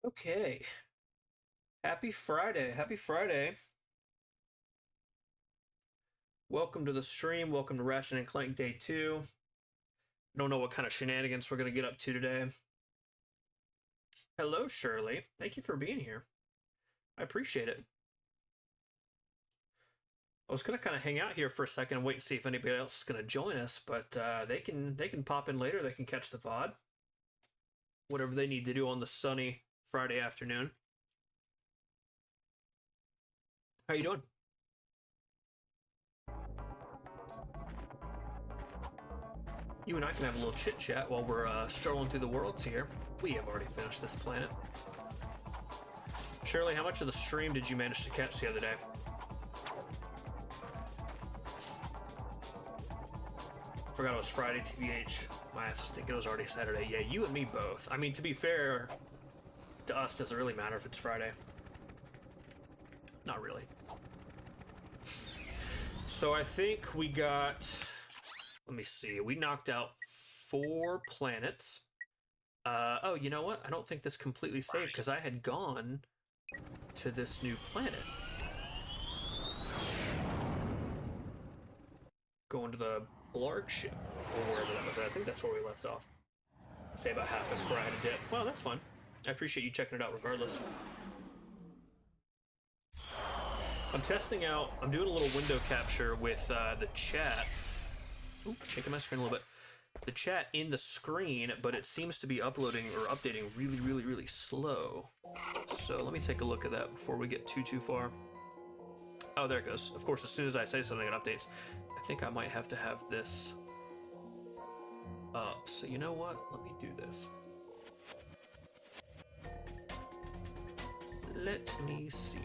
Okay. Happy Friday. Happy Friday. Welcome to the stream. Welcome to Ratchet and Clank Day 2. I don't know what kind of shenanigans we're going to get up to today. Hello, Shirley. Thank you for being here. I appreciate it. I was going to kind of hang out here for a second and wait and see if anybody else is going to join us, but they can pop in later. They can catch the VOD. Whatever they need to do on the sunny Friday afternoon. How you doing? You and I can have a little chit chat while we're strolling through the worlds here. We have already finished this planet. Shirley, how much of the stream did you manage to catch the other day? Forgot it was Friday, TBH. My ass was thinking it was already Saturday. Yeah, you and me both. I mean, to be fair, to us, doesn't really matter if it's Friday. Not really. So I think we got... Let me see. We knocked out 4 planets. Oh, you know what? I don't think this completely saved because I had gone to this new planet. Going to the Blarg ship, or wherever that was at. I think that's where we left off. Say about half of it before I had to dip. Well, that's fun. I appreciate you checking it out regardless. I'm testing out, I'm doing a little window capture with the chat. Ooh, shaking my screen a little bit. The chat in the screen, but it seems to be uploading or updating really slow. So let me take a look at that before we get too far. Oh, there it goes. Of course, as soon as I say something, it updates. I think I might have to have this up. So you know what? Let me do this. Let me see.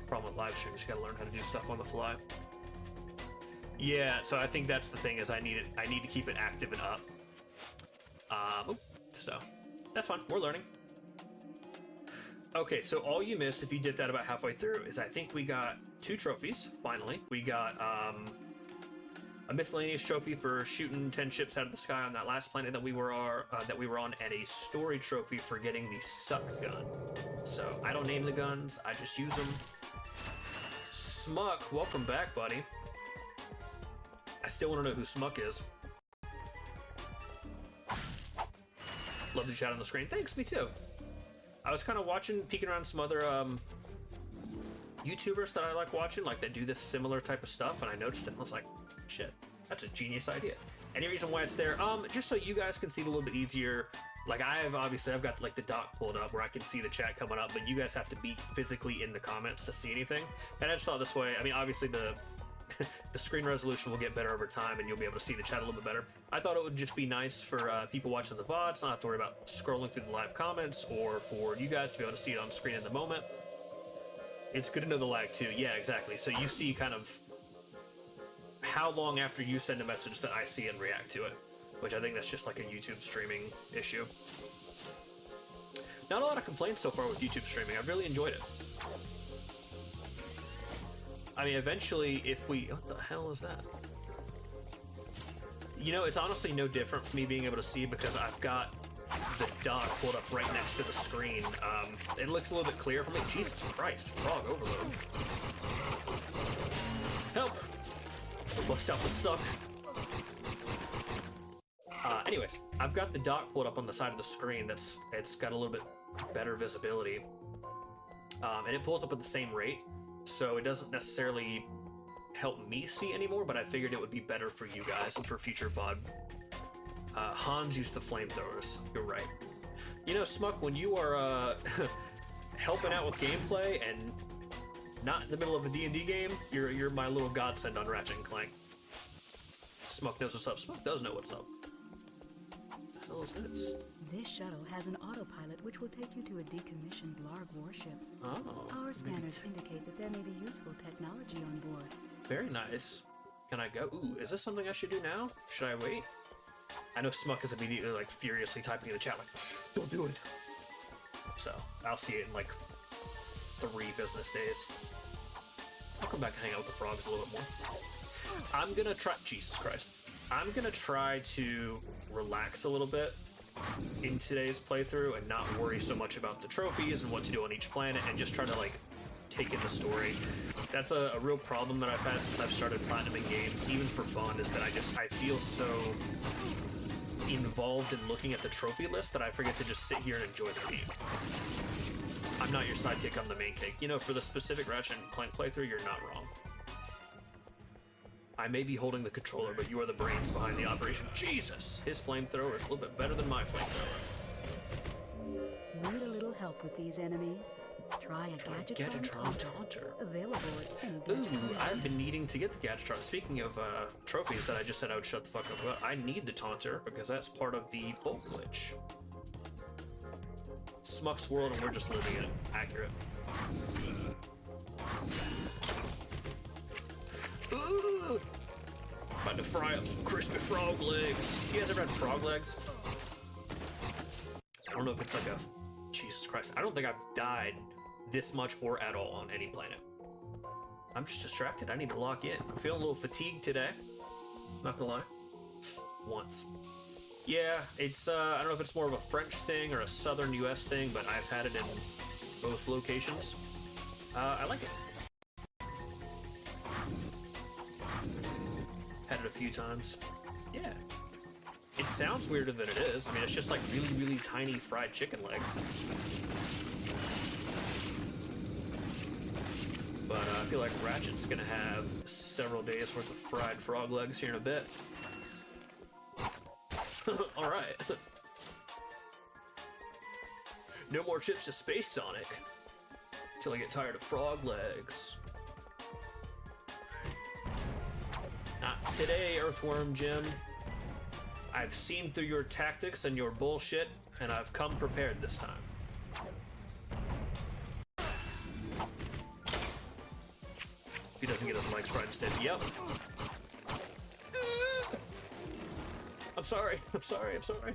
Problem with live streams, you gotta learn how to do stuff on the fly. Yeah, so I think that's the thing, is I need to keep it active and up. So that's fine. We're learning. Okay, so all you missed if you did that about halfway through is I think we got 2 trophies. Finally, we got a miscellaneous trophy for shooting 10 ships out of the sky on that last planet that we were on, and a story trophy for getting the suck gun. So I don't name the guns, I just use them. Smuck, welcome back, buddy. I still want to know who Smuck is. Love the chat on the screen. Thanks, me too. I was kind of peeking around some other YouTubers that I like watching, like that do this similar type of stuff, and I noticed it and I was like, shit, that's a genius idea. Any reason why it's there? Just so you guys can see it a little bit easier. Like I've got like the dock pulled up where I can see the chat coming up, but you guys have to be physically in the comments to see anything. And I just thought this way, I mean, obviously the screen resolution will get better over time and you'll be able to see the chat a little bit better. I thought it would just be nice for people watching the VODs not have to worry about scrolling through the live comments, or for you guys to be able to see it on screen in the moment. It's good to know the lag too. Yeah, exactly. So you see kind of how long after you send a message that I see and react to it, which I think that's just like a YouTube streaming issue. Not a lot of complaints so far with YouTube streaming. I've really enjoyed it. I mean, eventually, if we... What the hell is that? You know, it's honestly no different from me being able to see because I've got the dock pulled up right next to the screen. It looks a little bit clearer for me. Jesus Christ, frog overload. Help! Bust out the suck. Anyways, I've got the dock pulled up on the side of the screen. It's got a little bit better visibility. And it pulls up at the same rate. So it doesn't necessarily help me see anymore, but I figured it would be better for you guys and for future VOD. Hans used the flamethrowers. You're right. You know, Smuck, when you are helping out with gameplay and not in the middle of a D&D game, you're my little godsend on Ratchet and Clank. Smuck knows what's up. Smuck does know what's up. What the hell is this? This shuttle has an autopilot which will take you to a decommissioned Blarg warship. Oh. Our scanners indicate that there may be useful technology on board. Very nice. Can I go? Ooh, is this something I should do now? Should I wait? I know Smuck is immediately like furiously typing in the chat like, don't do it. So I'll see it in like 3 business days. I'll come back and hang out with the frogs a little bit more. I'm gonna try, Jesus Christ. I'm gonna try to relax a little bit in today's playthrough and not worry so much about the trophies and what to do on each planet and just try to like take in the story. That's a real problem that I've had since I've started platinuming games, even for fun, is that I feel so involved in looking at the trophy list that I forget to just sit here and enjoy the game. I'm not your sidekick, I'm the main cake. You know, for the specific Ratchet Clank playthrough, you're not wrong. I may be holding the controller, but you are the brains behind the operation. Jesus! His flamethrower is a little bit better than my flamethrower. Need a little help with these enemies? Try a Gadgetron Taunter. Available at any Ooh, Gadgetron. I've been needing to get the Gadgetron. Speaking of trophies that I just said I would shut the fuck up about, I need the Taunter because that's part of the bulk glitch. Smuck's world and we're just living in it. Accurate. Ooh! About to fry up some crispy frog legs. You guys ever had frog legs? I don't know if it's like a... Jesus Christ. I don't think I've died this much or at all on any planet. I'm just distracted. I need to lock in. I'm feeling a little fatigued today. Not gonna lie. Once. Yeah, it's, I don't know if it's more of a French thing or a southern US thing, but I've had it in both locations. I like it. Had it a few times. Yeah. It sounds weirder than it is. I mean, it's just like really, really tiny fried chicken legs. But I feel like Ratchet's gonna have several days worth of fried frog legs here in a bit. Alright. No more chips to Space Sonic. Till I get tired of frog legs. Not today, Earthworm Jim. I've seen through your tactics and your bullshit, and I've come prepared this time. If he doesn't get his legs fried instead. Yep. I'm sorry. I'm sorry. I'm sorry.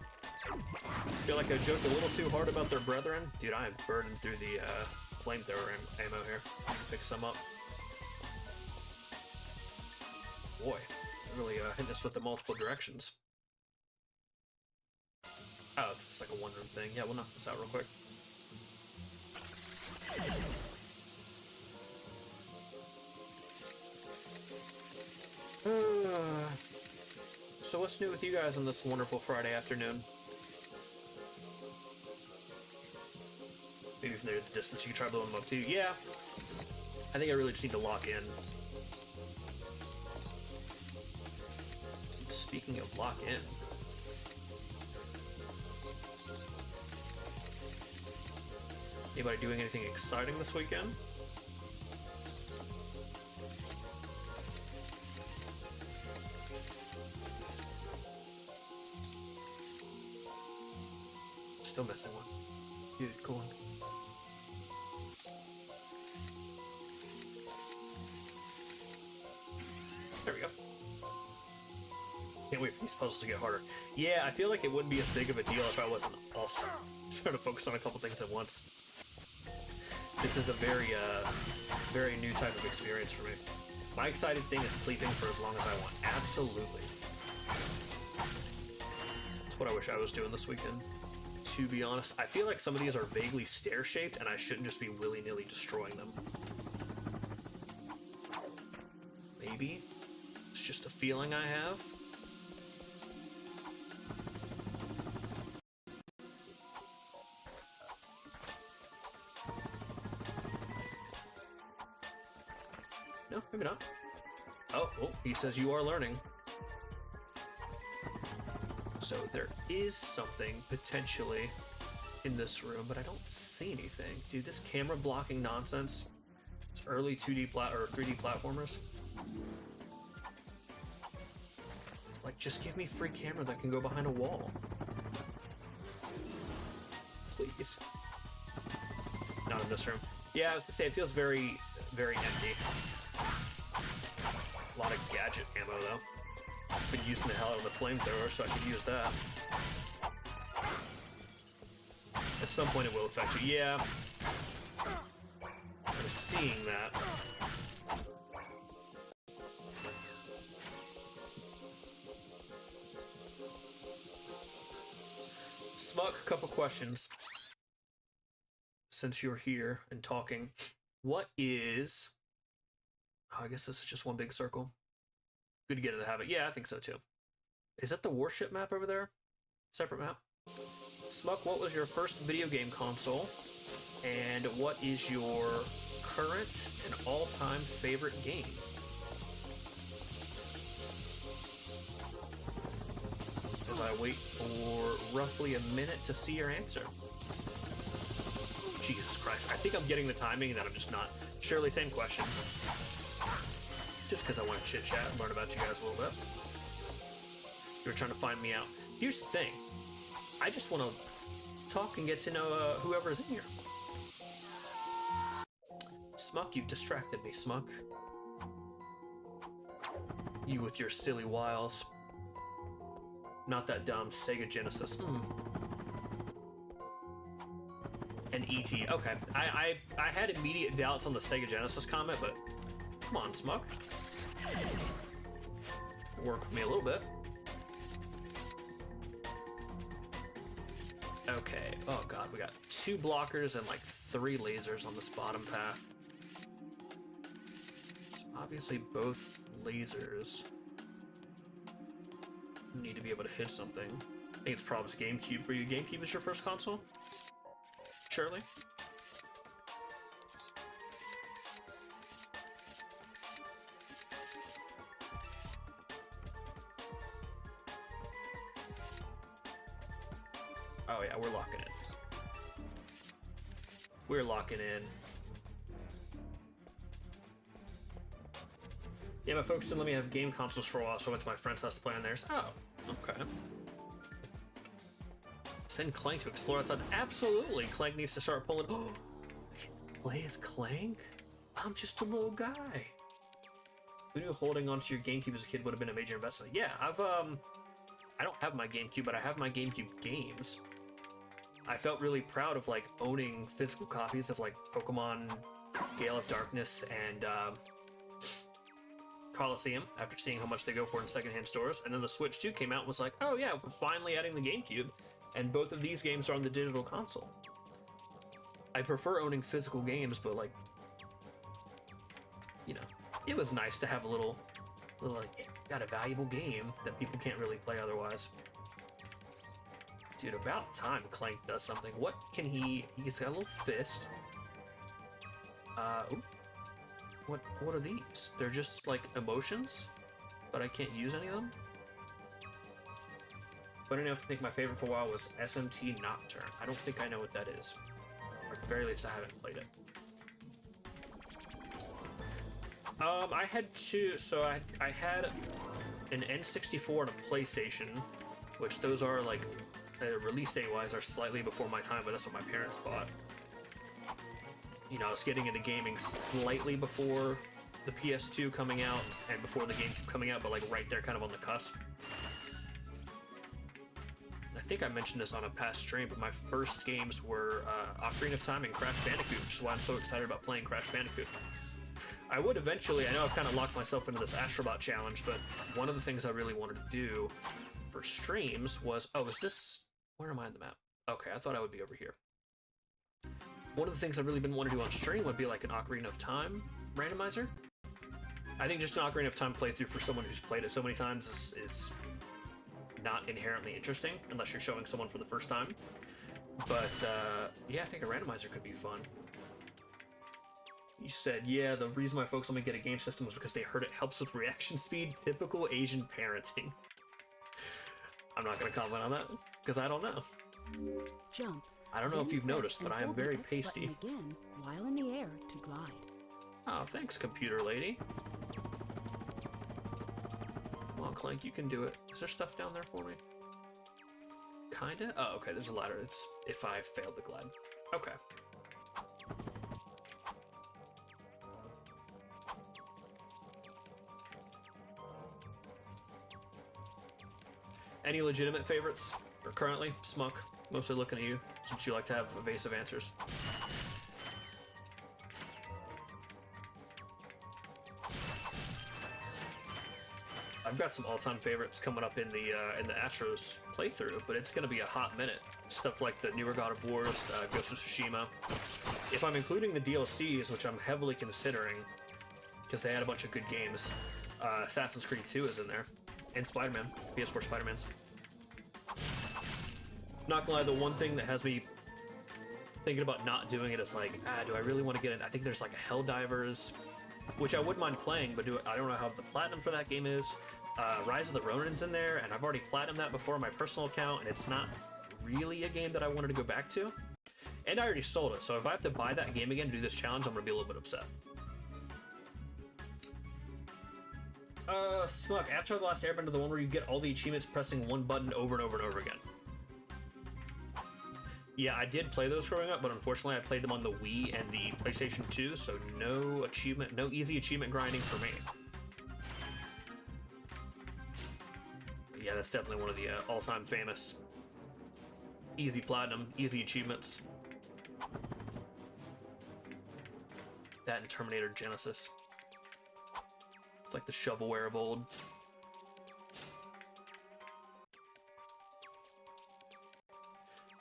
Feel like I joked a little too hard about their brethren. Dude, I am burning through the flamethrower ammo here. Pick some up. Boy, really hitting us with the multiple directions. Oh, it's like a one-room thing. Yeah, we'll knock this out real quick. So what's new with you guys on this wonderful Friday afternoon? Maybe from there at the distance you can try blowing them up too. Yeah, I think I really just need to lock in. Speaking of lock in, anybody doing anything exciting this weekend? Still missing one. Dude, cool. There we go. Can't wait for these puzzles to get harder. Yeah, I feel like it wouldn't be as big of a deal if I wasn't also trying to focus on a couple things at once. This is a very, very new type of experience for me. My excited thing is sleeping for as long as I want. Absolutely. That's what I wish I was doing this weekend. To be honest, I feel like some of these are vaguely stair-shaped and I shouldn't just be willy-nilly destroying them. Maybe. It's just a feeling I have. No, maybe not. Oh, he says you are learning. So there is something potentially in this room, but I don't see anything. Dude, this camera blocking nonsense. It's early 2D or 3D platformers. Like, just give me free camera that can go behind a wall. Please. Not in this room. Yeah, I was gonna say, it feels very, very empty. A lot of gadget ammo, though. Been using the hell out of the flamethrower, so I could use that. At some point it will affect you. Yeah. I'm seeing that. Smug, couple questions. Since you're here and talking, what is... Oh, I guess this is just one big circle. Good to get into the habit. Yeah, I think so too. Is that the warship map over there? Separate map? Smug, what was your first video game console? And what is your current and all-time favorite game? As I wait for roughly a minute to see your answer. Jesus Christ. I think I'm getting the timing and that I'm just not. Shirley, same question. Just because I want to chit-chat and learn about you guys a little bit. You were trying to find me out. Here's the thing. I just want to talk and get to know whoever's in here. Smug, you've distracted me, Smug. You with your silly wiles. Not that dumb. Sega Genesis. And E.T. Okay. I had immediate doubts on the Sega Genesis comment, but come on, Smug. Work with me a little bit. Okay. Oh god, we got 2 blockers and like 3 lasers on this bottom path. So obviously both lasers need to be able to hit something. I think it's probably GameCube for you. GameCube is your first console? Shirley? Oh yeah, we're locking in. We're locking in. Yeah, my folks didn't let me have game consoles for a while, so I went to my friend's house to play on theirs. Oh, okay. Send Clank to explore outside. Absolutely, Clank needs to start pulling. Oh, I can play as Clank? I'm just a little guy. Who knew holding onto your GameCube as a kid would have been a major investment? Yeah, I don't have my GameCube, but I have my GameCube games. I felt really proud of like owning physical copies of like Pokemon, Gale of Darkness, and Coliseum after seeing how much they go for in secondhand stores. And then the Switch 2 came out and was like, oh yeah, we're finally adding the GameCube. And both of these games are on the digital console. I prefer owning physical games, but like, you know, it was nice to have a little like, got a valuable game that people can't really play otherwise. Dude, about time Clank does something. What can he's got a little fist. Ooh. What are these? They're just like emotions, but I can't use any of them. But I know, I think my favorite for a while was SMT Nocturne. I don't think I know what that is. Or at the very least, I haven't played it. I had 2, so I had an N64 and a PlayStation, which those are like, release date-wise are slightly before my time, but that's what my parents bought. You know, I was getting into gaming slightly before the PS2 coming out and before the GameCube coming out, but like right there kind of on the cusp. I think I mentioned this on a past stream, but my first games were Ocarina of Time and Crash Bandicoot, which is why I'm so excited about playing Crash Bandicoot. I would eventually, I know I've kind of locked myself into this Astrobot challenge, but one of the things I really wanted to do for streams was, oh, is this, where am I on the map? Okay, I thought I would be over here. One of the things I've really been wanting to do on stream would be like an Ocarina of Time randomizer. I think just an Ocarina of Time playthrough for someone who's played it so many times is not inherently interesting unless you're showing someone for the first time. But yeah, I think a randomizer could be fun. You said, yeah, the reason why folks let me get a game system was because they heard it helps with reaction speed. Typical Asian parenting. I'm not going to comment on that because I don't know. Jump. I don't know if you've noticed, but I am very pasty. Again, while in the air to glide. Oh, thanks, computer lady. Come on, Clank, you can do it. Is there stuff down there for me? Kinda? Oh, okay, there's a ladder. It's if I failed the glide. Okay. Any legitimate favorites? Or currently? Smug. Mostly looking at you, since you like to have evasive answers. I've got some all-time favorites coming up in the Astros playthrough, but it's going to be a hot minute. stuff like the newer God of Wars, Ghost of Tsushima. If I'm including the DLCs, which I'm heavily considering, because they had a bunch of good games, Assassin's Creed 2 is in there, and Spider-Man, PS4 Spider-Mans. Not gonna lie, the one thing that has me thinking about not doing it is like, do I really want to get it? I think there's like a Helldivers, which I wouldn't mind playing, but I don't know how the platinum for that game is. Rise of the Ronin's in there, and I've already platinumed that before on my personal account, and it's not really a game that I wanted to go back to. And I already sold it, so if I have to buy that game again to do this challenge, I'm gonna be a little bit upset. Snuck, Avatar The Last Airbender, the one where you get all the achievements pressing one button over and over and over again. Yeah, I did play those growing up, but unfortunately I played them on the Wii and the PlayStation 2, so no easy achievement grinding for me. Yeah, that's definitely one of the all-time famous easy platinum, easy achievements. That and Terminator Genesis. It's like the shovelware of old.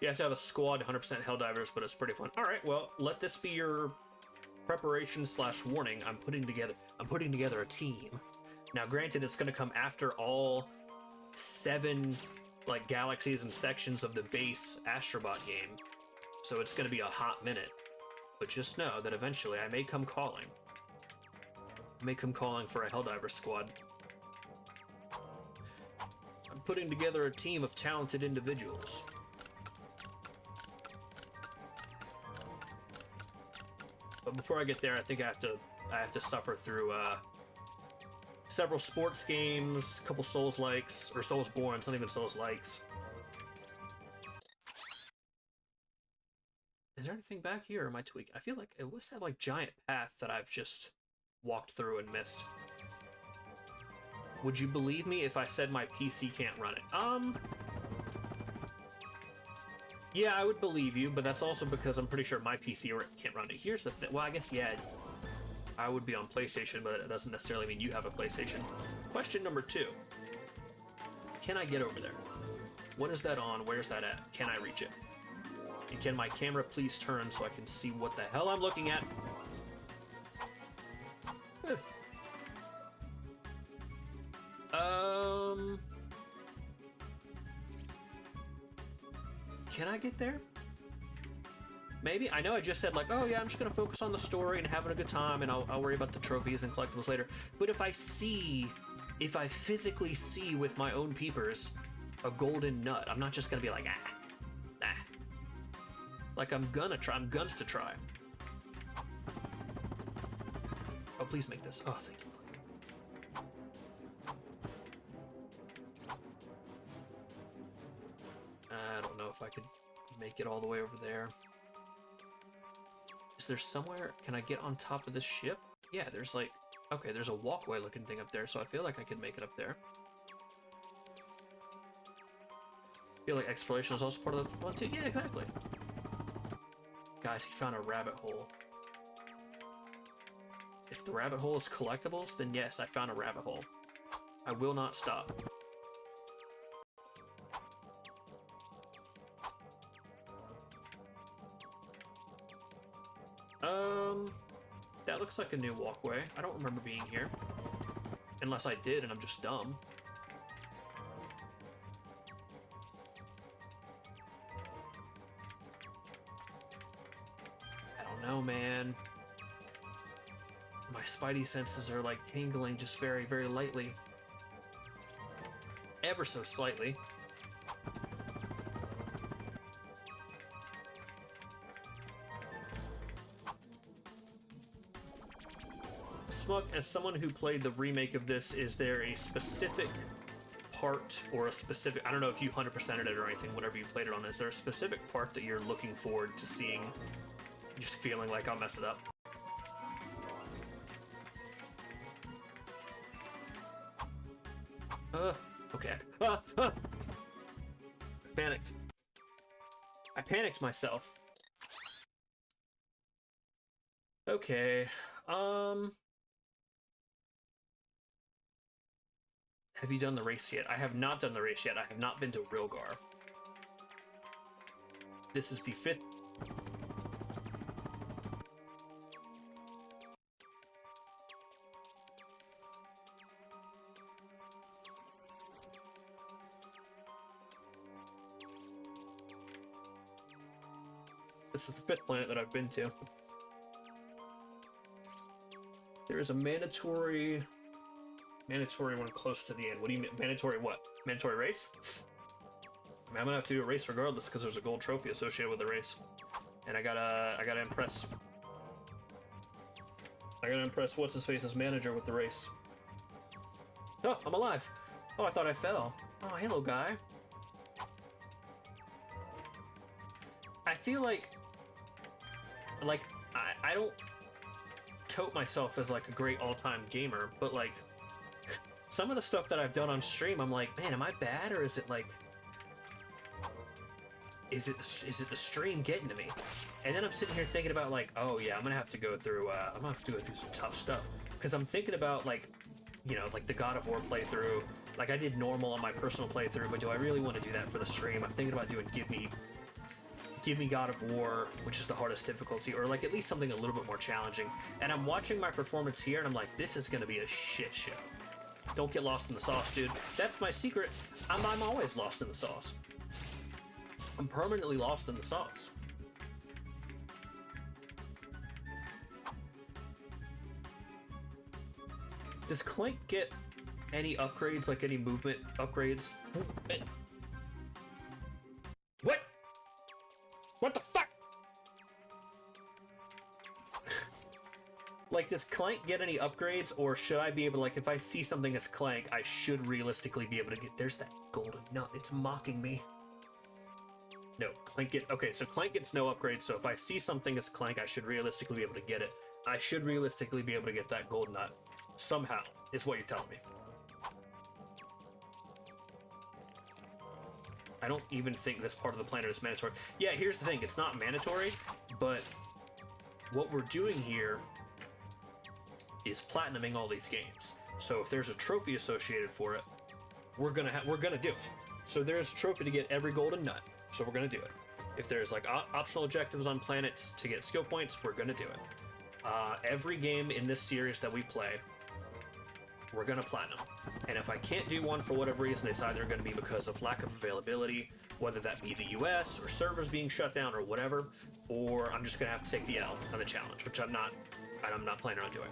You have to have a squad, 100% Helldivers, but it's pretty fun. All right, well, let this be your preparation / warning. I'm putting together a team. Now, granted, it's going to come after all 7 like galaxies and sections of the base Astrobot game, so it's going to be a hot minute. But just know that eventually I may come calling. I may come calling for a Helldiver squad. I'm putting together a team of talented individuals. But before I get there, I think I have to suffer through several sports games, a couple Souls-likes, or Soulsborns, not even Souls-likes. Is there anything back here, or am I tweaking? I feel like it was that like giant path that I've just walked through and missed. Would you believe me if I said my PC can't run it? Yeah, I would believe you, but that's also because I'm pretty sure my PC can't run it. Here's the thing. Well, I guess, yeah, I would be on PlayStation, but it doesn't necessarily mean you have a PlayStation. Question number 2. Can I get over there? What is that on? Where's that at? Can I reach it? And can my camera please turn so I can see what the hell I'm looking at? Can I get there? Maybe? I know I just said like, oh yeah, I'm just gonna focus on the story and having a good time and I'll worry about the trophies and collectibles later. But if I physically see with my own peepers a golden nut, I'm not just gonna be like, ah. Like I'm guns to try. Oh, please make this. Oh, thank you. I don't know if I could make it all the way over there. Is there somewhere, can I get on top of this ship? Yeah, there's like, okay, there's a walkway looking thing up there, so I feel like I could make it up there. I feel like exploration is also part of the one too. Yeah, exactly. Guys, he found a rabbit hole. If the rabbit hole is collectibles, then yes, I found a rabbit hole. I will not stop. That looks like a new walkway. I don't remember being here. Unless I did and I'm just dumb. I don't know, man. My spidey senses are like tingling just very, very lightly. Ever so slightly. Smug, as someone who played the remake of this, is there a specific part or a specific, I don't know if you 100%ed it or anything, whatever you played it on, is there a specific part that you're looking forward to seeing, just feeling like I'll mess it up? Okay. Panicked. I panicked myself. Okay, have you done the race yet? I have not done the race yet. I have not been to Rilgar. This is the 5th. This is the 5th planet that I've been to. There is a mandatory one close to the end. What do you mean? Mandatory what? Mandatory race? I mean, I'm gonna have to do a race regardless because there's a gold trophy associated with the race. And I gotta impress what's his face's manager with the race. Oh, I'm alive. Oh, I thought I fell. Oh, hello, guy. I feel like I don't tote myself as like a great all-time gamer, but like some of the stuff that I've done on stream, I'm like, man, am I bad, or is it like, is it the stream getting to me? And then I'm sitting here thinking about like, oh yeah, I'm gonna have to go through some tough stuff, because I'm thinking about like, you know, like the God of War playthrough. Like I did normal on my personal playthrough, but do I really want to do that for the stream? I'm thinking about doing Give me God of War, which is the hardest difficulty, or like at least something a little bit more challenging. And I'm watching my performance here, and I'm like, this is gonna be a shit show. Don't get lost in the sauce, dude. That's my secret. I'm always lost in the sauce. I'm permanently lost in the sauce. Does Clank get any upgrades, like any movement upgrades? What? What the fuck? Like, does Clank get any upgrades, or should I be able to, like, if I see something as Clank, I should realistically be able to get... There's that golden nut. It's mocking me. No, okay, so Clank gets no upgrades, so if I see something as Clank, I should realistically be able to get it. I should realistically be able to get that golden nut. Somehow, is what you're telling me. I don't even think this part of the planet is mandatory. Yeah, here's the thing. It's not mandatory, but what we're doing here is platinuming all these games. So if there's a trophy associated for it, we're gonna do it. So there's a trophy to get every golden nut, so we're gonna do it. If there's like optional objectives on planets to get skill points, we're gonna do it. Every game in this series that we play, we're gonna platinum. And if I can't do one for whatever reason, it's either gonna be because of lack of availability, whether that be the US or servers being shut down or whatever, or I'm just gonna have to take the L on the challenge, which I'm not planning on doing.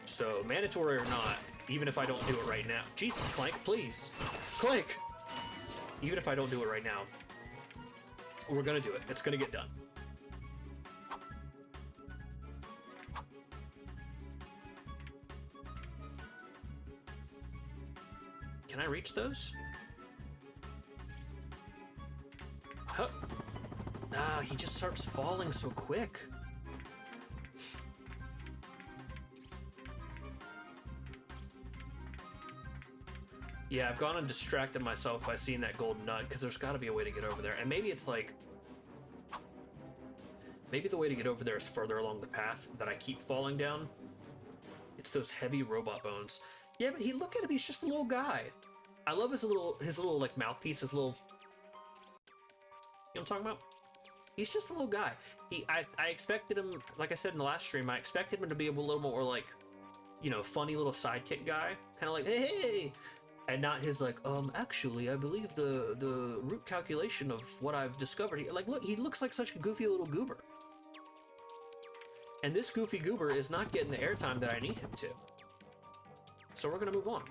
So mandatory or not, even if I don't do it right now, Jesus, Clank, please, Clank. Even if I don't do it right now, we're gonna do it. It's gonna get done. Can I reach those? Huh. Ah, he just starts falling so quick. Yeah, I've gone and distracted myself by seeing that golden nut, because there's got to be a way to get over there. And maybe it's like... Maybe the way to get over there is further along the path that I keep falling down. It's those heavy robot bones. Yeah, but look at him, he's just a little guy. I love his little like mouthpiece, his little... You know what I'm talking about? He's just a little guy. I expected him, like I said in the last stream, I expected him to be a little more like, you know, funny little sidekick guy. Kind of like, hey! And not his like, actually, I believe the root calculation of what I've discovered. Like, look, he looks like such a goofy little goober. And this goofy goober is not getting the airtime that I need him to. So we're gonna move on.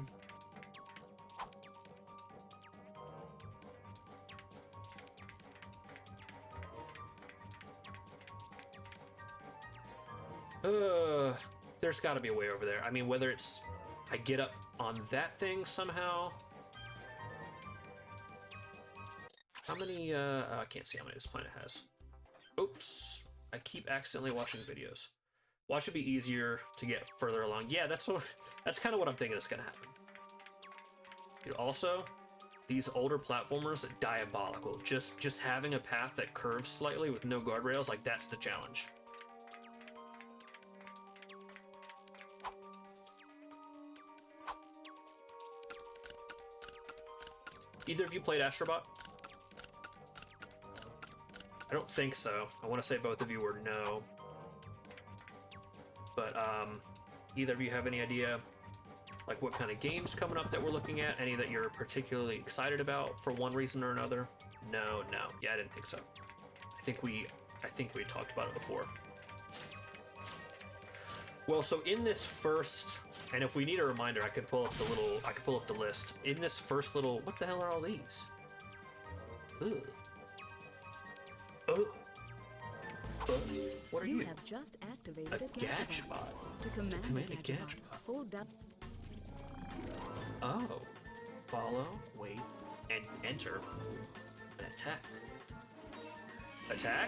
There's gotta be a way over there. I mean, whether it's I get up on that thing somehow. How many, I can't see how many this planet has. Oops, I keep accidentally watching videos. Watch it be easier to get further along. Yeah, that's kind of what I'm thinking is gonna happen. Dude, also, these older platformers, diabolical. Just having a path that curves slightly with no guardrails, like that's the challenge. Either of you played Astrobot? I don't think so. I want to say both of you were no. But either of you have any idea like what kind of games coming up that we're looking at? Any that you're particularly excited about for one reason or another? No. Yeah, I didn't think so. I think we talked about it before. Well, so in this first, and if we need a reminder, I could pull up the list. In this first little, what the hell are all these? Ugh. Ugh. What are you? You have just activated A gadget bot. To command a gadget bot, hold down. Oh. Follow, wait, and enter. An attack. Attack?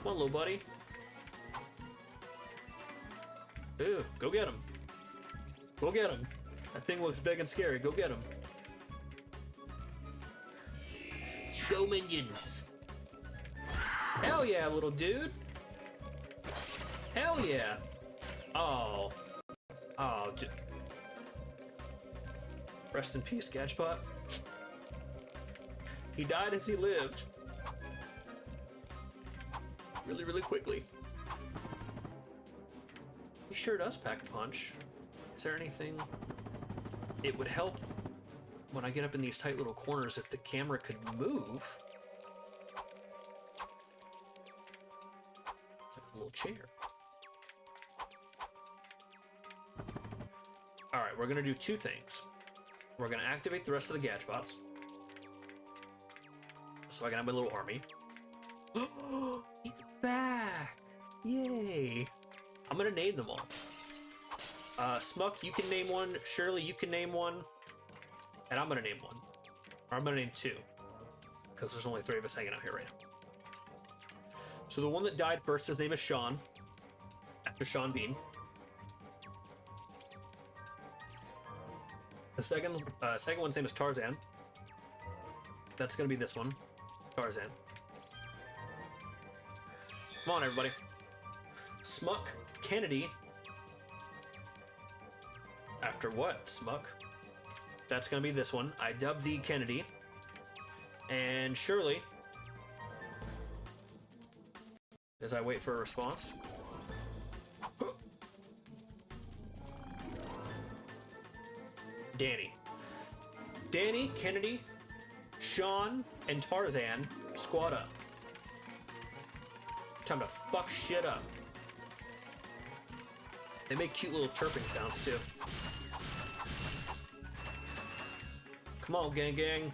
Come on, little buddy. Ew, go get him. Go get him. That thing looks big and scary. Go get him. Go, minions. Hell yeah, little dude. Hell yeah. Oh. Oh, rest in peace, Gadgebot. He died as he lived. Really, really quickly. He sure does pack a punch. Is there anything? It would help when I get up in these tight little corners if the camera could move. It's like a little chair. Alright, we're gonna do two things. We're gonna activate the rest of the Gadgebots. So I can have my little army. He's back! Yay! I'm gonna name them all. Smuck, you can name one. Shirley, you can name one. And I'm gonna name one. Or I'm gonna name two. Because there's only 3 of us hanging out here right now. So the one that died first, his name is Sean. After Sean Bean. The second one's name is Tarzan. That's gonna be this one. Tarzan. Come on, everybody. Smuck Kennedy. After what, Smuck? That's gonna be this one. I dubbed thee Kennedy. And Shirley. As I wait for a response. Danny. Danny, Kennedy, Sean, and Tarzan squad up. Time to fuck shit up. They make cute little chirping sounds too. Come on, gang gang.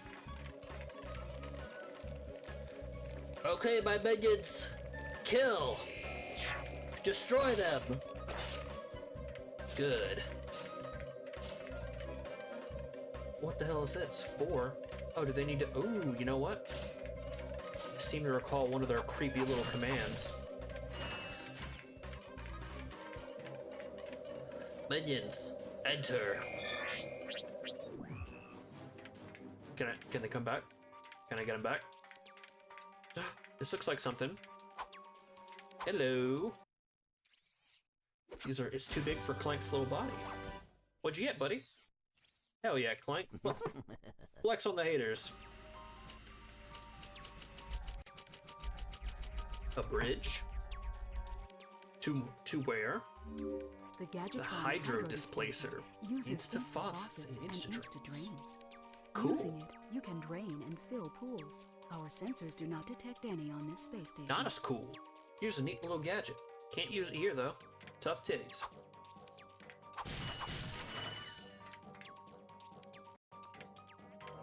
Okay, my minions. Kill. Destroy them. Good. What the hell is this? 4? Oh, do they need to... Ooh, you know what? I seem to recall one of their creepy little commands. Minions, enter. Can they come back? Can I get them back? This looks like something. Hello. It's too big for Clank's little body. What'd you get, buddy? Hell yeah, Clank. Flex on the haters. A bridge. To where? The hydro displacer. Insta faucets and insta drains. Cool. Using it, you can drain and fill pools. Our sensors do not detect any on this space station. Not as cool. Here's a neat little gadget. Can't use it here though. Tough titties.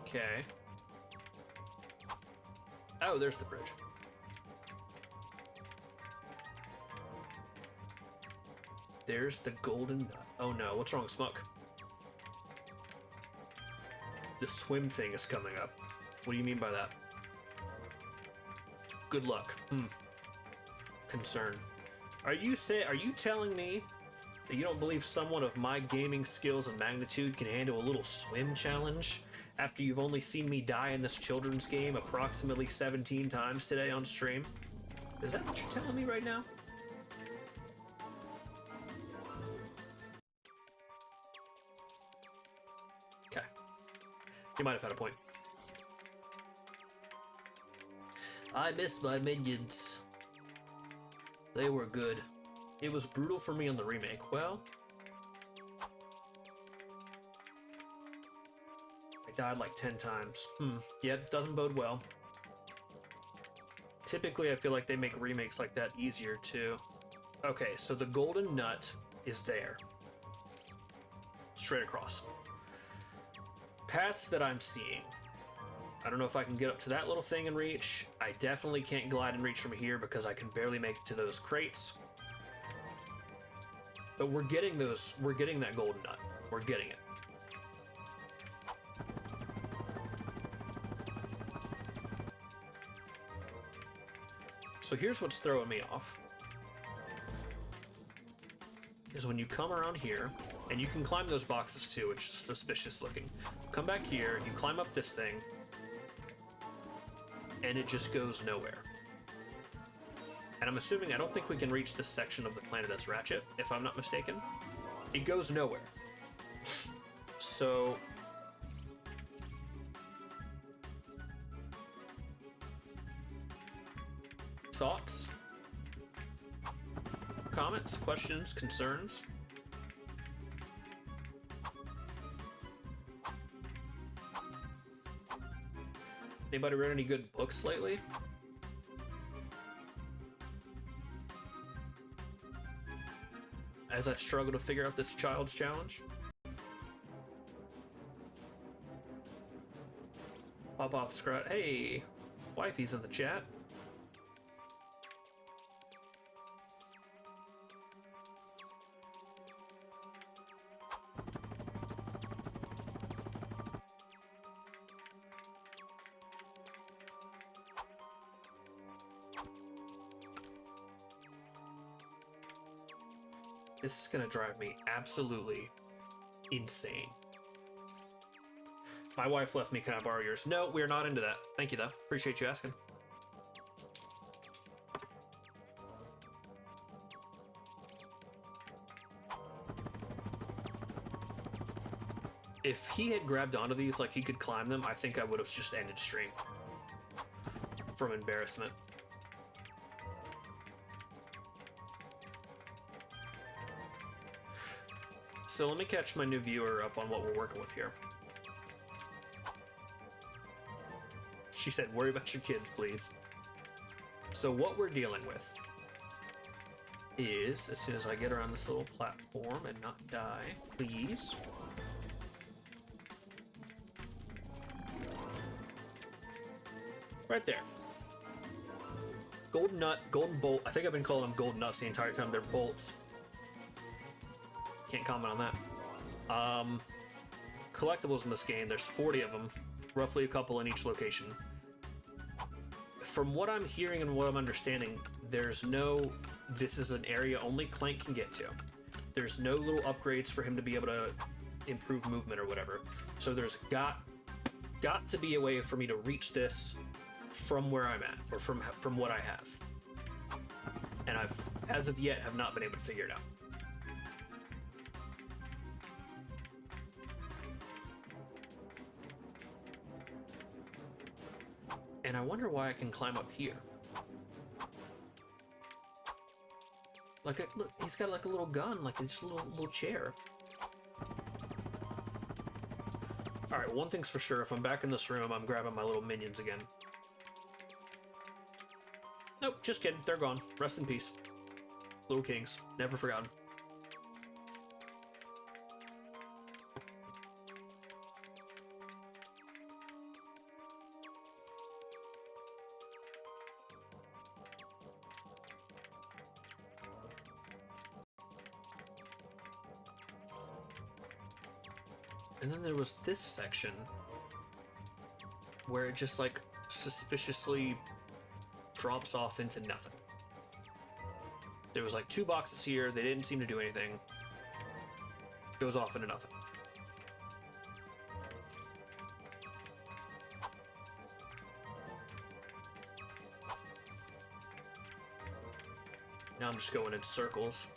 Okay. Oh, there's the bridge. There's the golden nut. Oh no, what's wrong, Smuck? The swim thing is coming up. What do you mean by that? Good luck. Concern. Are you telling me that you don't believe someone of my gaming skills and magnitude can handle a little swim challenge after you've only seen me die in this children's game approximately 17 times today on stream? Is that what you're telling me right now? Okay. You might have had a point. I miss my minions. They were good. It was brutal for me on the remake. Well, I died like 10 times. Yep, doesn't bode well. Typically, I feel like they make remakes like that easier too. Okay, so the golden nut is there. Straight across. Paths that I'm seeing. I don't know if I can get up to that little thing and reach. I definitely can't glide and reach from here because I can barely make it to those crates. But we're getting those, we're getting that golden nut. We're getting it. So here's what's throwing me off. Is when you come around here, and you can climb those boxes too, which is suspicious looking. Come back here, you climb up this thing, and it just goes nowhere. And I'm assuming, I don't think we can reach this section of the planet as Ratchet, if I'm not mistaken. It goes nowhere. So... thoughts? Comments? Questions? Concerns? Anybody read any good books lately? As I struggle to figure out this child's challenge. Pop off scrut. Hey, wifey's in the chat. This is gonna drive me absolutely insane. My wife left me, can I borrow yours? No, we're not into that. Thank you though, appreciate you asking. If he had grabbed onto these like he could climb them, I think I would have just ended stream. From embarrassment. So let me catch my new viewer up on what we're working with here. She said, worry about your kids, please. So what we're dealing with is, as soon as I get around this little platform and not die, please. Right there. Golden nut, golden bolt. I think I've been calling them golden nuts the entire time. They're bolts. Can't comment on that. Collectibles in this game, there's 40 of them, roughly a couple in each location. From what I'm hearing and what I'm understanding, there's no, this is an area only Clank can get to. There's no little upgrades for him to be able to improve movement or whatever. So there's got to be a way for me to reach this from where I'm at, or from what I have. And I've, as of yet, have not been able to figure it out. And I wonder why I can climb up here. Like, look, he's got like a little gun, like it's a little chair. All right, one thing's for sure, if I'm back in this room, I'm grabbing my little minions again. Nope, just kidding, they're gone. Rest in peace. Little kings, never forgotten. And then there was this section where it just like suspiciously drops off into nothing. There was like 2 boxes here, they didn't seem to do anything. Goes off into nothing. Now I'm just going in circles.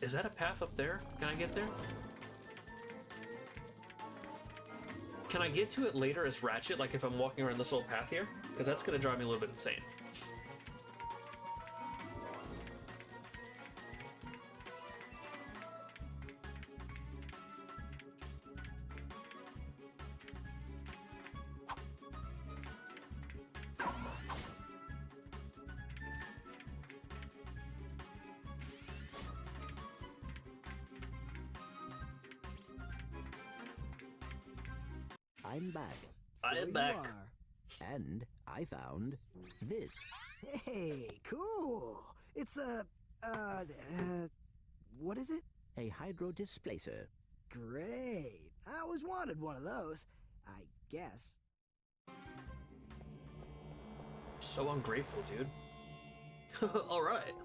Is that a path up there? Can I get there? Can I get to it later as Ratchet, like if I'm walking around this little path here? Because that's going to drive me a little bit insane. I'm back. I am you back. are. And I found this. Hey, cool. It's a, what is it? A hydro displacer. Great. I always wanted one of those, I guess. So ungrateful, dude. Alright.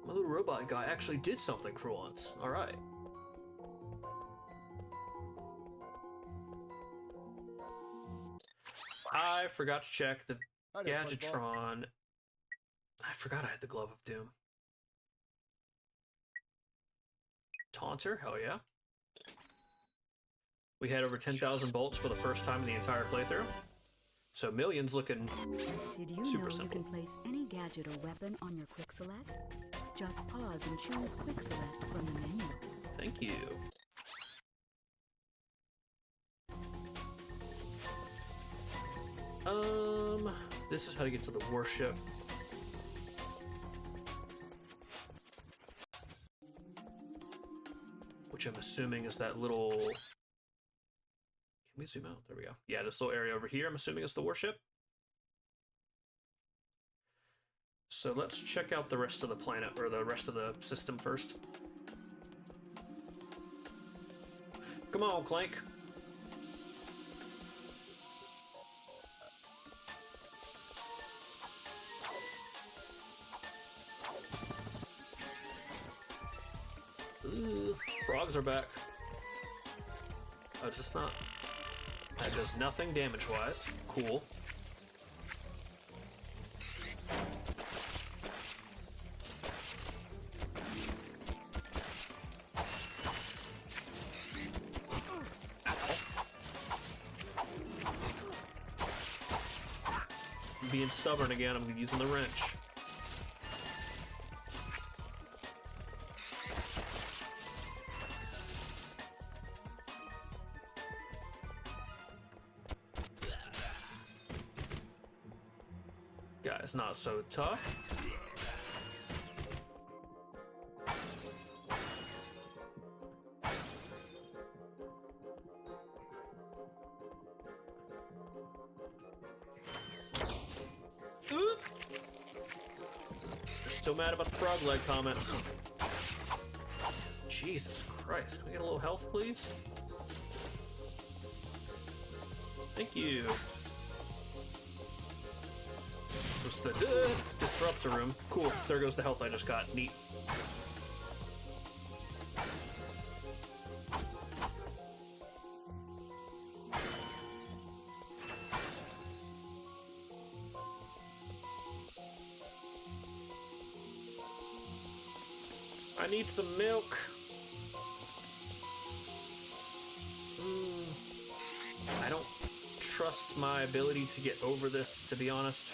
My little robot guy actually did something for once. Alright. I forgot to check the Gadgetron. I forgot I had the Glove of Doom. Taunter? Hell yeah. We had over 10,000 bolts for the first time in the entire playthrough. So millions looking Did you super know simple. you can place any gadget or weapon on your quick select? Just pause and choose quick select from the menu. Thank you. This is how to get to the warship. Which I'm assuming is that little... Can we zoom out? There we go. Yeah, this little area over here, I'm assuming is the warship. So let's check out the rest of the planet, or the rest of the system first. Come on, Clank. Ooh, frogs are back. Oh, it's just not. That does nothing damage-wise. Cool. I'm being stubborn again. I'm using the wrench. Guy's not so tough. Oop. They're still mad about the frog leg comments. Jesus Christ, can I get a little health, please? Thank you. This was the disruptor room. Cool, there goes the health I just got. Neat. I need some milk. I don't trust my ability to get over this, to be honest.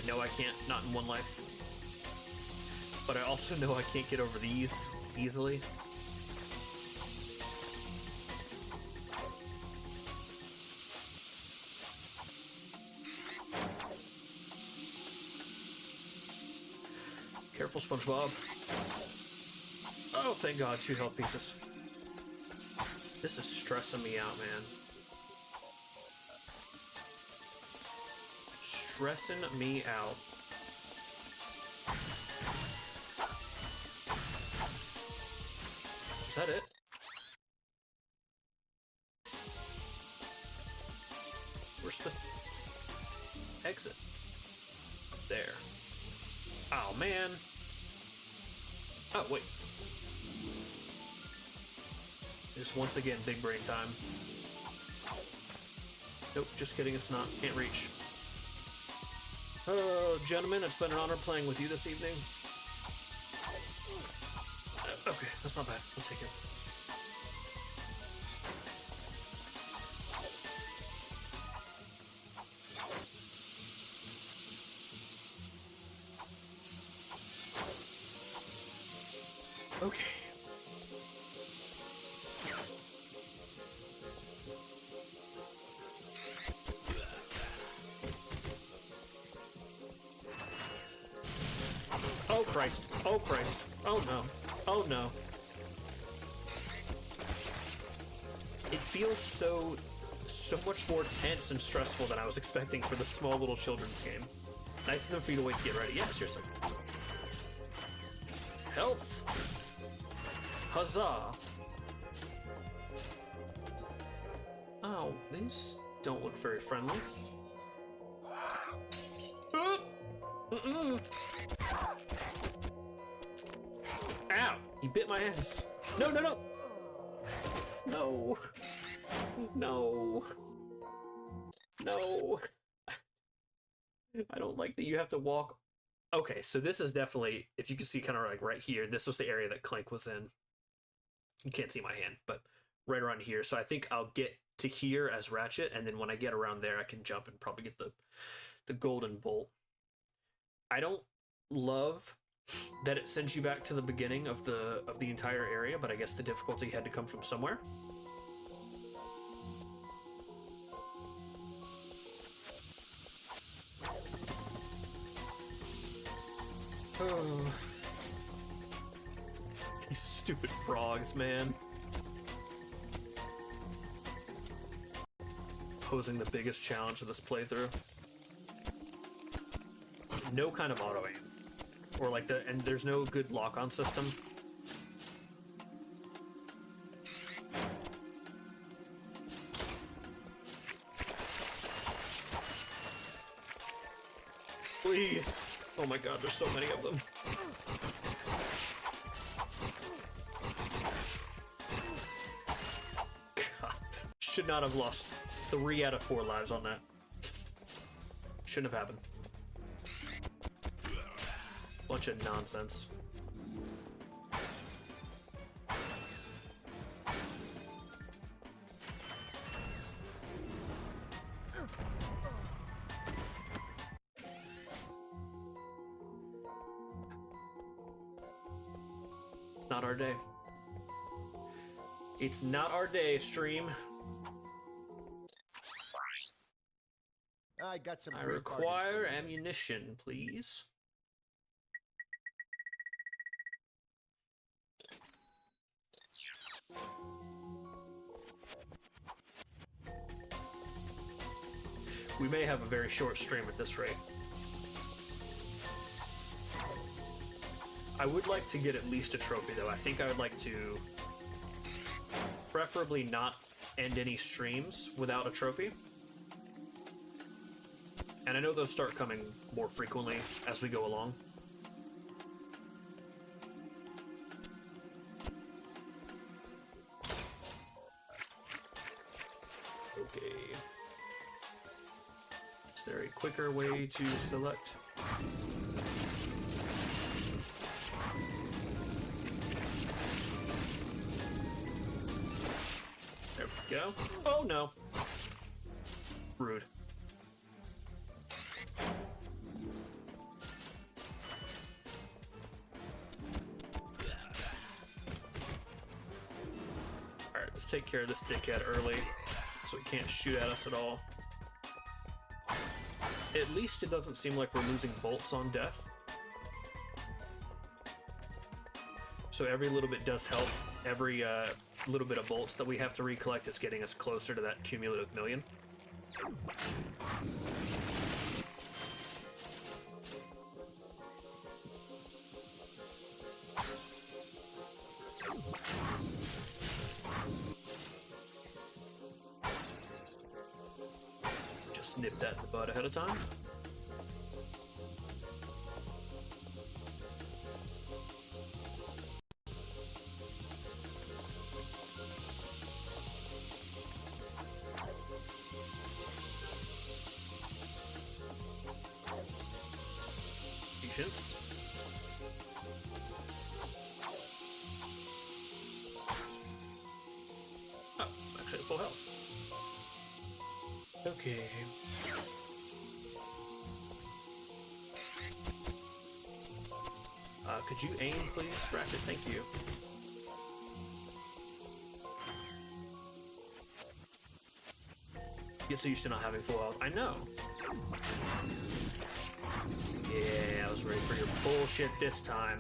I know I can't, not in one life. But I also know I can't get over these easily. Careful, SpongeBob. Oh, thank God, 2 health pieces. This is stressing me out, man. Stressing me out. Is that it? Where's the exit? There. Oh, man. Oh, wait. Just once again, big brain time. Nope, just kidding, it's not. Can't reach. Oh, gentlemen, it's been an honor playing with you this evening. Okay, that's not bad. I'll take it. Christ. Oh, Christ. Oh, no. Oh, no. It feels so much more tense and stressful than I was expecting for the small little children's game. Nice of them for you to wait to get ready. Yeah, seriously. Health. Huzzah. Oh, these don't look very friendly. Ow! He bit my ass. No, no, no! No. No. No. I don't like that you have to walk. Okay, so this is definitely, if you can see kind of like right here, this was the area that Clank was in. You can't see my hand, but right around here. So I think I'll get to here as Ratchet, and then when I get around there, I can jump and probably get the golden bolt. I don't love that it sends you back to the beginning of the entire area, but I guess the difficulty had to come from somewhere. Oh. These stupid frogs, man. Posing the biggest challenge of this playthrough. No kind of auto aim. Or like and there's no good lock-on system. Please. Oh my god, there's so many of them. God. Should not have lost 3 out of 4 lives on that. Shouldn't have happened. Bunch of nonsense. It's not our day. It's not our day, stream. I got some. I require ammunition, please. We may have a very short stream at this rate. I would like to get at least a trophy, though. I think I would like to preferably not end any streams without a trophy. And I know those start coming more frequently as we go along. Okay. Is there a quicker way to select? There we go. Oh no. Rude. Alright, let's take care of this dickhead early so he can't shoot at us at all. At least it doesn't seem like we're losing bolts on death. So every little bit does help. Every little bit of bolts that we have to recollect is getting us closer to that cumulative million. Just nip that in the bud ahead of time. Patience. Oh, actually at full health. Okay. Could you aim, please, Ratchet? Thank you. Get so used to not having full health. I know. Yeah, was ready for your bullshit this time.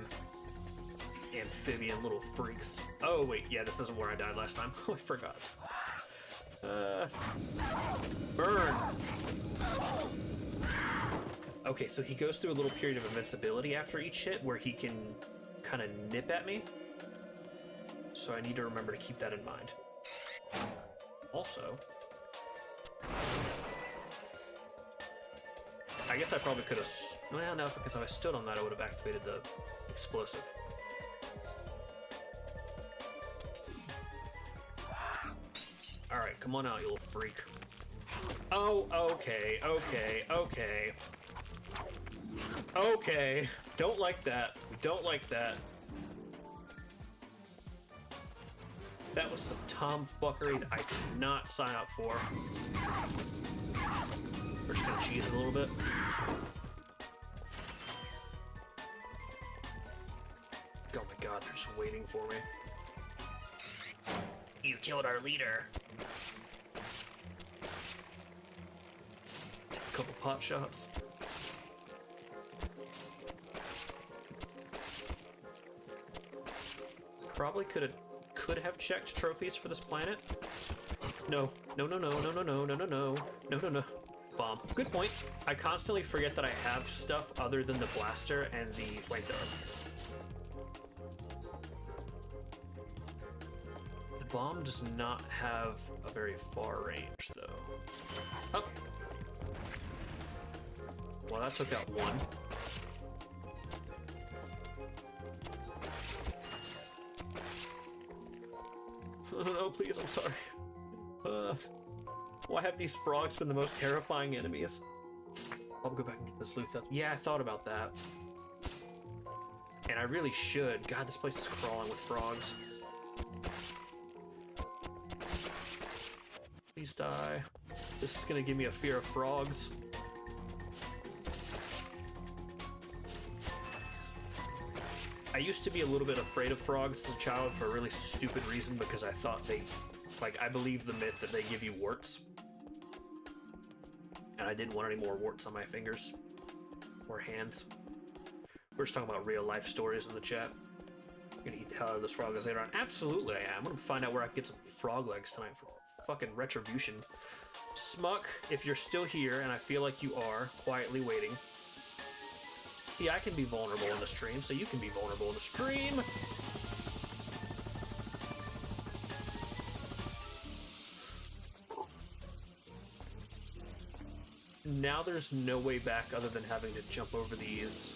Amphibian little freaks. Oh, wait, yeah, this isn't where I died last time. Oh, I forgot. Burn! Okay, so he goes through a little period of invincibility after each hit where he can kind of nip at me. So I need to remember to keep that in mind. Also, I guess I probably could have... Well, no, because if I stood on that, I would have activated the explosive. Alright, come on out, you little freak. Oh, okay, okay, okay. Okay, don't like that. Don't like that. That was some tomfuckery that I did not sign up for. We're just gonna cheese a little bit. Oh my god, they're just waiting for me. You killed our leader. Take a couple pot shots. Probably could have checked trophies for this planet. No. No, no, no, no, no, no, no, no, no, no, no, no. Bomb. Good point. I constantly forget that I have stuff other than the blaster and the flamethrower. The bomb does not have a very far range, though. Oh. Well, that took out one. No, please, I'm sorry. Why have these frogs been the most terrifying enemies? I'll go back and get this loot up. Yeah, I thought about that. And I really should. God, this place is crawling with frogs. Please die. This is gonna give me a fear of frogs. I used to be a little bit afraid of frogs as a child for a really stupid reason because I thought they, like, I believe the myth that they give you warts. And I didn't want any more warts on my fingers or hands. We're just talking about real life stories in the chat. I'm gonna eat the hell out of those frog legs later on. Absolutely I am. I'm gonna find out where I can get some frog legs tonight for fucking retribution. Smuck, if you're still here, and I feel like you are, quietly waiting. See, I can be vulnerable in the stream, so you can be vulnerable in the stream. Now there's no way back other than having to jump over these.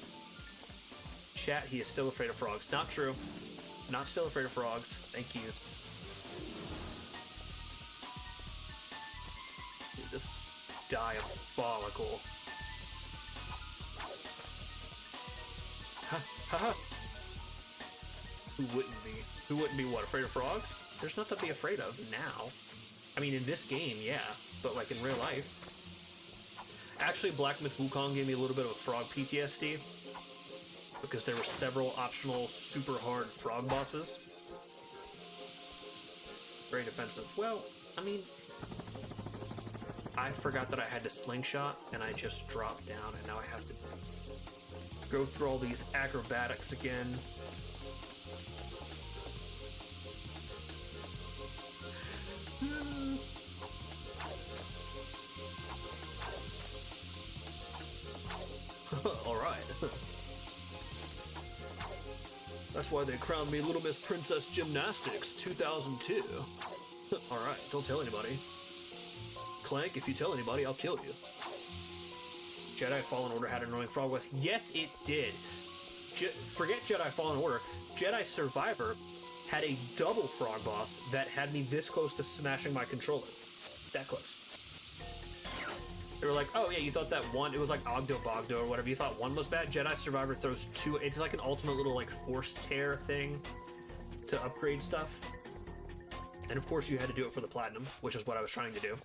Chat, he is still afraid of frogs. Not true. Not still afraid of frogs. Thank you. Dude, this is diabolical. Ha ha ha! Who wouldn't be? Who wouldn't be what? Afraid of frogs? There's nothing to be afraid of now. I mean, in this game, yeah, but like in real life. Actually, Black Myth Wukong gave me a little bit of a frog PTSD because there were several optional super hard frog bosses. Very defensive. Well, I mean, I forgot that I had to slingshot and I just dropped down and now I have to go through all these acrobatics again. Alright. That's why they crowned me Little Miss Princess Gymnastics 2002. Alright, don't tell anybody. Clank, if you tell anybody, I'll kill you. Jedi Fallen Order had an annoying frog boss. Yes, it did. Forget Jedi Fallen Order. Jedi Survivor had a double frog boss that had me this close to smashing my controller. That close. They were like, oh yeah, you thought that one, it was like Ogdo Bogdo or whatever, you thought one was bad? Jedi Survivor throws two, it's like an ultimate little like force tear thing to upgrade stuff. And of course you had to do it for the platinum, which is what I was trying to do.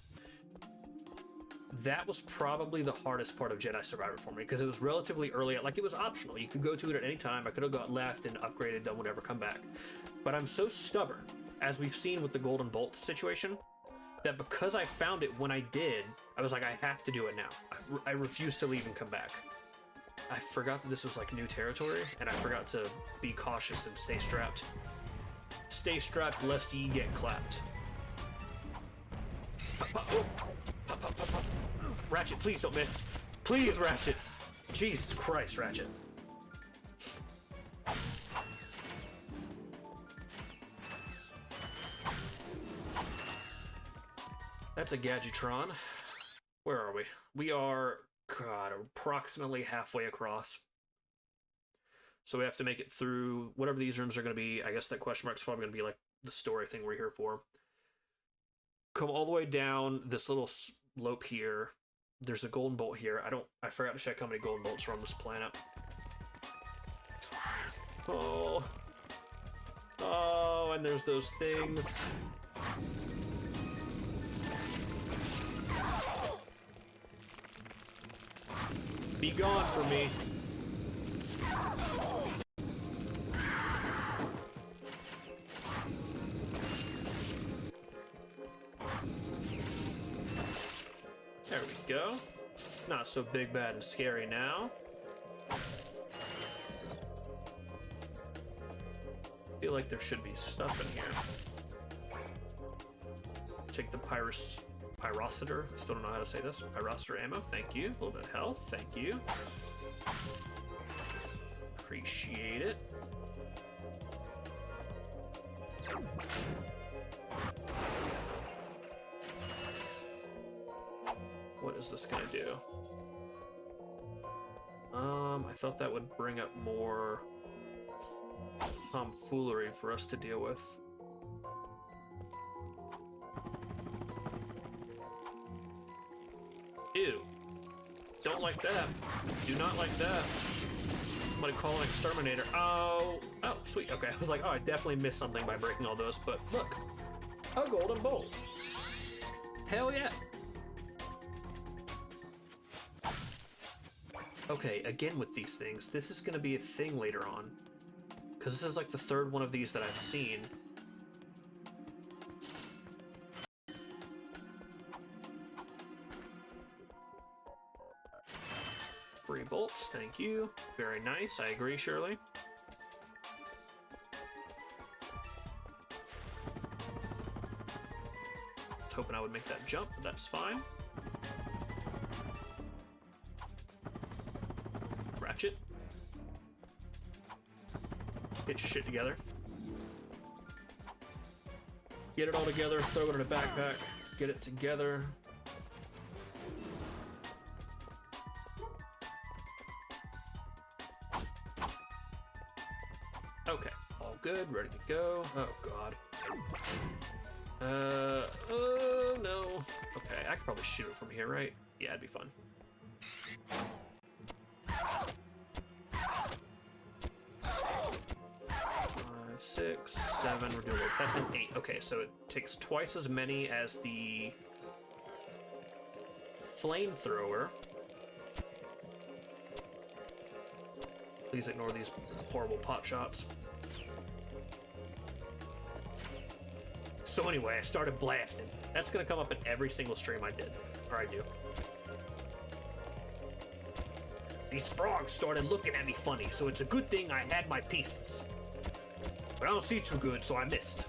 That was probably the hardest part of Jedi Survivor for me, because it was relatively early, like it was optional. You could go to it at any time. I could have got left and upgraded, done whatever, come back. But I'm so stubborn, as we've seen with the Golden Bolt situation, that because I found it when I did, I was like, I have to do it now. I refuse to leave and come back. I forgot that this was like new territory, and I forgot to be cautious and stay strapped. Stay strapped lest ye get clapped. Pop, pop, oh. Pop, pop, pop, pop. Ratchet, please don't miss. Please, Ratchet. Jesus Christ, Ratchet. That's a Gadgetron. Where are we? We are, God, approximately halfway across. So we have to make it through whatever these rooms are going to be. I guess that question mark is probably going to be like the story thing we're here for. Come all the way down this little slope here. There's a golden bolt here. I forgot to check how many golden bolts are on this planet. Oh. Oh, and there's those things. Be gone from me. There we go. Not so big, bad, and scary now. Feel like there should be stuff in here. Take the Pyrocitor. Still don't know how to say this. Pyrocitor ammo. Thank you. A little bit of health. Thank you. Appreciate it. What is this gonna do? I thought that would bring up more tomfoolery for us to deal with. Ew. Don't like that. Do not like that. Somebody call an exterminator. Oh, sweet. Okay, I was like, oh, I definitely missed something by breaking all those, but look. A golden bolt. Hell yeah. Okay, again with these things, this is going to be a thing later on. Because this is like the third one of these that I've seen. Free bolts, thank you. Very nice, I agree, Shirley. I was hoping I would make that jump, but that's fine. Ratchet. Get your shit together. Get it all together, throw it in a backpack, get it together. Okay, all good, ready to go. Oh god. Oh no. Okay, I could probably shoot it from here, right? Yeah, it'd be fun. 6, 7, we're doing a little testing. 8. Okay, so it takes twice as many as the flamethrower. Please ignore these horrible pot shots. So anyway, I started blasting. That's gonna come up in every single stream I did, or I do. These frogs started looking at me funny, so it's a good thing I had my pieces. But I don't see too good, so I missed.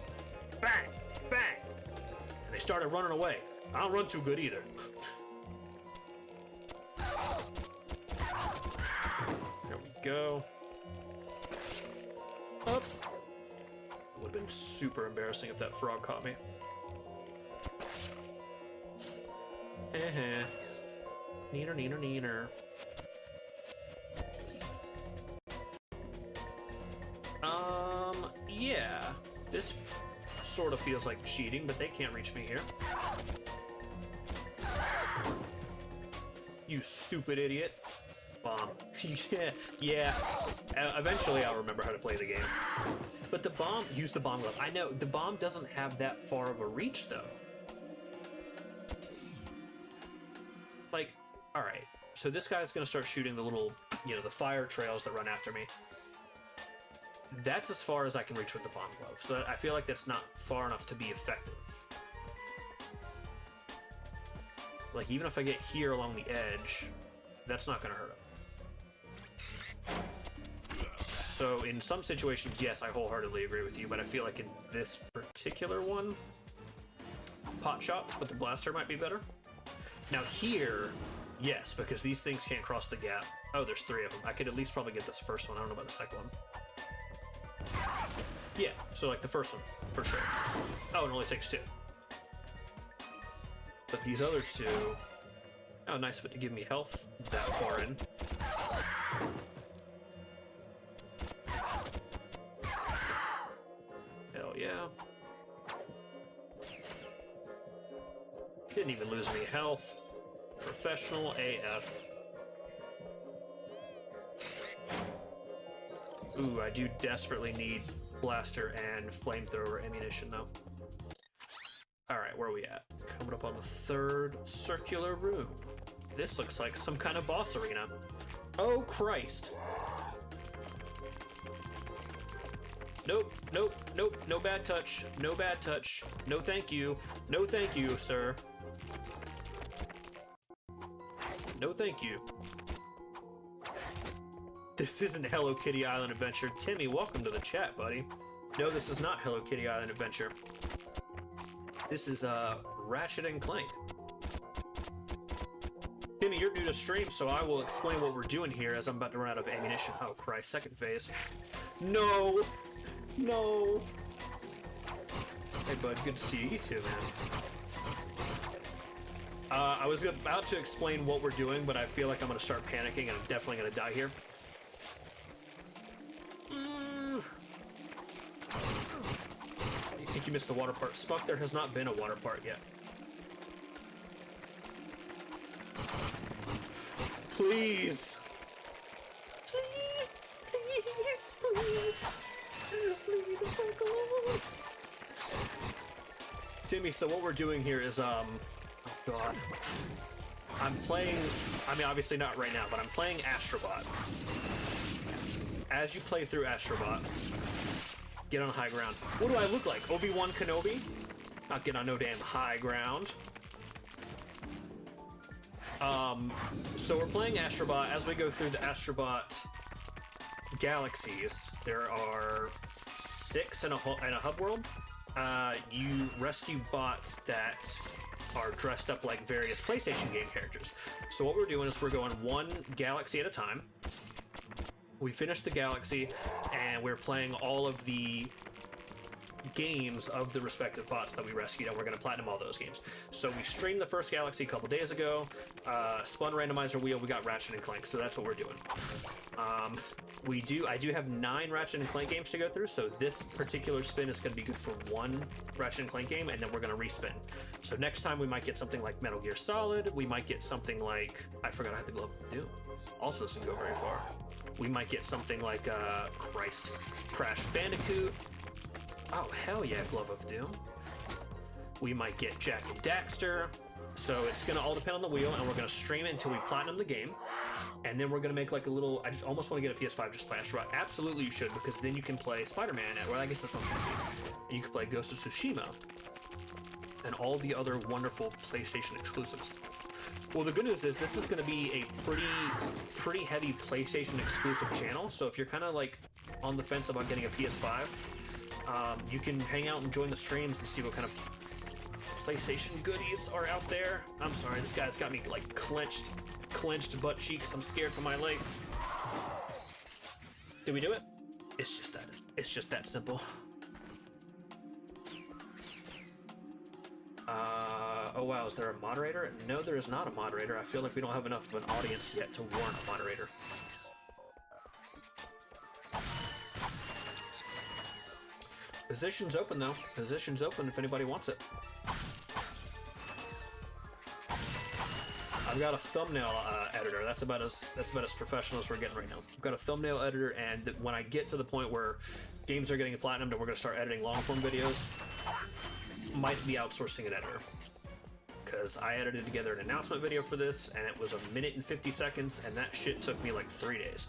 Bang! Bang! And they started running away. I don't run too good either. There we go. Up. It would have been super embarrassing if that frog caught me. Neener, neener, neener. Yeah, this sort of feels like cheating, but they can't reach me here. You stupid idiot. Bomb. yeah. Eventually I'll remember how to play the game. But the bomb, use the bomb glove. I know, the bomb doesn't have that far of a reach, though. Like, alright, so this guy's gonna start shooting the little, you know, the fire trails that run after me. That's as far as I can reach with the bomb glove, so I feel like that's not far enough to be effective. Like, even if I get here along the edge, that's not gonna hurt him. So in some situations, yes, I wholeheartedly agree with you, but I feel like in this particular one, pot shots with the blaster might be better. Now here, yes, because these things can't cross the gap. Oh, there's 3 of them. I could at least probably get this first one. I don't know about the second one. Yeah, so like the first one, for sure. Oh, it only takes 2. But these other 2... Oh, nice of it to give me health that far in. Hell yeah. Didn't even lose any health. Professional AF. Ooh, I do desperately need blaster and flamethrower ammunition though. Alright, where are we at? Coming up on the 3rd circular room. This looks like some kind of boss arena. Oh Christ. Nope, nope, nope, no bad touch. No bad touch. No thank you. No thank you, sir. No thank you. This isn't Hello Kitty Island Adventure. Timmy, welcome to the chat, buddy. No, this is not Hello Kitty Island Adventure. This is Ratchet and Clank. Timmy, you're new to stream, so I will explain what we're doing here as I'm about to run out of ammunition. Oh Christ, second phase. No! No! Hey bud, good to see you. You too, man. I was about to explain what we're doing, but I feel like I'm gonna start panicking and I'm definitely gonna die here. You think you missed the water part? Spuck, there has not been a water part yet. Please! Please, please, please! Leave me the fuck alone! Timmy, so what we're doing here is, oh god. I'm playing, I mean obviously not right now, but I'm playing Astrobot. As you play through Astrobot, get on high ground. What do I look like? Obi-Wan Kenobi? Not get on no damn high ground. So we're playing Astrobot. As we go through the Astrobot galaxies, there are 6 in a hub world. You rescue bots that are dressed up like various PlayStation game characters. So what we're doing is we're going 1 galaxy at a time. We finish the galaxy, and we're playing all of the games of the respective bots that we rescued, and we're going to platinum all those games. So we streamed the first galaxy a couple days ago, spun randomizer wheel, we got Ratchet and Clank, so that's what we're doing. I do have 9 Ratchet and Clank games to go through, so this particular spin is going to be good for 1 Ratchet and Clank game, and then we're going to respin. So next time we might get something like Metal Gear Solid, we might get something like, I forgot I had the Glove of Doom. Also doesn't go very far. We might get something like, Crash Bandicoot. Oh, hell yeah, Glove of Doom. We might get Jak and Daxter. So it's gonna all depend on the wheel, and we're gonna stream it until we platinum the game. And then we're gonna make like a little, I just almost want to get a PS5 just to play Astrobot. Absolutely you should, because then you can play Spider-Man, well I guess that's on PC. And you can play Ghost of Tsushima. And all the other wonderful PlayStation exclusives. Well, the good news is this is going to be a pretty heavy PlayStation exclusive channel. So if you're kind of like on the fence about getting a PS5, you can hang out and join the streams and see what kind of PlayStation goodies are out there. I'm sorry, this guy's got me like clenched butt cheeks. I'm scared for my life. Did we do it? It's just that simple. Oh wow, is there a moderator? No, there is not a moderator. I feel like we don't have enough of an audience yet to warrant a moderator. Position's open though. Position's open if anybody wants it. I've got a thumbnail editor. That's about as professional as we're getting right now. I've got a thumbnail editor, and when I get to the point where games are getting platinumed and we're going to start editing long-form videos, might be outsourcing an editor. Because I edited together an announcement video for this, and it was 1 minute and 50 seconds, and that shit took me like 3 days.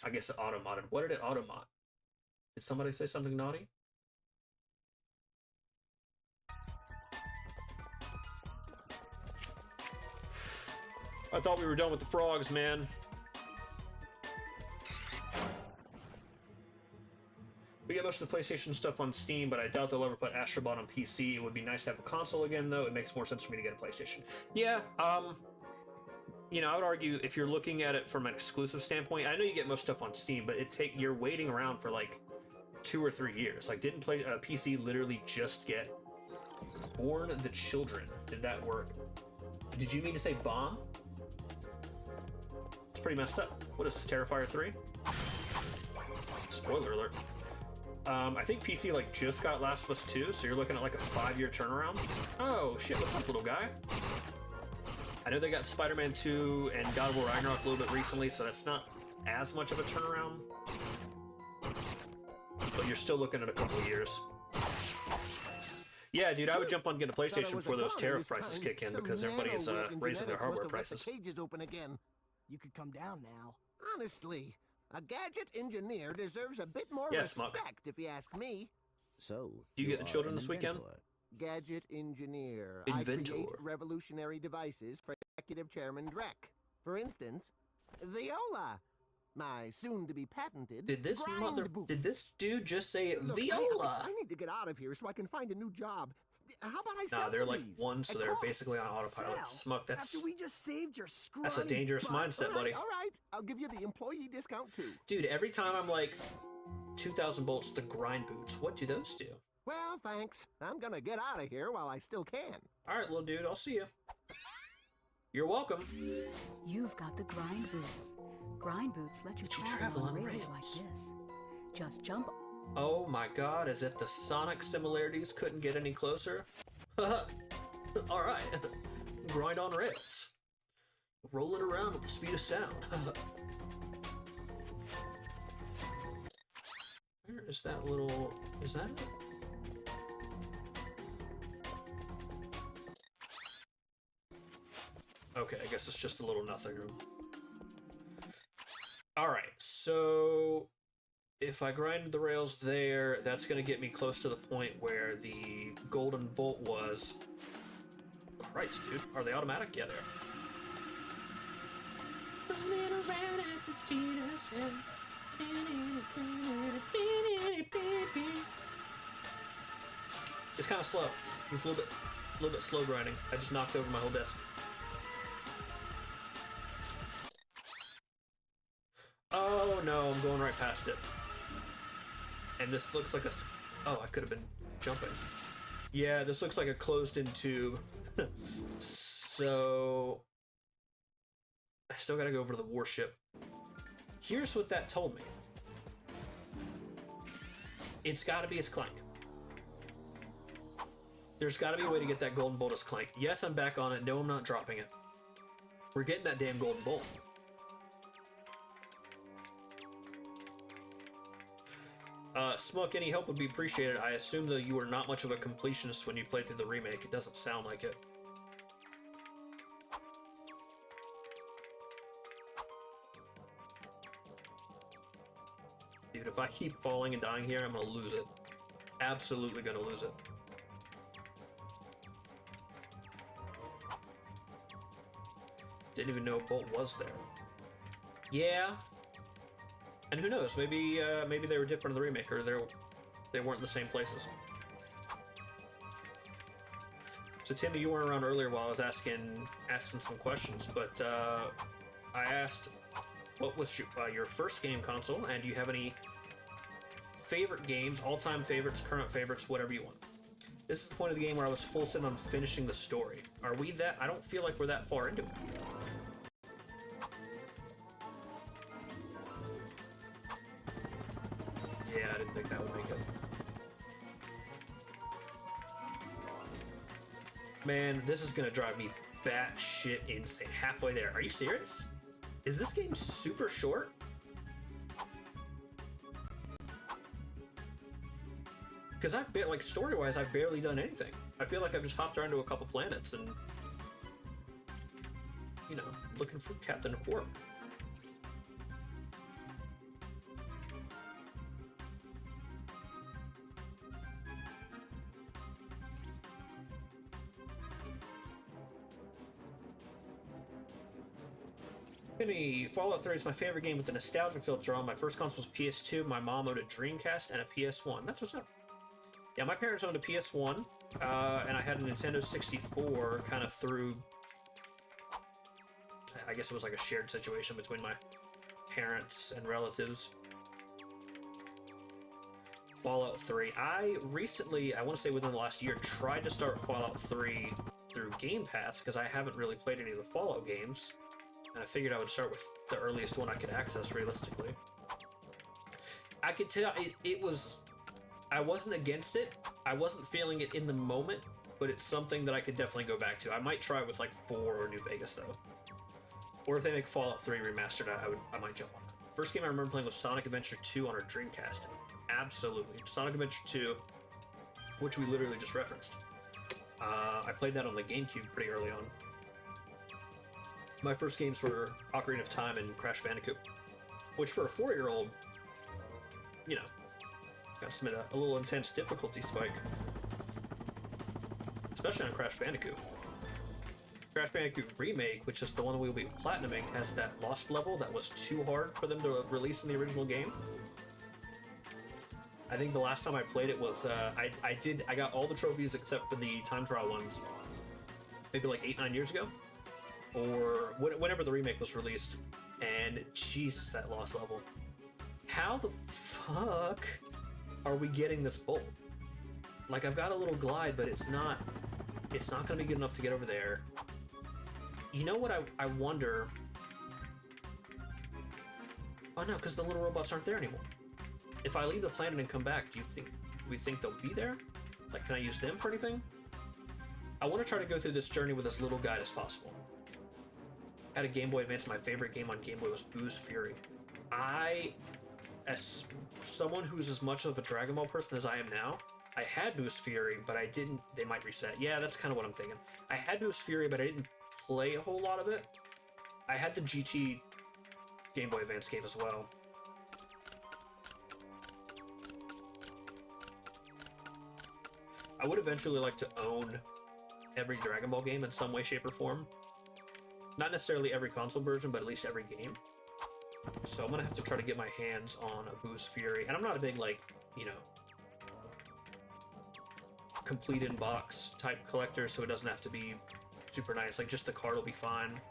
I guess it auto-modded. What did it auto-mod? Did somebody say something naughty? I thought we were done with the frogs, man. We get most of the PlayStation stuff on Steam, but I doubt they'll ever put Astrobot on PC. It would be nice to have a console again, though. It makes more sense for me to get a PlayStation. Yeah, you know, I would argue if you're looking at it from an exclusive standpoint, I know you get most stuff on Steam, but you're waiting around for like 2 or 3 years. Like, didn't PC literally just get Born the Children? Did that work? Did you mean to say bomb? It's pretty messed up. What is this, Terrifier 3? Spoiler alert. I think PC like just got Last of Us 2, so you're looking at like a 5-year turnaround. Oh shit, what's up, little guy? I know they got Spider-Man 2 and God of War Ragnarok a little bit recently, so that's not as much of a turnaround. But you're still looking at a couple of years. Yeah, dude, I would jump on getting a PlayStation before those tariff prices kick in, because everybody is raising their hardware prices. Cages open again. You could come down now. Honestly, a gadget engineer deserves a bit more Smuck. respect, if you ask me. So, Do you get the are children an this weekend? inventor. Gadget engineer. Inventor. I create revolutionary devices for Executive Chairman Drek. For instance, Viola, my soon-to-be patented Did this grind boots. Did this dude just say Look, Viola? I need to get out of here so I can find a new job. How about I sell Nah, they're like these? one, so At they're cost? basically on autopilot. Sell? Smuck, that's After we just saved your scrawny a dangerous butt. mindset, buddy. All right, I'll give you the employee discount too. Dude, every time I'm like 2,000 bolts, the grind boots. What do those do? Well, thanks. I'm gonna get out of here while I still can. All right, little dude, I'll see you. You're welcome. You've got the grind boots. Grind boots let you travel on rails like this. Just jump. Oh my god, as if the Sonic similarities couldn't get any closer. All right, grind on rails. Roll it around at the speed of sound. Where is that little... Is that it? Okay, I guess it's just a little nothing room. Alright, so... If I grind the rails there, that's going to get me close to the point where the golden bolt was. Christ, dude. Are they automatic? Yeah, they are. It's kind of slow. He's a little bit slow grinding. I just knocked over my whole desk. Oh no, I'm going right past it. And this looks like a... Oh, I could have been jumping. Yeah, this looks like a closed-in tube. So... I still gotta go over to the warship. Here's what that told me. It's gotta be as Clank. There's gotta be a way to get that golden bolt as Clank. Yes, I'm back on it. No, I'm not dropping it. We're getting that damn golden bolt. Smoke, any help would be appreciated. I assume, though, you were not much of a completionist when you played through the remake. It doesn't sound like it. Dude, if I keep falling and dying here, I'm gonna lose it. Absolutely gonna lose it. Didn't even know a bolt was there. Yeah. And who knows? Maybe maybe they were different in the remake, or they weren't in the same places. So Timmy, you weren't around earlier while I was asking some questions, but I asked, what was your first game console, and do you have any favorite games, all-time favorites, current favorites, whatever you want. This is the point of the game where I was full set on finishing the story. Are we that? I don't feel like we're that far into it. Yeah, I didn't think that would make it. Man, this is gonna drive me batshit insane. Halfway there. Are you serious? Is this game super short? Because I've been, like, story-wise, I've barely done anything. I feel like I've just hopped around to a couple planets and, you know, looking for Captain Quark. Timmy, Fallout 3 is my favorite game with the nostalgia filter on. My first console was PS2. My mom owned a Dreamcast and a PS1. That's what's up. Yeah, my parents owned a PS1, and I had a Nintendo 64 kind of through... I guess it was like a shared situation between my parents and relatives. Fallout 3. I recently, I want to say within the last year, tried to start Fallout 3 through Game Pass, because I haven't really played any of the Fallout games, and I figured I would start with the earliest one I could access realistically. I could tell it was... I wasn't against it. I wasn't feeling it in the moment, but it's something that I could definitely go back to. I might try with like 4 or New Vegas though. Or if they make Fallout 3 remastered, I might jump on that. First game I remember playing was Sonic Adventure 2 on our Dreamcast. Absolutely. Sonic Adventure 2, which we literally just referenced. I played that on the GameCube pretty early on. My first games were Ocarina of Time and Crash Bandicoot, which for a 4-year-old, you know, gotta submit a little intense difficulty spike. Especially on Crash Bandicoot. Crash Bandicoot Remake, which is the one that we'll be platinuming, has that lost level that was too hard for them to release in the original game. I think the last time I played it was, I got all the trophies except for the time trial ones, maybe like 8-9 years ago, or whenever the remake was released, and Jesus, that lost level. How the fuck are we getting this bolt? Like, I've got a little glide, but it's not gonna be good enough to get over there. You know what I wonder? Oh no, because the little robots aren't there anymore. If I leave the planet and come back, do we think they'll be there? Like, can I use them for anything? I want to try to go through this journey with as little guide as possible. I had a Game Boy Advance, my favorite game on Game Boy was Boo's Fury. As someone who's as much of a Dragon Ball person as I am now, I had Boo's Fury, but I didn't... They might reset. Yeah, that's kind of what I'm thinking. I had Boo's Fury, but I didn't play a whole lot of it. I had the GT Game Boy Advance game as well. I would eventually like to own every Dragon Ball game in some way, shape, or form. Not necessarily every console version, but at least every game. So I'm gonna have to try to get my hands on a Boo's Fury. And I'm not a big, like, you know, complete in-box type collector, so it doesn't have to be super nice. Like, just the card will be fine.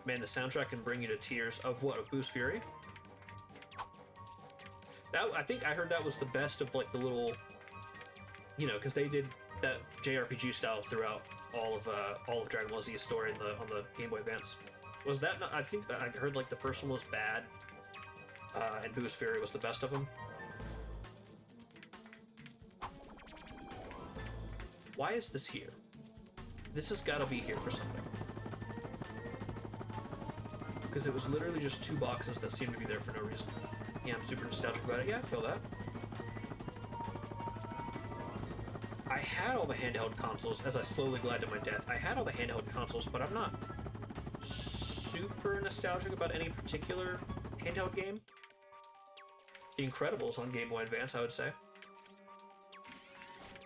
Man, the soundtrack can bring you to tears. Of what? Of Boo's Fury? I think I heard that was the best of, like, the little, you know, because they did that JRPG style throughout all of Dragon Ball Z's story on the Game Boy Advance. Was that not, I think that I heard, like, the first one was bad, and Boo's Fury was the best of them. Why is this here? This has got to be here for something. Because it was literally just 2 boxes that seemed to be there for no reason. Yeah, I'm super nostalgic about it. Yeah, I feel that. I had all the handheld consoles as I slowly glide to my death. I had all the handheld consoles, but I'm not super nostalgic about any particular handheld game. The Incredibles on Game Boy Advance, I would say.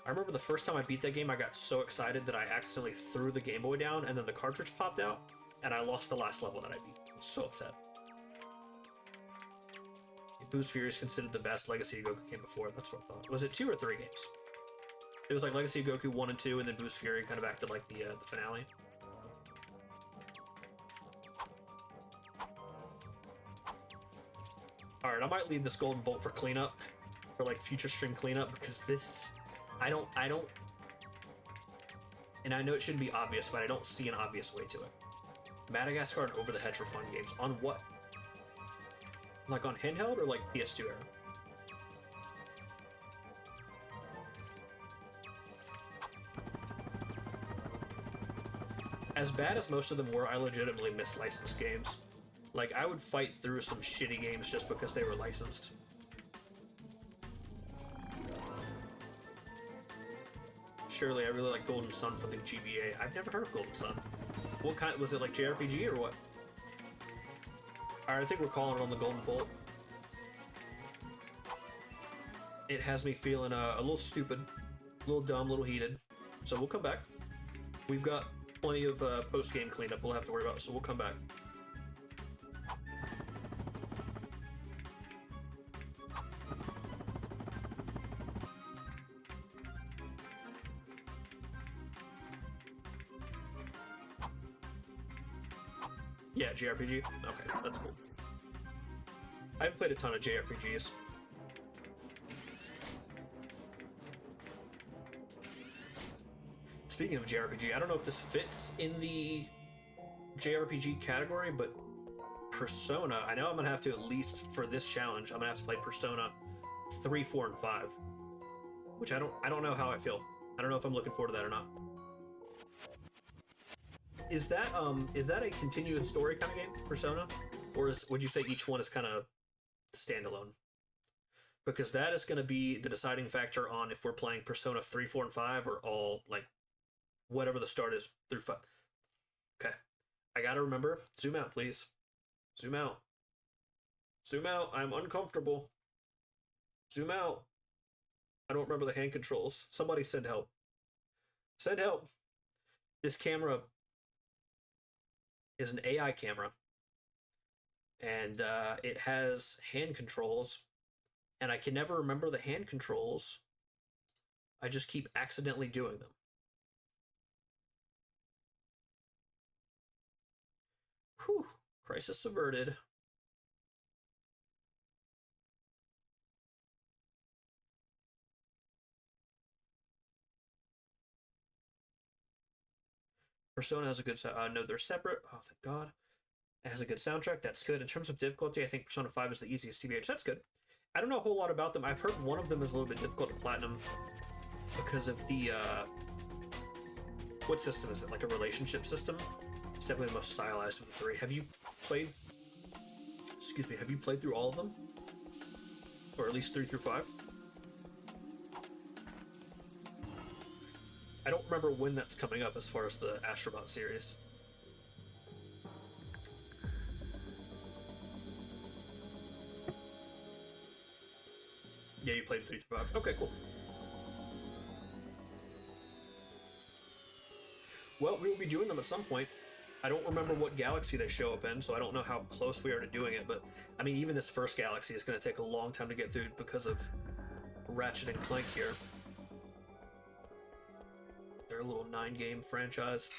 I remember the first time I beat that game, I got so excited that I accidentally threw the Game Boy down, and then the cartridge popped out, and I lost the last level that I beat. I was so upset. Boo's Fury is considered the best Legacy of Goku game before. That's what I thought. Was it 2 or 3 games? It was like Legacy of Goku 1 and 2, and then Boo's Fury kind of acted like the finale. Alright, I might leave this Golden Bolt for cleanup, for like future stream cleanup, because this, I don't, and I know it shouldn't be obvious, but I don't see an obvious way to it. Madagascar and Over the Hedge for fun games. On what? Like on handheld or like PS2 era? As bad as most of them were, I legitimately miss licensed games. Like, I would fight through some shitty games just because they were licensed. Surely, I really like Golden Sun from the GBA. I've never heard of Golden Sun. What kind? Was it like JRPG or what? Alright, I think we're calling it on the Golden Bolt. It has me feeling a little stupid, a little dumb, a little heated. So we'll come back. We've got plenty of post-game cleanup we'll have to worry about, so we'll come back. Yeah, JRPG? Okay, that's cool. I haven't played a ton of JRPGs. Speaking of JRPG, I don't know if this fits in the JRPG category, but Persona, I know I'm gonna have to, at least for this challenge, I'm gonna have to play Persona 3, 4, and 5. Which I don't know how I feel. I don't know if I'm looking forward to that or not. Is that a continuous story kind of game, Persona? Or would you say each one is kind of standalone? Because that is gonna be the deciding factor on if we're playing Persona 3, 4, and 5 or all, like, whatever the start is through 5. Okay. I gotta remember, zoom out, please. Zoom out. Zoom out, I'm uncomfortable. Zoom out. I don't remember the hand controls. Somebody send help. Send help. This camera is an AI camera. And it has hand controls. And I can never remember the hand controls. I just keep accidentally doing them. Whew. Crisis averted. Persona has a good no, they're separate. Oh, thank God. It has a good soundtrack. That's good. In terms of difficulty, I think Persona 5 is the easiest TBH. That's good. I don't know a whole lot about them. I've heard one of them is a little bit difficult to platinum because of the what system is it? Like a relationship system? It's definitely the most stylized of the three. Have you played through all of them? Or at least 3 through 5? I don't remember when that's coming up as far as the Astrobot series. Yeah, you played 3 through 5. Okay, cool. Well, we will be doing them at some point. I don't remember what galaxy they show up in, so I don't know how close we are to doing it, but I mean, even this first galaxy is going to take a long time to get through because of Ratchet and Clank here. They're a little 9-game franchise.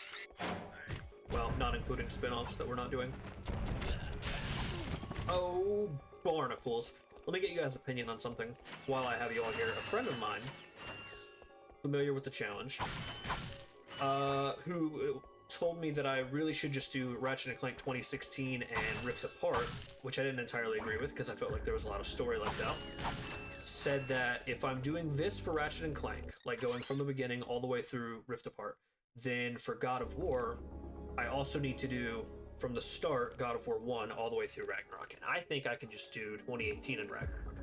Well, not including spin-offs that we're not doing. Oh, barnacles. Let me get you guys' opinion on something while I have you all here. A friend of mine, familiar with the challenge, who told me that I really should just do Ratchet and Clank 2016 and Rift Apart, which I didn't entirely agree with because I felt like there was a lot of story left out. Said that if I'm doing this for Ratchet and Clank, like going from the beginning all the way through Rift Apart, then for God of War, I also need to do from the start God of War 1 all the way through Ragnarok. And I think I can just do 2018 and Ragnarok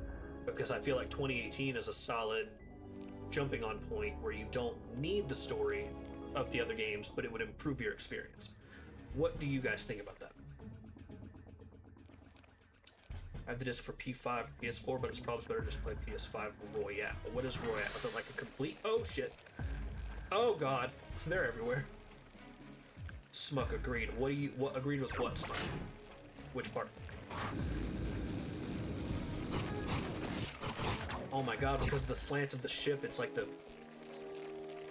because I feel like 2018 is a solid jumping on point where you don't need the story of the other games, but it would improve your experience. What do you guys think about that? I have the disc for P5 and PS4, but it's probably better to just play PS5 Royale. What is Royale? Is it like a complete... Oh, shit. Oh, God. They're everywhere. Smuck agreed. What agreed with what, Smuck? Which part? Oh my God, because of the slant of the ship, it's like the...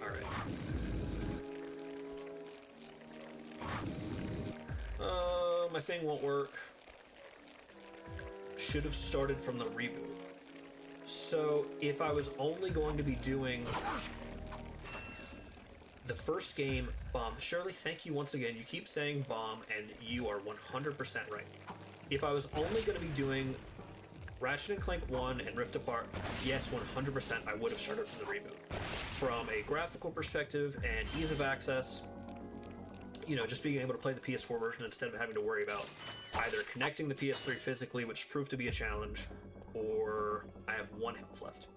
Alright. My thing won't work. Should have started from the reboot. So, if I was only going to be doing the first game, Bomb. Shirley, thank you once again. You keep saying Bomb, and you are 100% right. If I was only going to be doing Ratchet and Clank 1 and Rift Apart, yes, 100% I would have started from the reboot. From a graphical perspective and ease of access, you know, just being able to play the PS4 version instead of having to worry about either connecting the PS3 physically, which proved to be a challenge, or I have 1 health left.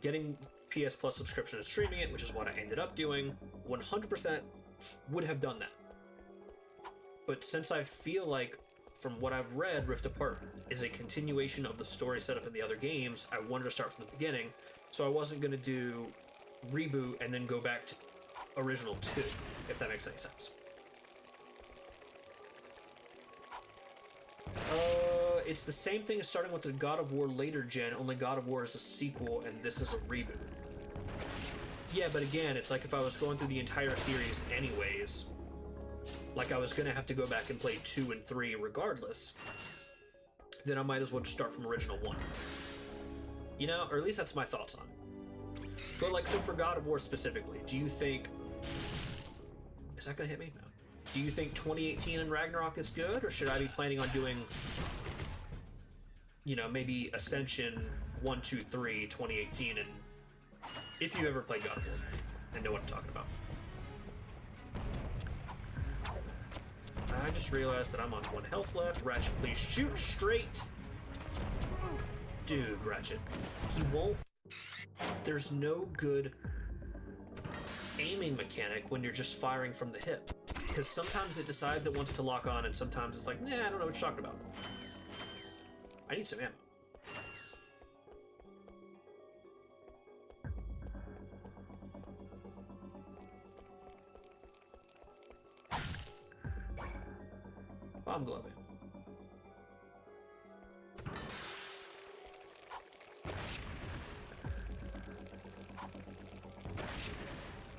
Getting PS Plus subscription and streaming it, which is what I ended up doing, 100% would have done that. But since I feel like, from what I've read, Rift Apart is a continuation of the story set up in the other games, I wanted to start from the beginning, so I wasn't going to do reboot and then go back to original 2, if that makes any sense. It's the same thing as starting with the God of War later gen, only God of War is a sequel and this is a reboot. Yeah, but again, it's like if I was going through the entire series anyways, like I was gonna have to go back and play 2 and 3 regardless, then I might as well just start from original 1. You know, or at least that's my thoughts on it. But like, so for God of War specifically, do you think... Is that gonna hit me? No. Do you think 2018 and Ragnarok is good, or should I be planning on doing, you know, maybe Ascension 1, 2, 3, 2018, and if you ever played God of War and know what I'm talking about. I just realized that I'm on 1 health left. Ratchet, please shoot straight. Dude, Ratchet. He won't... There's no good aiming mechanic when you're just firing from the hip. Because sometimes it decides it wants to lock on, and sometimes it's like, nah, I don't know what you're talking about. I need some ammo. Bomb glove ammo.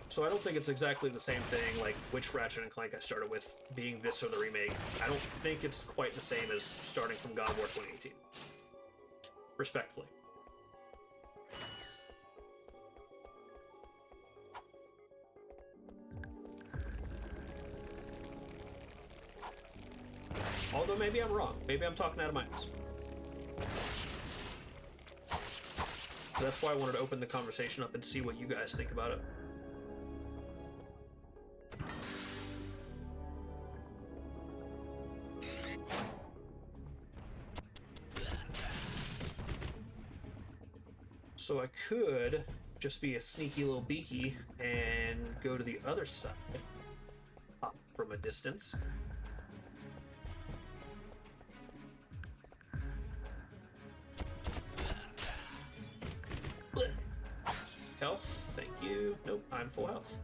So I don't think it's exactly the same thing, like which Ratchet and Clank I started with being this or the remake. I don't think it's quite the same as starting from God of War 2018. Respectfully. Although maybe I'm wrong. Maybe I'm talking out of my ass. So that's why I wanted to open the conversation up and see what you guys think about it. So I could just be a sneaky little beaky and go to the other side. Pop from a distance. Health, thank you. Nope, I'm full health.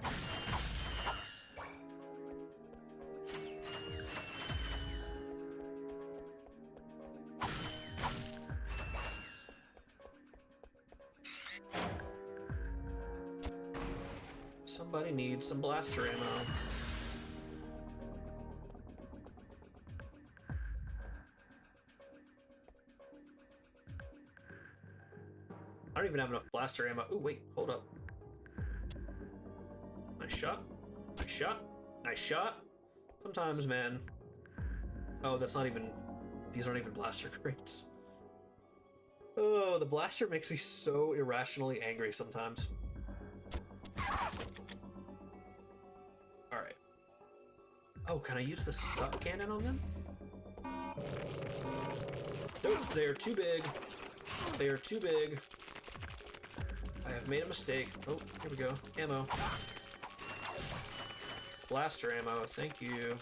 Somebody needs some blaster ammo. I don't even have enough blaster ammo. Oh, wait, hold up. Nice shot. Nice shot. Nice shot. Sometimes, man. Oh, that's not even... These aren't even blaster crates. Oh, the blaster makes me so irrationally angry sometimes. Alright. Oh, can I use the suck cannon on them? Nope, they are too big. They are too big. I have made a mistake. Oh, here we go. Ammo. Blaster ammo, thank you.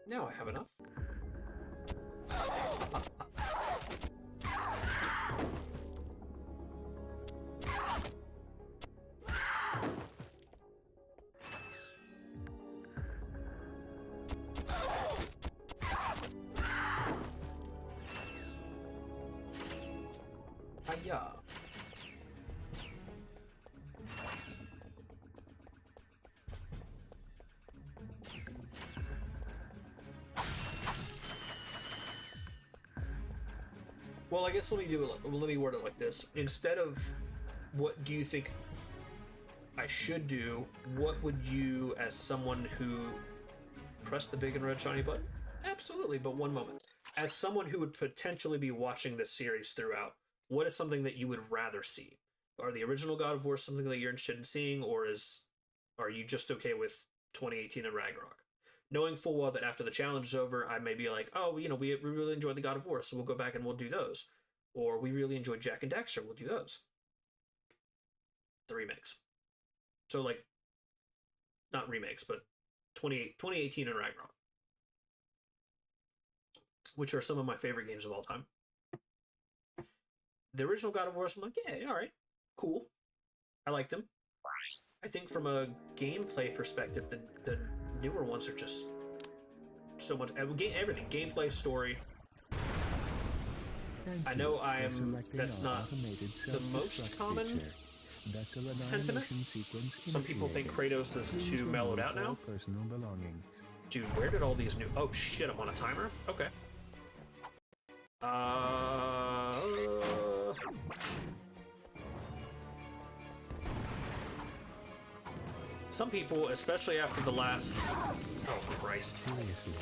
Now I have enough. Hiya. Well, I guess let me word it like this. Instead of what do you think I should do, what would you, as someone who pressed the big and red shiny button? Absolutely, but one moment. As someone who would potentially be watching this series throughout, what is something that you would rather see? Are the original God of War something that you're interested in seeing, or are you just okay with 2018 and Ragnarok? Knowing full well that after the challenge is over, I may be like, oh, you know, we really enjoyed the God of War, so we'll go back and we'll do those. Or we really enjoyed Jak and Daxter, we'll do those. The remakes. So, like, not remakes, but 2018 and Ragnarok. which are some of my favorite games of all time. The original God of War, I'm like, yeah, all right, cool. I like them. I think from a gameplay perspective, the newer ones are just so much everything. Gameplay, story. I know that's not the most common sentiment. Some people think Kratos is too mellowed out now. Dude, where did all these new... Oh shit, I'm on a timer? Okay. Some people, especially after the last... Oh Christ. Seriously,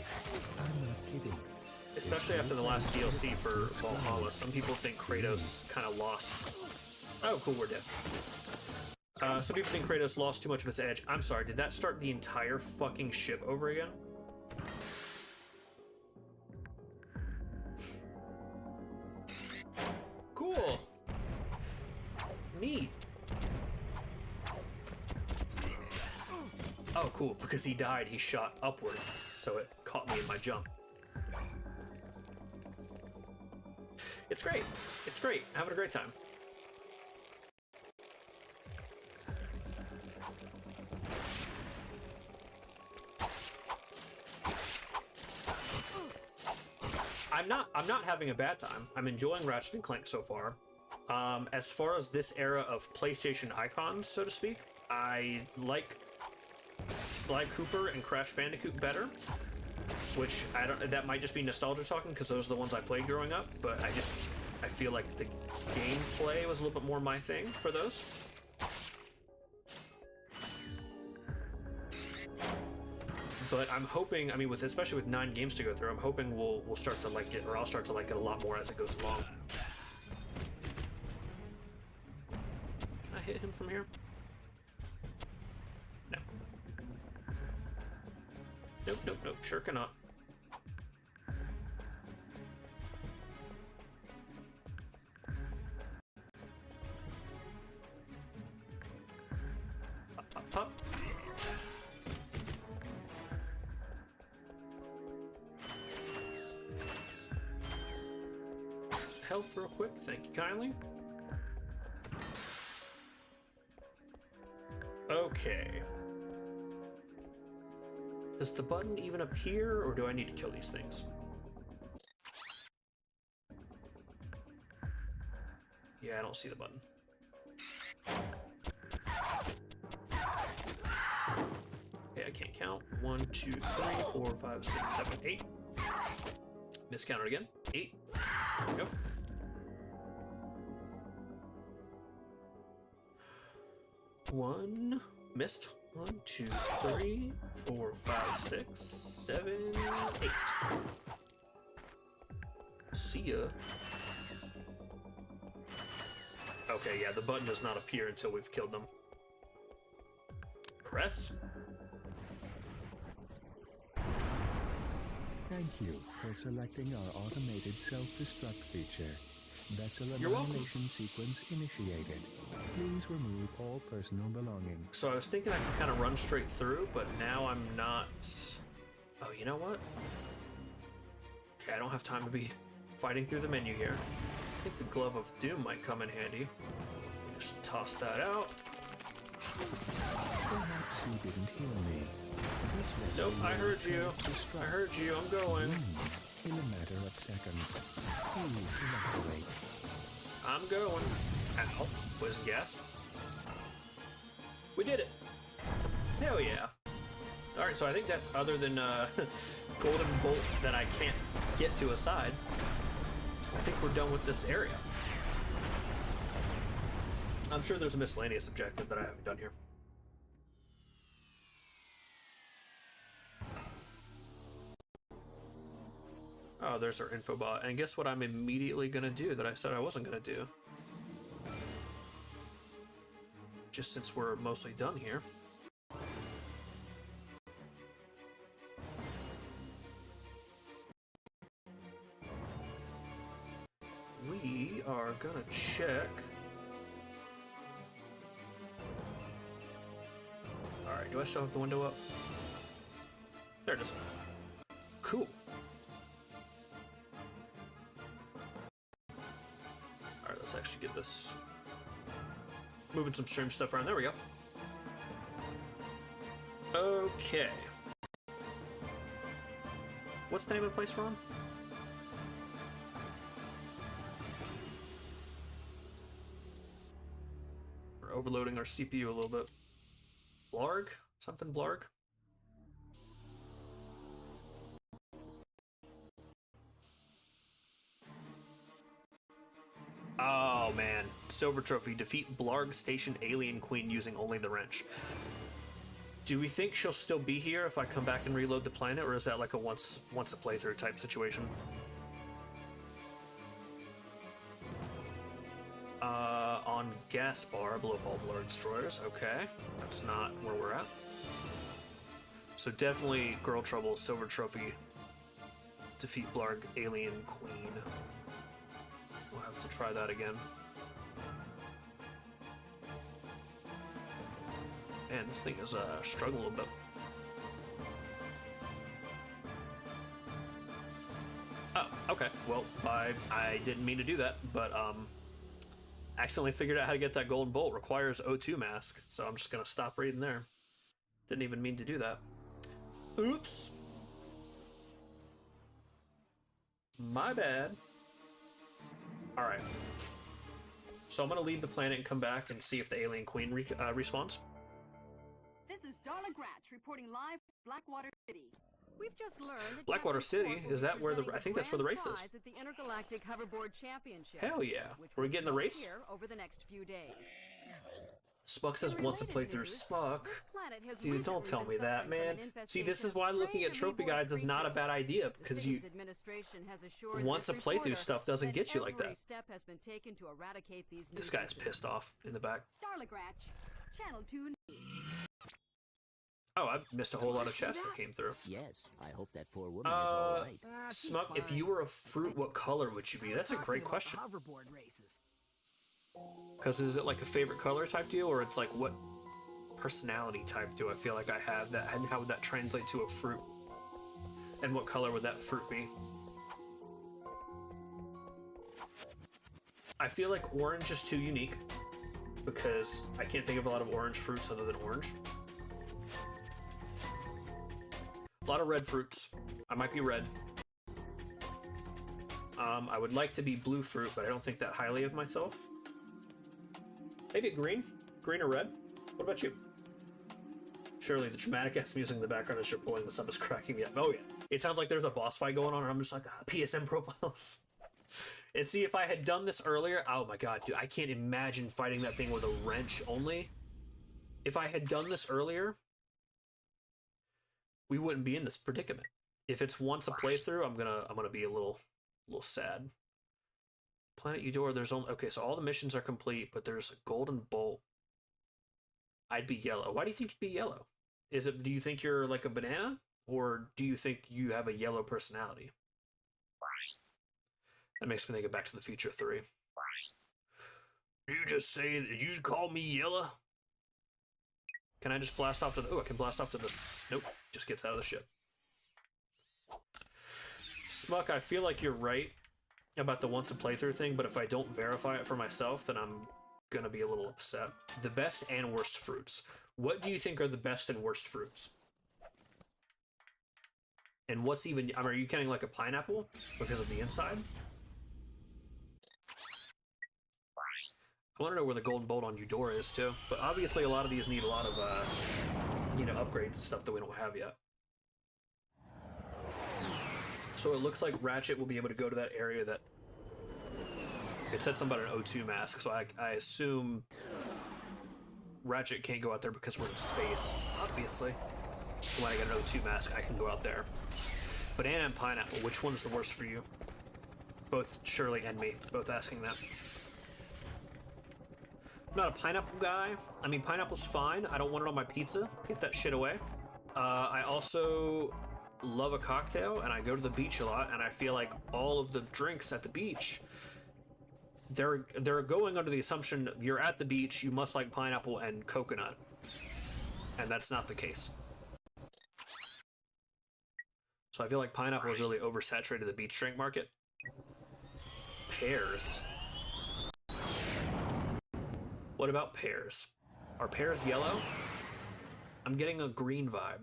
I'm not kidding. Especially after the last DLC for Valhalla, some people think Kratos kind of lost... Oh, cool, we're dead. Some people think Kratos lost too much of his edge. I'm sorry, did that start the entire fucking ship over again? Cool. Neat. Oh, cool, because he died, he shot upwards, so it caught me in my jump. It's great. It's great. Having a great time. I'm not having a bad time. I'm enjoying Ratchet and Clank so far. As far as this era of PlayStation icons, so to speak, I like Sly Cooper and Crash Bandicoot better. Which that might just be nostalgia talking because those are the ones I played growing up, but I feel like the gameplay was a little bit more my thing for those. But I'm hoping, I mean, especially with 9 games to go through, I'm hoping we'll start to like it, or I'll start to like it a lot more as it goes along. Can I hit him from here? No. Nope, nope, nope. Sure cannot. Up, up, up. Health real quick, thank you kindly. Okay. Does the button even appear, or do I need to kill these things? Yeah, I don't see the button. Okay, I can't count. 1, 2, 3, 4, 5, 6, 7, 8. Miscounted again. 8. There we go. One missed. 1, 2, 3, 4, 5, 6, 7, 8. See ya. Okay, yeah, the button does not appear until we've killed them. Press. Thank you for selecting our automated self-destruct feature. Vessel You're welcome. annihilation sequence initiated. Please remove all personal belongings. So I was thinking I could kind of run straight through, but now I'm not. Oh, you know what? Okay, I don't have time to be fighting through the menu here. I think the Glove of Doom might come in handy. Just toss that out. Perhaps you didn't hear me. This vessel Nope, I heard you. self-destruct I heard you. I'm going. in a matter of seconds. Please evacuate. I'm going. Ow. Poison gas. We did it. Hell yeah. Alright, so I think that's other than Golden Bolt that I can't get to aside. I think we're done with this area. I'm sure there's a miscellaneous objective that I haven't done here. Oh, there's our infobot. And guess what I'm immediately gonna do that I said I wasn't gonna do? Just since we're mostly done here. We are gonna check. Alright, do I still have the window up? There it is. Cool. actually get this. Moving some stream stuff around. There we go. Okay. What's the name of the place we're on? We're overloading our CPU a little bit. Blarg? Something Blarg? Oh man, Silver Trophy. Defeat Blarg Station Alien Queen using only the wrench. Do we think she'll still be here if I come back and reload the planet, or is that like a once a playthrough type situation? On gas bar, blow up all Blarg destroyers. Okay, that's not where we're at. So definitely Girl Trouble, Silver Trophy. Defeat Blarg Alien Queen. We'll have to try that again. Man, this thing is struggling a little bit. Oh, okay. Well, I didn't mean to do that, but accidentally figured out how to get that golden bolt. Requires O2 mask, so I'm just gonna stop reading there. Didn't even mean to do that. Oops. My bad. Alright. So I'm gonna leave the planet and come back and see if the Alien Queen respawns. This is Darla Gratch reporting live from Blackwater City. We've just learned that Blackwater City? Is that where the... I think that's where the race is. At the Intergalactic Hoverboard Championship. Hell yeah. We're getting the race? Here over the next few days. Spuck says once a playthrough. Spuck. Dude, don't tell me that, man. See, this is why looking at trophy guides is not a bad idea, because you... Once a playthrough stuff doesn't get you like that. This guy's pissed off in the back. Darla Gratch, Channel 2 News. Oh, I missed a whole lot of chests that came through. Yes, I hope that poor woman is all right. Smuck, if you were a fruit, what color would you be? That's a great question. Hoverboard races. Because is it like a favorite color type deal, or it's like what personality type do I feel like I have that, and how would that translate to a fruit? And what color would that fruit be? I feel like orange is too unique, because I can't think of a lot of orange fruits other than orange. A lot of red fruits. I might be red. I would like to be blue fruit, but I don't think that highly of myself. Maybe green? Green or red? What about you? Surely the dramatic ass music in the background as you're pulling this up is cracking me up. Oh yeah. It sounds like there's a boss fight going on, and I'm just like, PSM profiles. And see, if I had done this earlier, oh my god, dude, I can't imagine fighting that thing with a wrench only. If I had done this earlier, we wouldn't be in this predicament. If it's once a playthrough, I'm gonna be a little sad. Planet Eudora, there's only... Okay, so all the missions are complete, but there's a golden bolt. I'd be yellow. Why do you think you'd be yellow? Is it... Do you think you're like a banana? Or do you think you have a yellow personality? That makes me think of Back to the Future 3. You just say that you call me yellow? Can I just blast off to the... Oh, I can blast off to the... Nope, just gets out of the ship. Smuck, I feel like you're right about the once a playthrough thing, but if I don't verify it for myself, then I'm gonna be a little upset. The best and worst fruits. What do you think are the best and worst fruits? And what's even... I mean, are you counting like a pineapple because of the inside? I want to know where the golden bolt on Eudora is too, but obviously a lot of these need a lot of, you know, upgrades and stuff that we don't have yet. So it looks like Ratchet will be able to go to that area that... It said something about an O2 mask, so I assume Ratchet can't go out there because we're in space, obviously. When I get an O2 mask, I can go out there. Banana and pineapple, which one's the worst for you? Both Shirley and me, both asking that. I'm not a pineapple guy. I mean, pineapple's fine. I don't want it on my pizza. Get that shit away. I also love a cocktail, and I go to the beach a lot, and I feel like all of the drinks at the beach, they're going under the assumption you're at the beach, you must like pineapple and coconut. And that's not the case. So I feel like pineapple is really oversaturated the beach drink market. Pears. What about pears? Are pears yellow? I'm getting a green vibe.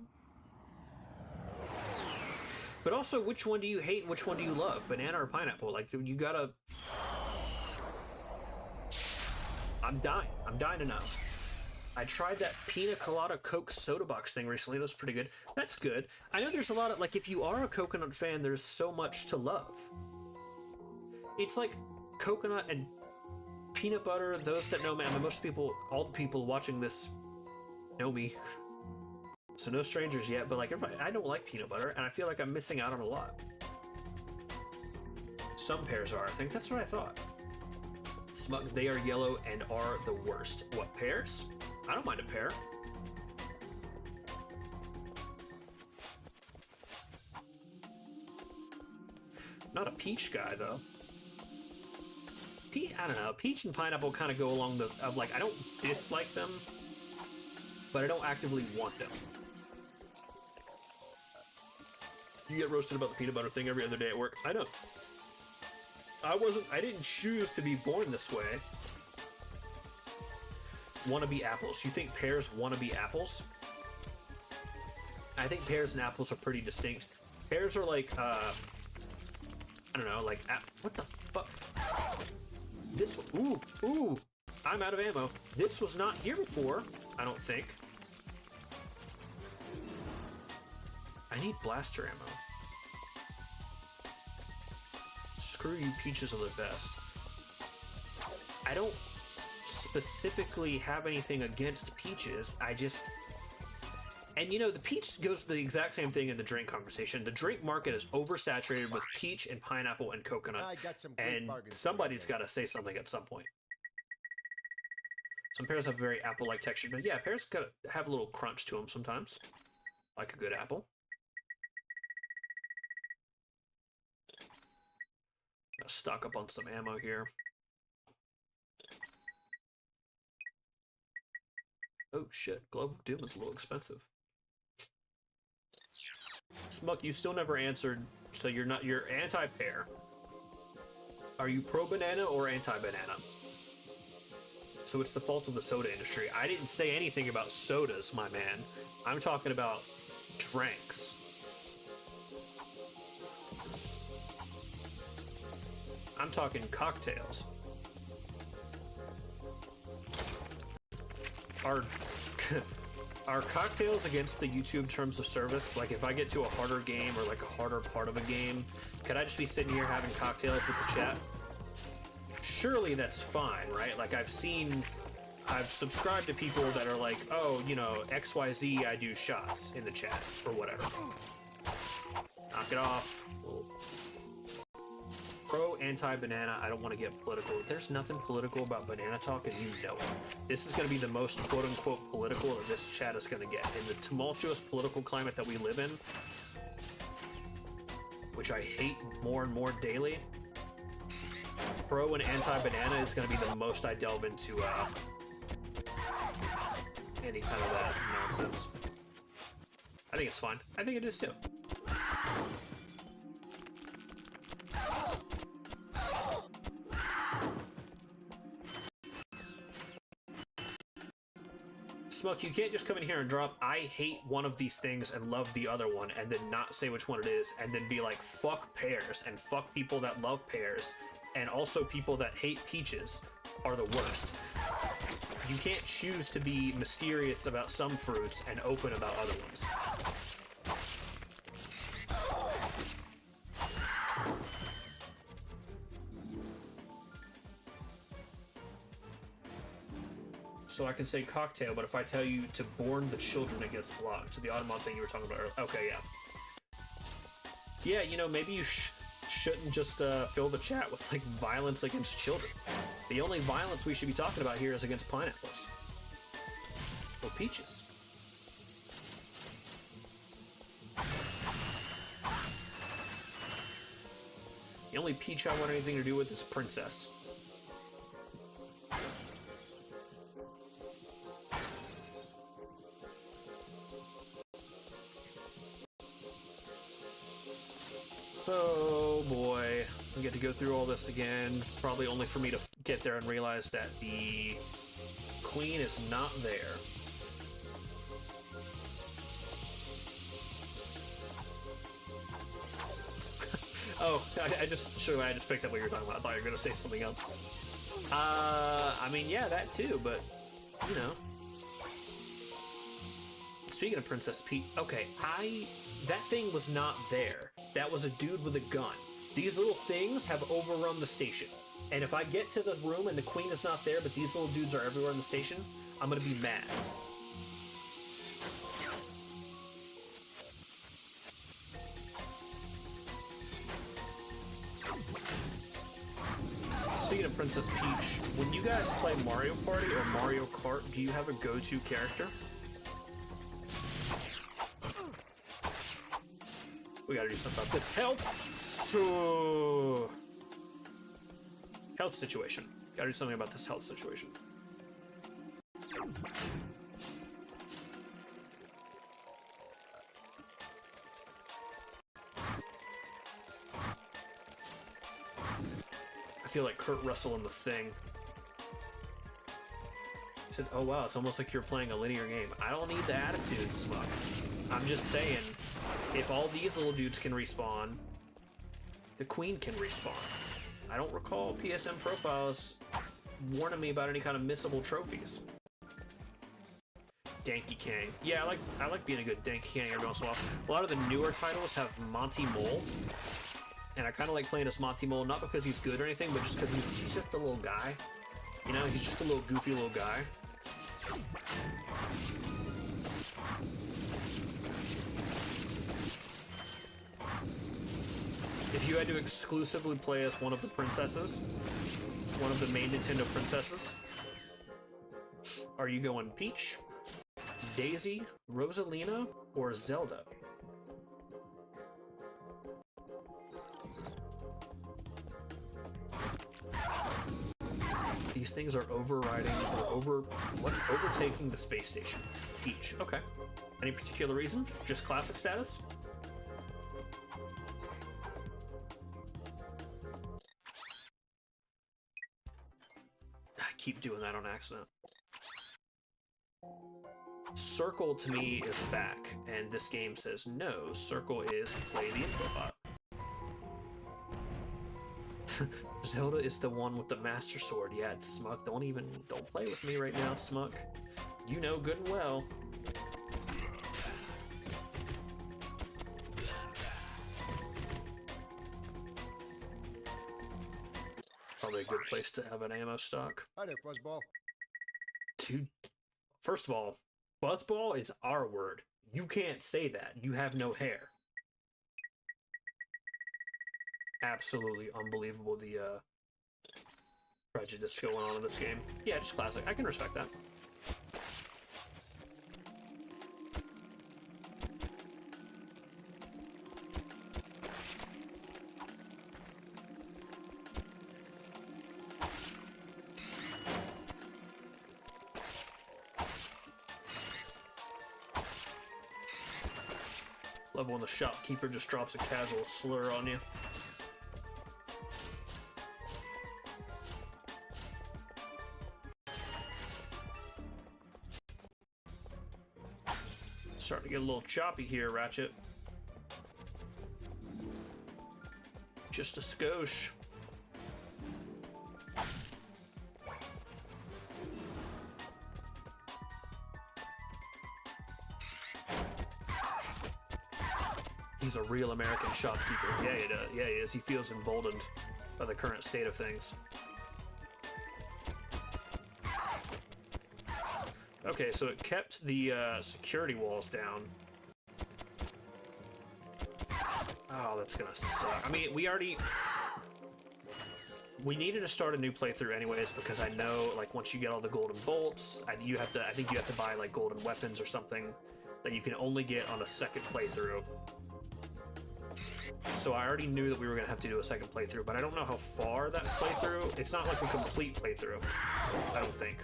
But also, which one do you hate and which one do you love? Banana or pineapple? Like, you gotta... I'm dying. I'm dying to know. I tried that pina colada Coke soda box thing recently. That was pretty good. That's good. I know there's a lot of... Like, if you are a coconut fan, there's so much to love. It's like coconut and peanut butter. Those that know me, I mean, most people, all the people watching this know me. So no strangers yet, but like everybody, I don't like peanut butter, and I feel like I'm missing out on a lot. Some pears are, I think. That's what I thought. Smug, they are yellow and are the worst. What, pears? I don't mind a pear. Not a peach guy, though. I don't know. Peach and pineapple kind of go along the... of like, I don't dislike them, but I don't actively want them. You get roasted about the peanut butter thing every other day at work. I know. I didn't choose to be born this way. Wannabe apples. You think pears wannabe apples? I think pears and apples are pretty distinct. Pears are like, I don't know, like, what the fuck? This one, ooh, I'm out of ammo. This was not here before, I don't think. I need blaster ammo. Screw you, peaches are the best. I don't specifically have anything against peaches, I just... And you know, the peach goes the exact same thing in the drink conversation. The drink market is oversaturated with peach and pineapple and coconut, and somebody's got to say something at some point. Some pears have very apple-like texture, but yeah, pears gotta have a little crunch to them sometimes, like a good apple. Gotta stock up on some ammo here. Oh shit, Glove of Doom is a little expensive. Smuck, you still never answered, so you're anti-pear. Are you pro-banana or anti-banana? So it's the fault of the soda industry. I didn't say anything about sodas, my man. I'm talking about drinks. I'm talking cocktails. Are cocktails against the YouTube terms of service? Like, if I get to a harder game or like a harder part of a game, could I just be sitting here having cocktails with the chat? Surely that's fine, right? Like, I've subscribed to people that are like, oh, you know, XYZ, I do shots in the chat or whatever. Knock it off. Pro, anti-banana, I don't want to get political. There's nothing political about banana talk, and you know it. This is going to be the most quote-unquote political that this chat is going to get. In the tumultuous political climate that we live in, which I hate more and more daily, pro and anti-banana is going to be the most I delve into any kind of that nonsense. I think it's fine. I think it is too. Smoke, you can't just come in here and drop, I hate one of these things and love the other one, and then not say which one it is, and then be like, fuck pears, and fuck people that love pears, and also people that hate peaches are the worst. You can't choose to be mysterious about some fruits and open about other ones. So I can say cocktail, but if I tell you to born the children, it gets blocked. So the Audemars thing you were talking about earlier. Okay, yeah. Yeah, you know, maybe you shouldn't just fill the chat with, like, violence against children. The only violence we should be talking about here is against pineapples. Or peaches. The only peach I want anything to do with is Princess. Oh boy, I get to go through all this again, probably only for me to get there and realize that the queen is not there. Oh, I just picked up what you were talking about. I thought you were gonna say something else. I mean, yeah, that too, but you know. Speaking of Princess Peach, okay, that thing was not there. That was a dude with a gun. These little things have overrun the station. And if I get to the room and the queen is not there, but these little dudes are everywhere in the station, I'm gonna be mad. Speaking of Princess Peach, when you guys play Mario Party or Mario Kart, do you have a go-to character? We gotta do something about this health situation. Gotta do something about this health situation. I feel like Kurt Russell in The Thing. He said, oh wow, it's almost like you're playing a linear game. I don't need the attitude, Smuck. I'm just saying, if all these little dudes can respawn, the queen can respawn. I don't recall PSN profiles warning me about any kind of missable trophies. Danky Kang. Yeah, I like being a good Danky Kang every once in a while. A lot of the newer titles have Monty Mole, and I kind of like playing as Monty Mole, not because he's good or anything, but just because he's just a little guy. You know, he's just a little goofy little guy. If you had to exclusively play as one of the princesses, one of the main Nintendo princesses, are you going Peach, Daisy, Rosalina, or Zelda? These things are overtaking the space station. Peach. Okay. Any particular reason? Just classic status? I keep doing that on accident. Circle to me is back, and this game says no. Circle is play the info bot. Zelda is the one with the Master Sword. Yeah, it's Smuck. Don't play with me right now, Smuck. You know good and well. Probably a good place to have an ammo stock. Hi there, Fuzzball. Dude, first of all, Buzzball is our word. You can't say that. You have no hair. Absolutely unbelievable, the prejudice going on in this game. Yeah, just classic. I can respect that. Love when the shopkeeper just drops a casual slur on you. Starting to get a little choppy here, Ratchet. Just a skosh. He's a real American shopkeeper. Yeah, he does. Yeah, he is. He feels emboldened by the current state of things. Okay, so it kept the security walls down. Oh, that's gonna suck. I mean, we needed to start a new playthrough anyways, because I know, like, once you get all the golden bolts, I think you have to buy, like, golden weapons or something that you can only get on a second playthrough. So I already knew that we were gonna have to do a second playthrough, but I don't know how far that playthrough. It's not like a complete playthrough, I don't think.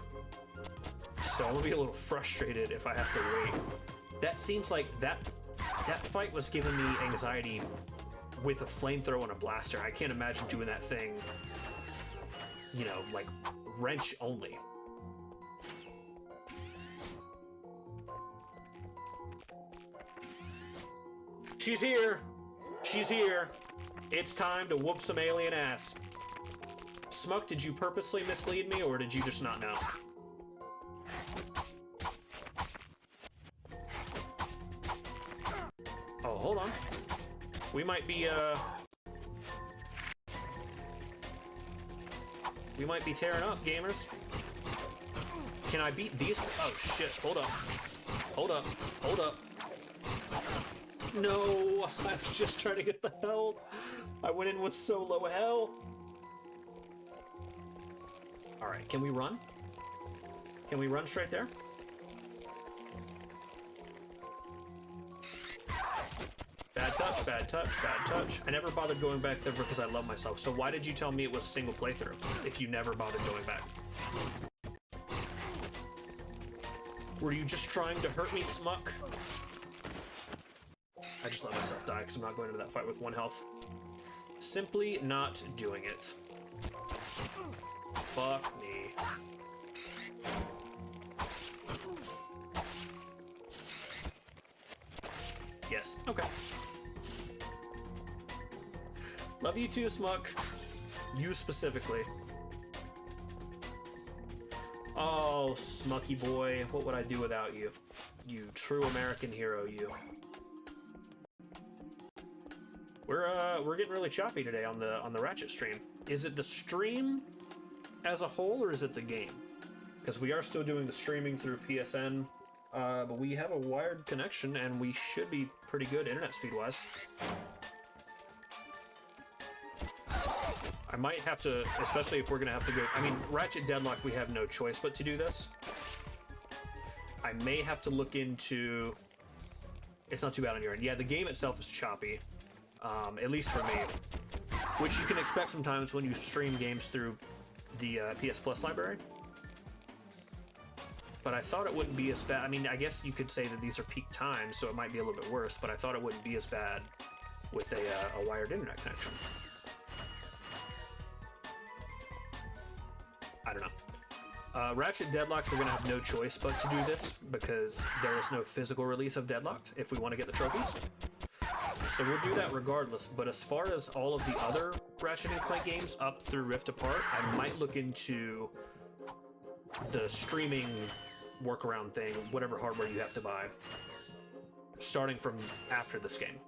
So I'm gonna be a little frustrated if I have to wait. That seems like that fight was giving me anxiety with a flamethrower and a blaster. I can't imagine doing that thing, you know, like wrench only. She's here. She's here. It's time to whoop some alien ass. Smuck, did you purposely mislead me, or did you just not know? Oh, hold on. We might be, we might be tearing up, gamers. Can I beat these? Oh, shit. Hold up. Hold up. Hold up. No, I was just trying to get the health. I went in with so low health. All right, can we run? Can we run straight there? Bad touch, bad touch, bad touch. I never bothered going back there because I love myself. So why did you tell me it was single playthrough if you never bothered going back? Were you just trying to hurt me, Smuck? I just let myself die because I'm not going into that fight with 1 health. Simply not doing it. Fuck me. Yes, okay. Love you too, Smuck. You specifically. Oh, Smucky boy, what would I do without you? You true American hero, you. We're getting really choppy today on the Ratchet stream. Is it the stream as a whole, or is it the game? Because we are still doing the streaming through PSN, but we have a wired connection, and we should be pretty good internet speed-wise. I might have to, especially if we're gonna have to go. I mean, Ratchet Deadlock, we have no choice but to do this. I may have to look into. It's not too bad on your end. Yeah, the game itself is choppy. At least for me, which you can expect sometimes when you stream games through the PS Plus library. But I thought it wouldn't be as bad. I mean, I guess you could say that these are peak times, so it might be a little bit worse, but I thought it wouldn't be as bad with a wired internet connection. I don't know. Ratchet Deadlocks, we're going to have no choice but to do this because there is no physical release of Deadlocked if we want to get the trophies. So we'll do that regardless, but as far as all of the other Ratchet & Clank games up through Rift Apart, I might look into the streaming workaround thing, whatever hardware you have to buy, starting from after this game.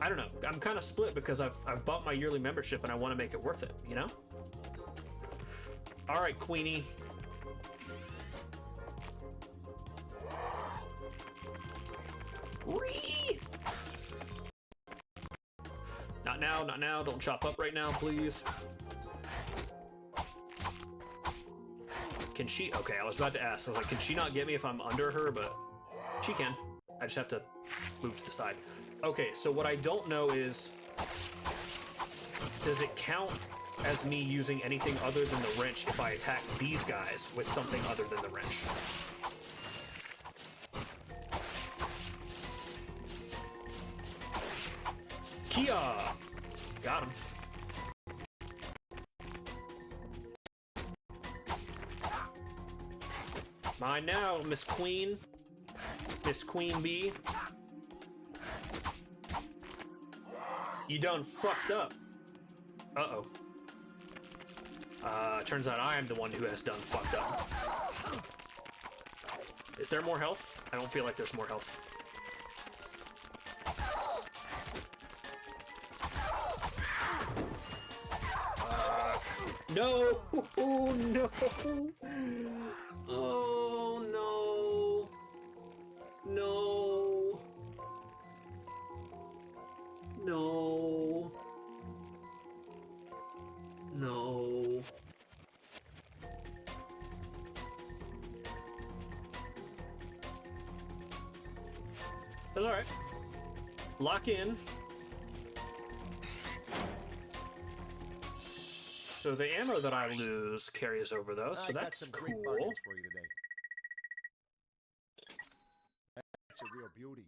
I don't know. I'm kind of split because I've bought my yearly membership and I want to make it worth it, you know? All right, Queenie. Whee! Not now, not now. Don't chop up right now, please. Can she? Okay, I was about to ask. I was like, can she not get me if I'm under her? But she can. I just have to move to the side. Okay, so what I don't know is, does it count as me using anything other than the wrench if I attack these guys with something other than the wrench? Kia! Got him. Mine now, Miss Queen. Miss Queen Bee. You done fucked up. Uh-oh. Turns out I am the one who has done fucked up. Is there more health? I don't feel like there's more health. No! Oh, no! Oh, no! No! No! No! That's alright. Lock in. So the ammo that I lose carries over though, so that's some cool. great bargains for you today. That's a real beauty.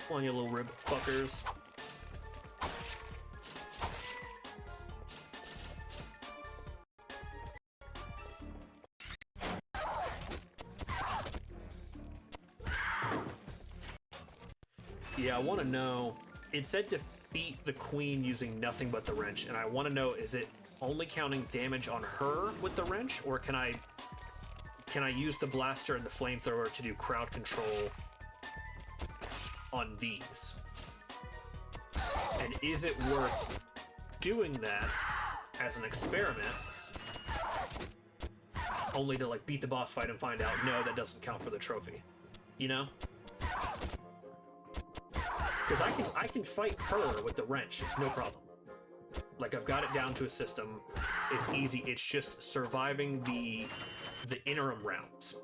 Come on, you little rib fuckers. Yeah, I want to know. It said defeat the queen using nothing but the wrench, and I want to know, is it only counting damage on her with the wrench, or can I use the blaster and the flamethrower to do crowd control on these? And is it worth doing that as an experiment, only to like beat the boss fight and find out, no, that doesn't count for the trophy, you know? Because I can fight her with the wrench, it's no problem. Like, I've got it down to a system, it's easy, it's just surviving the interim rounds.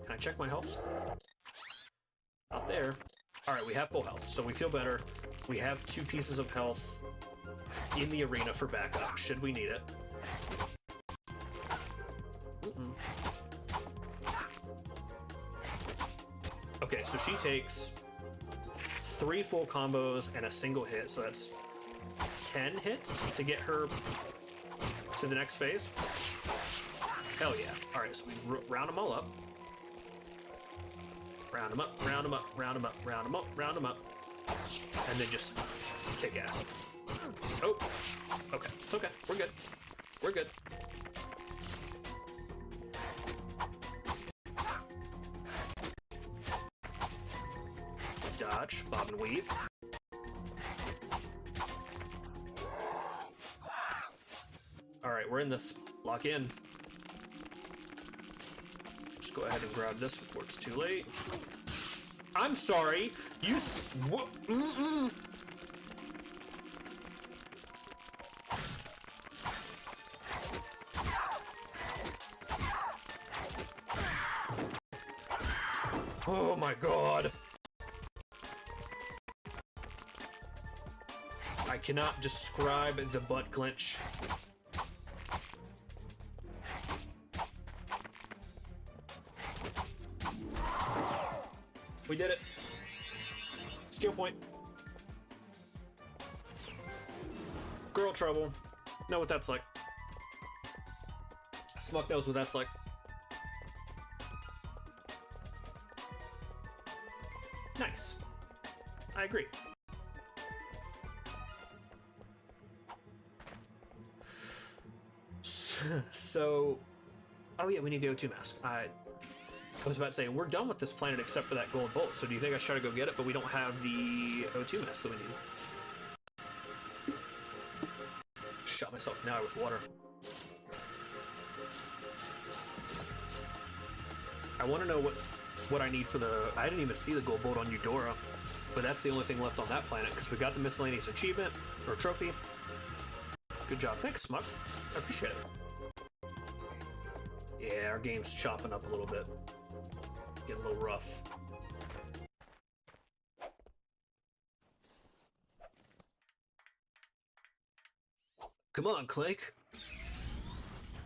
Can I check my health? Not there. Alright, we have full health, so we feel better. We have 2 pieces of health in the arena for backup, should we need it. Okay, so she takes 3 full combos and a single hit, so that's 10 hits to get her to the next phase. Hell yeah. Alright, so we round them all up. Round them up, round them up, round them up, round them up, round them up. And then just kick ass. Oh, okay, it's okay, we're good. We're good. Dodge, bob and weave. Alright, we're in this. Lock in. Just go ahead and grab this before it's too late. I'm sorry! You Oh my god! I cannot describe the butt clench. We did it. Skill point. Girl trouble. Know what that's like. Smuck knows what that's like. Nice. I agree. So, oh yeah, we need the O2 mask. I was about to say, we're done with this planet except for that gold bolt, so do you think I should try to go get it, but we don't have the O2 mask that we need? Shot myself in the eye with water. I want to know what I need for the... I didn't even see the gold bolt on Eudora, but that's the only thing left on that planet, because we got the miscellaneous achievement, or trophy. Good job. Thanks, Smuck. I appreciate it. Yeah, our game's chopping up a little bit. Getting a little rough. Come on, Clank.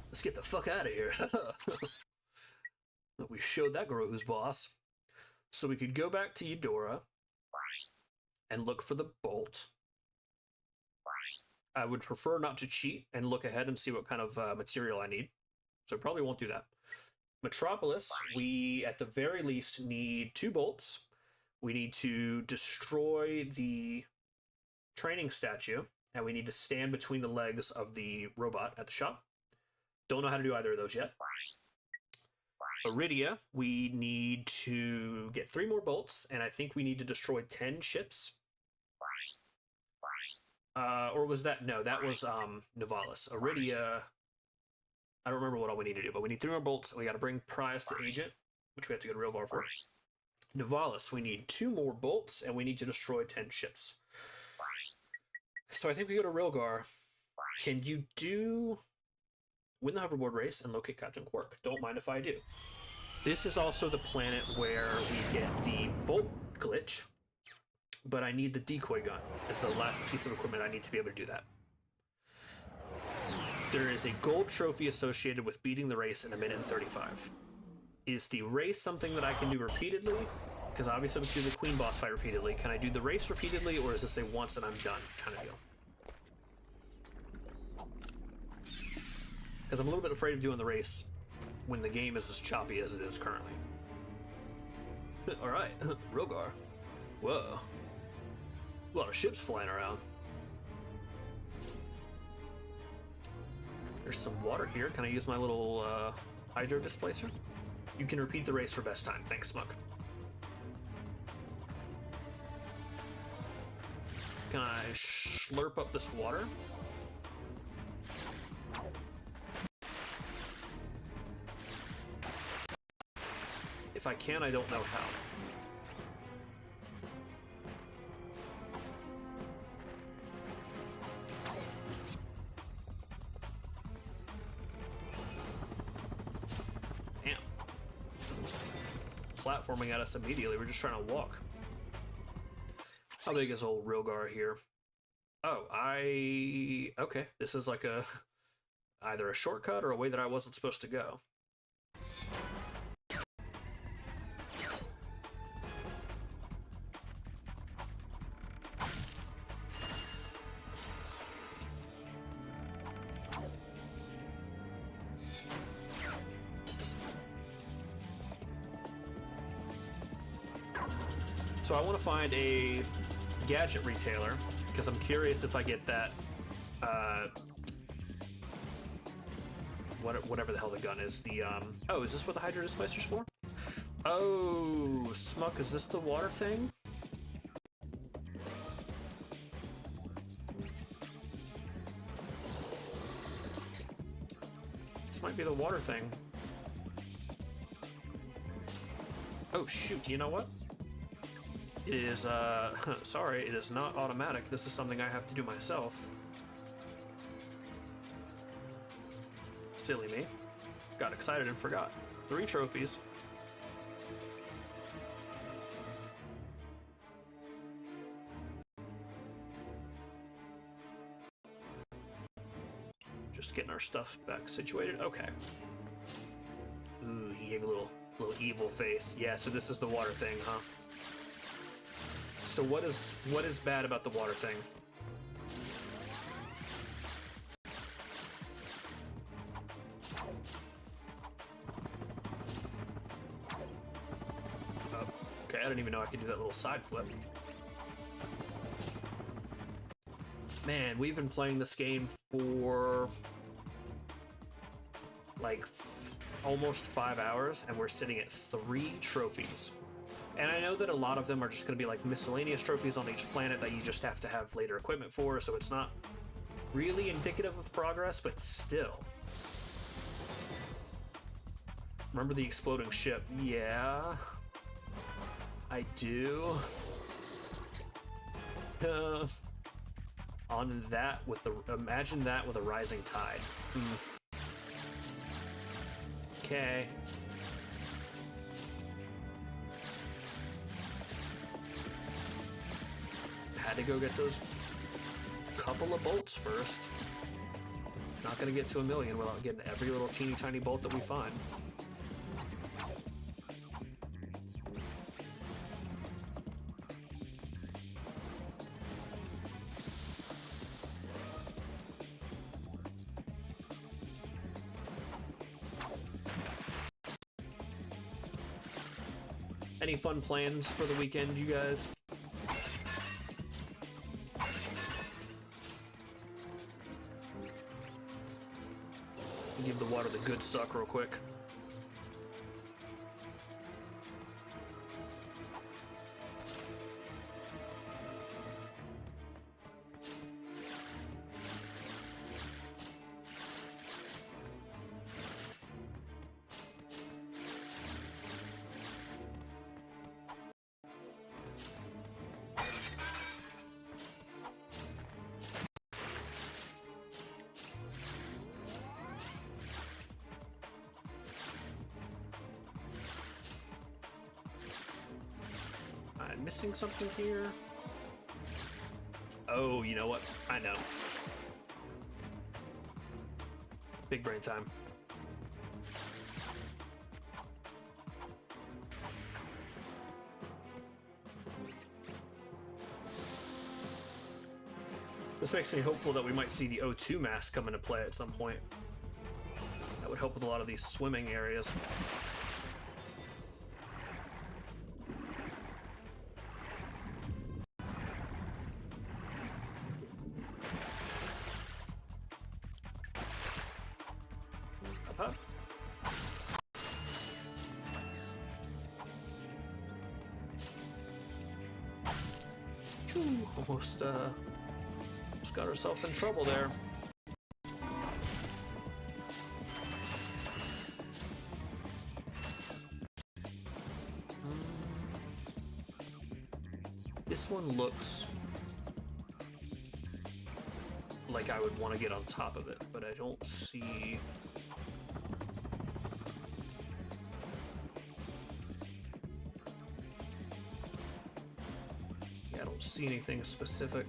Let's get the fuck out of here. We showed that girl who's boss. So we could go back to Eudora and look for the bolt. I would prefer not to cheat and look ahead and see what kind of material I need. So probably won't do that. Metropolis, we at the very least need 2 bolts. We need to destroy the training statue, and we need to stand between the legs of the robot at the shop. Don't know how to do either of those yet. Iridia, we need to get 3 more bolts, and I think we need to destroy 10 ships. Or was that... No, that was Nivalis. Iridia... I don't remember what all we need to do, but we need 3 more bolts. We got to bring Prius to Agent, which we have to go to Real for. Nivalis, we need 2 more bolts, and we need to destroy 10 ships. So I think we go to Rilgar. Can you do... Win the hoverboard race and locate Captain Quark? Don't mind if I do. This is also the planet where we get the bolt glitch, but I need the decoy gun. It's the last piece of equipment I need to be able to do that. There is a gold trophy associated with beating the race in 1:35. Is the race something that I can do repeatedly? Because obviously we can do the queen boss fight repeatedly. Can I do the race repeatedly, or is this a once and I'm done kind of deal? Because I'm a little bit afraid of doing the race when the game is as choppy as it is currently. Alright, Rogar. Whoa. A lot of ships flying around. There's some water here. Can I use my little hydro displacer? You can repeat the race for best time. Thanks, Smuck. Can I slurp up this water? If I can, I don't know how. Damn. Platforming at us immediately. We're just trying to walk. How big is old Rilgar here? Oh, okay. This is like either a shortcut or a way that I wasn't supposed to go. So I want to find a gadget retailer because I'm curious if I get that whatever the hell the gun is. The oh, is this what the hydro displacer's for? Oh, Smuck, is this the water thing? This might be the water thing. Oh shoot, you know what? It is, sorry, it is not automatic. This is something I have to do myself. Silly me. Got excited and forgot. 3 trophies. Just getting our stuff back situated. Okay. Ooh, he gave a little evil face. Yeah, so this is the water thing, huh? So what is bad about the water thing? Oh, okay, I didn't even know I could do that little side flip. Man, we've been playing this game for like almost 5 hours, and we're sitting at 3 trophies. And I know that a lot of them are just going to be like miscellaneous trophies on each planet that you just have to have later equipment for, so it's not really indicative of progress, but still. Remember the exploding ship? Yeah, I do. On that with the, imagine that with a rising tide. Okay. Had to go get those couple of bolts first. Not gonna get to 1,000,000 without getting every little teeny tiny bolt that we find. Any fun plans for the weekend, you guys? Give the water the good suck real quick. I'm missing something here. Oh, you know what? I know. Big brain time. This makes me hopeful that we might see the O2 mask come into play at some point. That would help with a lot of these swimming areas. Up, up. Phew, almost got herself in trouble there. This one looks like I would want to get on top of it, but I don't see... Yeah, I don't see anything specific.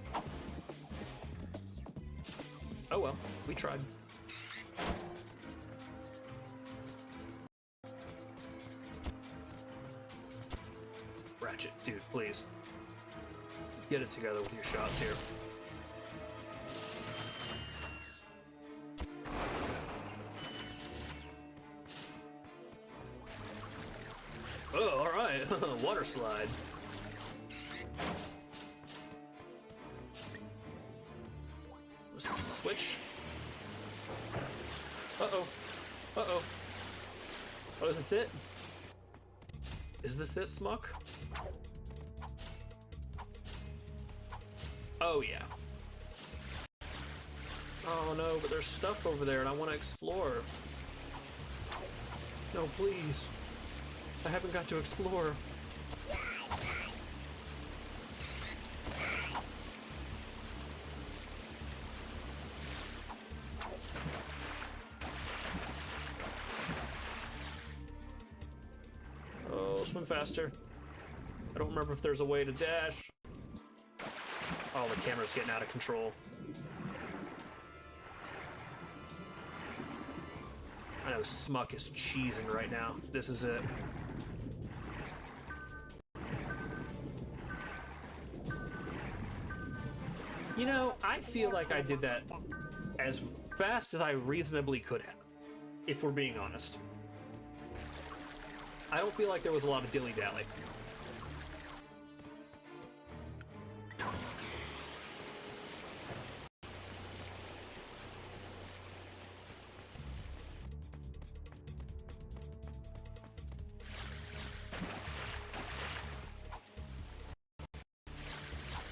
Oh well, we tried. Ratchet, dude, please. Get it together with your shots here. Oh, alright. Water slide. Was this a switch? Uh-oh. Uh-oh. Oh, that's it? Is this it, Smuck? Oh, yeah. Oh, no, but there's stuff over there, and I want to explore. No, please. I haven't got to explore. Oh, swim faster. I don't remember if there's a way to dash. Oh, the camera's getting out of control. I know Smuck is cheesing right now. This is it. You know, I feel like I did that as fast as I reasonably could have, if we're being honest. I don't feel like there was a lot of dilly-dally.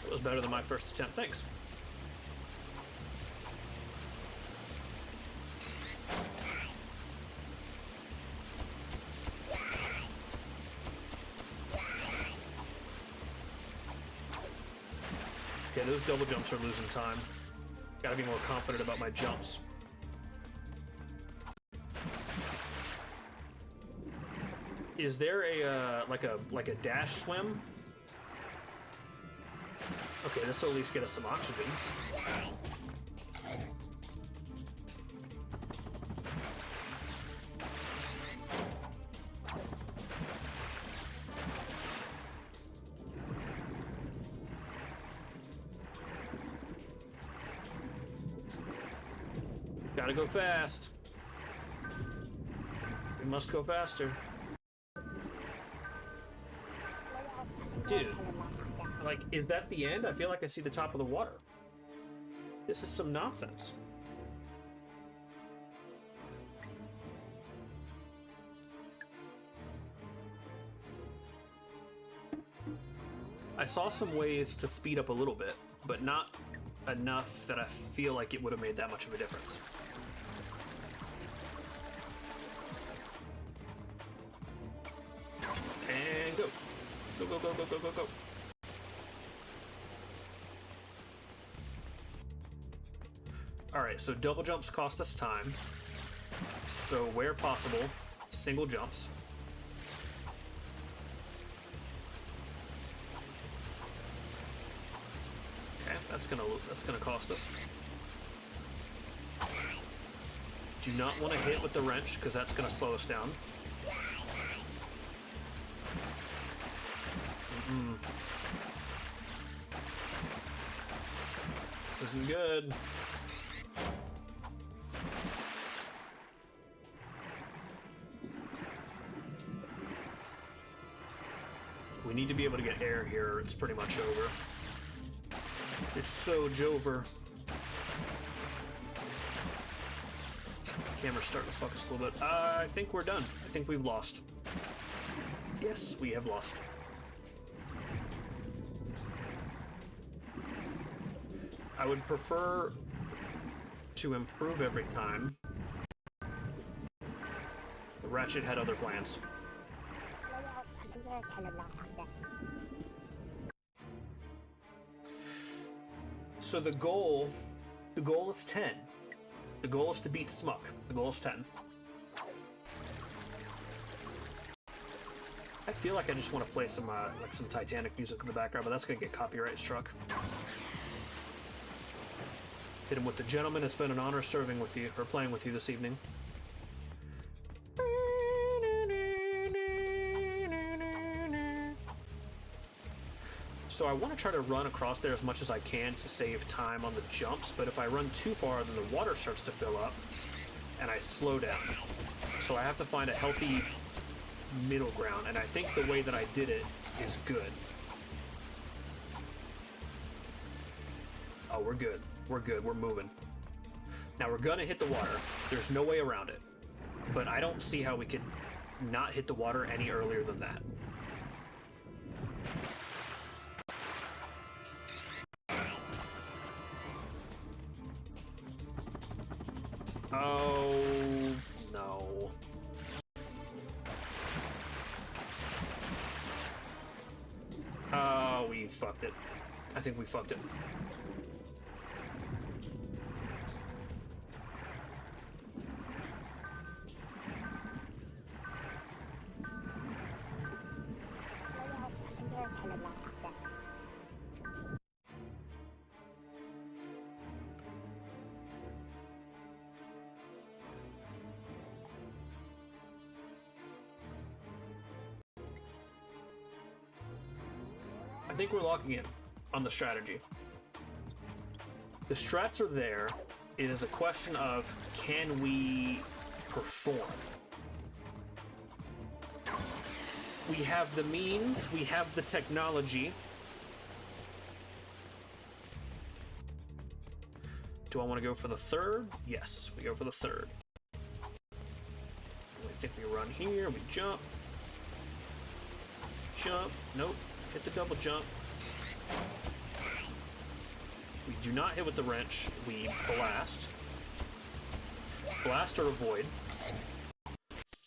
That was better than my first attempt, thanks. Okay, those double jumps are losing time. Gotta be more confident about my jumps. Is there a like a dash swim? Okay, this will at least get us some oxygen. Gotta go fast. We must go faster. Dude, like, is that the end? I feel like I see the top of the water. This is some nonsense. I saw some ways to speed up a little bit, but not enough that I feel like it would have made that much of a difference. And go. Go, go, go, go, go, go, go. Alright, so double jumps cost us time. So where possible, single jumps. Okay, that's gonna cost us. do not want to hit with the wrench because that's going to slow us down. This isn't good. We need to be able to get air here, or it's pretty much over. It's so jover. Camera's starting to fuck us a little bit. I think we're done. I think we've lost. Yes, we have lost. I would prefer to improve every time. But Ratchet had other plans. So the goal is 10. The goal is to beat Smuck. The goal is 10. I feel like I just want to play some like some Titanic music in the background, but that's gonna get copyright struck. Hit him with the gentleman. It's been an honor serving with you, or playing with you this evening. So I want to try to run across there as much as I can to save time on the jumps, but if I run too far, then the water starts to fill up, and I slow down. So I have to find a healthy middle ground, and I think the way that I did it is good. Oh, we're good. We're good. We're moving. Now we're gonna hit the water. There's no way around it. But I don't see how we could not hit the water any earlier than that. Oh, no. Oh, we fucked it. I think we fucked it. I think we're locking in on the strategy. The strats are there. It is a question of, can we perform? We have the means, we have the technology. Do I want to go for the third? Yes, we go for the third. I think we run here, we jump. Jump, nope. Hit the double jump. We do not hit with the wrench. We blast. Blast or avoid.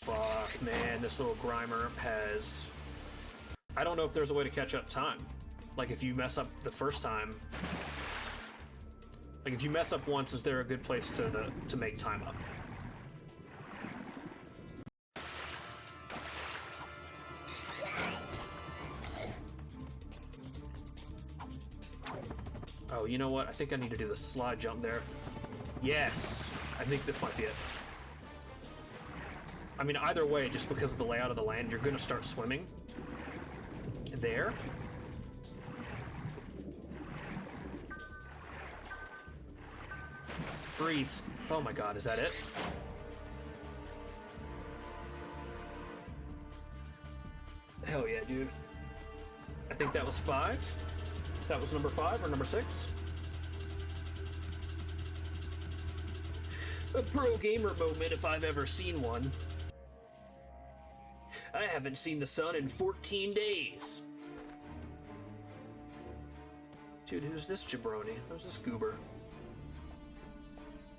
Fuck, man, this little Grimer has... I don't know if there's a way to catch up time. Like, if you mess up the first time... Like, if you mess up once, is there a good place to make time up? Oh, you know what? I think I need to do the slide jump there. Yes! I think this might be it. I mean, either way, just because of the layout of the land, you're gonna start swimming. There. Breathe. Oh my god, is that it? Hell yeah, dude. I think that was 5. That was number 5 or number 6. A pro gamer moment if I've ever seen one. I haven't seen the sun in 14 days. Dude, who's this jabroni? Who's this goober?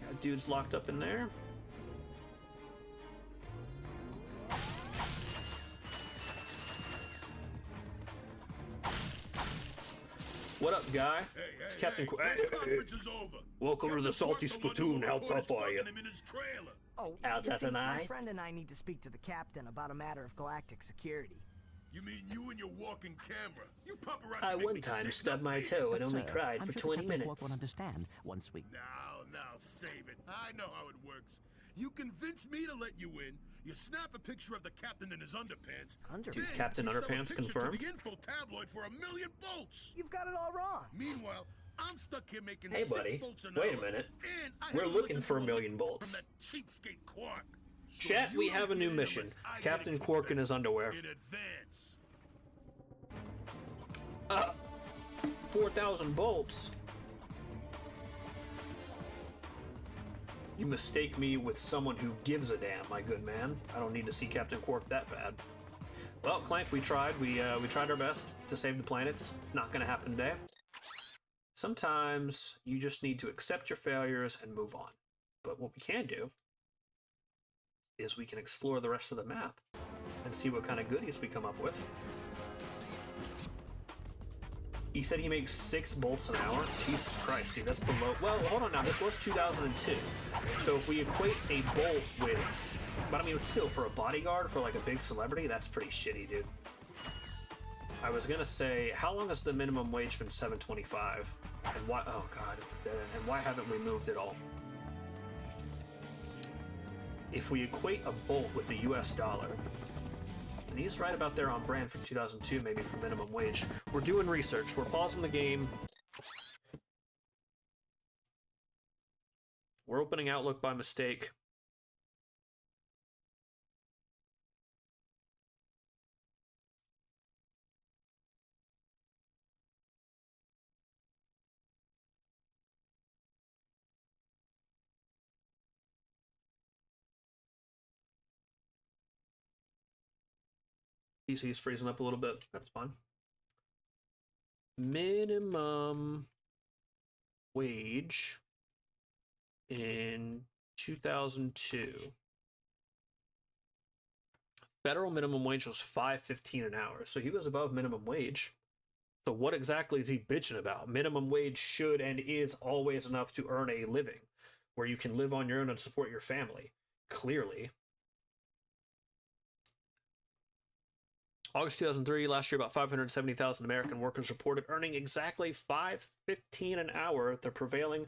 That dude's locked up in there. What up, guy? It's Captain Welcome to the Salty Splatoon. How tough are you? Oh, Out you at see, an my eye? friend and I need to speak to the captain about a matter of galactic security. You mean you and your walking camera? You paparazzi I make one me time sick, stubbed not my me. toe and only Sir, cried I'm for sure 20 Captain Quark minutes. will understand once we... Now, save it. I know how it works. You convince me to let you in. You snap a picture of the captain in his underpants. Dude, Captain you sell a Underpants picture confirmed? to the info tabloid for $1 million bolts. You've got it all wrong. Meanwhile, I'm stuck here making Hey, 6 buddy. bolts an Wait a hour, minute. and I We're have to looking listen for to $1 a million lecture bolts. From that cheapskate Quark. So Chat, you we have a don't new get in mission. unless I get Captain it Quark in confessed his underwear. in advance. 4,000 bolts. You mistake me with someone who gives a damn, my good man. I don't need to see Captain Quark that bad. Well, Clank, we tried. We tried our best to save the planets. Not gonna happen today. Sometimes you just need to accept your failures and move on. But what we can do is we can explore the rest of the map and see what kind of goodies we come up with. He said he makes 6 bolts an hour. Jesus Christ, dude, that's below. Well, hold on now. This was 2002. So if we equate a bolt with, but I mean, still for a bodyguard for like a big celebrity, that's pretty shitty, dude. I was gonna say, how long has the minimum wage been? $7.25? And why? Oh god, it's dead. And why haven't we moved at all? If we equate a bolt with the US dollar, and he's right about there on brand for 2002, maybe for minimum wage. We're doing research. We're pausing the game. We're opening Outlook by mistake. PC's freezing up a little bit. That's fine. Minimum wage in 2002. Federal minimum wage was $5.15 an hour, so he was above minimum wage. So what exactly is he bitching about? Minimum wage should and is always enough to earn a living, where you can live on your own and support your family. Clearly. August 2003, last year, about 570,000 American workers reported earning exactly $5.15 an hour, the prevailing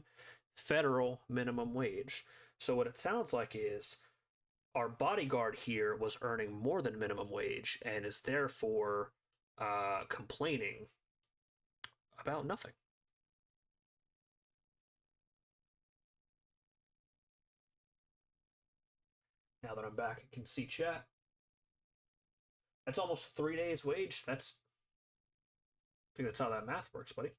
federal minimum wage. So what it sounds like is our bodyguard here was earning more than minimum wage and is therefore complaining about nothing. Now that I'm back, I can see chat. That's almost 3 days' wage. I think that's how that math works, buddy.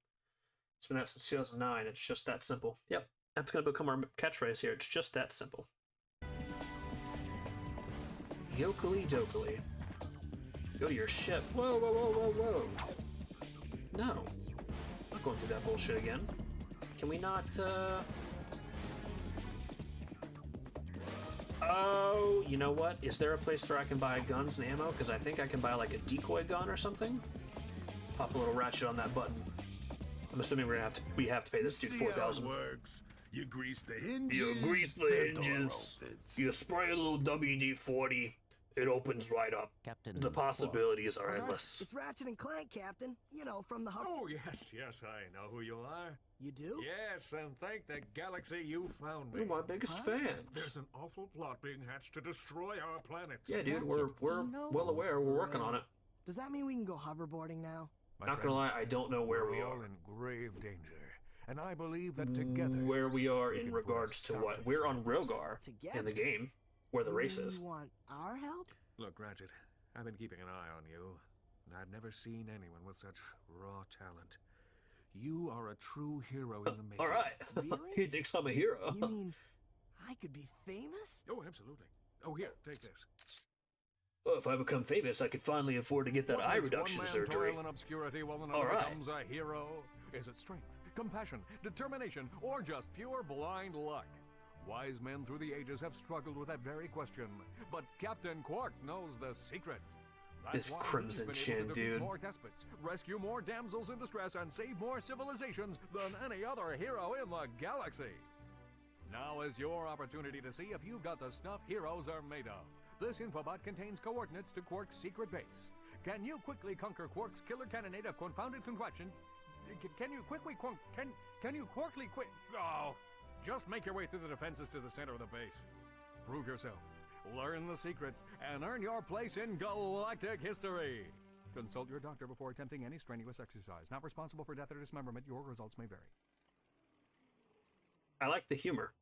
It's been out since 2009. It's just that simple. Yep, that's going to become our catchphrase here. It's just that simple. Yokely dokely. Go to your ship. Whoa, whoa, whoa, whoa, whoa. No. I'm not going through that bullshit again. Can we not, Oh, you know what? Is there a place where I can buy guns and ammo? Because I think I can buy like a decoy gun or something. Pop a little ratchet on that button. I'm assuming we have to pay this dude $4,000. Works. You grease the hinges. You grease the hinges. You spray a little WD-40. It opens right up. Captain The possibilities are endless. It's Ratchet and Clank, Captain. You know, from the hub. Oh, yes, I know who you are. You do? Yes, and thank the galaxy you found me. You're my biggest fans. There's an awful plot being hatched to destroy our planet. Yeah, dude, we're well aware. We're working on it. Does that mean we can go hoverboarding now? My Not gonna lie, I don't know where we we're all are. in grave danger, and I believe that together Where we are we in can regards to stop what? these We're on madness. Rogar Together? in the game, where the race is. You want our help? Look, Ratchet, I've been keeping an eye on you. I've never seen anyone with such raw talent. You are a true hero in the making. All right. Really? He thinks I'm a hero. You mean I could be famous? Oh, absolutely. Oh, here, take this. Well, if I become famous, I could finally afford to get that What eye makes reduction one man surgery. toil in obscurity while another All right. becomes a hero? Is it strength, compassion, determination, or just pure blind luck? Wise men through the ages have struggled with that very question, but Captain Quark knows the secret. That's This why Crimson he's been able Chin, to defeat dude. more despots, rescue more damsels in distress, and save more civilizations than any other hero in the galaxy. Now is your opportunity to see if you've got the stuff heroes are made of. This infobot contains coordinates to Quark's secret base. Can you quickly conquer Quark's killer cannonade of confounded contraptions? Can you quickly can you Quarkly quick? Oh, just make your way through the defenses to the center of the base. Prove yourself, learn the secret, and earn your place in galactic history. Consult your doctor before attempting any strenuous exercise. Not responsible for death or dismemberment. Your results may vary. I like the humor.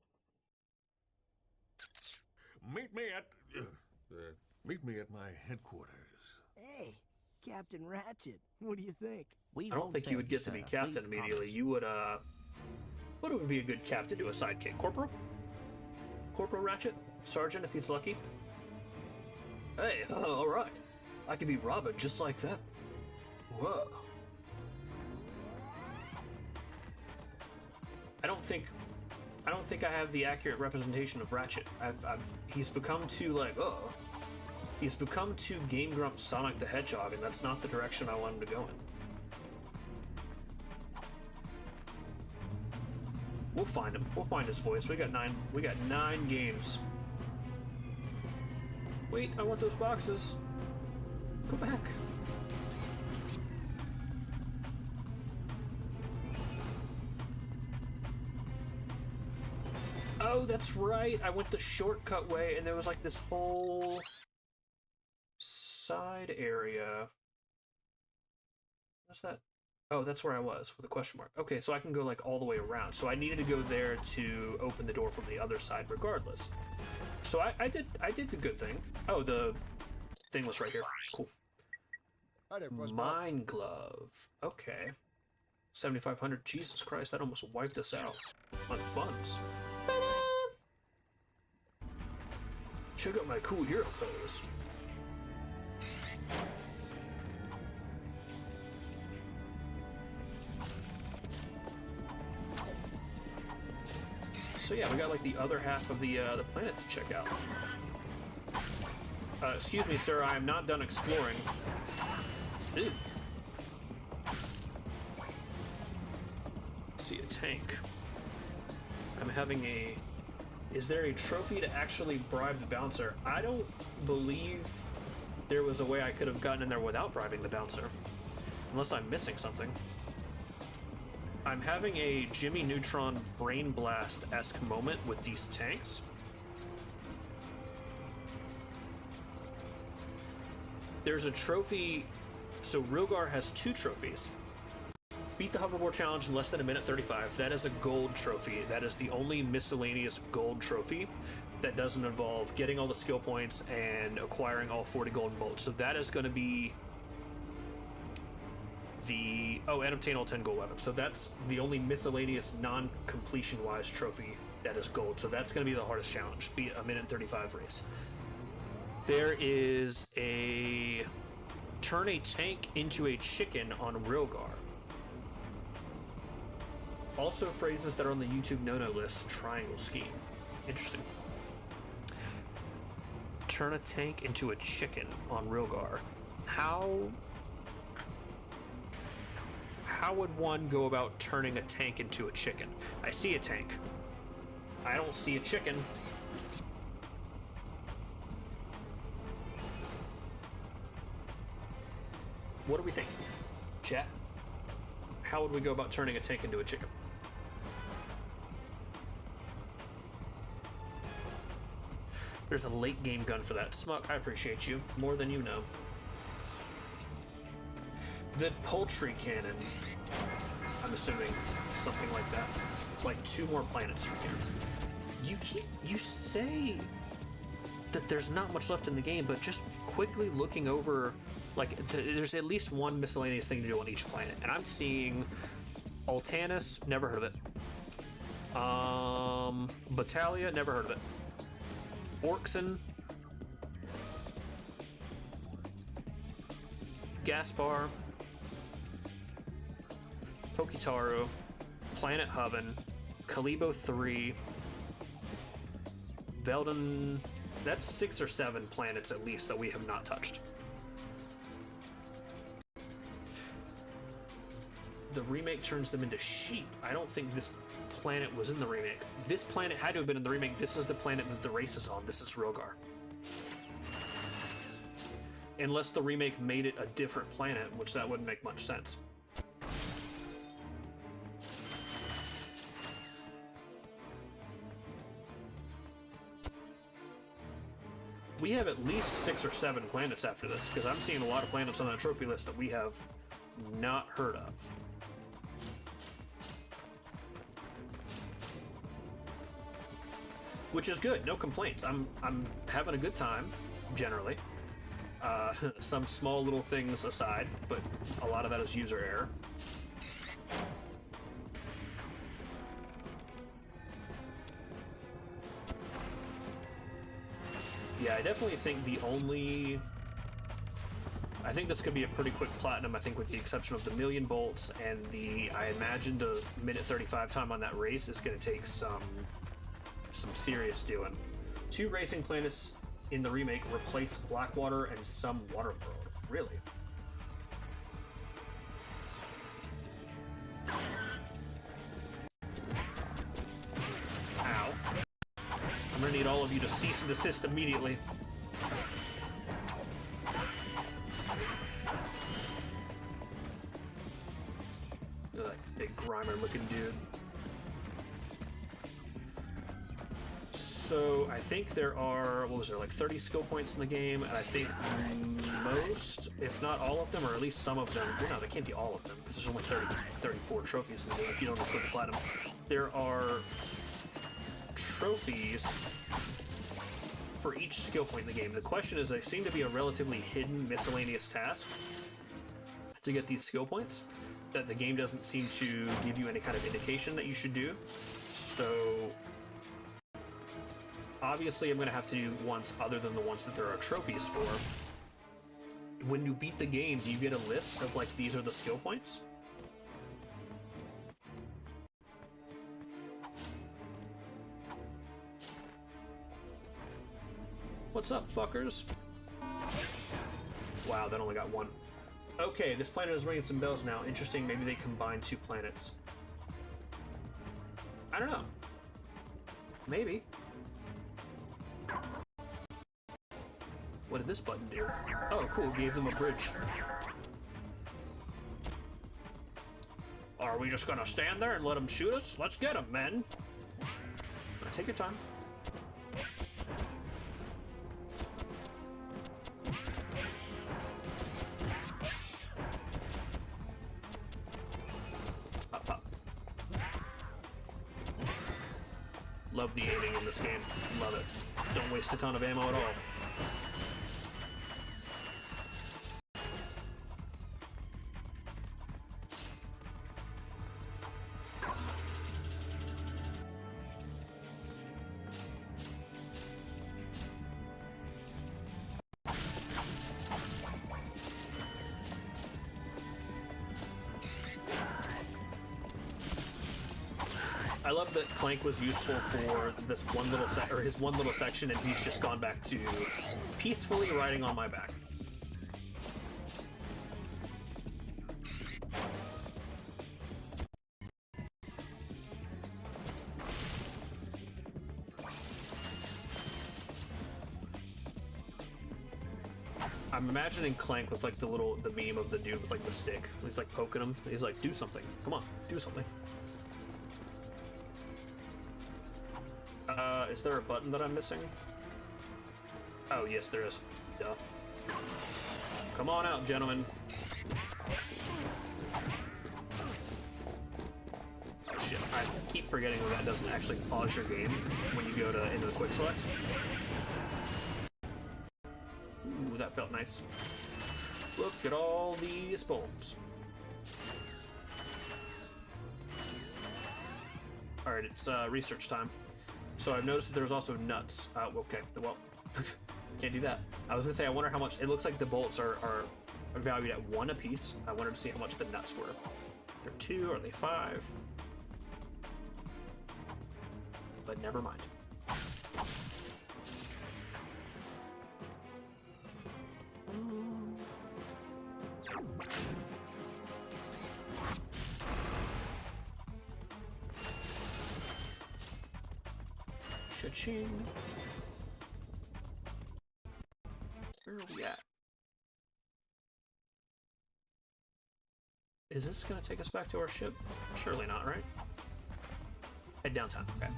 Meet me at my headquarters. Hey, Captain Ratchet, what do you think? We I don't won't think you would fail get to be sir. captain Please immediately. promise. You would, what would be a good captain to a sidekick? Corporal? Corporal Ratchet? Sergeant if he's lucky? Hey, alright. I could be Robin just like that. Whoa. I don't think I have the accurate representation of Ratchet. He's become too he's become too Game Grump Sonic the Hedgehog, and that's not the direction I want him to go in. We'll find him. We'll find his voice. We got 9 games. Wait, I want those boxes. Go back. Oh, that's right. I went the shortcut way, and there was like this whole side area. What's that? Oh, that's where I was with a question mark. Okay, so I can go like all the way around. So I needed to go there to open the door from the other side regardless. So I did the good thing. Oh, the thing was right here. Cool. Hi there, Fuzzball. Mine glove. Okay. 7,500. Jesus Christ, that almost wiped us out on funds. Check out my cool hero pose. So yeah, we got like the other half of the planet to check out. Excuse me, sir, I am not done exploring. Ew. See a tank. I'm having a... Is there a trophy to actually bribe the bouncer? I don't believe there was a way I could have gotten in there without bribing the bouncer. Unless I'm missing something. I'm having a Jimmy Neutron Brain Blast-esque moment with these tanks. There's a trophy... So Rilgar has 2 trophies. Beat the hoverboard challenge in less than a minute 35. That is a gold trophy. That is the only miscellaneous gold trophy that doesn't involve getting all the skill points and acquiring all 40 golden bolts. So that is going to be the... Oh, and obtain all 10 gold weapons. So that's the only miscellaneous non-completion-wise trophy that is gold. So that's going to be the hardest challenge. Beat a minute 35 race. There is a... Turn a tank into a chicken on Rilgar. Also phrases that are on the YouTube no-no list. Triangle scheme. Interesting. Turn a tank into a chicken on Rilgar. How would one go about turning a tank into a chicken? I see a tank. I don't see a chicken. What do we think? Chat? How would we go about turning a tank into a chicken? There's a late game gun for that. Smuck, I appreciate you. More than you know. The poultry cannon. I'm assuming something like that. Like 2 more planets from here. You say that there's not much left in the game, but just quickly looking over, like, there's at least one miscellaneous thing to do on each planet. And I'm seeing Altanis, never heard of it. Battalia, never heard of it. Orkson, Gaspar, Pokitaru, Planet Hoven, Kalibo 3, Veldon. That's 6 or 7 planets at least that we have not touched. The remake turns them into sheep. I don't think this planet was in the remake. This planet had to have been in the remake. This is the planet that the race is on. This is Rilgar. Unless the remake made it a different planet, which that wouldn't make much sense. we have at least 6 or 7 planets after this, because I'm seeing a lot of planets on that trophy list that we have not heard of. Which is good, no complaints. I'm having a good time, generally. Some small little things aside, but a lot of that is user error. Yeah, I definitely think I think this could be a pretty quick platinum, I think with the exception of the 1,000,000 bolts and I imagine the minute 35 time on that race is going to take some serious doing. 2 racing planets in the remake replace Blackwater and some Waterworld. Really? Ow. I'm gonna need all of you to cease and desist immediately. Look at that big Grimer looking dude. So I think there are, what was there, like 30 skill points in the game, and I think most, if not all of them, or at least some of them, well, no, they can't be all of them, because there's only 34 trophies in the game if you don't include the platinum. There are trophies for each skill point in the game. The question is, they seem to be a relatively hidden miscellaneous task to get these skill points that the game doesn't seem to give you any kind of indication that you should do. So obviously I'm going to have to do ones other than the ones that there are trophies for. When you beat the game, do you get a list of, like, these are the skill points? What's up, fuckers? Wow, that only got 1. Okay, this planet is ringing some bells now. Interesting, maybe they combine 2 planets. I don't know. Maybe. What did this button do? Oh, cool, gave them a bridge. Are we just gonna stand there and let them shoot us? Let's get them, men. Take your time. Up, up. Love the aiming in this game. Love it. Don't waste a ton of ammo at all. I love that Clank was useful for this one little his one little section, and he's just gone back to peacefully riding on my back. I'm imagining Clank with, like, the meme of the dude with, like, the stick. He's, like, poking him. He's like, do something. Come on, do something. Is there a button that I'm missing? Oh, yes, there is. Duh. Come on out, gentlemen. Oh, shit. I keep forgetting that doesn't actually pause your game when you go into the quick select. Ooh, that felt nice. Look at all these bolts. Alright, it's research time. So I've noticed that there's also nuts. Okay, well, can't do that. I was gonna say, I wonder how much, it looks like the bolts are valued at 1 apiece. I wanted to see how much the nuts were. They're 2, are they 5? But never mind. Cha-ching. Where are we at? Is this gonna take us back to our ship? Surely not, right? Head downtown. Okay.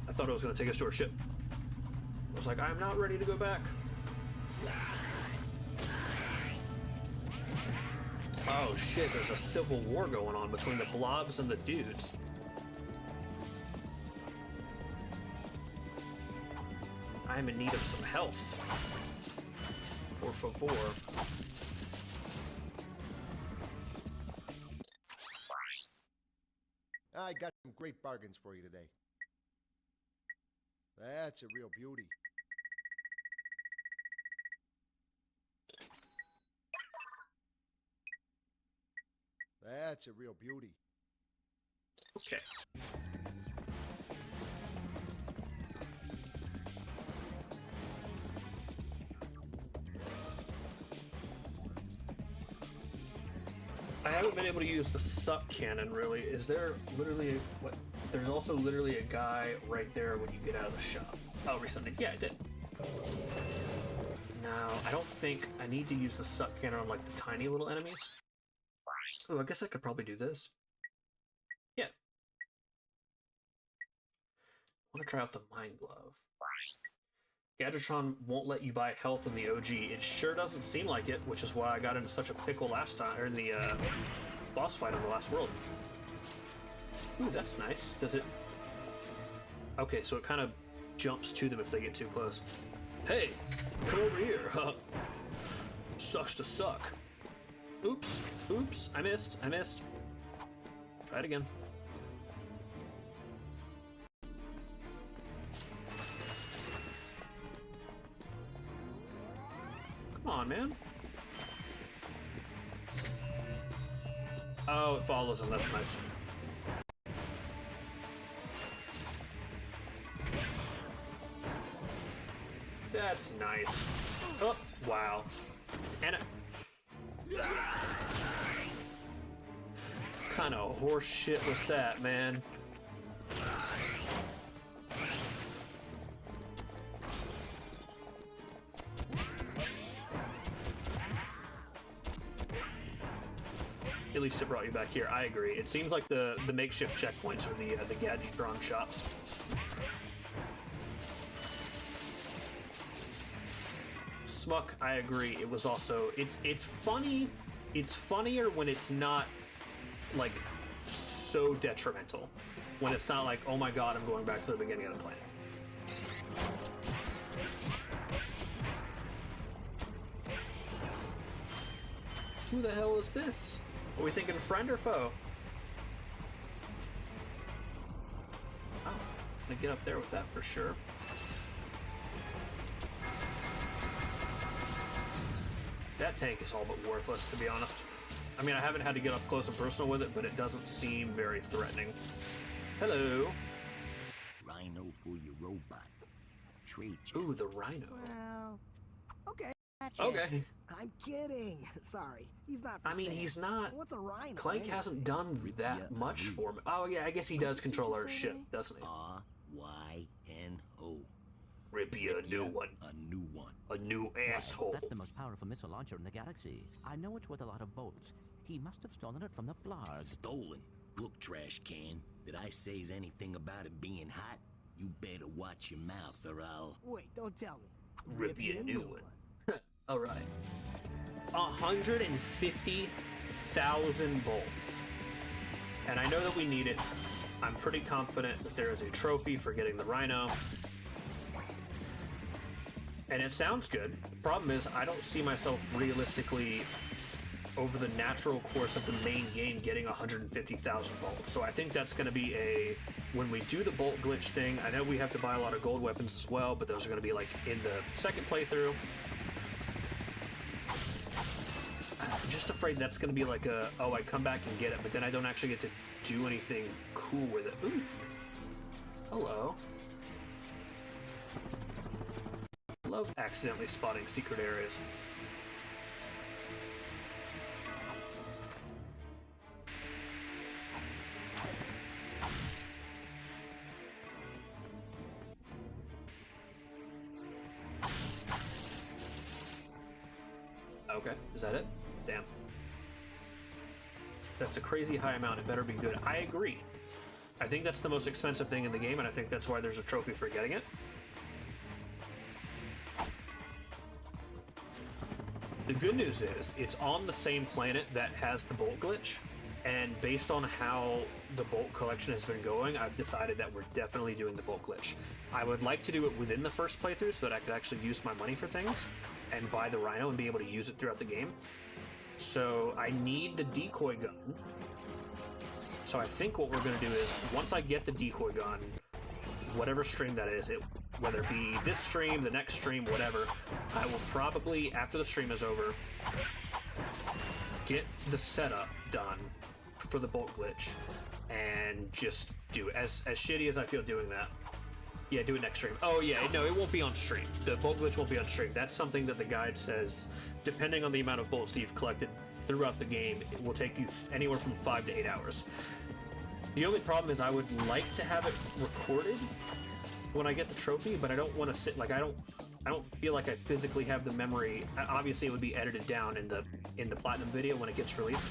I thought it was gonna take us to our ship. I was like, I'm not ready to go back. Oh shit, there's a civil war going on between the blobs and the dudes. I'm in need of some health. Por favor. I got some great bargains for you today. That's a real beauty. That's a real beauty. Okay. I haven't been able to use the suck cannon, really. Is there literally what? There's also literally a guy right there when you get out of the shop. Oh, recently. Yeah, I did. Now, I don't think I need to use the suck cannon on, like, the tiny little enemies. Oh, I guess I could probably do this. Yeah. I want to try out the Mind Glove. Gadgetron won't let you buy health in the OG. It sure doesn't seem like it, which is why I got into such a pickle last time, or in the boss fight of the last world. Ooh, that's nice. Does it... Okay, so it kind of jumps to them if they get too close. Hey, come over here. Sucks to suck. Oops, oops, I missed. Try it again. Come on, man. Oh, it follows him. That's nice. That's nice. Oh, wow. And it... Kind of horse shit was that, man? At least it brought you back here. I agree. It seems like the makeshift checkpoints are the Gadgetron shops. Smuck, I agree. It was also it's funny. It's funnier when it's not like so detrimental. When it's not like, oh my god, I'm going back to the beginning of the planet. Who the hell is this? Are we thinking friend or foe? Oh, I'm gonna get up there with that for sure. That tank is all but worthless, to be honest. I mean, I haven't had to get up close and personal with it, but it doesn't seem very threatening. Hello. Rhino for your robot. Trade. Ooh, the rhino. Well, okay. Okay. I'm kidding. Sorry, he's not. For I mean, sale. he's not. What's a rhino? Clank anyway? hasn't done that much for me. Oh yeah, I guess he does control our ship, doesn't he? R-Y-N-O. Rip you a new one. A new one. A new asshole. That's the most powerful missile launcher in the galaxy. I know it's worth a lot of bolts. He must have stolen it from the Blarg. Stolen? Look, trash can. Did I say anything about it being hot? You better watch your mouth or I'll... Wait, don't tell me. Rip you a new one. All right. 150,000 bolts. And I know that we need it. I'm pretty confident that there is a trophy for getting the rhino. And it sounds good. The problem is I don't see myself realistically over the natural course of the main game getting 150,000 bolts. So I think that's going to be a, when we do the bolt glitch thing, I know we have to buy a lot of gold weapons as well, but those are going to be like in the second playthrough. I'm just afraid that's going to be like a, oh, I come back and get it, but then I don't actually get to do anything cool with it. Ooh. Hello. Love accidentally spotting secret areas. Okay, is that it? Damn. That's a crazy high amount. It better be good. I agree. I think that's the most expensive thing in the game, and I think that's why there's a trophy for getting it. The good news is it's on the same planet that has the bolt glitch, and based on how the bolt collection has been going, I've decided that we're definitely doing the bolt glitch. I would like to do it within the first playthrough so that I could actually use my money for things and buy the rhino and be able to use it throughout the game. So I need the decoy gun. So I think what we're going to do is, once I get the decoy gun, whatever stream that is, whether it be this stream, the next stream, whatever, I will probably, after the stream is over, get the setup done for the bolt glitch and just do it. As shitty as I feel doing that. Yeah, do it next stream. Oh yeah, no, it won't be on stream. The bolt glitch won't be on stream. That's something that the guide says, depending on the amount of bolts that you've collected throughout the game, it will take you anywhere from 5 to 8 hours. The only problem is I would like to have it recorded when I get the trophy, but I don't want to sit, like, I don't feel like I physically have the memory. Obviously it would be edited down in the platinum video when it gets released,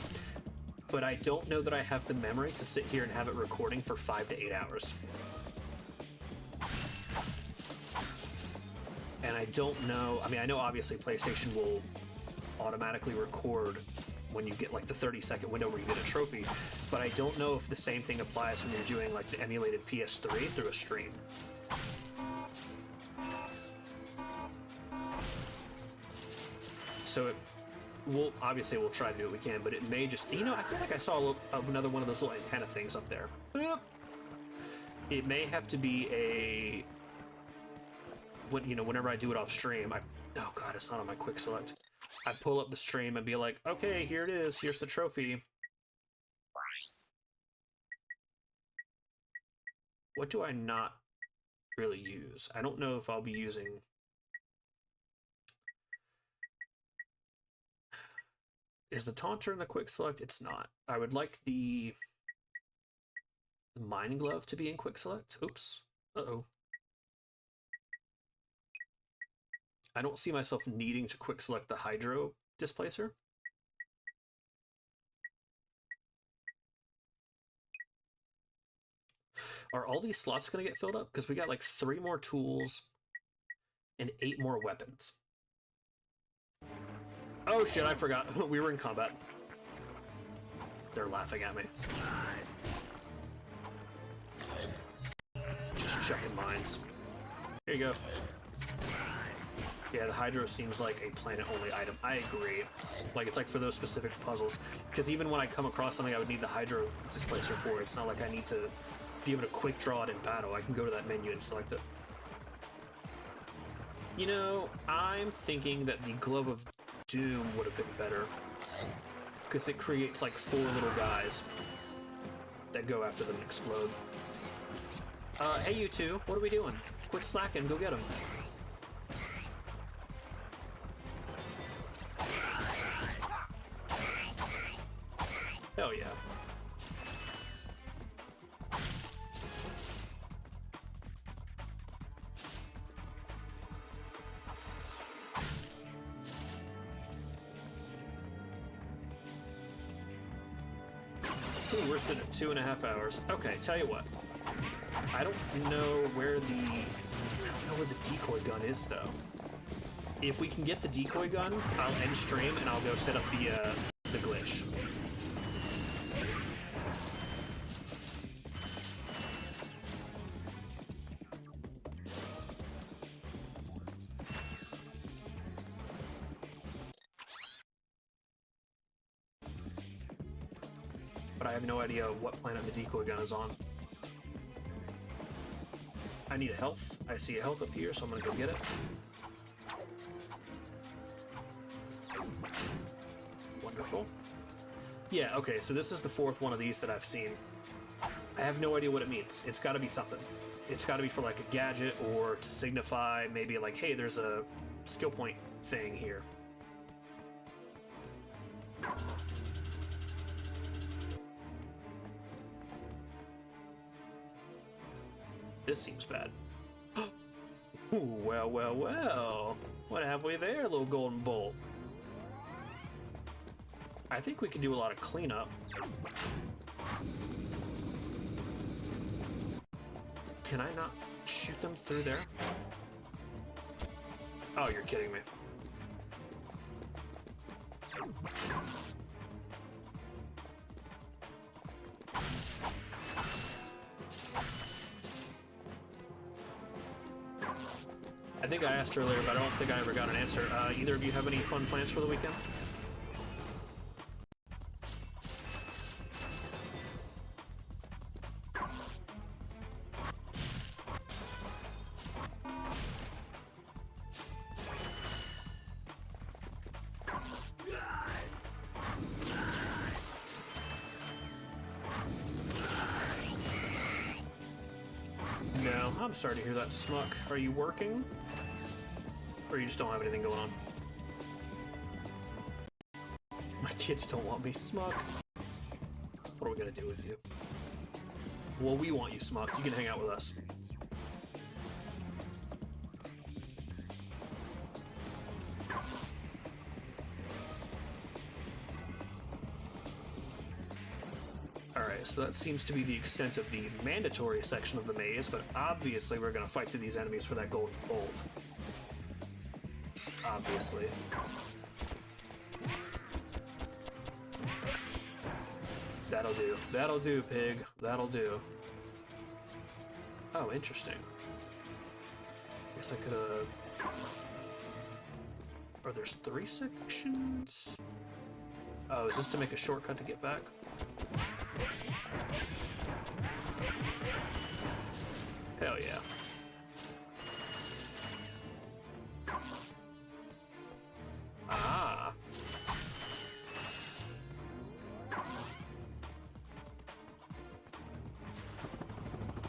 but I don't know that I have the memory to sit here and have it recording for 5 to 8 hours. And I don't know, I mean, I know obviously PlayStation will automatically record when you get like the 30-second window where you get a trophy, but I don't know if the same thing applies when you're doing like the emulated PS3 through a stream. So we'll try to do what we can, but it may just, you know, I feel like I saw another one of those little antenna things up there. It may have to be a, whenever I do it off stream, oh god, it's not on my quick select. I pull up the stream and be like, okay, here it is, here's the trophy. What do I not really use? I don't know if I'll be using... Is the taunter in the quick select? It's not. I would like the mining glove to be in quick select. Oops. Uh-oh. I don't see myself needing to quick select the hydro displacer. Are all these slots going to get filled up? Because we got like 3 more tools and 8 more weapons. Oh shit, I forgot. We were in combat. They're laughing at me. Just checking mines. Here you go. Yeah, the hydro seems like a planet-only item. I agree. Like, it's like for those specific puzzles. Because even when I come across something I would need the hydro displacer for, it's not like I need to be able to quick draw it in battle. I can go to that menu and select it. You know, I'm thinking that the Glove of Doom would have been better. Because it creates like 4 little guys that go after them and explode. Hey you two, what are we doing? Quit slacking, go get them. Hell yeah. Ooh, we're sitting at 2.5 hours. Okay, tell you what. I don't know where the decoy gun is though. If we can get the decoy gun, I'll end stream and I'll go set up the glitch. But I have no idea what planet the decoy gun is on. I need a health. I see a health up here, so I'm gonna go get it. Wonderful. Yeah, okay, so this is the 4th one of these that I've seen. I have no idea what it means. It's gotta be something. It's gotta be for like a gadget or to signify maybe like, hey, there's a skill point thing here. This seems bad. Ooh, well, well, well. What have we there, little golden bolt? I think we can do a lot of cleanup. Can I not shoot them through there? Oh, you're kidding me. I think I asked earlier, but I don't think I ever got an answer. Either of you have any fun plans for the weekend? No, I'm sorry to hear that, Smuck. Are you working? Or you just don't have anything going on? My kids don't want me, Smuck. What are we gonna do with you? Well, we want you, Smuck. You can hang out with us. Alright, so that seems to be the extent of the mandatory section of the maze, but obviously we're gonna fight through these enemies for that golden bolt. Obviously. That'll do. That'll do, pig. That'll do. Oh, interesting. Guess I could've... Oh, there's 3 sections? Oh, is this to make a shortcut to get back? Hell yeah. Ah.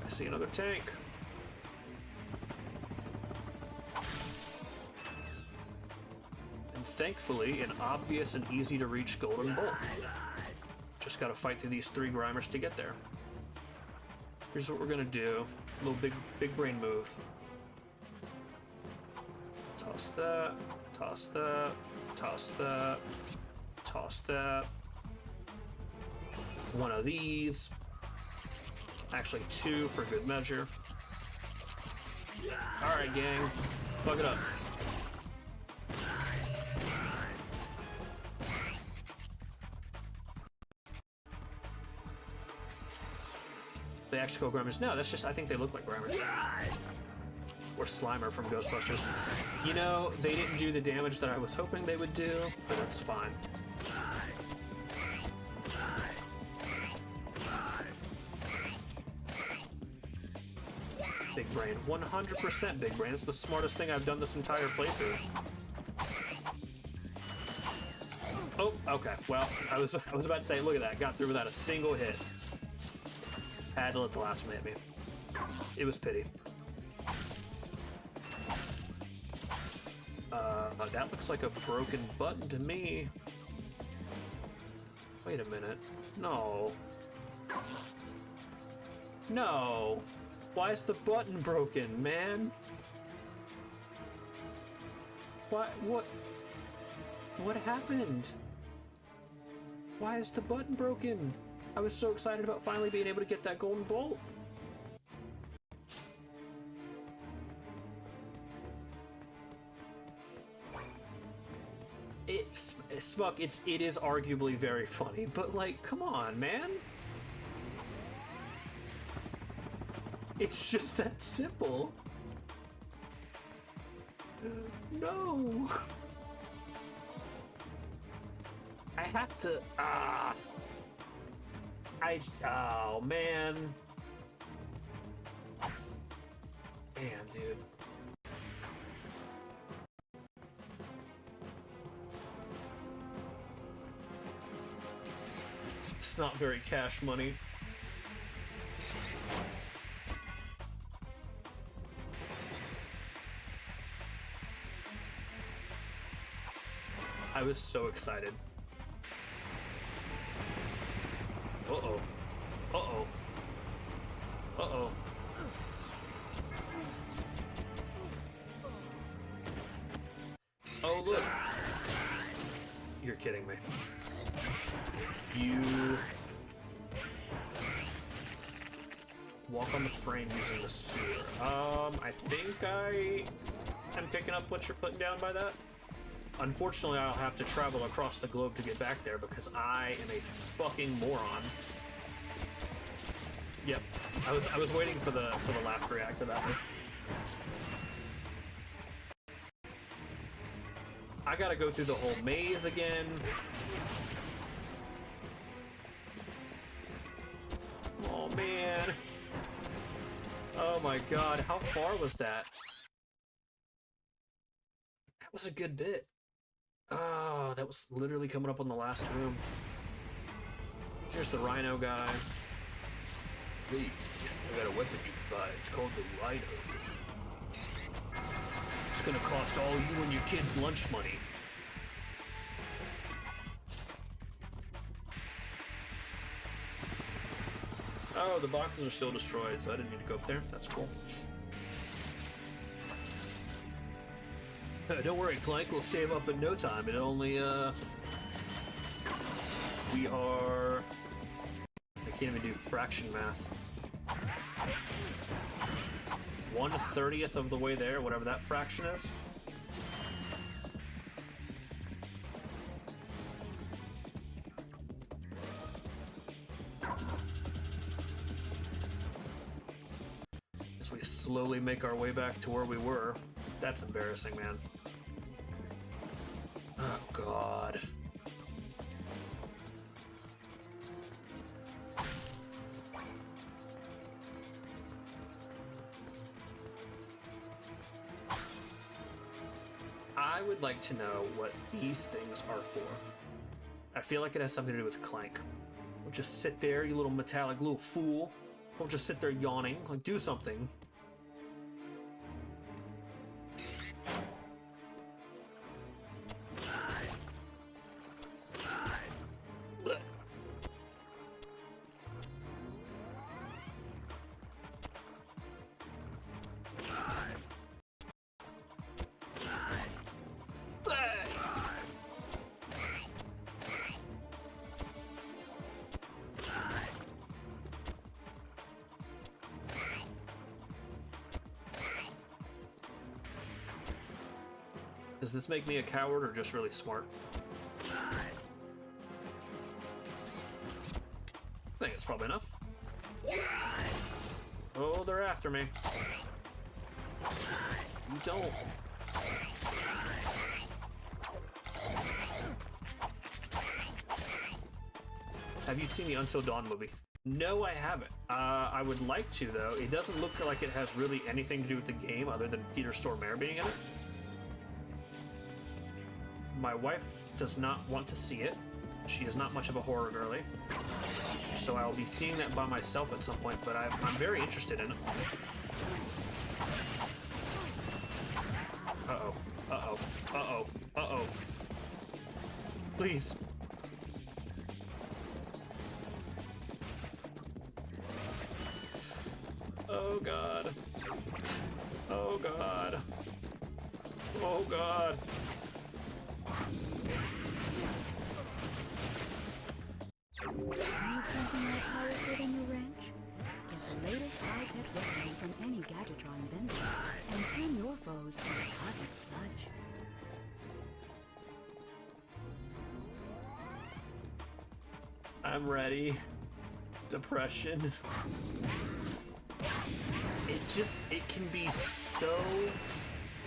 I see another tank. And thankfully, an obvious and easy to reach golden bolt. Just gotta fight through these 3 Grimers to get there. Here's what we're gonna do. A little big brain move. Toss that, toss that, toss that, toss that. One of these. Actually 2 for good measure. Alright, gang. Bug it up. They actually call Grimers? No, that's just, I think they look like Grimers. Or Slimer from Ghostbusters. You know, they didn't do the damage that I was hoping they would do, but that's fine. Big brain. 100% big brain. It's the smartest thing I've done this entire playthrough. Oh, okay. Well, I was about to say, look at that. Got through without a single hit. Had to let the last one hit me. It was pity. That looks like a broken button to me. Wait a minute. No. No. Why is the button broken, man? What happened? Why is the button broken? I was so excited about finally being able to get that golden bolt. Smuck, it is arguably very funny, but like, come on, man. It's just that simple. No. I have to, oh man. Damn, dude. It's not very cash money. I was so excited. Uh-oh. Uh-oh. Uh-oh. Oh, look. You're kidding me. You walk on the frame using the sewer. I think I am picking up what you're putting down by that. Unfortunately, I'll have to travel across the globe to get back there because I am a fucking moron. Yep, I was waiting for the laugh reactor that way. I gotta go through the whole maze again. Oh man. Oh my god, how far was that? That was a good bit. Oh, that was literally coming up on the last room. Here's the rhino guy. Hey, I got a weapon you can buy. It's called the Rhino. It's gonna cost all you and your kids lunch money. Oh, the boxes are still destroyed, so I didn't need to go up there. That's cool. Don't worry, Clank, we'll save up in no time. It only, we are... I can't even do fraction math. 1/30th of the way there, whatever that fraction is. As we slowly make our way back to where we were. That's embarrassing, man. Oh, God. I would like to know what these things are for. I feel like it has something to do with Clank. Don't just sit there, you little metallic little fool. Don't just sit there yawning. Like, do something. Does this make me a coward or just really smart? I think it's probably enough. Oh, they're after me. You don't. Have you seen the Until Dawn movie? No, I haven't. I would like to, though. It doesn't look like it has really anything to do with the game other than Peter Stormare being in it. My wife does not want to see it. She is not much of a horror girly. So I'll be seeing that by myself at some point, but I'm very interested in it. Uh-oh. Uh-oh. Uh-oh. Uh-oh. Please. Oh, God. Oh, God. Oh, God. Need something more powerful than your wrench? Get the latest high-tech weapon from any Gadgetron vendor and turn your foes into cosmic sludge. I'm ready. Depression. It can be so...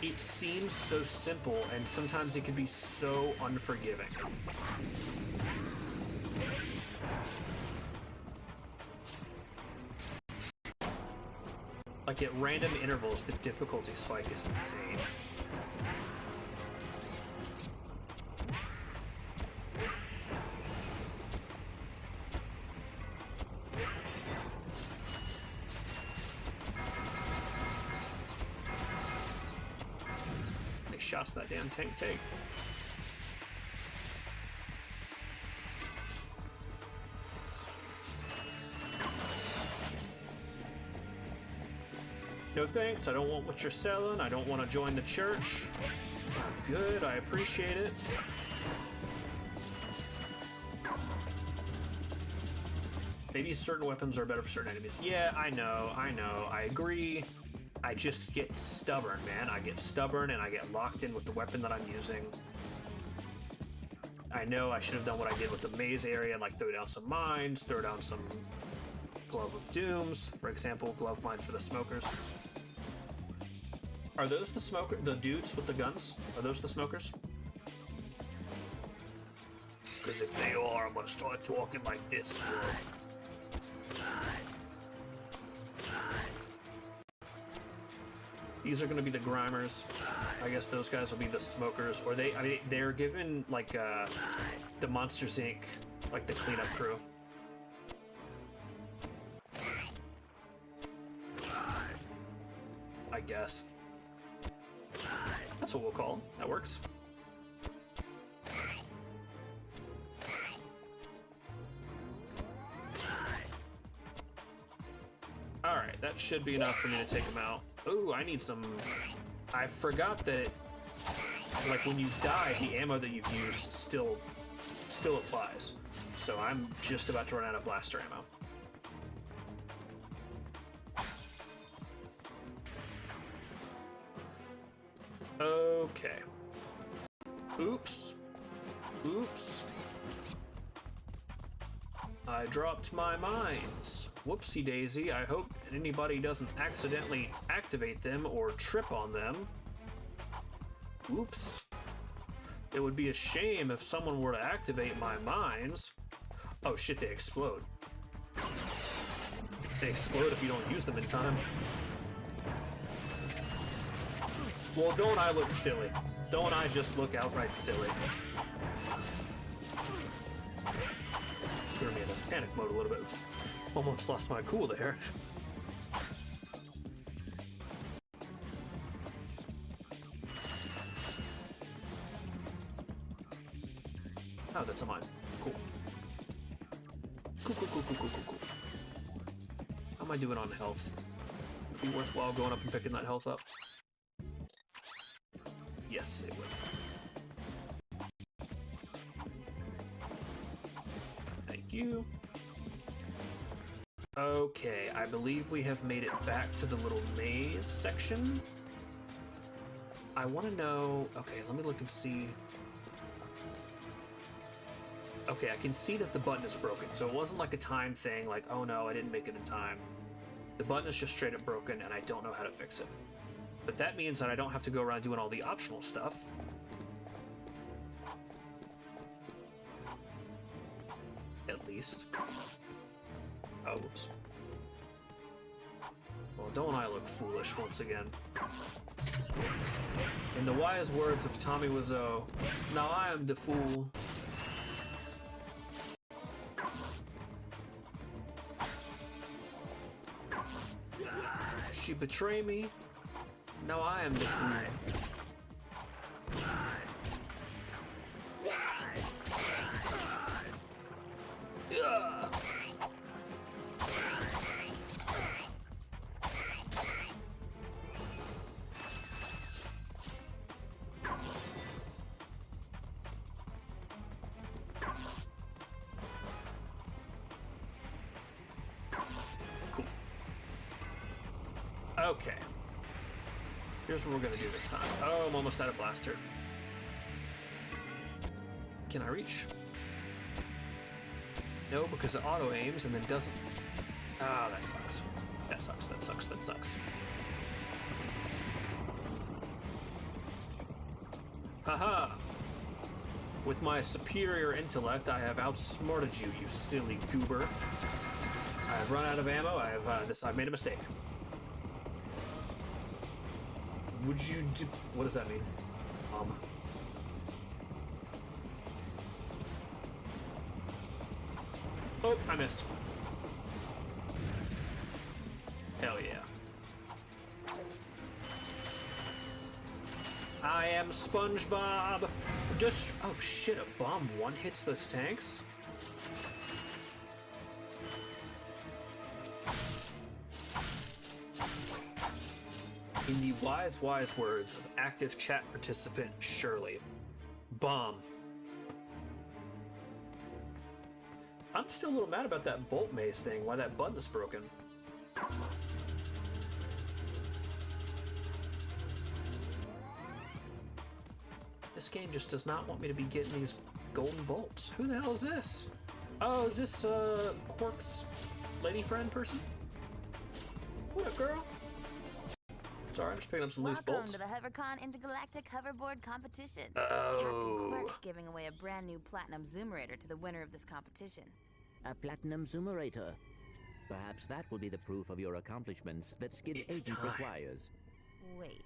It seems so simple, and sometimes it can be so unforgiving. Like, at random intervals, the difficulty spike is insane. How many shots that damn tank take? No thanks, I don't want what you're selling, I don't want to join the church. I'm good, I appreciate it. Maybe certain weapons are better for certain enemies. Yeah, I know, I agree. I just get stubborn, man. I get stubborn and I get locked in with the weapon that I'm using. I know I should have done what I did with the maze area, like throw down some mines, throw down some Glove of Dooms, for example, glove mine for the smokers. Are those the dudes with the guns? Are those the smokers? Because if they are, I'm gonna start talking like this, bro. These are gonna be the Grimers. I guess those guys will be the smokers, or they're given like the Monsters Inc. like the cleanup crew. I guess. That's what we'll call them. That works. Alright, that should be enough for me to take them out. Ooh, I need some... I forgot that, like, when you die, the ammo that you've used still applies. So I'm just about to run out of blaster ammo. Okay. Oops. Oops. I dropped my mines. Whoopsie daisy. I hope anybody doesn't accidentally activate them or trip on them. Oops. It would be a shame if someone were to activate my mines. Oh shit, they explode. They explode if you don't use them in time. Well, don't I look silly? Don't I just look outright silly? Threw me into panic mode a little bit. Almost lost my cool there. Oh, that's a mine. Cool. Cool. How am I doing on health? Would it be worthwhile going up and picking that health up? Yes, it would. Thank you. Okay, I believe we have made it back to the little maze section. I want to know... Okay, let me look and see. Okay, I can see that the button is broken, so it wasn't like a time thing, like, oh no, I didn't make it in time. The button is just straight up broken, and I don't know how to fix it. But that means that I don't have to go around doing all the optional stuff. At least. Oh, whoops. Well, don't I look foolish once again. In the wise words of Tommy Wiseau, now I am the fool. She betrayed me. Now I am the fool. Ugh. Cool. Okay. Here's what we're gonna do this time. Oh, I'm almost out of blaster. Can I reach? No, because it auto aims and then doesn't. Ah, that sucks. That sucks, that sucks, that sucks. Haha! With my superior intellect, I have outsmarted you, you silly goober. I've run out of ammo. I've made a mistake. Would you do... What does that mean? Oh, I missed. Hell yeah. I am SpongeBob. Oh shit, a bomb one hits those tanks? In the wise words of active chat participant Shirley, bomb. I'm still a little mad about that bolt maze thing, why that button is broken. This game just does not want me to be getting these golden bolts. Who the hell is this? Oh, is this Quark's lady friend person? What up, girl? Sorry, I'm just picking up some loose bolts. Welcome to the HoverCon Intergalactic Hoverboard Competition. Oh. Captain Quark's giving away a brand new Platinum Zoomerator to the winner of this competition. A platinum zoomerator. Perhaps that will be the proof of your accomplishments that Skid's agent requires. Wait,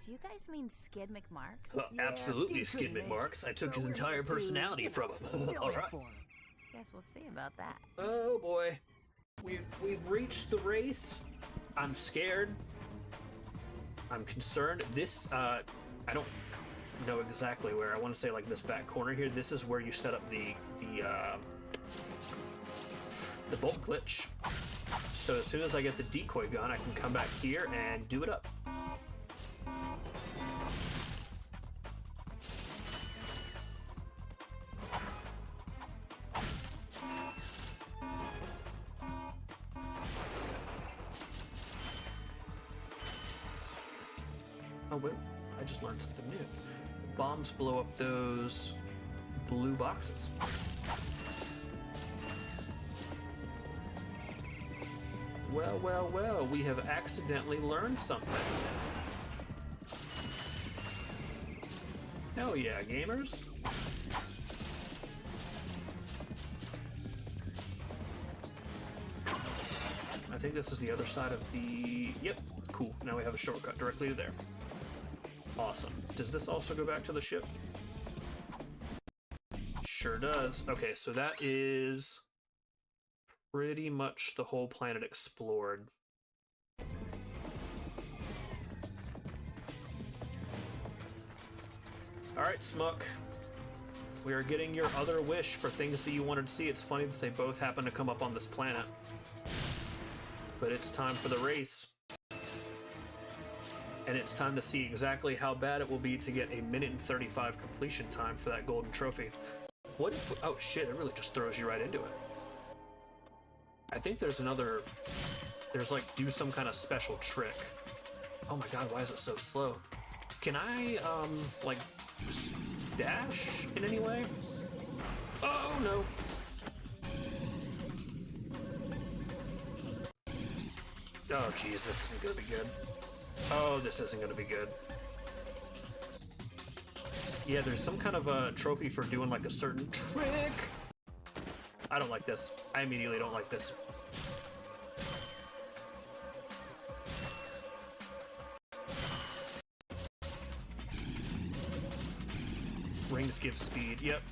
do you guys mean Skid McMarks? Absolutely, Skid McMarks. I took his entire personality from him. All right. Guess we'll see about that. Oh boy, we've reached the race. I'm scared. I'm concerned. This I don't know exactly where. I want to say like this back corner here. This is where you set up the bolt glitch. So as soon as I get the decoy gun, I can come back here and do it up. Oh wait, I just learned something new. Bombs blow up those blue boxes. Well, well, well, we have accidentally learned something. Hell yeah, gamers. I think this is the other side of the... Yep, cool. Now we have a shortcut directly to there. Awesome. Does this also go back to the ship? Sure does. Okay, so that is pretty much the whole planet explored. Alright, Smuck. We are getting your other wish for things that you wanted to see. It's funny that they both happen to come up on this planet. But it's time for the race. And it's time to see exactly how bad it will be to get a 1:35 completion time for that golden trophy. What if... Oh shit, it really just throws you right into it. I think there's another... There's like, do some kind of special trick. Oh my god, why is it so slow? Can I, like, dash in any way? Oh no! Oh geez, this isn't gonna be good. Oh, this isn't gonna be good. Yeah, there's some kind of a trophy for doing like a certain trick. I don't like this. I immediately don't like this. Rings give speed, yep.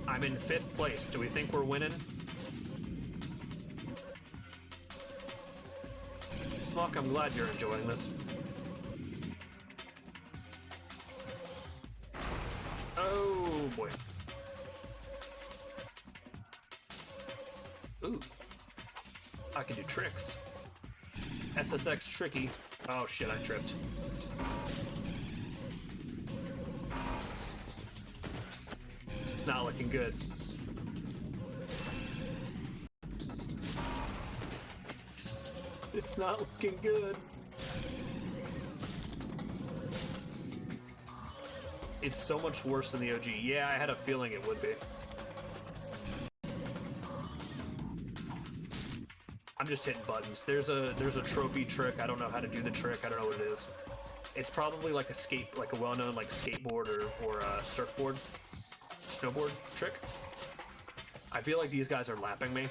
I'm in 5th place. Do we think we're winning? Smock, I'm glad you're enjoying this. Oh boy. Ooh. I can do tricks. SSX tricky. Oh shit, I tripped. It's not looking good. It's not looking good. It's so much worse than the OG. Yeah, I had a feeling it would be. I'm just hitting buttons. There's a trophy trick. I don't know how to do the trick. I don't know what it is. It's probably like a well-known like skateboard or a surfboard, snowboard trick. I feel like these guys are lapping me.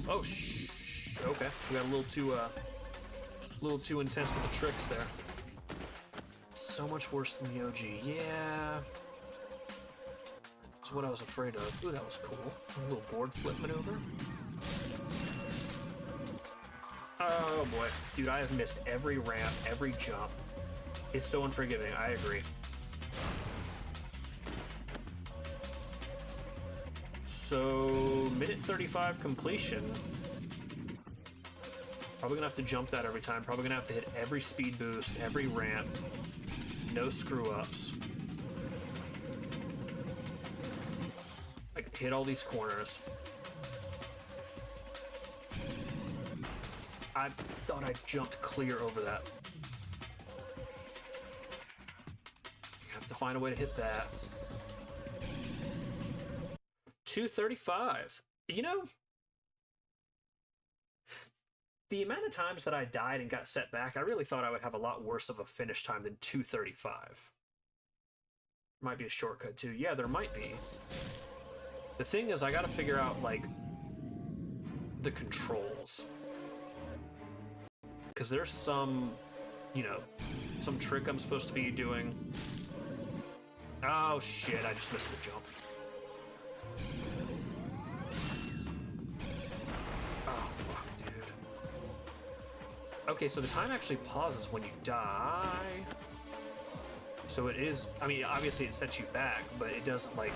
Oh okay. We got a little too intense with the tricks there. So much worse than the OG. Yeah. That's what I was afraid of. Ooh, that was cool. A little board flip maneuver. Oh boy. Dude, I have missed every ramp, every jump. It's so unforgiving, I agree. So, 1:35 completion. Probably gonna have to jump that every time. Probably gonna have to hit every speed boost, every ramp. No screw-ups. Like, Hit all these corners. I thought I jumped clear over that. You have to find a way to hit that. 235. You know, the amount of times that I died and got set back, I really thought I would have a lot worse of a finish time than 235. Might be a shortcut too. Yeah, there might be. The thing is, I gotta figure out, like, the controls. Because there's some, you know, some trick I'm supposed to be doing. Oh shit, I just missed the jump. Oh fuck, dude. Okay, so the time actually pauses when you die. So it is, I mean, obviously it sets you back, but it doesn't, like...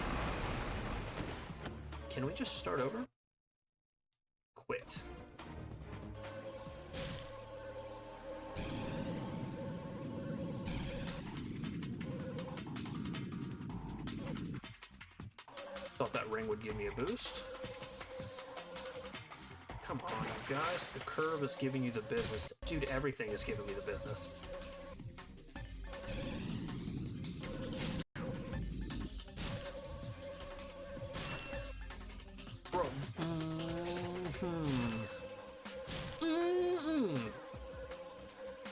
Can we just start over? Quit. Thought that ring would give me a boost. Come on, you guys. The curve is giving you the business. Dude, everything is giving me the business. Bro.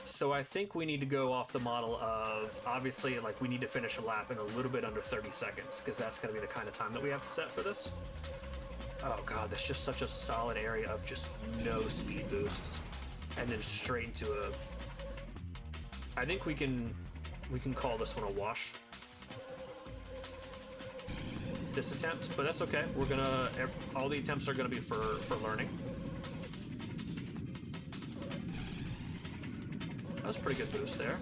So I think we need to go off the model of, obviously, like, we need to finish a lap in a little bit under 30 seconds, because that's going to be the kind of time that we have to set for this. Oh god, that's just such a solid area of just no speed boosts. And then straight into a... I think we can call this one a wash. This attempt, but that's okay. We're gonna... all the attempts are gonna be for learning. That was a pretty good boost there.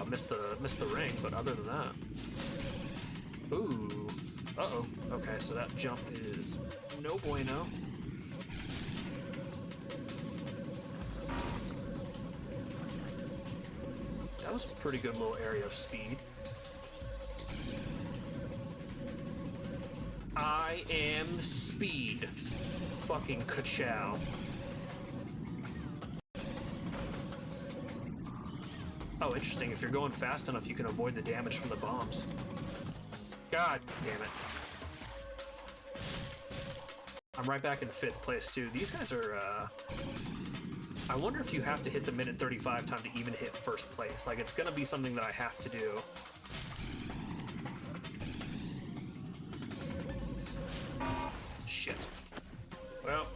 Missed the ring, but other than that... Ooh. Uh-oh. Okay, so that jump is no bueno. That was a pretty good little area of speed. I am speed. Fucking ka-chow. Oh, interesting. If you're going fast enough, you can avoid the damage from the bombs. God damn it. I'm right back in 5th place, too. These guys are, I wonder if you have to hit the minute 35 time to even hit 1st place. Like, it's gonna be something that I have to do. Shit. Well.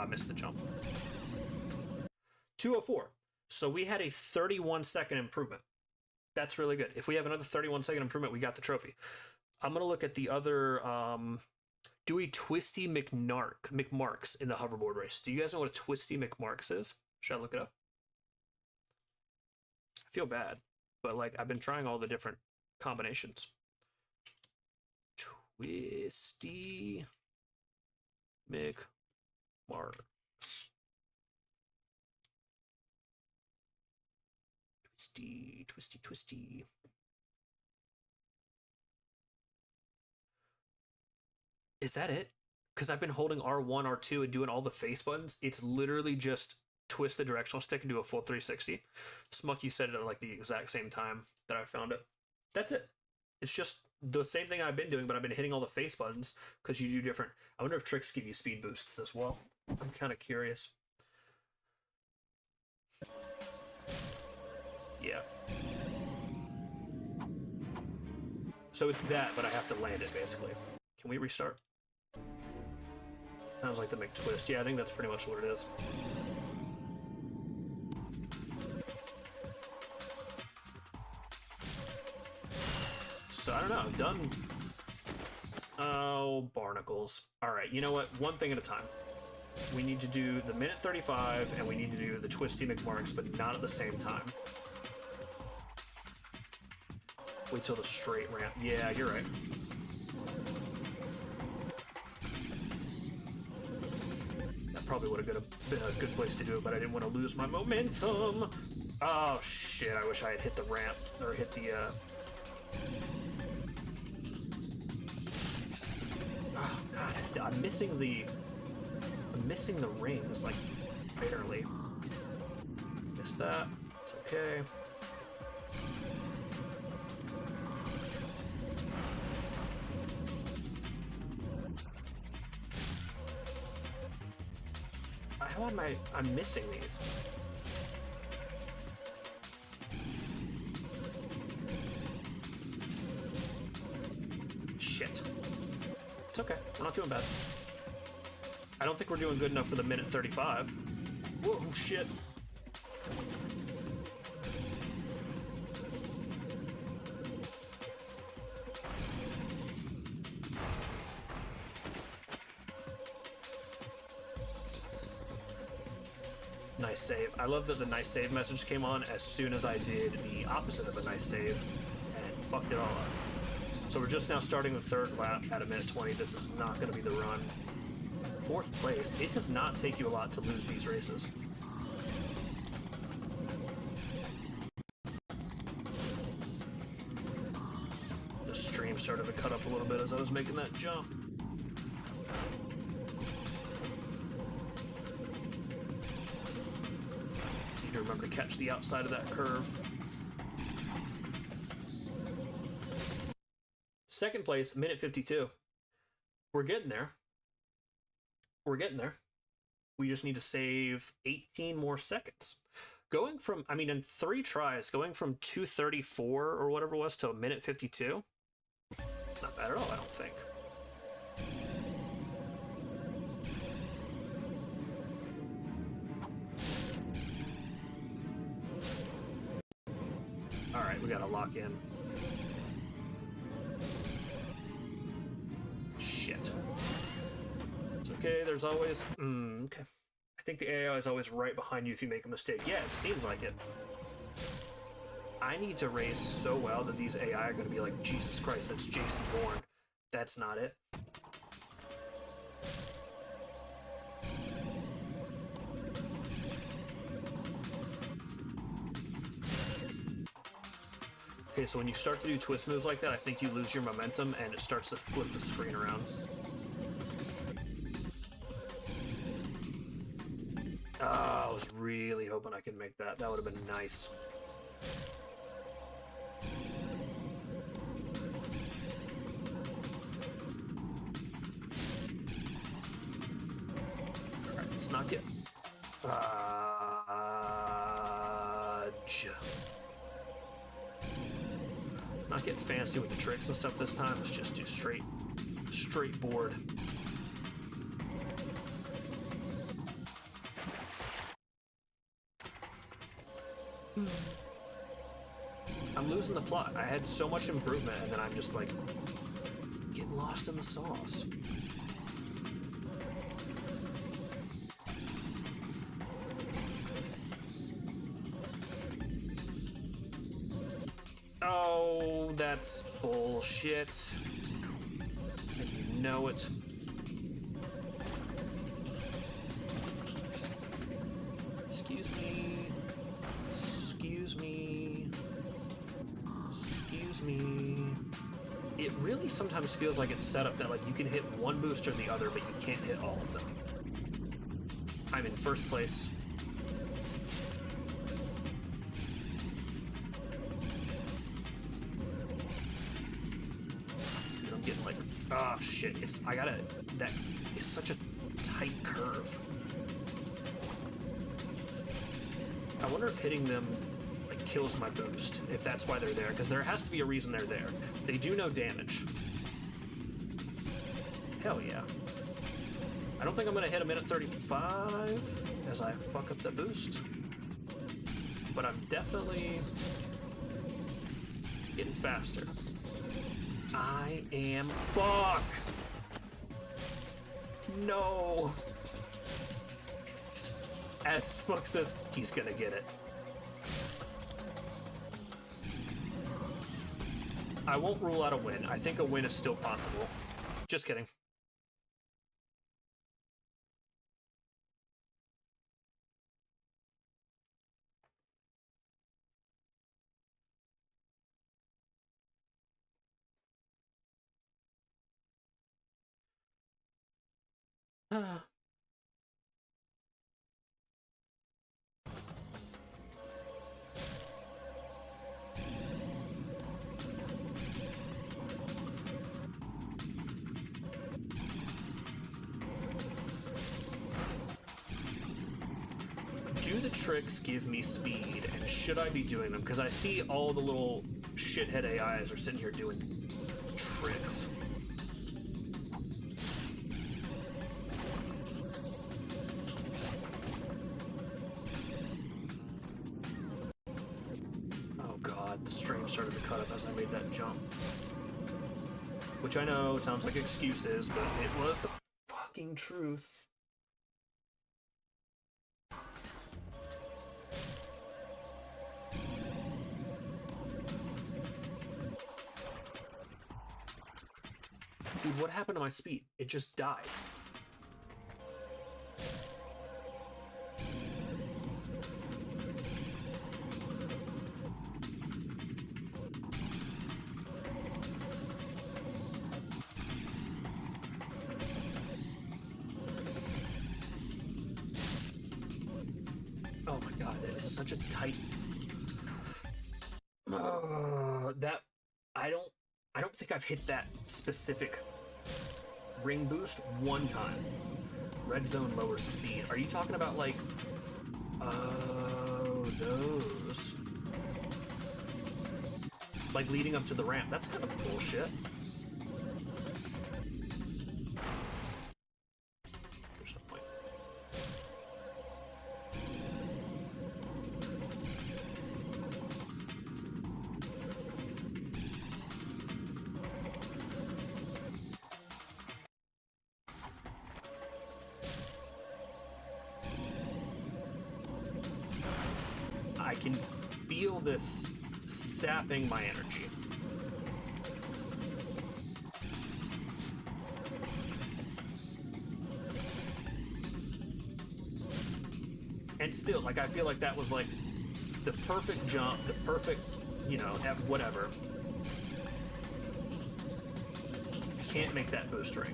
Missed the jump. 204. So we had a 31-second improvement. That's really good. If we have another 31-second improvement, we got the trophy. I'm going to look at the other Dewey Twisty McMarks in the hoverboard race. Do you guys know what a Twisty McMarks is? Should I look it up? I feel bad, but like I've been trying all the different combinations. Twisty McMarks. Twisty. Is that it? Because I've been holding R1, R2, and doing all the face buttons. It's literally just twist the directional stick and do a full 360. Smuck, you said it at like the exact same time that I found it. That's it. It's just the same thing I've been doing, but I've been hitting all the face buttons because you do different. I wonder if tricks give you speed boosts as well. I'm kind of curious. Yeah. So it's that, but I have to land it, basically. Can we restart? Sounds like the McTwist. Yeah, I think that's pretty much what it is. So, I don't know. Done. Oh, barnacles. Alright, you know what? One thing at a time. We need to do the minute 35, and we need to do the Twisty McMarks, but not at the same time. Wait till the straight ramp. Yeah, you're right. Yep. probably would have been a good place to do it, but I didn't want to lose my momentum. Oh shit, I wish I had hit the ramp, or hit the, oh god, I'm missing the rings, like, barely. Missed that. It's okay. How am I'm missing these? Shit. It's okay. We're not doing bad. I don't think we're doing good enough for the minute 35. Whoa, shit. Nice save. I love that the nice save message came on as soon as I did the opposite of a nice save and fucked it all up. So we're just now starting the third lap at a minute 20. This is not going to be the run. Fourth place. It does not take you a lot to lose these races. The stream started to cut up a little bit as I was making that jump. Remember to catch the outside of that curve. Second place, minute 52. We're getting there. We're getting there. We just need to save 18 more seconds. Going from, I mean, in 3 tries, going from 2:34 or whatever it was to a minute 52, not bad at all, I don't think. Alright, we gotta lock in. Shit. It's okay, there's always... okay. I think the AI is always right behind you if you make a mistake. Yeah, it seems like it. I need to race so well that these AI are gonna be like, Jesus Christ, that's Jason Bourne. That's not it. Okay, so when you start to do twist moves like that, I think you lose your momentum and it starts to flip the screen around. I was really hoping I could make that. That would have been nice. Alright, let's not get... Not get fancy with the tricks and stuff this time. Let's just do straight board. I'm losing the plot. I had so much improvement, and then I'm just like getting lost in the sauce. Oh, that's bullshit. And you know it. Excuse me. Excuse me. Excuse me. It really sometimes feels like it's set up that like you can hit one boost or the other, but you can't hit all of them. I'm in first place. Oh shit, that is such a tight curve. I wonder if hitting them like kills my boost, if that's why they're there, because there has to be a reason they're there. They do no damage. Hell yeah. I don't think I'm gonna hit a minute 35 as I fuck up the boost, but I'm definitely getting faster. I am... Fuck! No! As Spook says, he's gonna get it. I won't rule out a win. I think a win is still possible. Just kidding. Do the tricks give me speed, and should I be doing them? Because I see all the little shithead AIs are sitting here doing tricks. Oh god, the stream started to cut up as I made that jump. Which I know sounds like excuses, but it was the fucking truth. Dude, what happened to my speed? It just died. Oh my god, that is such a tight... that... I don't think I've hit that specific ring boost one time. Red zone lowers speed. Are you talking about like... Oh, those. Like leading up to the ramp. That's kind of bullshit. There's no point. I can feel this sapping my energy. And still, like, I feel like that was like the perfect jump, the perfect, you know, whatever. Can't make that boost ring.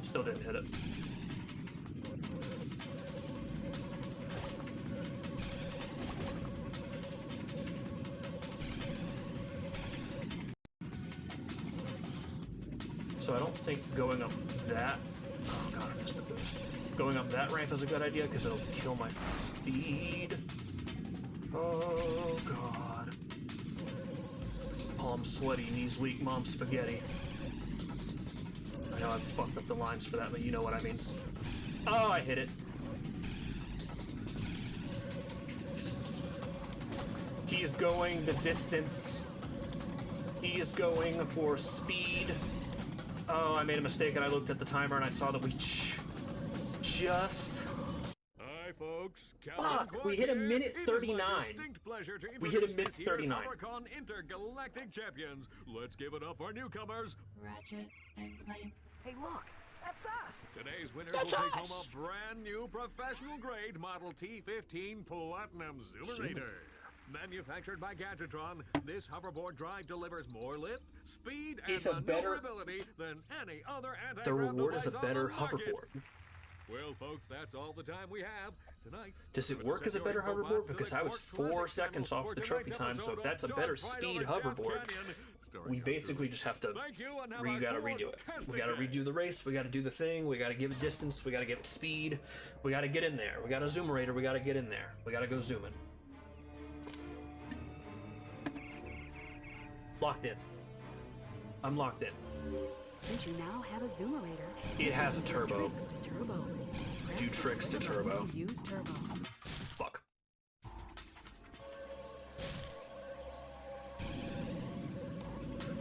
Still didn't hit it. So I don't think going up that... Oh god, I missed the boost. Going up that ramp is a good idea because it'll kill my speed. Oh god. Palms sweaty, knees weak, mom's spaghetti. I know I've fucked up the lines for that, but you know what I mean. Oh, I hit it. He's going the distance. He is going for speed. Oh, I made a mistake and I looked at the timer and I saw that we just... Hi, folks. Fuck, we hit a minute 39. We hit a minute 39. Intergalactic champions. Let's give it up for newcomers. Ratchet and Clank. Hey, look, that's us. Today's winners will take home a brand new professional grade Model T15 Platinum Zoomerator. Manufactured by Gadgetron, this hoverboard drive delivers more lift, speed, and maneuverability than any other anti-grav The reward is a device better on the market. hoverboard. Well, folks, that's all the time we have tonight. Does it work as a better hoverboard? Because I was 4 seconds off the trophy time, so if that's a better speed hoverboard, we basically just have to, we gotta redo it. We gotta redo the race, we gotta do the thing, we gotta give it distance, we gotta give it speed, we gotta get in there, we got a zoomerator, we gotta get in there, we gotta go zooming. Locked in. I'm locked in. Since you now have a zoomerator, It has a turbo. tricks to turbo. Press Do the tricks to square button turbo. to use turbo. Fuck.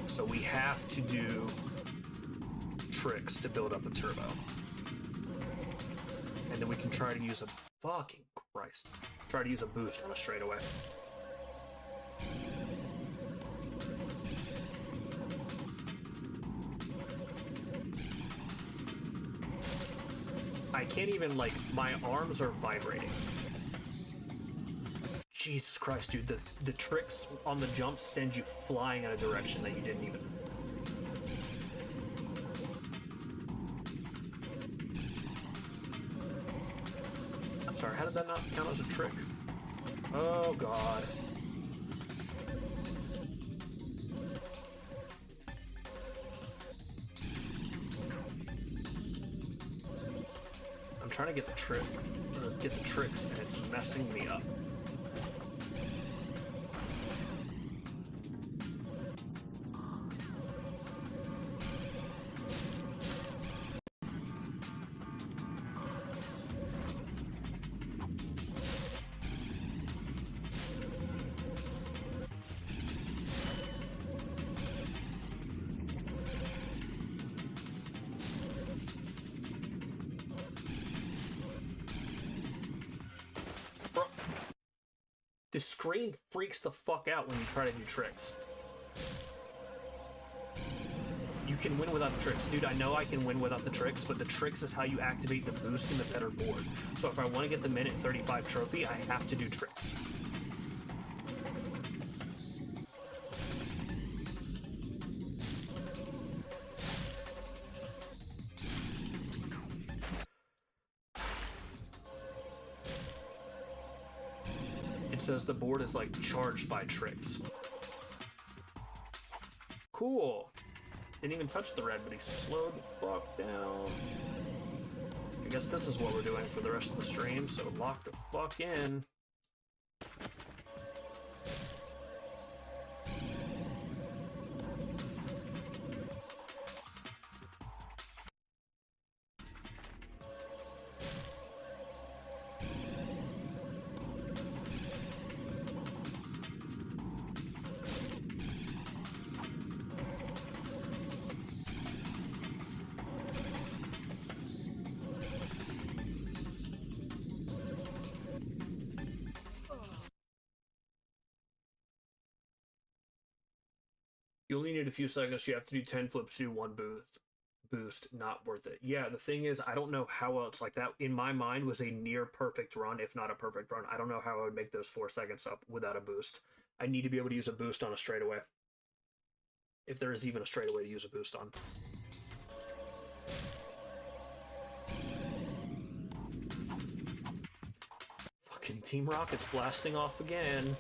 So we have to do tricks to build up a turbo. And then we can try to use a... Fucking Christ. Try to use a boost on a straightaway. I can't even, like, my arms are vibrating. Jesus Christ, dude, the tricks on the jumps send you flying in a direction that you didn't even... I'm sorry, how did that not count as a trick? Oh, God. I'm trying to get the trick, or get the tricks, and it's messing me up. The screen freaks the fuck out when you try to do tricks. You can win without the tricks. Dude, I know I can win without the tricks, but the tricks is how you activate the boost in the better board. So if I want to get the minute 35 trophy, I have to do tricks. It says the board is like charged by tricks. Cool. Didn't even touch the red, but he slowed the fuck down. I guess this is what we're doing for the rest of the stream, so lock the fuck in. You only need a few seconds. You have to do 10 flips to do one boost. Not worth it. Yeah, the thing is, I don't know how else, like that in my mind was a near perfect run, if not a perfect run. I don't know how I would make those 4 seconds up without a boost. I need to be able to use a boost on a straightaway. If there is even a straightaway to use a boost on. Fucking Team Rocket's blasting off again.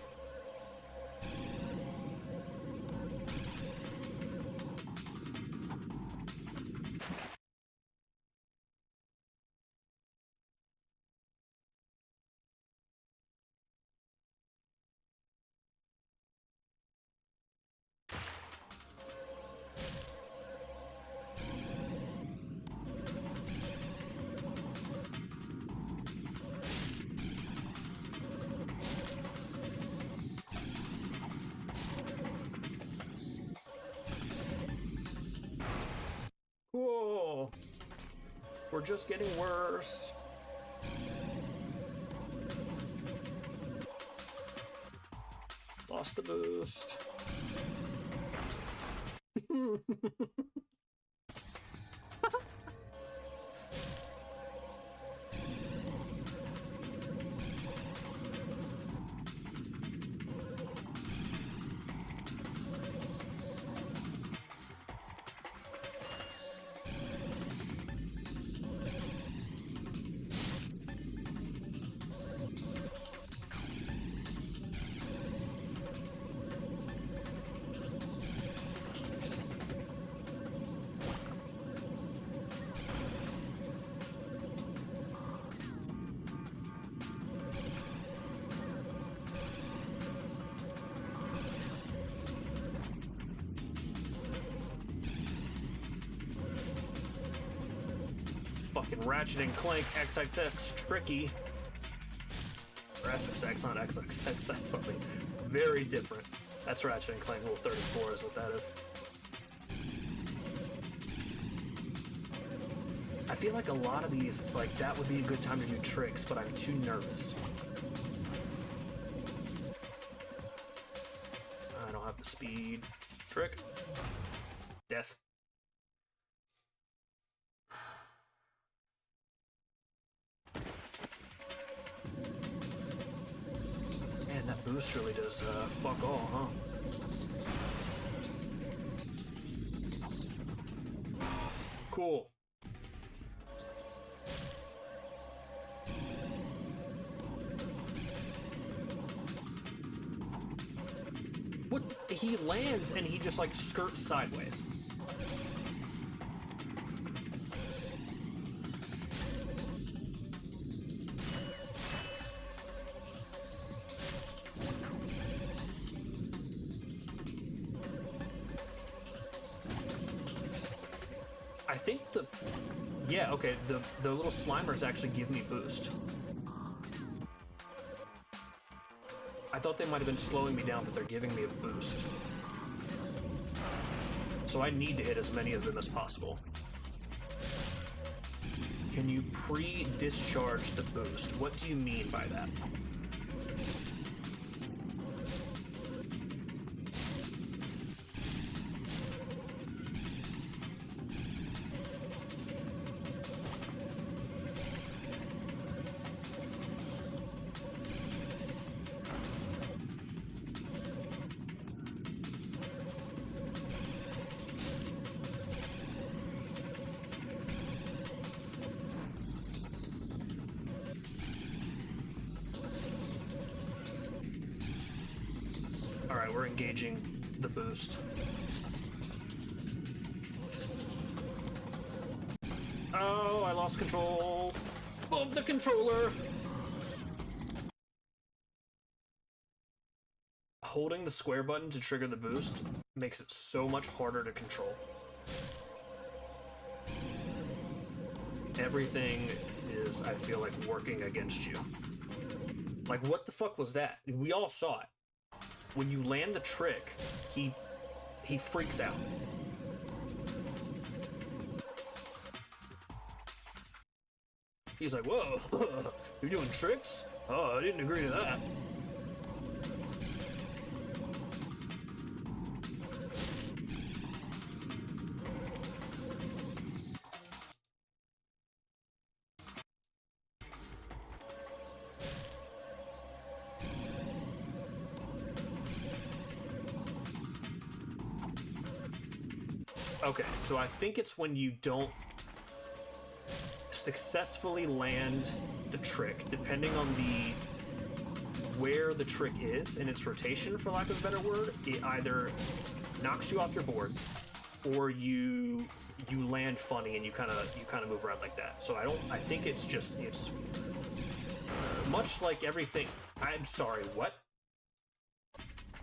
Cool. We're just getting worse. Lost the boost. Fucking Ratchet Clank XXX tricky. Or SXX, not XXX, that's something very different. That's Ratchet Clank Rule 34 is what that is. I feel like a lot of these, it's like that would be a good time to do tricks, but I'm too nervous. I don't have the speed. Trick. Death. boost really does fuck all, huh? Cool. What? He lands and he just like skirts sideways. I think yeah, okay, the little Slimers actually give me boost. I thought they might have been slowing me down, but they're giving me a boost. So I need to hit as many of them as possible. Can you pre-discharge the boost? What do you mean by that? Alright, we're engaging the boost. Oh, I lost control of the controller! Holding the square button to trigger the boost makes it so much harder to control. Everything is, I feel like, working against you. Like, what the fuck was that? We all saw it. When you land the trick, he freaks out. He's like, whoa, you're doing tricks? Oh, I didn't agree to that. Okay, so I think it's when you don't successfully land the trick, depending on where the trick is in its rotation, for lack of a better word, it either knocks you off your board or you land funny and you kind of move around like that. So I think it's much like everything. I'm sorry, what?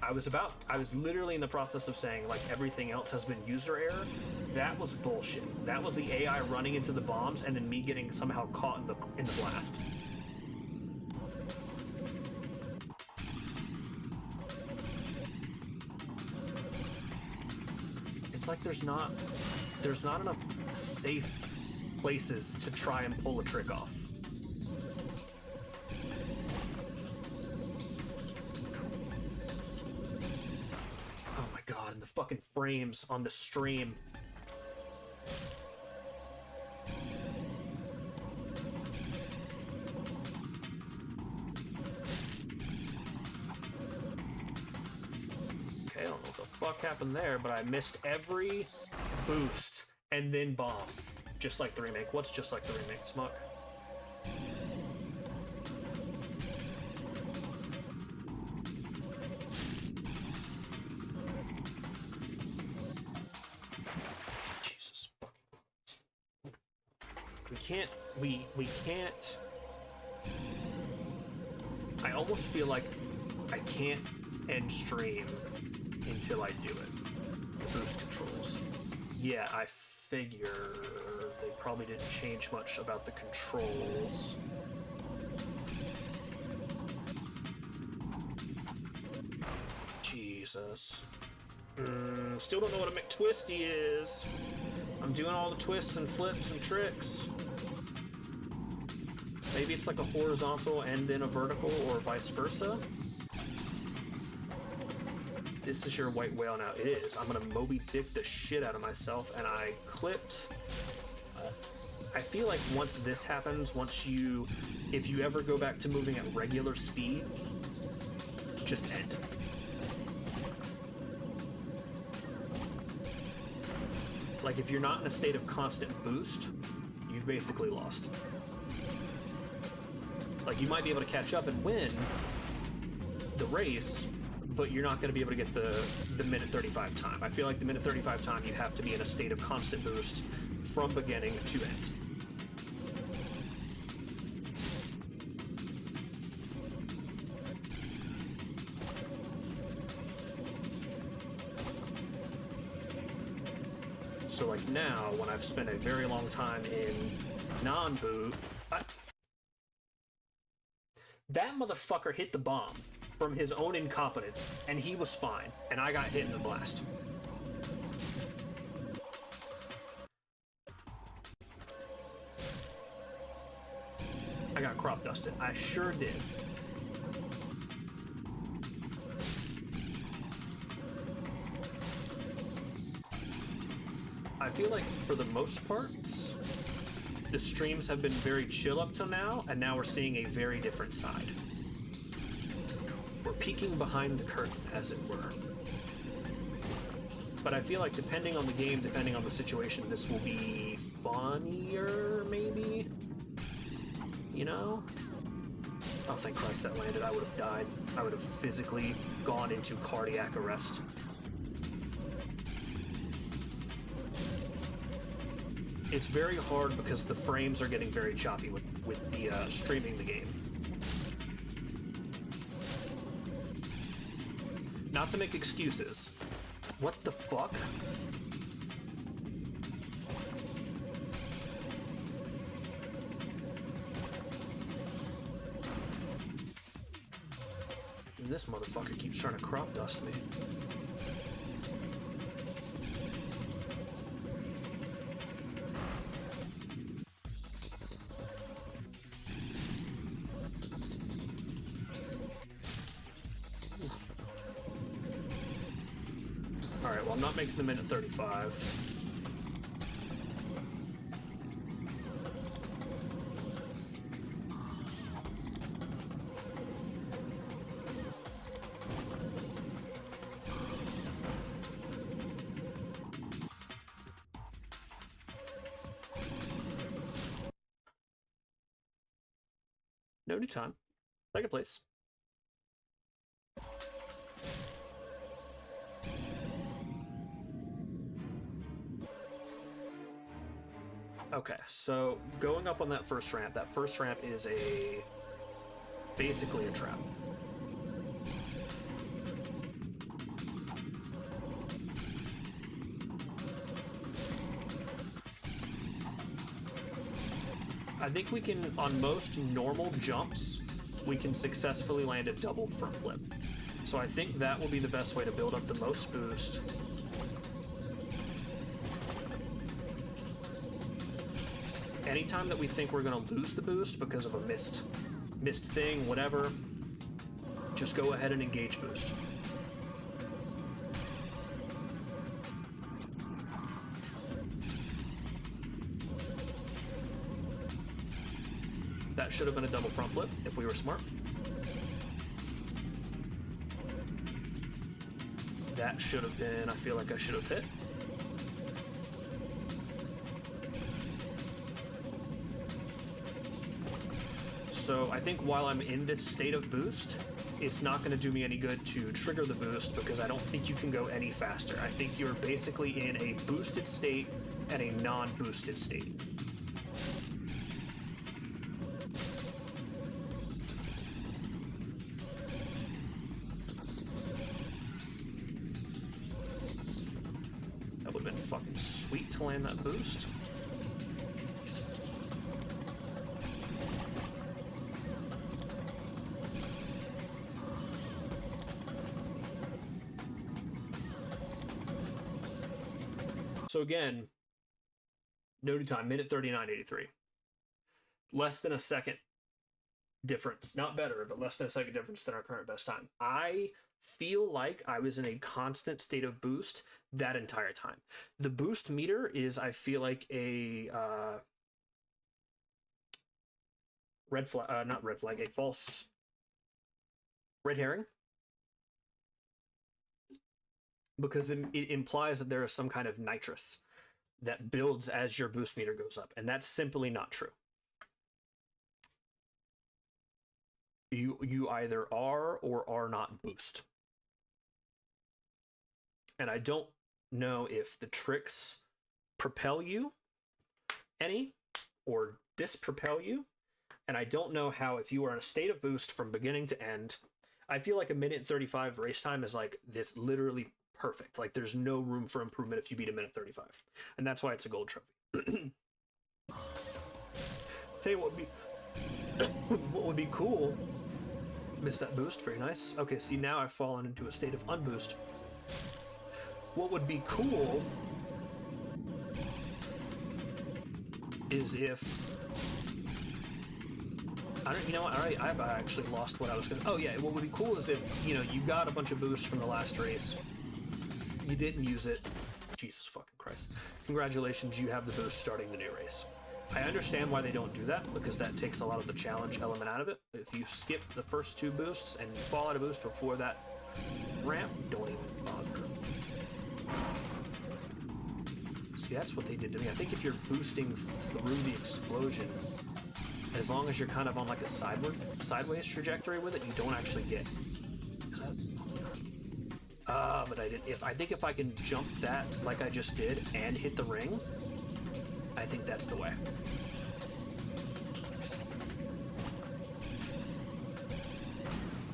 I was literally in the process of saying, like, everything else has been user error. That was bullshit. That was the AI running into the bombs and then me getting somehow caught in the blast. It's like there's not enough safe places to try and pull a trick off. God, and the fucking frames on the stream. Okay, I don't know what the fuck happened there, but I missed every boost and then bomb. Just like the remake. What's just like the remake, Smuck? We can't. I almost feel like I can't end stream until I do it. The boost controls. Yeah, I figure they probably didn't change much about the controls. Jesus. Still don't know what a McTwisty is. I'm doing all the twists and flips and tricks. Maybe it's like a horizontal and then a vertical, or vice versa. This is your white whale now. It is. I'm gonna Moby Dick the shit out of myself, and I clipped. I feel like once this happens, if you ever go back to moving at regular speed, just end. Like, if you're not in a state of constant boost, you've basically lost. Like, you might be able to catch up and win the race, but you're not going to be able to get the minute 35 time. I feel like the minute 35 time, you have to be in a state of constant boost from beginning to end. So like now, when I've spent a very long time in non-boot, that motherfucker hit the bomb from his own incompetence, and he was fine, and I got hit in the blast. I got crop dusted. I sure did. I feel like for the most part, the streams have been very chill up till now, and now we're seeing a very different side. We're peeking behind the curtain, as it were. But I feel like depending on the game, depending on the situation, this will be funnier, maybe? You know? Oh, thank Christ that landed. I would have died. I would have physically gone into cardiac arrest. It's very hard because the frames are getting very choppy with the streaming the game. Not to make excuses. What the fuck? And this motherfucker keeps trying to crop dust me. Alright, well, I'm not making the minute 35. No new time. Second place. Okay, so going up on that first ramp is basically a trap. I think we can, on most normal jumps, we can successfully land a double front flip. So I think that will be the best way to build up the most boost. Anytime that we think we're going to lose the boost because of a missed thing, whatever, just go ahead and engage boost. That should have been a double front flip if we were smart. That should have been, I feel like I should have hit. So I think while I'm in this state of boost, it's not going to do me any good to trigger the boost because I don't think you can go any faster. I think you're basically in a boosted state and a non-boosted state. That would have been fucking sweet to land that boost. So again, no new time, minute 39.83. Less than a second difference. Not better, but less than a second difference than our current best time. I feel like I was in a constant state of boost that entire time. The boost meter is, I feel like, a red flag, not red flag, a false red herring. because it implies that there is some kind of nitrous that builds as your boost meter goes up, and that's simply not true. You either are or are not boost. And I don't know if the tricks propel you any or dispropel you. And I don't know how, if you are in a state of boost from beginning to end, I feel like a minute 35 race time is like this literally perfect. Like there's no room for improvement if you beat a minute 35. And that's why it's a gold trophy. Tell you what would be cool. Missed that boost, very nice. Okay, see, now I've fallen into a state of unboost. What would be cool is if I don't, you know what? I've actually lost what I was gonna. Oh yeah, what would be cool is if you got a bunch of boost from the last race, you didn't use it. Jesus fucking Christ! Congratulations, you have the boost starting the new race. I understand why they don't do that, because that takes a lot of the challenge element out of it. If you skip the first 2 boosts and you fall out of boost before that ramp, don't even bother. See, that's what they did to me. I think if you're boosting through the explosion, as long as you're kind of on like a sideways trajectory with it, you don't actually get. Is that? But I did. I think if I can jump that like I just did and hit the ring, I think that's the way.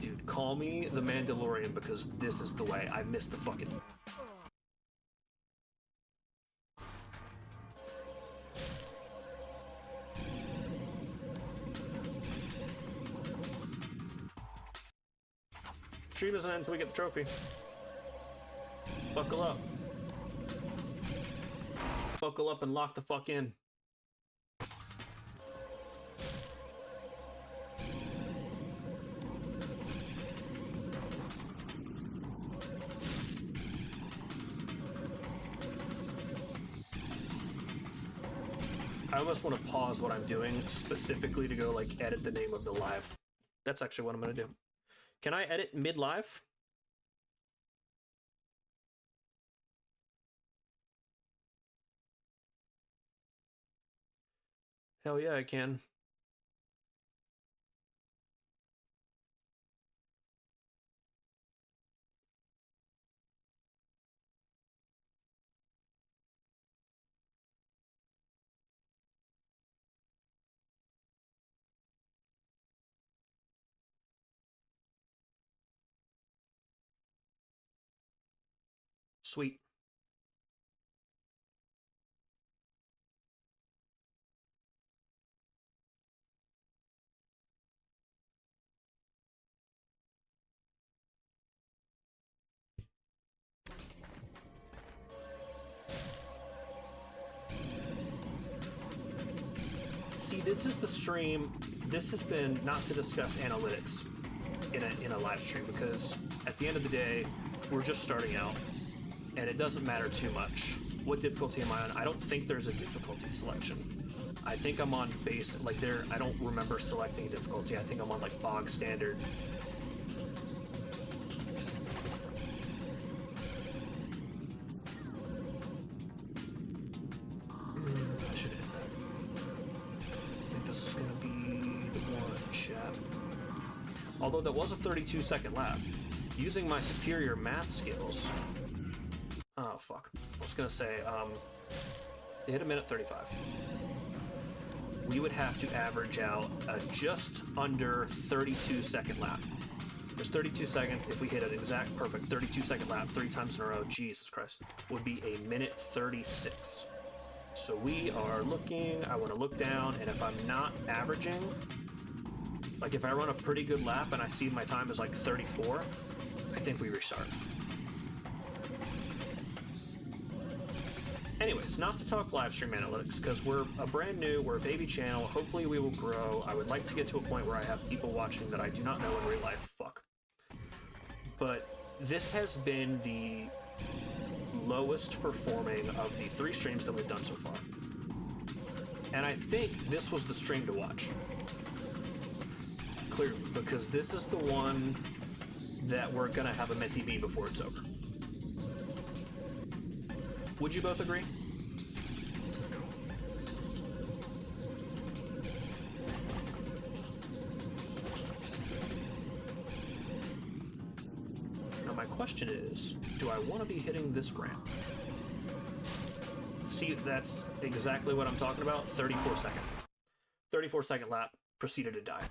Dude, call me the Mandalorian, because this is the way. I missed the fucking... Stream isn't until we get the trophy. Buckle up. Buckle up and lock the fuck in. I almost want to pause what I'm doing specifically to go like edit the name of the live. That's actually what I'm going to do. Can I edit mid-live? Hell yeah, I can. Sweet. See, this is the stream. This has been not to discuss analytics in a live stream, because at the end of the day, we're just starting out, and it doesn't matter too much. What difficulty am I on? I don't think there's a difficulty selection. I think I'm on base, like there, I don't remember selecting a difficulty. I think I'm on like bog standard. I should hit that. I think this is gonna be the one, chat. Although that was a 32-second lap. Using my superior math skills. Oh, fuck. I was gonna say, it hit a minute 35. We would have to average out a just under 32-second lap. There's 32 seconds. If we hit an exact perfect 32-second lap 3 times in a row, Jesus Christ, would be a minute 36. So we are looking, I want to look down, and if I'm not averaging, like if I run a pretty good lap and I see my time is like 34, I think we restart. Anyways, not to talk live stream analytics, because we're a brand new, we're a baby channel. Hopefully we will grow. I would like to get to a point where I have people watching that I do not know in real life. Fuck. But this has been the lowest performing of the 3 streams that we've done so far. And I think this was the stream to watch. Clearly, because this is the one that we're gonna have a Menti B before it's over. Would you both agree? Now my question is, do I want to be hitting this ramp? See, that's exactly what I'm talking about. 34-second. 34-second lap, proceeded to die.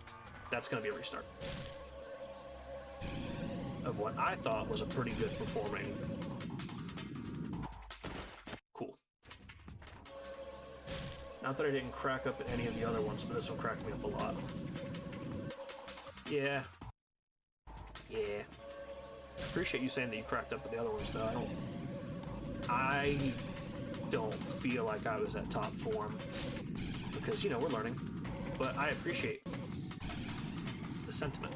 That's going to be a restart. Of what I thought was a pretty good performing. Cool. Not that I didn't crack up at any of the other ones, but this one cracked me up a lot. Yeah. Yeah. I appreciate you saying that you cracked up at the other ones, though. I don't feel like I was at top form. Because, you know, we're learning. But I appreciate the sentiment.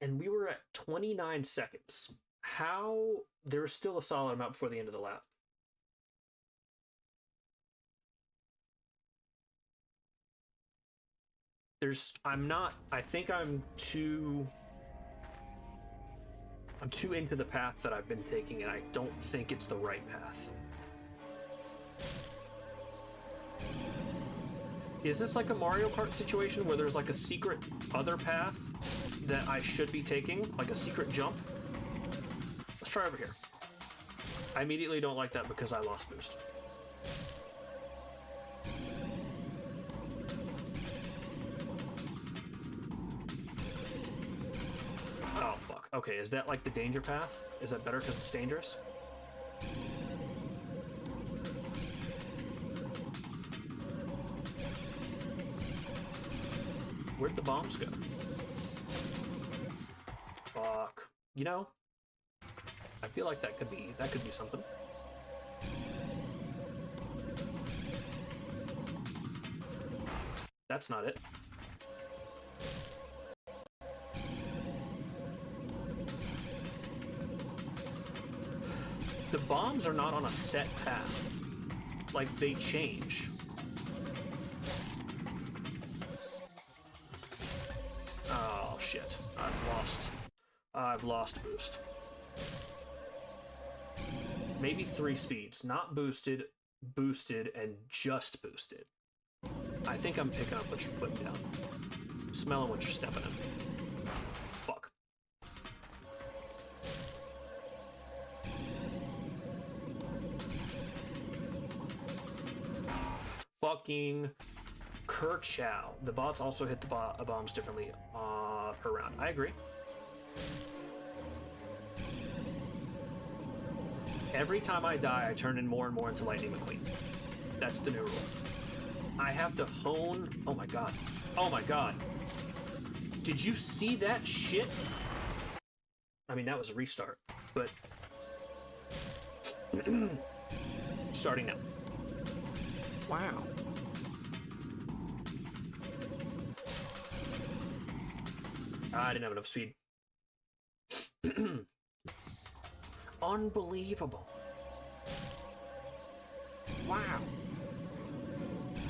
And we were at 29 seconds. How? There was still a solid amount before the end of the lap. I think I'm too into the path that I've been taking, and I don't think it's the right path. Is this like a Mario Kart situation where there's like a secret other path that I should be taking? Like a secret jump? Let's try over here. I immediately don't like that because I lost boost. Oh, fuck. Okay, is that like the danger path? Is that better because it's dangerous? Where'd the bombs go? Fuck. You know, I feel like that could be something. That's not it. The bombs are not on a set path. Like, they change. Oh, shit. I've lost boost. Maybe 3 speeds. Not boosted, boosted, and just boosted. I think I'm picking up what you're putting down. Smelling what you're stepping in. Fuck. Fucking Kerchow. The bots also hit the bombs differently per round. I agree. Every time I die, I turn in more and more into Lightning McQueen. That's the new rule. I have to hone... Oh my god. Oh my god. Did you see that shit? I mean, that was a restart, but... Starting now. Wow. I didn't have enough speed. Unbelievable. Wow.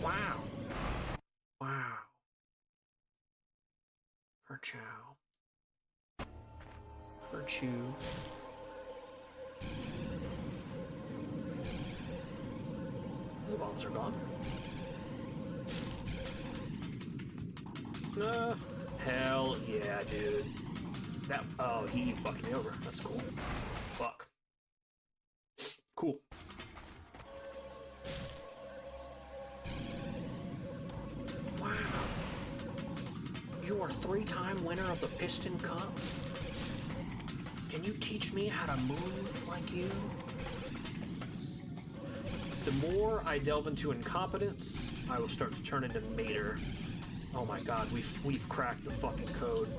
Wow. Wow. Kerchow. Kerchew. The bombs are gone. Hell yeah, dude. That, oh, he fucked me over. That's cool. Fuck. Cool. Wow. You are 3-time winner of the Piston Cup? Can you teach me how to move like you? The more I delve into incompetence, I will start to turn into Mater. Oh my god, we've cracked the fucking code.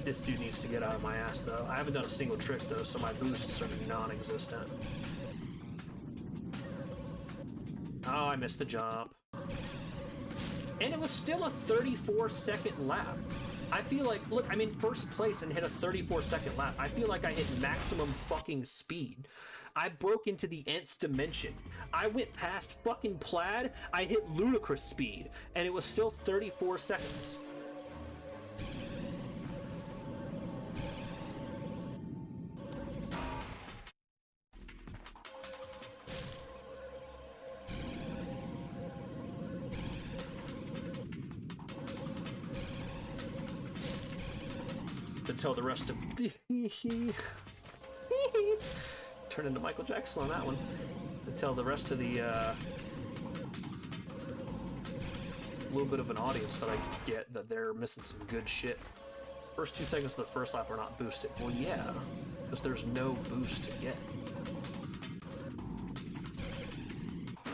This dude needs to get out of my ass, though. I haven't done a single trick, though, so my boosts are non-existent. Oh, I missed the jump. And it was still a 34-second lap. I feel like, look, I'm in first place and hit a 34-second lap. I feel like I hit maximum fucking speed. I broke into the nth dimension. I went past fucking Plaid. I hit ludicrous speed, and it was still 34 seconds. To tell the rest of turn into Michael Jackson on that one. To tell the rest of the little bit of an audience that I get that they're missing some good shit. First 2 seconds of the first lap are not boosted. Well, yeah, because there's no boost to get.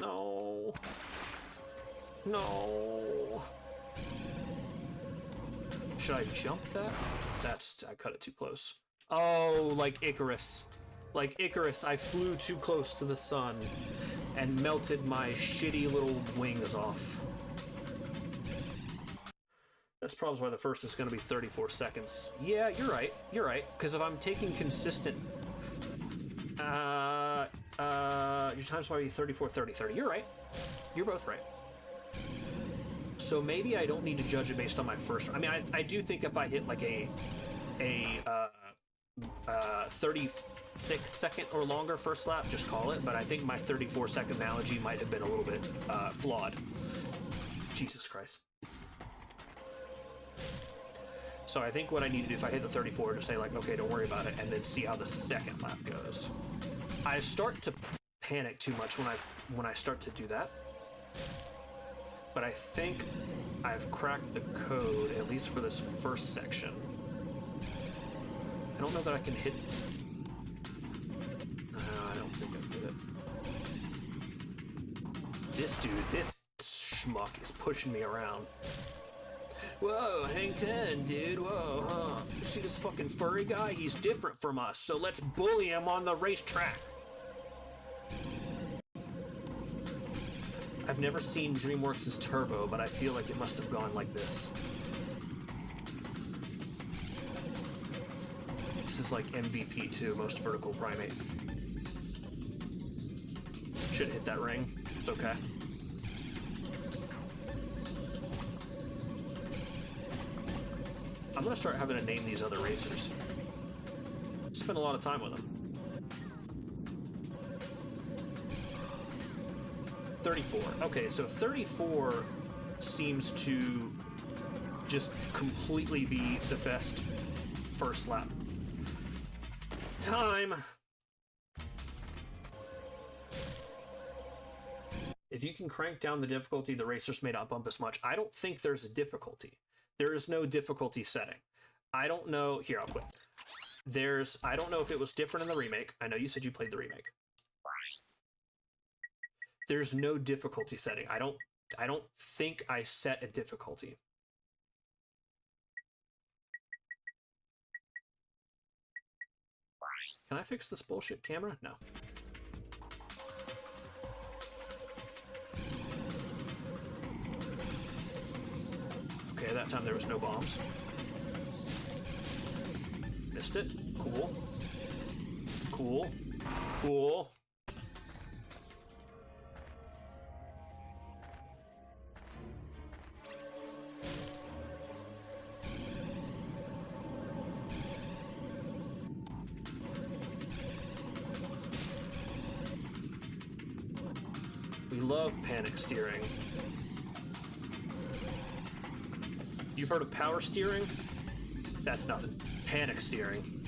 No. No. Should I jump that? I cut it too close. Oh, like Icarus. Like Icarus, I flew too close to the sun and melted my shitty little wings off. That's probably why the first is going to be 34 seconds. Yeah, you're right. You're right. Because if I'm taking consistent... your time's probably 34, 30, 30. You're right. You're both right. So maybe I don't need to judge it based on my first... I mean, I do think if I hit like a 36 second or longer first lap, just call it. But I think my 34 second analogy might have been a little bit flawed. Jesus Christ. So I think what I need to do if I hit the 34, just say like, okay, don't worry about it, and then see how the second lap goes. I start to panic too much when I start to do that. But I think I've cracked the code, at least for this first section. I don't know that I can hit... I don't think I did it. This dude, this schmuck is pushing me around. Whoa, hang 10, dude, whoa, huh? You see this fucking furry guy? He's different from us, so let's bully him on the racetrack. I've never seen DreamWorks' Turbo, but I feel like it must have gone like this. This is like MVP 2, most vertical primate. Should hit that ring. It's okay. I'm gonna start having to name these other racers. Spend a lot of time with them. 34. Okay, so 34 seems to just completely be the best first lap. Time! If you can crank down the difficulty, the racers may not bump as much. I don't think there's a difficulty. There is no difficulty setting. I don't know. Here, I'll quit. I don't know if it was different in the remake. I know you said you played the remake. There's no difficulty setting. I don't think I set a difficulty. Can I fix this bullshit camera? No. Okay, that time there was no bombs. Missed it. Cool. Cool. Cool. We love panic steering. You've heard of power steering? That's nothing. Panic steering.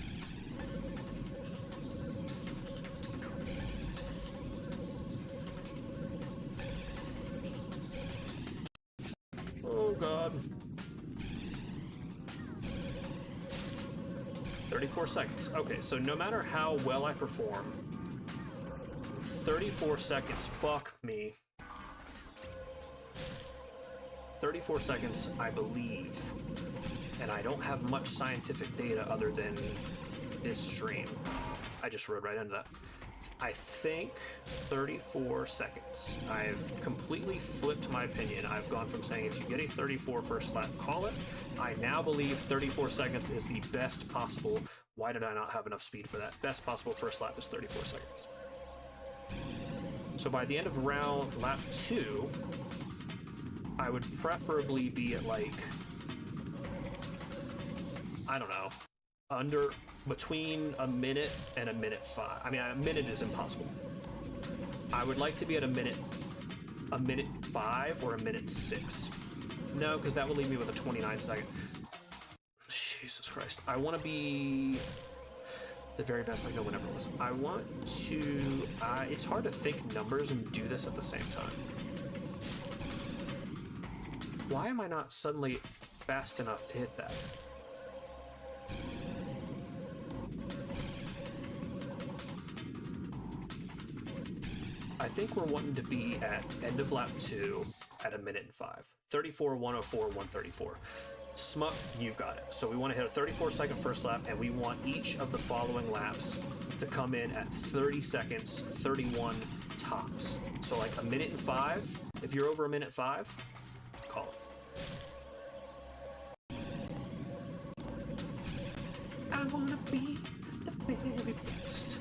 Oh God. 34 seconds. Okay, so no matter how well I perform, 34 seconds, fuck me. 34 seconds, I believe. And I don't have much scientific data other than this stream. I just rode right into that. I think 34 seconds. I've completely flipped my opinion. I've gone from saying if you get a 34 first lap, call it. I now believe 34 seconds is the best possible. Why did I not have enough speed for that? Best possible first lap is 34 seconds. So by the end of lap 2, I would preferably be at like, I don't know, between a minute and a minute 5. I mean, a minute is impossible. I would like to be at a minute 5 or a minute 6. No, because that would leave me with a 29 second. Jesus Christ. I want to be the very best I can whenever it was. I want to... it's hard to think numbers and do this at the same time. Why am I not suddenly fast enough to hit that? I think we're wanting to be at end of lap 2 at a minute and 5. 34, 104, 134. Smuck, you've got it. So we want to hit a 34-second first lap, and we want each of the following laps to come in at 30 seconds, 31 tops. So like a minute and 5. If you're over a minute 5, call it. I want to be the very best.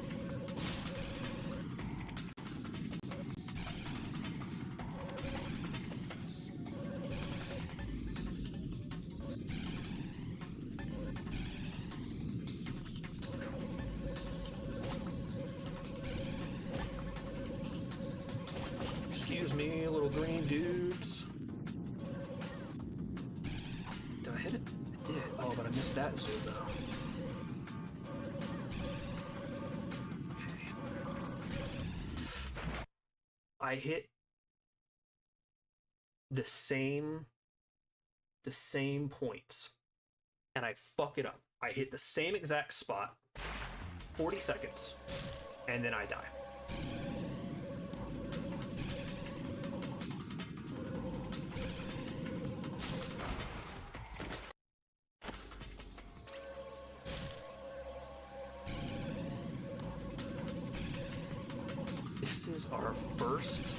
Excuse me, little green dudes. Did I hit it? I did. Oh, but I missed that zoom though. Okay. I hit the same points, and I fuck it up. I hit the same exact spot, 40 seconds, and then I die. This is our first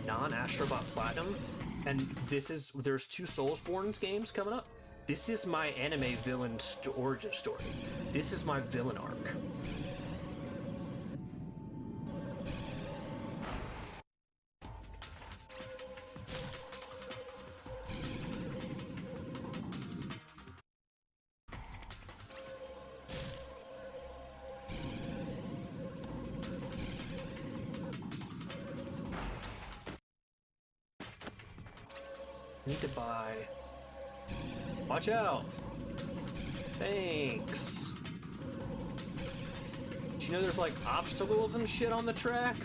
non-Astrobot Platinum, and there's 2 Soulsborne games coming up. This is my anime villain origin story. This is my villain arc. Need to buy... Watch out! Thanks! Do you know there's like obstacles and shit on the track?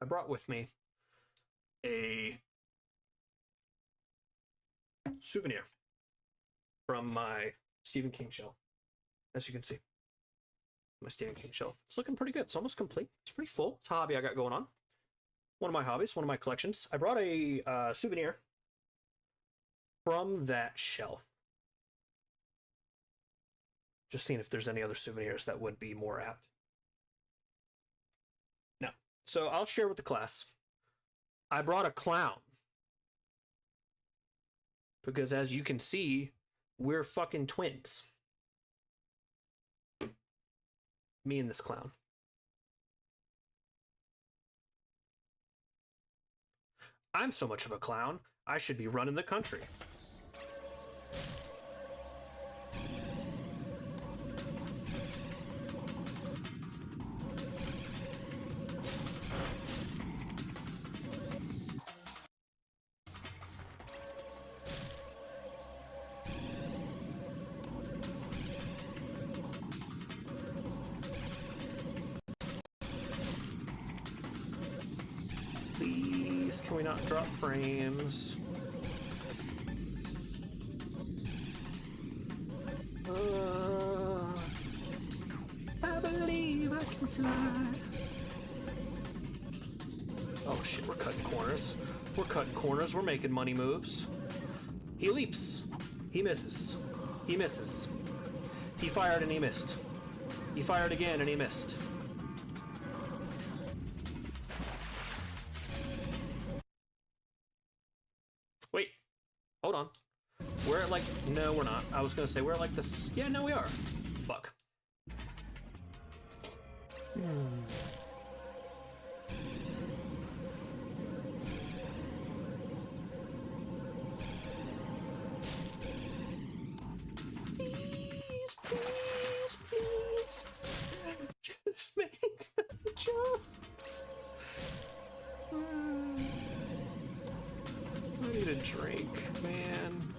I brought with me a souvenir from my Stephen King shelf. As you can see, my Stephen King shelf. It's looking pretty good. It's almost complete. It's pretty full. It's a hobby I got going on. One of my hobbies, one of my collections. I brought a souvenir from that shelf. Just seeing if there's any other souvenirs that would be more apt. No. So I'll share with the class. I brought a clown. Because as you can see, we're fucking twins. Me and this clown. I'm so much of a clown, I should be running the country. Please, can we not drop frames? I believe I can fly. Oh shit, we're cutting corners. We're cutting corners, we're making money moves. He leaps. He misses. He misses. He fired and he missed. He fired again and he missed. Wait, hold on. We're at like, no, we're not. I was gonna say we're at like this. Yeah, no, we are. Fuck. Please, please, please. Just make the jumps. I need a drink, man.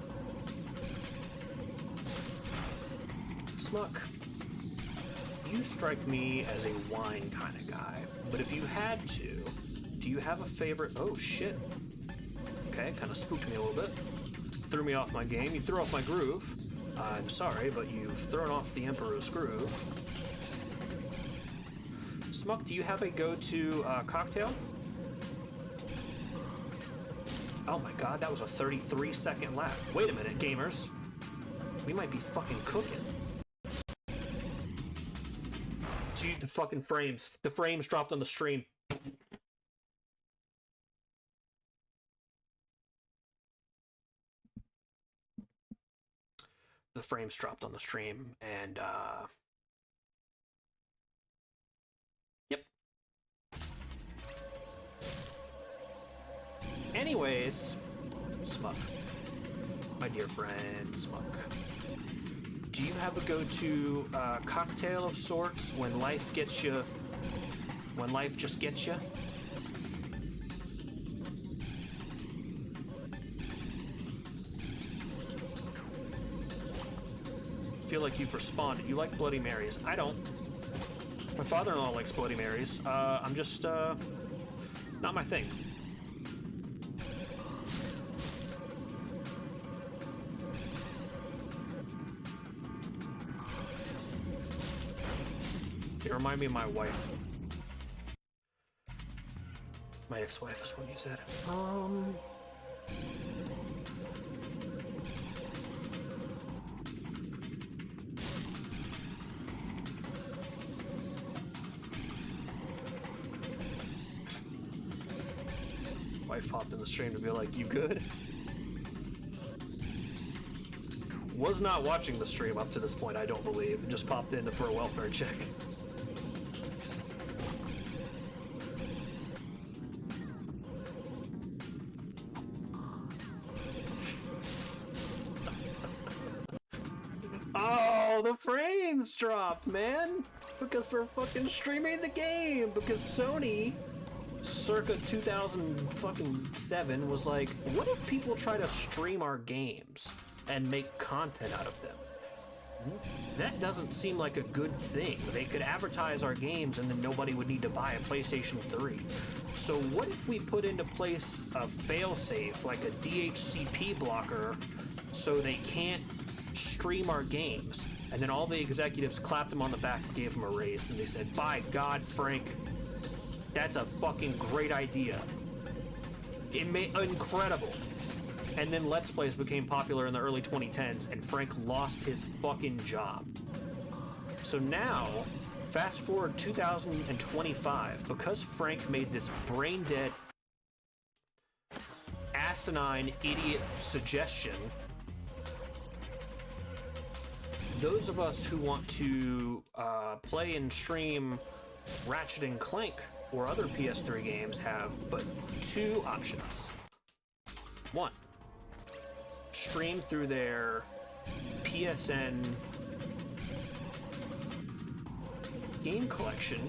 Smuck, you strike me as a wine kind of guy, but if you had to, do you have a favorite? Oh shit. Okay, kind of spooked me a little bit. Threw me off my game. You threw off my groove. I'm sorry, but you've thrown off the Emperor's groove. Smuck, do you have a go-to cocktail? Oh my god, that was a 33-second lap. Wait a minute, gamers. We might be fucking cooking. See, the fucking frames. The frames dropped on the stream. The frames dropped on the stream, and, yep. Anyways, Smuck. My dear friend, Smuck. Do you have a go-to cocktail of sorts when life gets you... when life just gets you? I feel like you've responded. You like Bloody Marys. I don't. My father-in-law likes Bloody Marys. I'm just, not my thing. You remind me of my wife. My ex-wife is what you said. Wife popped in the stream to be like, you good? Was not watching the stream up to this point, I don't believe. Just popped in for a welfare check. Oh, the frames dropped, man! Because they're fucking streaming the game! Because Sony, circa 2007, was like, what if people try to stream our games and make content out of them? That doesn't seem like a good thing. They could advertise our games and then nobody would need to buy a PlayStation 3. So what if we put into place a failsafe, like a DHCP blocker, so they can't stream our games? And then all the executives clapped him on the back and gave him a raise, and they said, by God, Frank, that's a fucking great idea. Incredible. And then Let's Plays became popular in the early 2010s, and Frank lost his fucking job. So now, fast forward 2025, because Frank made this brain-dead, asinine, idiot suggestion, those of us who want to play and stream Ratchet and Clank or other PS3 games have but two options. One, stream through their PSN game collection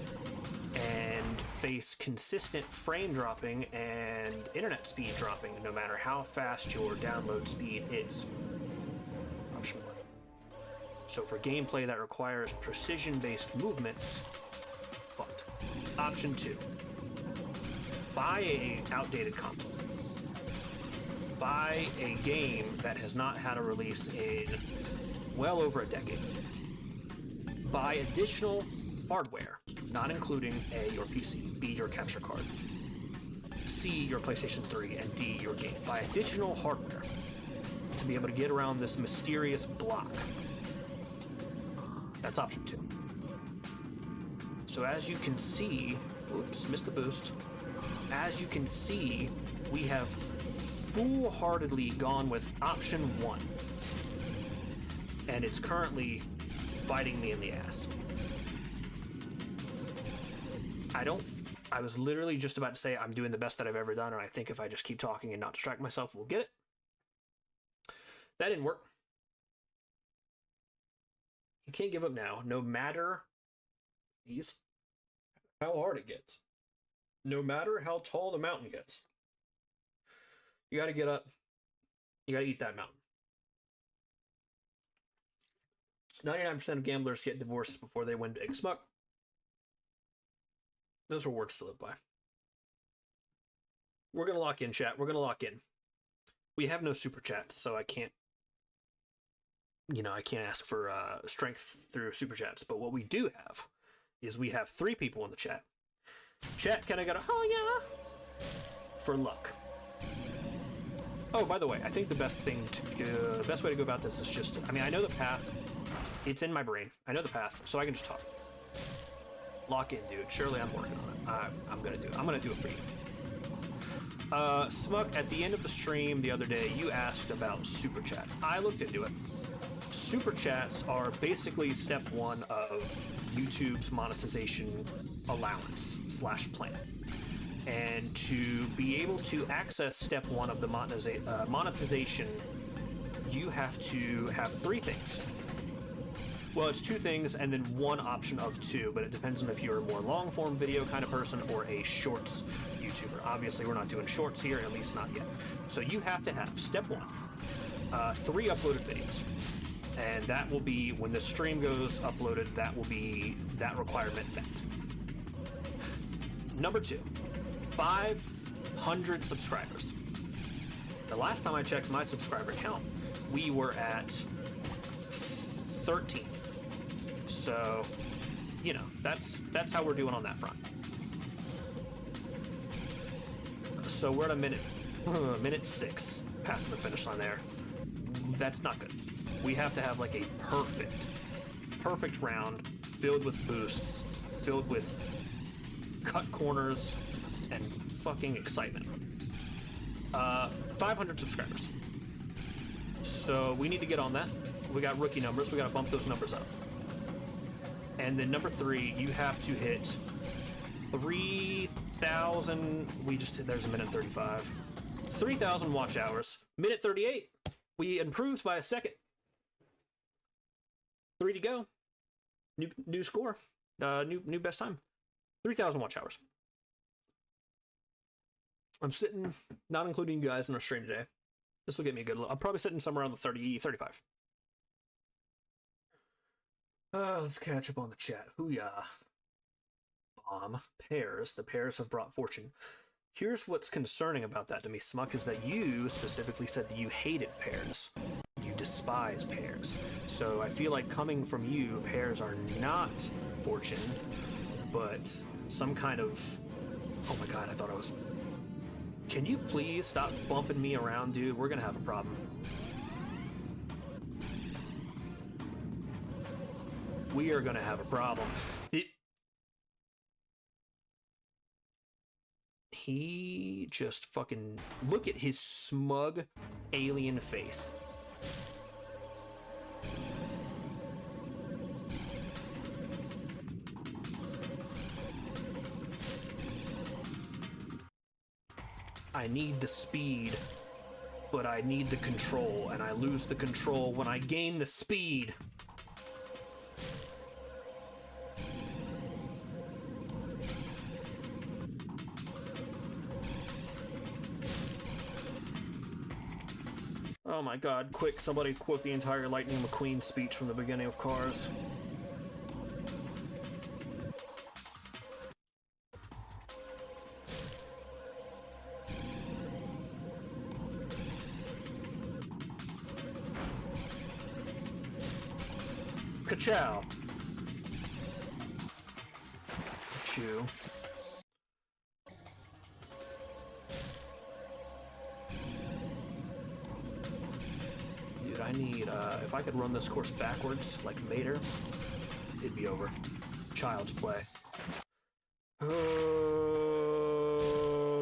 and face consistent frame dropping and internet speed dropping no matter how fast your download speed is. Option 1. So for gameplay that requires precision-based movements, fucked. Option 2. Buy a outdated console. Buy a game that has not had a release in well over a decade. Buy additional hardware, not including A, your PC, B, your capture card, C, your PlayStation 3, and D, your game. Buy additional hardware to be able to get around this mysterious block. That's option 2. So as you can see, oops, missed the boost. As you can see, we have foolhardily gone with option 1. And it's currently biting me in the ass. I was literally just about to say I'm doing the best that I've ever done, and I think if I just keep talking and not distract myself, we'll get it. That didn't work. You can't give up now, no matter how hard it gets. No matter how tall the mountain gets. You gotta get up. You gotta eat that mountain. 99% of gamblers get divorced before they win Big Smuck. Those are words to live by. We're going to lock in, chat. We're going to lock in. We have no super chats, so I can't, I can't ask for strength through super chats. But what we do have is we have 3 people in the chat. Chat, can I get a, oh yeah, for luck. Oh, by the way, I think the best way to go about this is just, I know the path. It's in my brain. I know the path, so I can just talk. Lock in, dude. Surely I'm working on it. I'm gonna do it. I'm gonna do it for you. Smuck, at the end of the stream the other day, you asked about super chats. I looked into it. Super chats are basically step 1 of YouTube's monetization allowance / plan. And to be able to access step 1 of the monetization, you have to have 3 things. Well, it's 2 things and then 1 option of 2, but it depends on if you're a more long-form video kind of person or a shorts YouTuber. Obviously, we're not doing shorts here, at least not yet. So you have to have, step 1, 3 uploaded videos. And that will be, when the stream goes uploaded, that will be that requirement met. Number 2, 500 subscribers. The last time I checked my subscriber count, we were at 13. So, that's how we're doing on that front. So we're at a minute 6 past the finish line there. That's not good. We have to have like a perfect round filled with boosts, filled with cut corners and fucking excitement. 500 subscribers. So we need to get on that. We got rookie numbers. We got to bump those numbers up. And then number 3, you have to hit 3,000. We just hit, there's a minute 35. 3,000 watch hours. Minute 38. We improved by a second. 3 to go. New score. New best time. 3,000 watch hours. I'm sitting, not including you guys in our stream today. This will get me a good look. I'm probably sitting somewhere around the 30, 35. Let's catch up on the chat. Hooyah. Bomb. Pears. The pears have brought fortune. Here's what's concerning about that to me, Smuck, is that you specifically said that you hated pears. You despise pears. So I feel like coming from you, pears are not fortune, but some kind of... Oh my god, I thought I was... Can you please stop bumping me around, dude? We're gonna have a problem. We are gonna have a problem. He just fucking... Look at his smug alien face. I need the speed but I need the control, and I lose the control when I gain the speed. Oh my god, quick, somebody quote the entire Lightning McQueen speech from the beginning of Cars. Ka-chow. Chew. Dude, I need, if I could run this course backwards, like Mater, it'd be over. Child's play. Oh,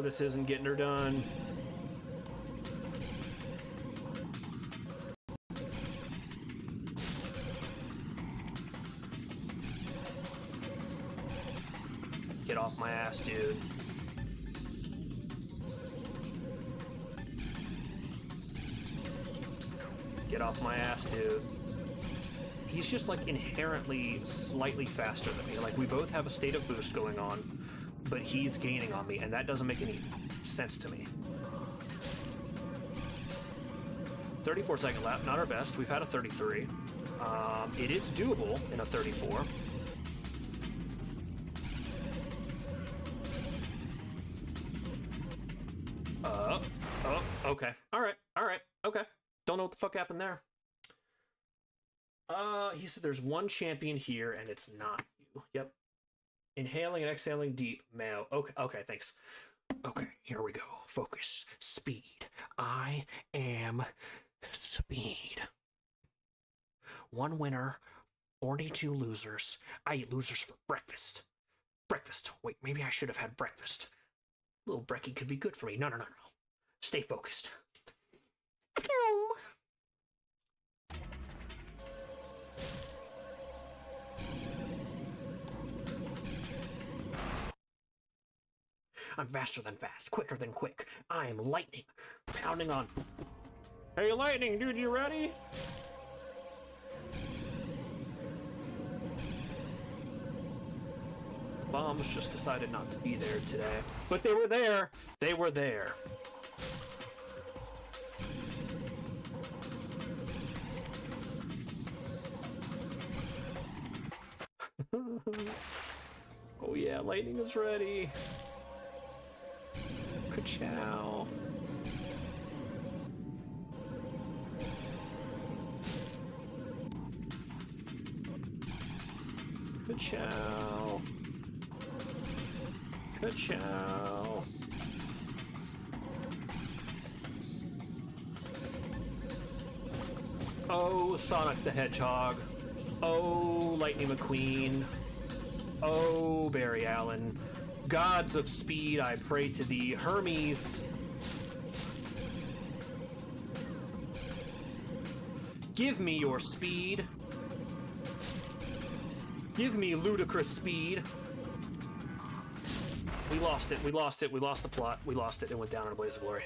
this isn't getting her done. Get off my ass, dude. Get off my ass, dude. He's just like inherently slightly faster than me. Like we both have a state of boost going on, but he's gaining on me, and that doesn't make any sense to me. 34-second lap, not our best. We've had a 33. It is doable in a 34. Okay. Alright, okay. Don't know what the fuck happened there. He said there's one champion here, and it's not you. Yep. Inhaling and exhaling deep. Male. Okay, thanks. Okay, here we go. Focus. Speed. I am speed. One winner, 42 losers. I eat losers for breakfast. Breakfast. Wait, maybe I should have had breakfast. Little brekkie could be good for me. No. Stay focused. I'm faster than fast, quicker than quick. I am lightning, pounding on. Hey, lightning, dude, you ready? The bombs just decided not to be there today. But they were there. They were there. Oh yeah, lightning is ready. Ka-chow. Ka-chow. Ka-chow. Oh, Sonic the Hedgehog. Oh, Lightning McQueen. Oh, Barry Allen. Gods of speed, I pray to thee. Hermes. Give me your speed. Give me ludicrous speed. We lost it. We lost it. We lost the plot. We lost it. It went down in a blaze of glory.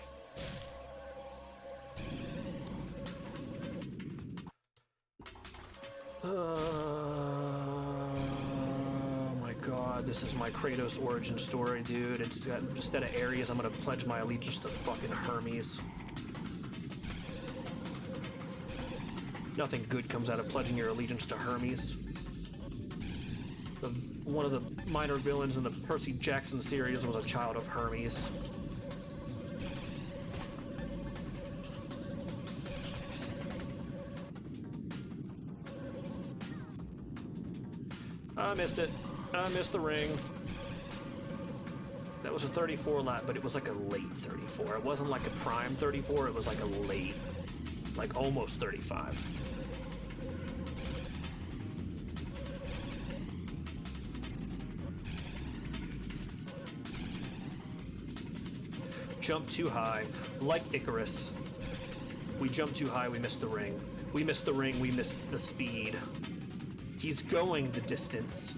This is my Kratos origin story, dude. Instead of Ares, I'm gonna pledge my allegiance to fucking Hermes. Nothing good comes out of pledging your allegiance to Hermes. One of the minor villains in the Percy Jackson series was a child of Hermes. I missed it. I missed the ring. That was a 34 lap, but it was like a late 34. It wasn't like a prime 34, it was like a late, like almost 35. Jump too high, like Icarus. We jumped too high, we missed the ring. We missed the ring, we missed the speed. He's going the distance.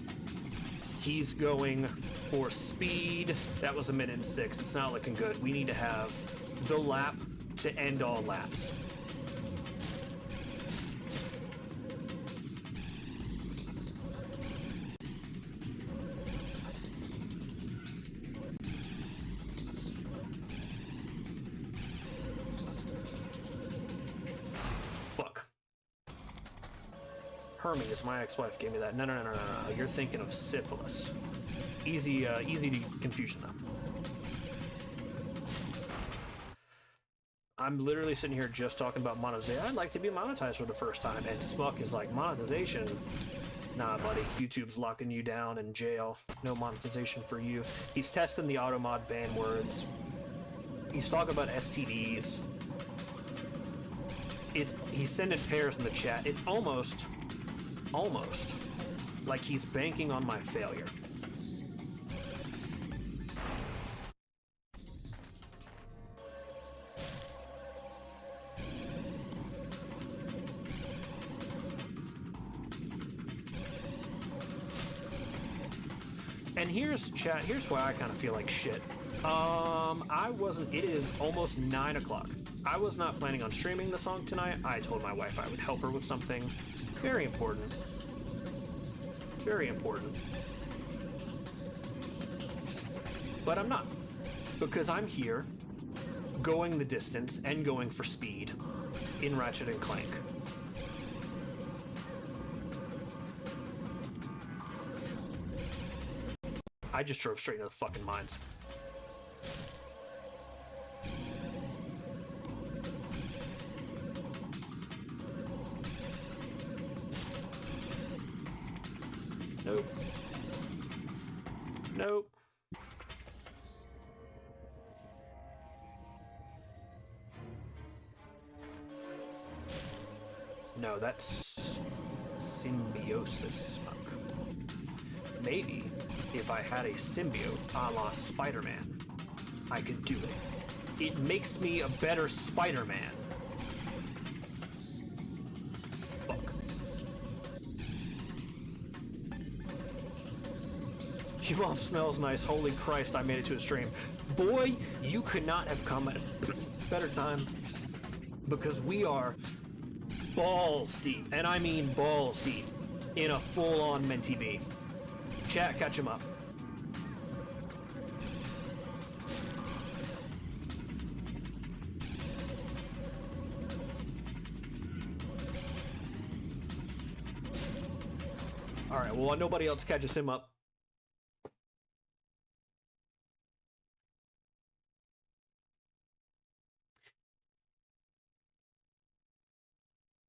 He's going for speed. That was 1:06. It's not looking good. We need to have the lap to end all laps. Look. Hermes, my ex-wife, gave me that. No. You're thinking of syphilis. Easy to confusion though. I'm literally sitting here just talking about monetization. I'd like to be monetized for the first time, and Smuck is like, monetization? Nah, buddy, YouTube's locking you down in jail. No monetization for you. He's testing the automod ban words. He's talking about STDs. He's sending pairs in the chat. It's almost like he's banking on my failure. And here's why I kind of feel like shit. It is almost 9 o'clock. I was not planning on streaming the song tonight. I told my wife I would help her with something very important. Very important. But I'm not. Because I'm here, going the distance and going for speed in Ratchet and Clank. I just drove straight into the fucking mines. Nope. Nope. No, that's symbiosis smoke. Maybe if I had a symbiote a la Spider-Man, I could do it. It makes me a better Spider-Man. Fuck. Your mom smells nice. Holy Christ, I made it to a stream. Boy, you could not have come at a better time, because we are balls deep, and I mean balls deep, in a full-on Menti B. Chat, catch him up. Alright, well, nobody else catches him up.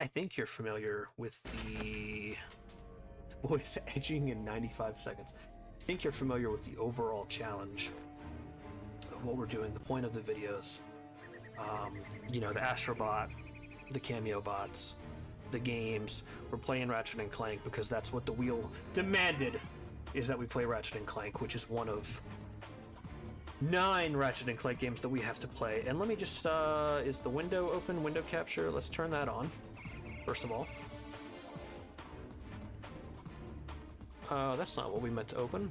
I think you're familiar with the voice edging in 95 seconds. I think you're familiar with the overall challenge of what we're doing, the point of the videos. You know, the Astrobot, the cameo bots, the games. We're playing Ratchet and Clank because that's what the wheel demanded, is that we play Ratchet and Clank, which is one of 9 Ratchet and Clank games that we have to play. And let me just, is the window open, window capture? Let's turn that on, first of all. That's not what we meant to open.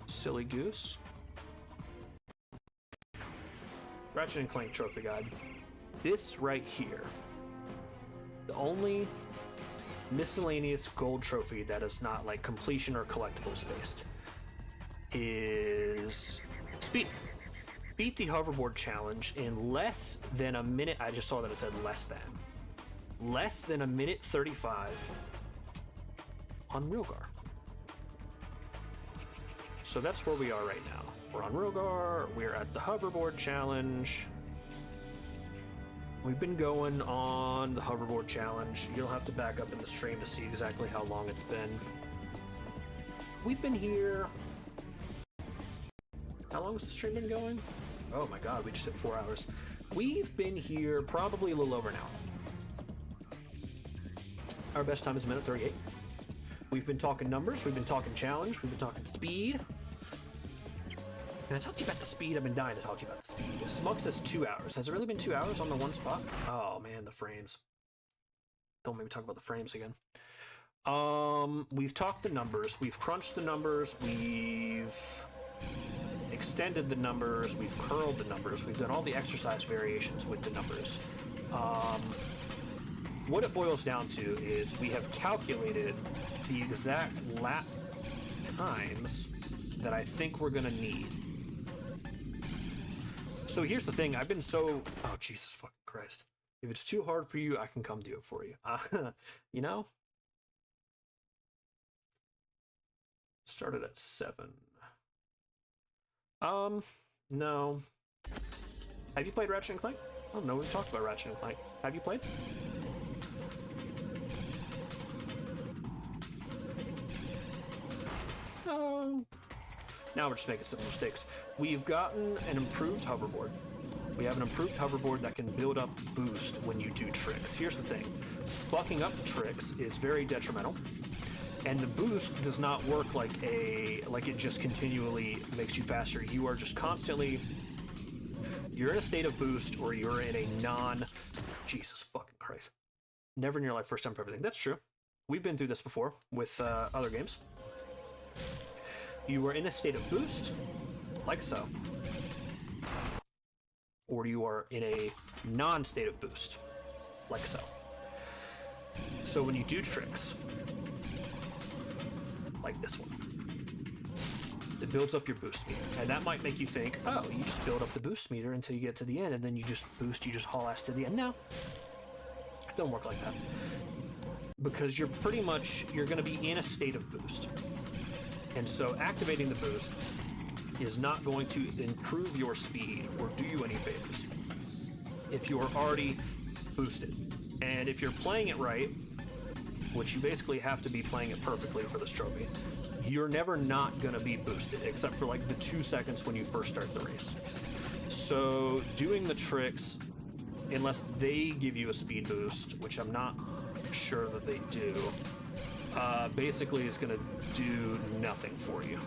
Silly goose. Ratchet and Clank Trophy Guide. This right here, the only miscellaneous gold trophy that is not like completion or collectibles based, is speed. Beat the hoverboard challenge in less than a minute. I just saw that it said less than a minute 35 on Realgar. So that's where we are right now. We're on Realgar, we're at the hoverboard challenge. We've been going on the hoverboard challenge. You'll have to back up in the stream to see exactly how long it's been. We've been here. How long has the stream been going? Oh my god, we just hit 4 hours. We've been here probably a little over an hour. Our best time is a minute 38. We've been talking numbers, we've been talking challenge, we've been talking speed. Can I talk to you about the speed? I've been dying to talk to you about the speed. Smug says 2 hours. Has it really been 2 hours on the one spot? Oh man, the frames. Don't make me talk about the frames again. We've talked the numbers, we've crunched the numbers, we've extended the numbers, we've curled the numbers, we've done all the exercise variations with the numbers. What it boils down to is we have calculated the exact lap times that I think we're gonna need. So here's the thing, I've been so... Oh, Jesus fucking Christ. If it's too hard for you, I can come do it for you. You know? Started at 7. No. Have you played Ratchet and Clank? Oh, no, we've talked about Ratchet and Clank. Have you played? No. Now we're just making simple mistakes. We've gotten an improved hoverboard. We have an improved hoverboard that can build up boost when you do tricks. Here's the thing. Bucking up tricks is very detrimental. And the boost does not work like it just continually makes you faster. You are just constantly... You're in a state of boost, or you're in a Jesus fucking Christ. Never in your life, first time for everything. That's true. We've been through this before with other games. You are in a state of boost, like so. Or you are in a non-state of boost, like so. So when you do tricks, like this one, it builds up your boost meter. And that might make you think, oh, you just build up the boost meter until you get to the end, and then you just boost, you just haul ass to the end. No, it don't work like that. Because you're pretty much, you're going to be in a state of boost. And so activating the boost is not going to improve your speed or do you any favors if you're already boosted. And if you're playing it right, which you basically have to be playing it perfectly for this trophy, you're never not going to be boosted, except for like the 2 seconds when you first start the race. So doing the tricks, unless they give you a speed boost, which I'm not sure that they do, basically is going to do nothing for you.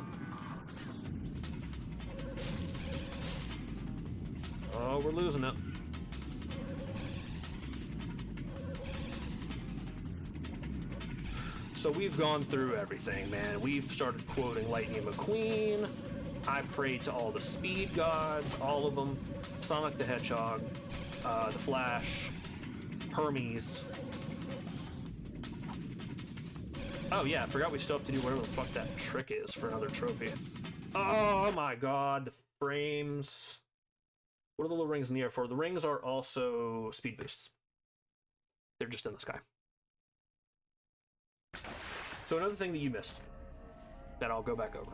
Oh, we're losing it. So we've gone through everything, man. We've started quoting Lightning McQueen. I prayed to all the speed gods, all of them. Sonic the Hedgehog, the Flash, Hermes. Oh yeah, I forgot we still have to do whatever the fuck that trick is for another trophy. Oh my god, the frames. What are the little rings in the air for? The rings are also speed boosts. They're just in the sky. So another thing that you missed, that I'll go back over,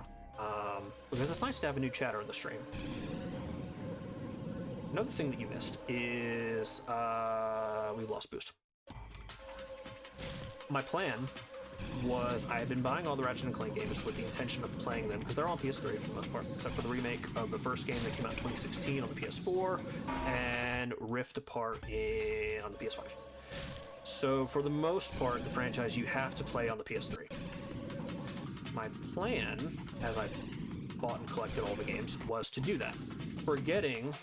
because it's nice to have a new chatter in the stream. Another thing that you missed is we've lost boost. My plan was I had been buying all the Ratchet and Clank games with the intention of playing them, because they're on PS3 for the most part, except for the remake of the first game that came out in 2016 on the PS4, and Rift Apart on the PS5. So for the most part, the franchise you have to play on the PS3. My plan, as I bought and collected all the games, was to do that, forgetting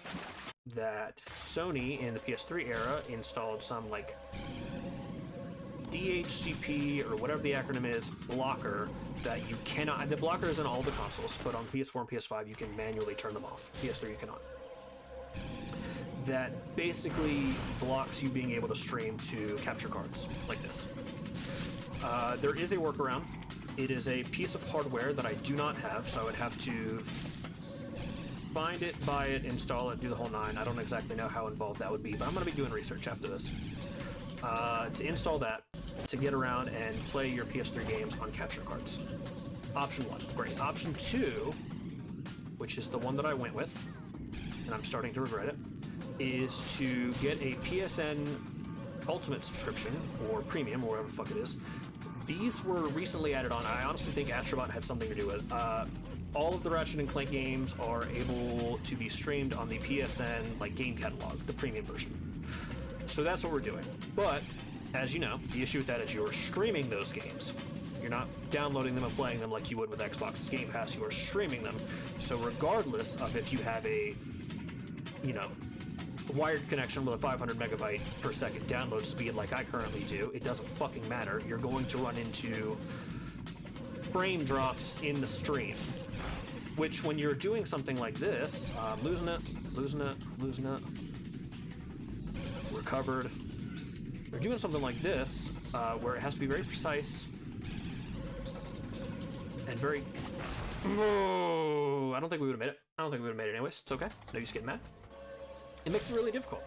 that Sony in the PS3 era installed some like DHCP or whatever the acronym is blocker that you cannot. The blocker is in all the consoles, but on PS4 and PS5 you can manually turn them off. PS3 you cannot. That basically blocks you being able to stream to capture cards like this. There is a workaround. It is a piece of hardware that I do not have, so I would have to find it, buy it, install it, do the whole nine. I don't exactly know how involved that would be, but I'm going to be doing research after this. To install that, to get around and play your PS3 games on capture cards. Option 1, great. Option 2, which is the one that I went with, and I'm starting to regret it, is to get a PSN Ultimate subscription, or Premium, or whatever the fuck it is. These were recently added on. I honestly think Astrobot had something to do with it. All of the Ratchet and Clank games are able to be streamed on the PSN like game catalog, the premium version. So that's what we're doing. But, as you know, the issue with that is you're streaming those games. You're not downloading them and playing them like you would with Xbox's Game Pass. You are streaming them. So regardless of if you have a, you know, wired connection with a 500 megabyte per second download speed like I currently do, it doesn't fucking matter. You're going to run into frame drops in the stream. Which, when you're doing something like this, losing it, recovered. You're doing something like this, where it has to be very precise and very... Oh, I don't think we would have made it. I don't think we would have made it anyways. It's okay. No use getting mad. It makes it really difficult.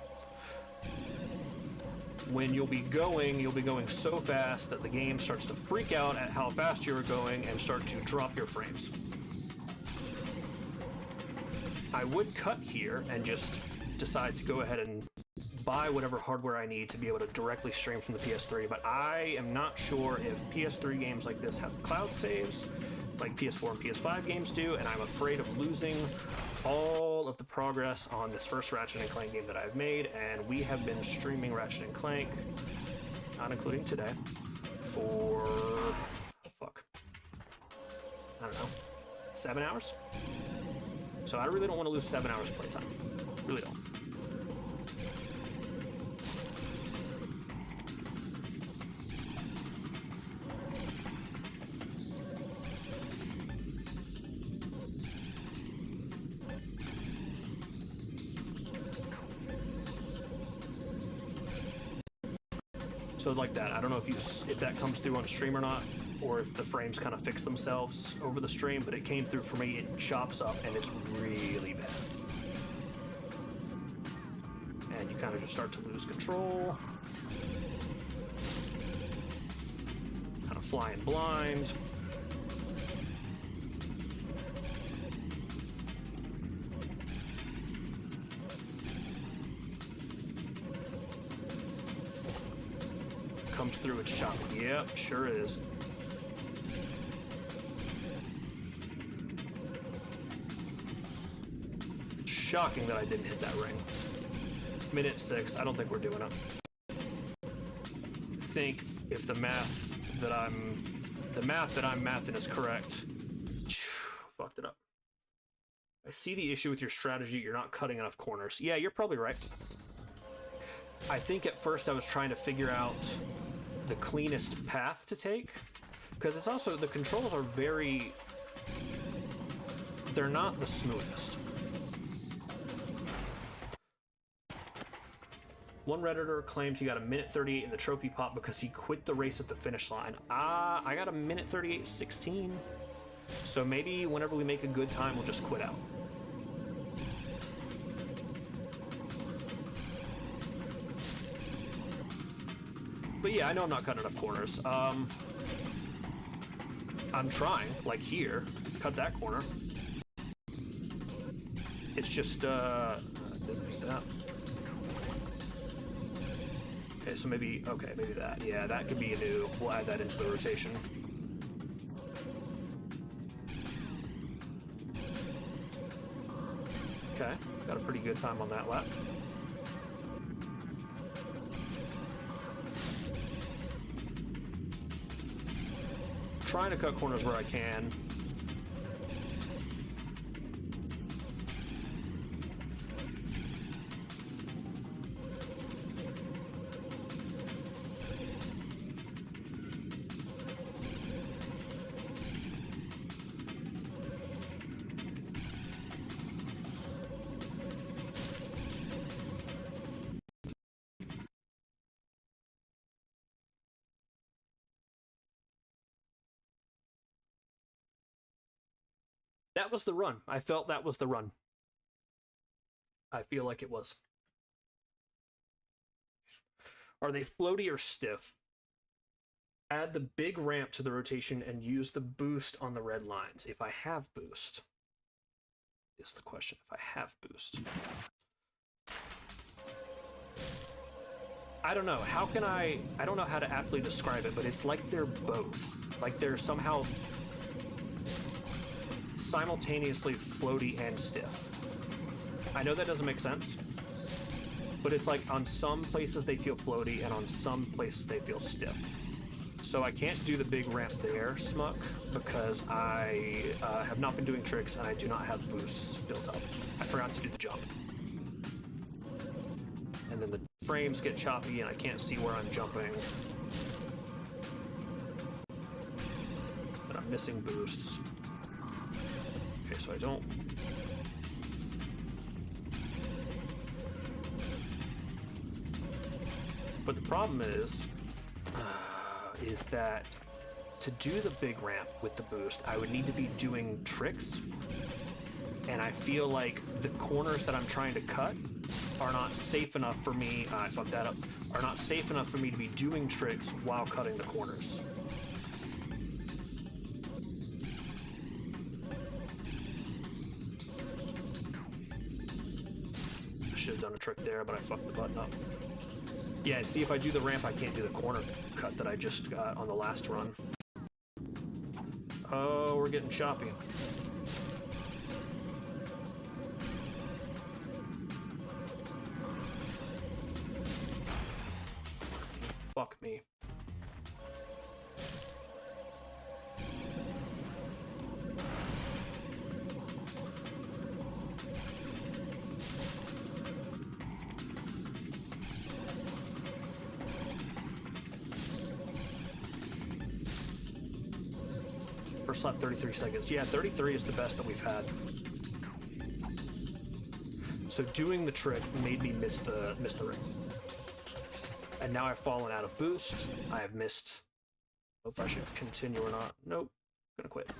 When you'll be going so fast that the game starts to freak out at how fast you're going and start to drop your frames. I would cut here and just decide to go ahead and buy whatever hardware I need to be able to directly stream from the PS3, but I am not sure if PS3 games like this have cloud saves like PS4 and PS5 games do, and I'm afraid of losing all of the progress on this first Ratchet & Clank game that I've made, and we have been streaming Ratchet & Clank, not including today, for... fuck. I don't know. 7 hours? So I really don't want to lose 7 hours of playtime. Really don't. So like that, I don't know if that comes through on stream or not, or if the frames kind of fix themselves over the stream, but it came through for me. It chops up and it's really bad. And you kind of just start to lose control. Kind of flying blind. Comes through, it's choppy. Yep, sure is. Shocking that I didn't hit that ring. Minute 6, I don't think we're doing it. I think if the math that I'm mathing is correct. Fucked it up. I see the issue with your strategy, you're not cutting enough corners. Yeah, you're probably right. I think at first I was trying to figure out the cleanest path to take, because it's also, the controls are very, they're not the smoothest. One Redditor claimed he got a minute 38 in the trophy pot because he quit the race at the finish line. I got a minute 38:16. So maybe whenever we make a good time, we'll just quit out. But yeah, I know I'm not cutting enough corners. I'm trying, like here, cut that corner. It's just, didn't make that. Okay, so maybe, okay, maybe that. Yeah, that could be a new, we'll add that into the rotation. Okay, got a pretty good time on that lap. Trying to cut corners where I can. That was the run. I felt that was the run. I feel like it was. Are they floaty or stiff? Add the big ramp to the rotation and use the boost on the red lines. If I have boost, is the question. If I have boost. I don't know. How can I don't know how to aptly describe it, but it's like they're both. Like they're somehow simultaneously floaty and stiff. I know that doesn't make sense, but it's like on some places they feel floaty and on some places they feel stiff. So I can't do the big ramp there, Smuck, because I have not been doing tricks and I do not have boosts built up. I forgot to do the jump. And then the frames get choppy and I can't see where I'm jumping. And I'm missing boosts. Okay, so I don't... But the problem is that to do the big ramp with the boost, I would need to be doing tricks, and I feel like the corners that I'm trying to cut are not safe enough for me, I fucked that up, are not safe enough for me to be doing tricks while cutting the corners. I should have done a trick there, but I fucked the button up. Yeah, and see, if I do the ramp, I can't do the corner cut that I just got on the last run. Oh, we're getting choppy. Fuck me. First lap, 33 seconds. Yeah, 33 is the best that we've had. So doing the trick made me miss the ring. And now I've fallen out of boost. I have missed. I don't know if I should continue or not. Nope. Gonna quit.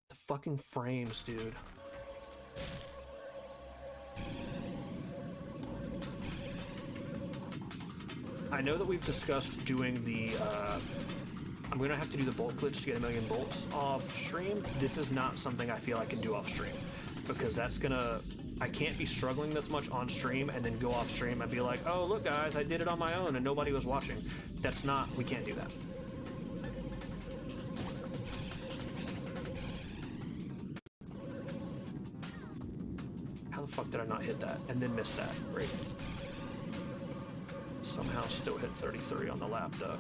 The fucking frames, dude. I know that we've discussed doing the, I'm gonna have to do the bolt glitch to get 1,000,000 bolts off stream. This is not something I feel I can do off stream, because that's gonna, I can't be struggling this much on stream and then go off stream and be like, oh, look guys, I did it on my own and nobody was watching. That's not, we can't do that. How the fuck did I not hit that and then miss that? Great. Somehow still hit 33 on the lap though.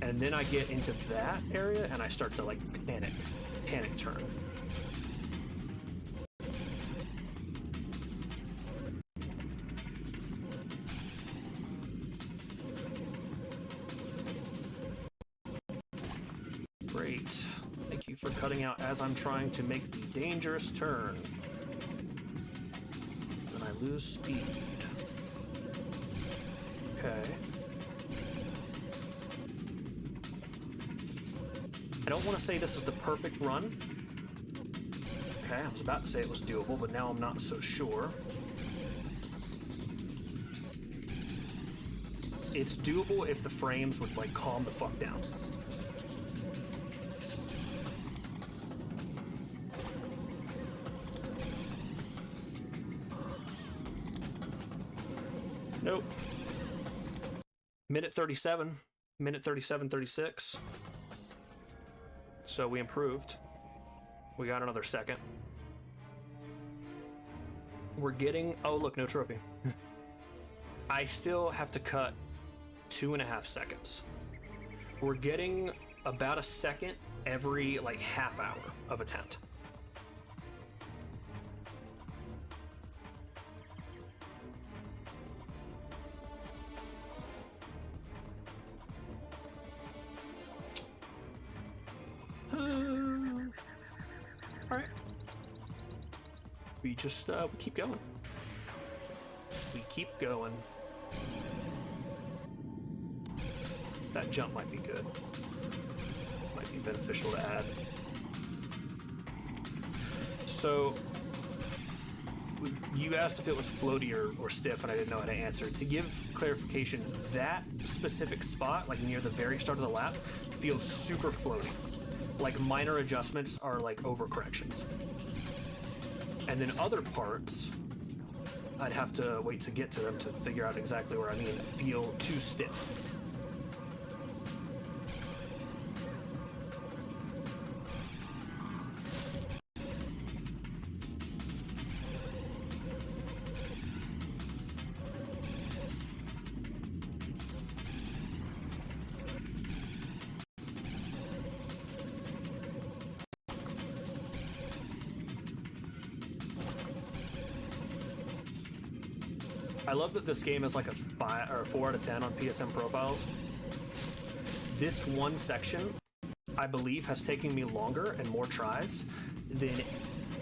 And then I get into that area and I start to like panic turn. Great. Thank you for cutting out as I'm trying to make the dangerous turn. And I lose speed. Okay. I don't want to say this is the perfect run. Okay, I was about to say it was doable, but now I'm not so sure. It's doable if the frames would, like, calm the fuck down. Nope. Minute 37, 36. So we improved. We got another second. We're getting, oh look, no trophy. I still have to cut 2.5 seconds. We're getting about a second every like half hour of attempt. Alright. We just, we keep going. We keep going. That jump might be good. Might be beneficial to add. So, you asked if it was floaty or stiff, and I didn't know how to answer. To give clarification, that specific spot, like near the very start of the lap, feels super floaty. Like minor adjustments are like overcorrections. And then other parts, I'd have to wait to get to them to figure out exactly where I mean, feel too stiff. I I love that this game is like a 5 or 4 out of 10 on PSN profiles. This one section, I believe, has taken me longer and more tries than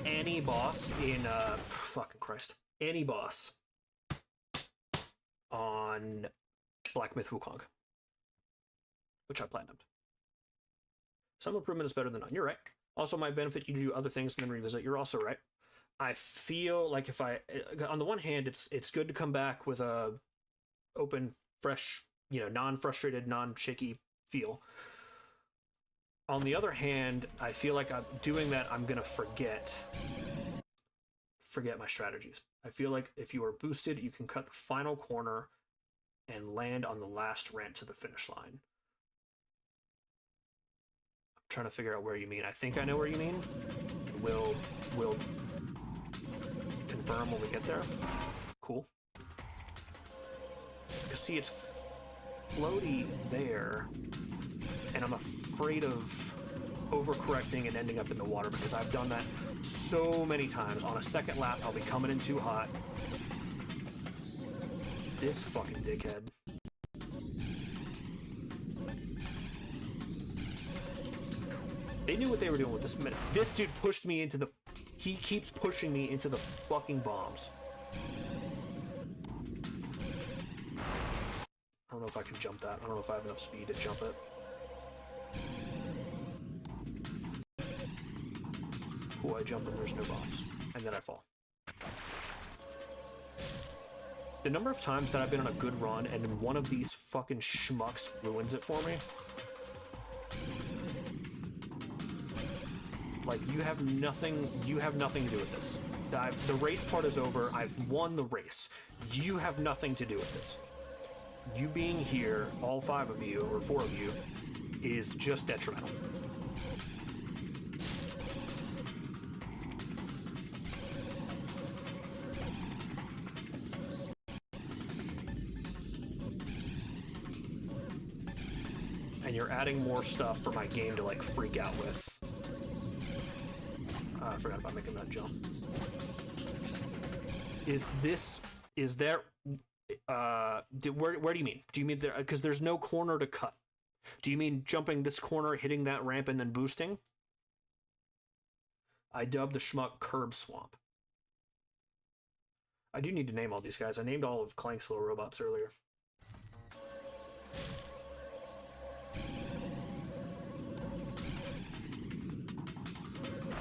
any boss in fucking Christ, any boss on Black Myth Wukong, which I platinumed. Some improvement is better than none. You're right. Also might benefit you to do other things and then revisit. You're also right. I feel like if I, on the one hand, it's good to come back with a open, fresh, non-frustrated, non-shaky feel. On the other hand, I feel like I'm doing that, I'm gonna forget my strategies. I feel like if you are boosted, you can cut the final corner and land on the last ramp to the finish line. I'm trying to figure out where you mean. I think I know where you mean. We'll confirm when we get there. Cool. Because see, it's floaty there, and I'm afraid of overcorrecting and ending up in the water because I've done that so many times. On a second lap, I'll be coming in too hot. This fucking dickhead. They knew what they were doing with this minute. This dude pushed me into the... He keeps pushing me into the fucking bombs. I don't know if I can jump that. I don't know if I have enough speed to jump it. Cool, I jump and there's no bombs. And then I fall. The number of times that I've been on a good run and then one of these fucking schmucks ruins it for me. Like, you have nothing to do with this. The race part is over. I've won the race. You have nothing to do with this. You being here, all 5 of you, or 4 of you, is just detrimental. And you're adding more stuff for my game to, like, freak out with. I forgot about making that jump. Where do you mean? Do you mean there, because there's no corner to cut? Do you mean jumping this corner, hitting that ramp, and then boosting? I dubbed the schmuck Curb Swamp. I do need to name all these guys. I named all of Clank's little robots earlier.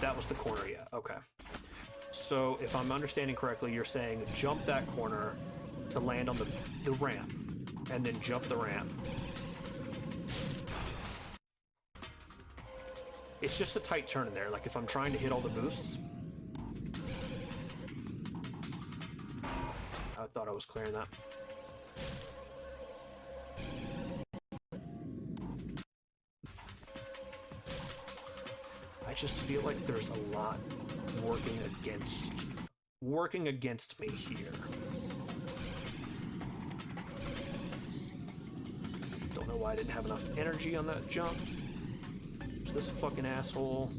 That was the corner, yeah. Okay. So, if I'm understanding correctly, you're saying jump that corner to land on the ramp, and then jump the ramp. It's just a tight turn in there, like if I'm trying to hit all the boosts. I thought I was clearing that. I just feel like there's a lot working against me here. Don't know why I didn't have enough energy on that jump. It's this fucking asshole.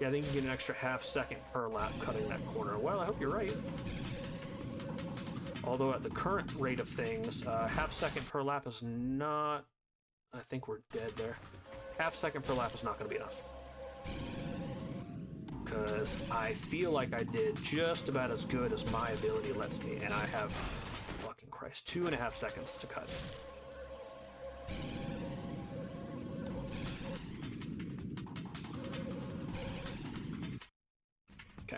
Yeah, I think you get an extra half second per lap cutting that corner. Well, I hope you're right. Although at the current rate of things, half second per lap is not... I think we're dead there. Half second per lap is not going to be enough. Because I feel like I did just about as good as my ability lets me, and I have, fucking Christ, 2.5 seconds to cut. Okay.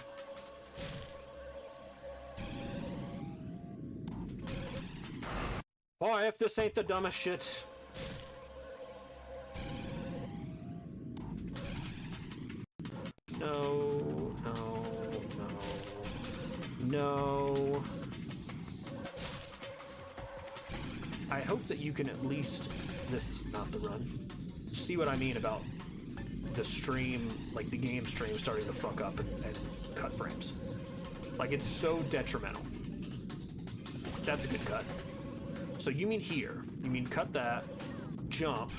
Boy, if this ain't the dumbest shit. No. I hope that you can at least... This is not the run. See what I mean about the stream, like the game stream starting to fuck up and cut frames. Like, it's so detrimental. That's a good cut. So you mean here. You mean cut that, jump,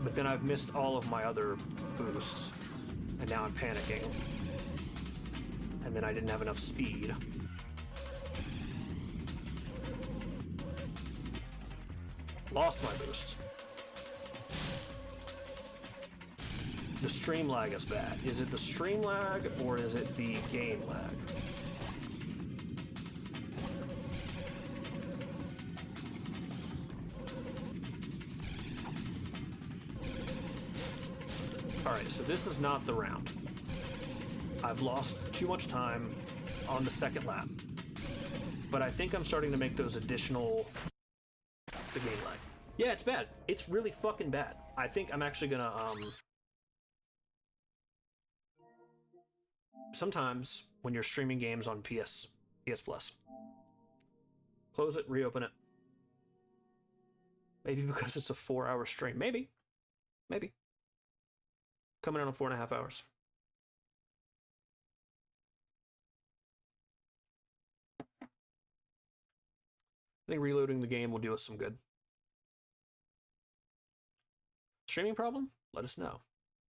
but then I've missed all of my other boosts. and now I'm panicking. And then I didn't have enough speed. Lost my boost. The stream lag is bad. Is it the stream lag or is it the game lag? Alright, so this is not the round. I've lost too much time on the second lap. But I think I'm starting to make those additional... the game lag. Yeah, it's bad. It's really fucking bad. I think I'm actually gonna, sometimes when you're streaming games on PS Plus, close it, reopen it. Maybe because it's a 4-hour stream. Maybe. Coming out in 4.5 hours. I think reloading the game will do us some good. Streaming problem? Let us know.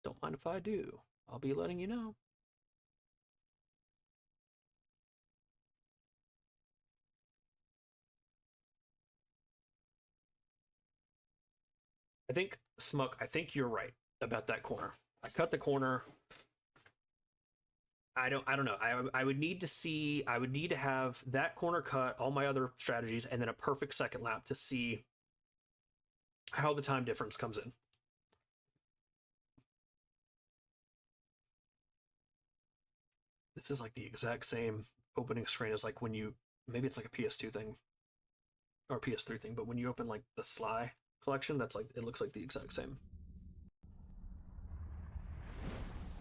Don't mind if I do. I'll be letting you know. I think, Smuck, I think you're right about that corner. I cut the corner. I don't know. I would need to have that corner cut, all my other strategies, and then a perfect second lap to see how the time difference comes in. This is like the exact same opening screen as like when you, maybe it's like a PS2 thing or a PS3 thing, but when you open like the Sly collection, that's like, it looks like the exact same.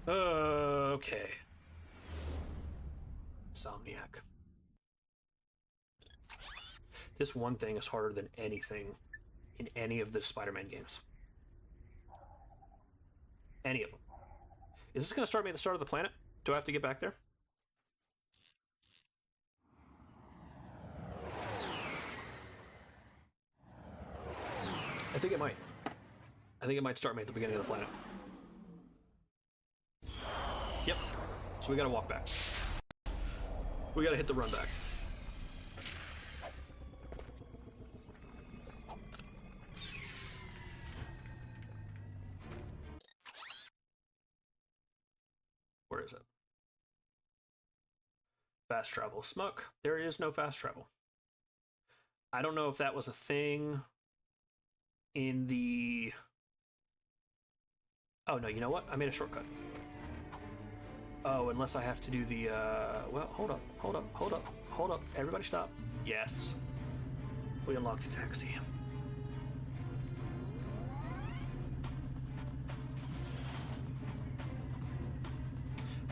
Okay. Insomniac. This one thing is harder than anything in any of the Spider-Man games. Any of them. Is this going to start me at the start of the planet? Do I have to get back there? I think it might. I think it might start me at the beginning of the planet. Yep. So we gotta walk back. We gotta hit the run back. Where is it? Fast travel. Smuck. There is no fast travel. I don't know if that was a thing in the... Oh, no, you know what? I made a shortcut. Oh, unless I have to do the, well, hold up. Everybody stop. Yes. We unlocked a taxi.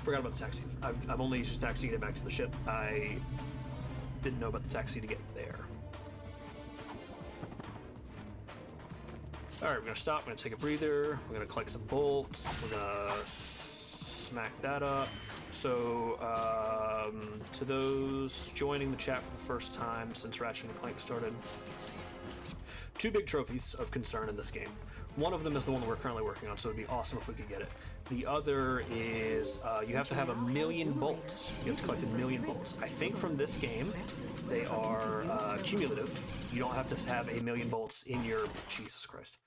Forgot about the taxi. I've only used the taxi to get back to the ship. I didn't know about the taxi to get there. Alright, we're gonna stop, we're gonna take a breather, we're gonna collect some bolts, we're gonna smack that up. So, to those joining the chat for the first time since Ratchet Clank started, 2 big trophies of concern in this game. One of them is the one that we're currently working on, so it'd be awesome if we could get it. The other is, you have to have 1,000,000 bolts. You have to collect 1,000,000 bolts. I think from this game, they are cumulative. You don't have to have 1,000,000 bolts in your... Jesus Christ.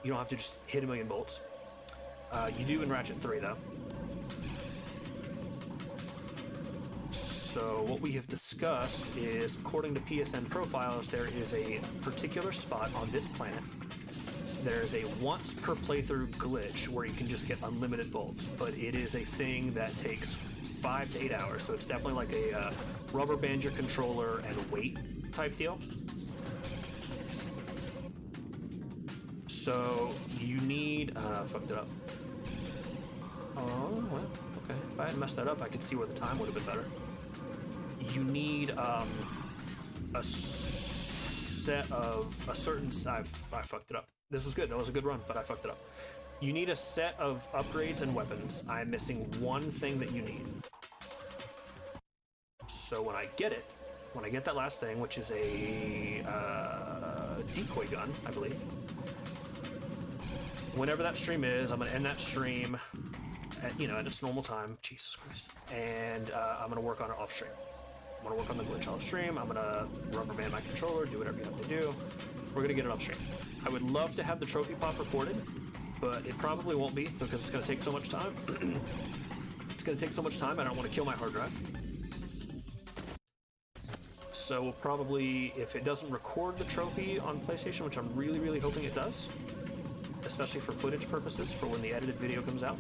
You don't have to just hit 1,000,000 bolts. You do in Ratchet 3, though. So what we have discussed is, according to PSN profiles, there is a particular spot on this planet. There's a once per playthrough glitch where you can just get unlimited bolts, but it is a thing that takes 5 to 8 hours, so it's definitely like a rubber band your controller and wait type deal. So you need, fucked it up. Oh, well, okay. If I hadn't messed that up, I could see where the time would have been better. You need a set of a certain, I fucked it up. This was good, that was a good run, but I fucked it up. You need a set of upgrades and weapons. I'm missing one thing that you need. So when I get it, when I get that last thing, which is a decoy gun, I believe. Whenever that stream is, I'm gonna end that stream at, you know, at its normal time. Jesus Christ. And I'm gonna work on it off stream. I'm gonna work on the glitch off stream. I'm gonna rubber band my controller, do whatever you have to do. We're gonna get it off stream. I would love to have the trophy pop recorded, but it probably won't be because it's gonna take so much time. It's gonna take so much time. I don't want to kill my hard drive. So we'll probably, if it doesn't record the trophy on PlayStation, which I'm really, really hoping it does, especially for footage purposes, for when the edited video comes out,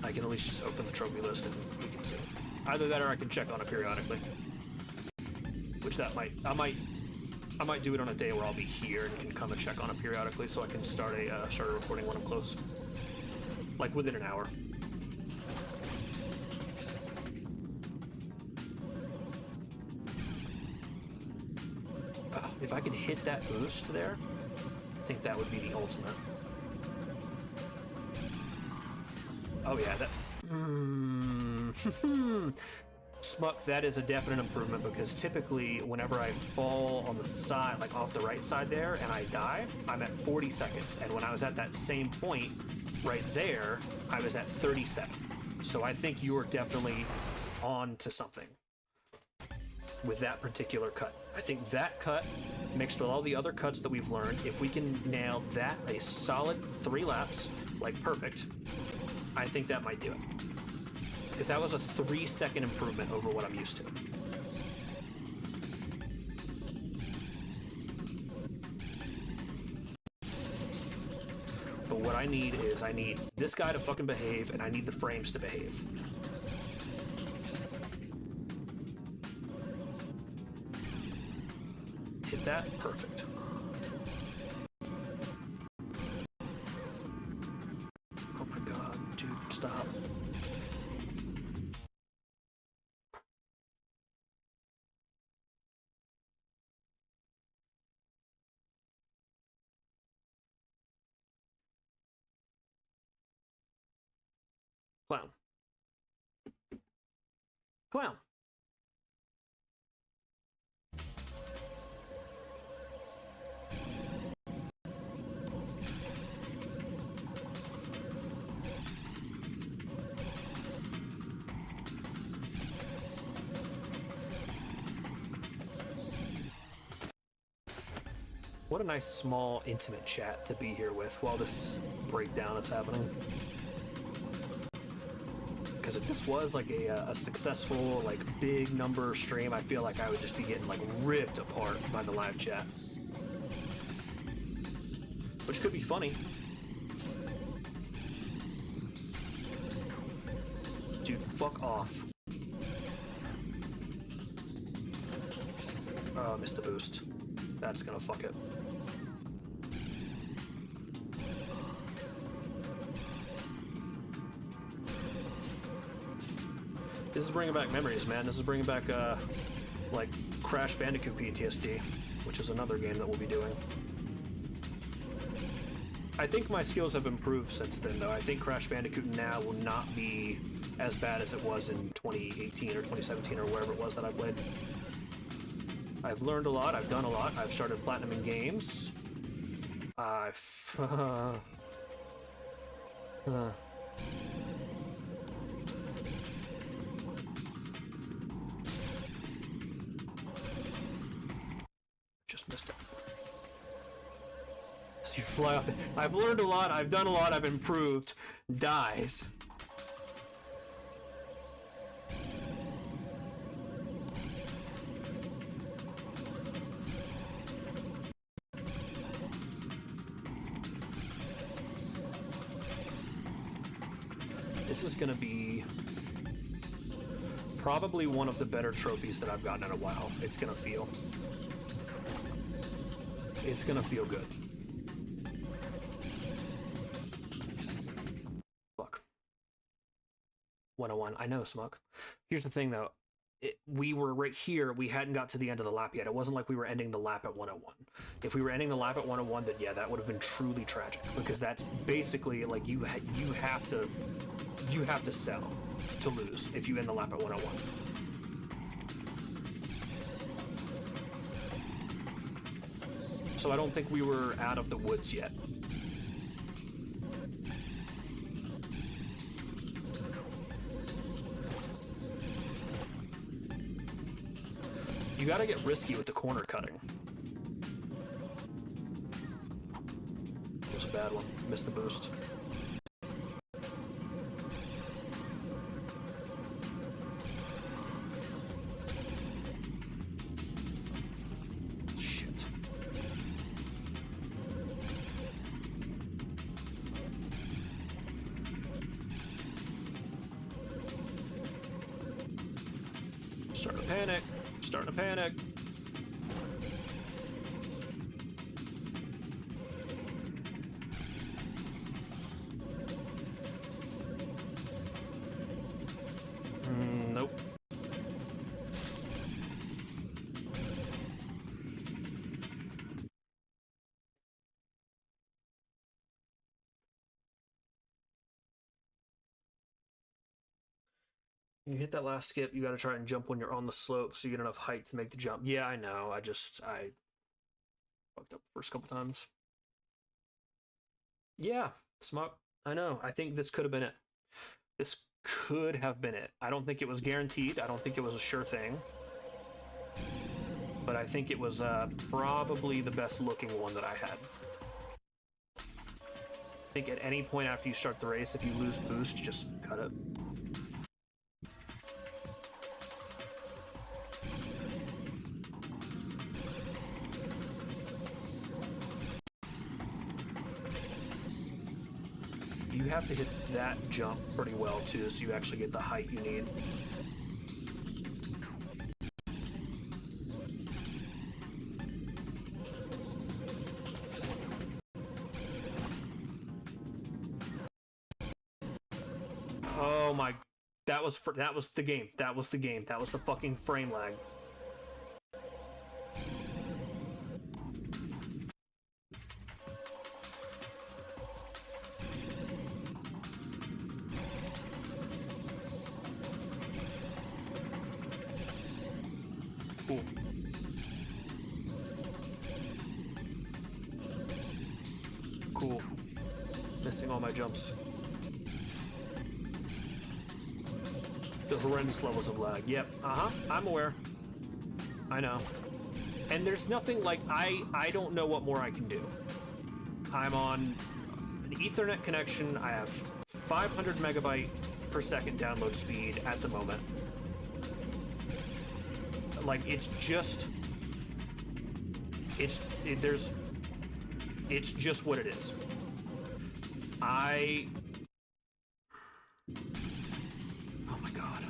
I can at least just open the trophy list and we can see it. Either that or I can check on it periodically. Which that might, I might do it on a day where I'll be here and can come and check on it periodically, so I can start a recording when I'm close. Like within an hour. If I could hit that boost there, I think that would be the ultimate. Oh yeah, that... Smuck, that is a definite improvement, because typically whenever I fall on the side, like off the right side there, and I die, I'm at 40 seconds. And when I was at that same point right there, I was at 37. So I think you are definitely on to something with that particular cut. I think that cut, mixed with all the other cuts that we've learned, if we can nail that a solid 3 laps, like perfect, I think that might do it. Because that was a 3-second improvement over what I'm used to. But what I need is, I need this guy to fucking behave, and I need the frames to behave. Hit that, perfect. Oh my god, dude, stop. Clown. Clown. What a nice, small, intimate chat to be here with while this breakdown is happening. Because if this was like a successful, like, big number stream, I feel like I would just be getting, like, ripped apart by the live chat. Which could be funny. Dude, fuck off. Oh, I missed the boost. That's gonna fuck it. This is bringing back memories, man. This is bringing back, like, Crash Bandicoot PTSD, which is another game that we'll be doing. I think my skills have improved since then, though. I think Crash Bandicoot now will not be as bad as it was in 2018 or 2017 or wherever it was that I played. I've learned a lot, I've done a lot, I've started platinum in games. Just missed it. So you fly off. I've learned a lot, I've done a lot, I've improved. Dies. This is gonna be probably one of the better trophies that I've gotten in a while. It's gonna feel good. Fuck. 101. I know, Smuck. Here's the thing, though. We were right here. We hadn't got to the end of the lap yet. It wasn't like we were ending the lap at 101. If we were ending the lap at 101, then yeah, that would have been truly tragic, because that's basically like you have to sell to lose if you end the lap at 101. So I don't think we were out of the woods yet. You gotta get risky with the corner cutting. It was a bad one. Missed the boost. Shit. Starting to panic. Starting to panic. Nope. You hit that last skip, you gotta try and jump when you're on the slope so you get enough height to make the jump. Yeah, I know. I fucked up the first couple times. Yeah, Smuck. I know. I think this could have been it. This could have been it. I don't think it was guaranteed. I don't think it was a sure thing. But I think it was probably the best looking one that I had. I think at any point after you start the race, if you lose boost, just cut it. You have to hit that jump pretty well too, so you actually get the height you need. Oh my, that was the game. That was the game. That was the fucking frame lag. Cool. Cool. Missing all my jumps. The horrendous levels of lag. Yep. I'm aware. I know. And there's nothing like I don't know what more I can do. I'm on an Ethernet connection. I have 500 megabyte per second download speed at the moment. Like it's just it's just what it is. Oh my god.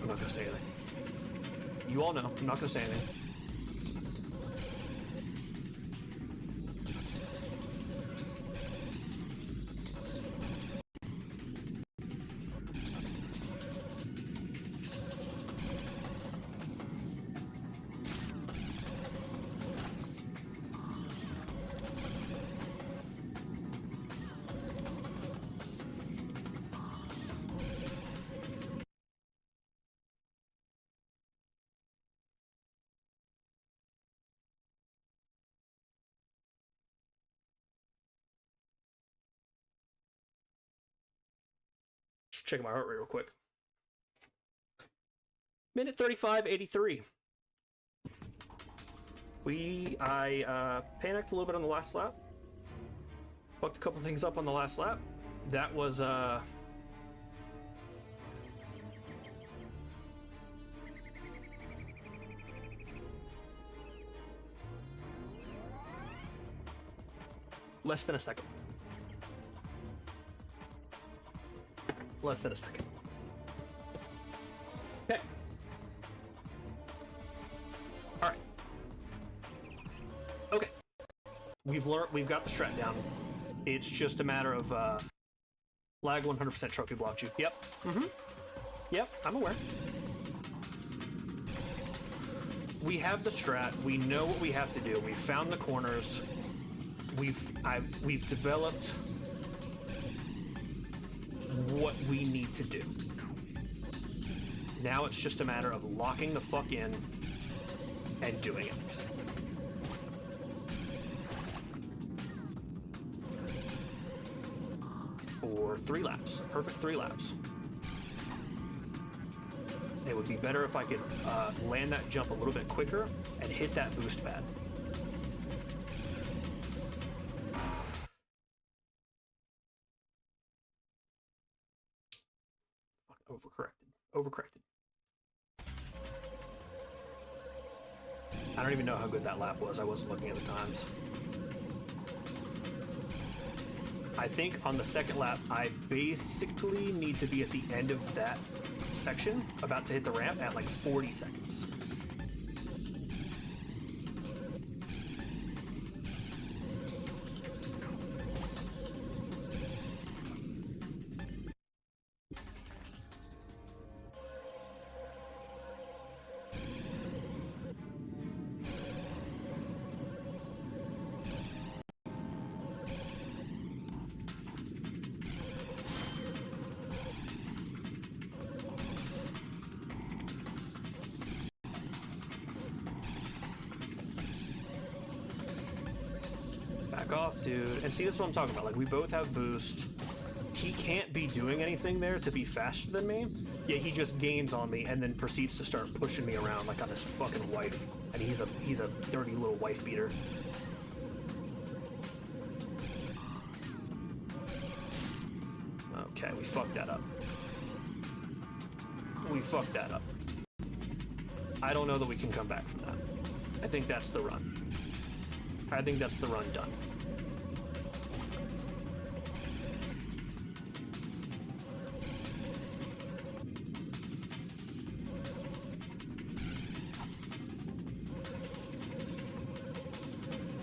I'm not gonna say anything. You all know, I'm not gonna say anything. Just checking my heart rate real quick. Minute 35:83. I panicked a little bit on the last lap. Fucked a couple things up on the last lap. That was less than a second. Less than a second. Okay. All right. Okay. We've got the strat down. It's just a matter of lag 100% trophy blocked you. Yep. Yep, I'm aware. We have the strat. We know what we have to do. We've found the corners. We've developed what we need to do. Now it's just a matter of locking the fuck in and doing it. For 3 laps. Perfect 3 laps. It would be better if I could land that jump a little bit quicker and hit that boost pad. Overcorrected. I don't even know how good that lap was. I wasn't looking at the times. I think on the second lap, I basically need to be at the end of that section, about to hit the ramp, at like 40 seconds. Off, dude. And see, this is what I'm talking about. Like, we both have boost. He can't be doing anything there to be faster than me, yet he just gains on me and then proceeds to start pushing me around like I'm his fucking wife. And he's a dirty little wife beater. Okay, we fucked that up. We fucked that up. I don't know that we can come back from that. I think that's the run. I think that's the run done.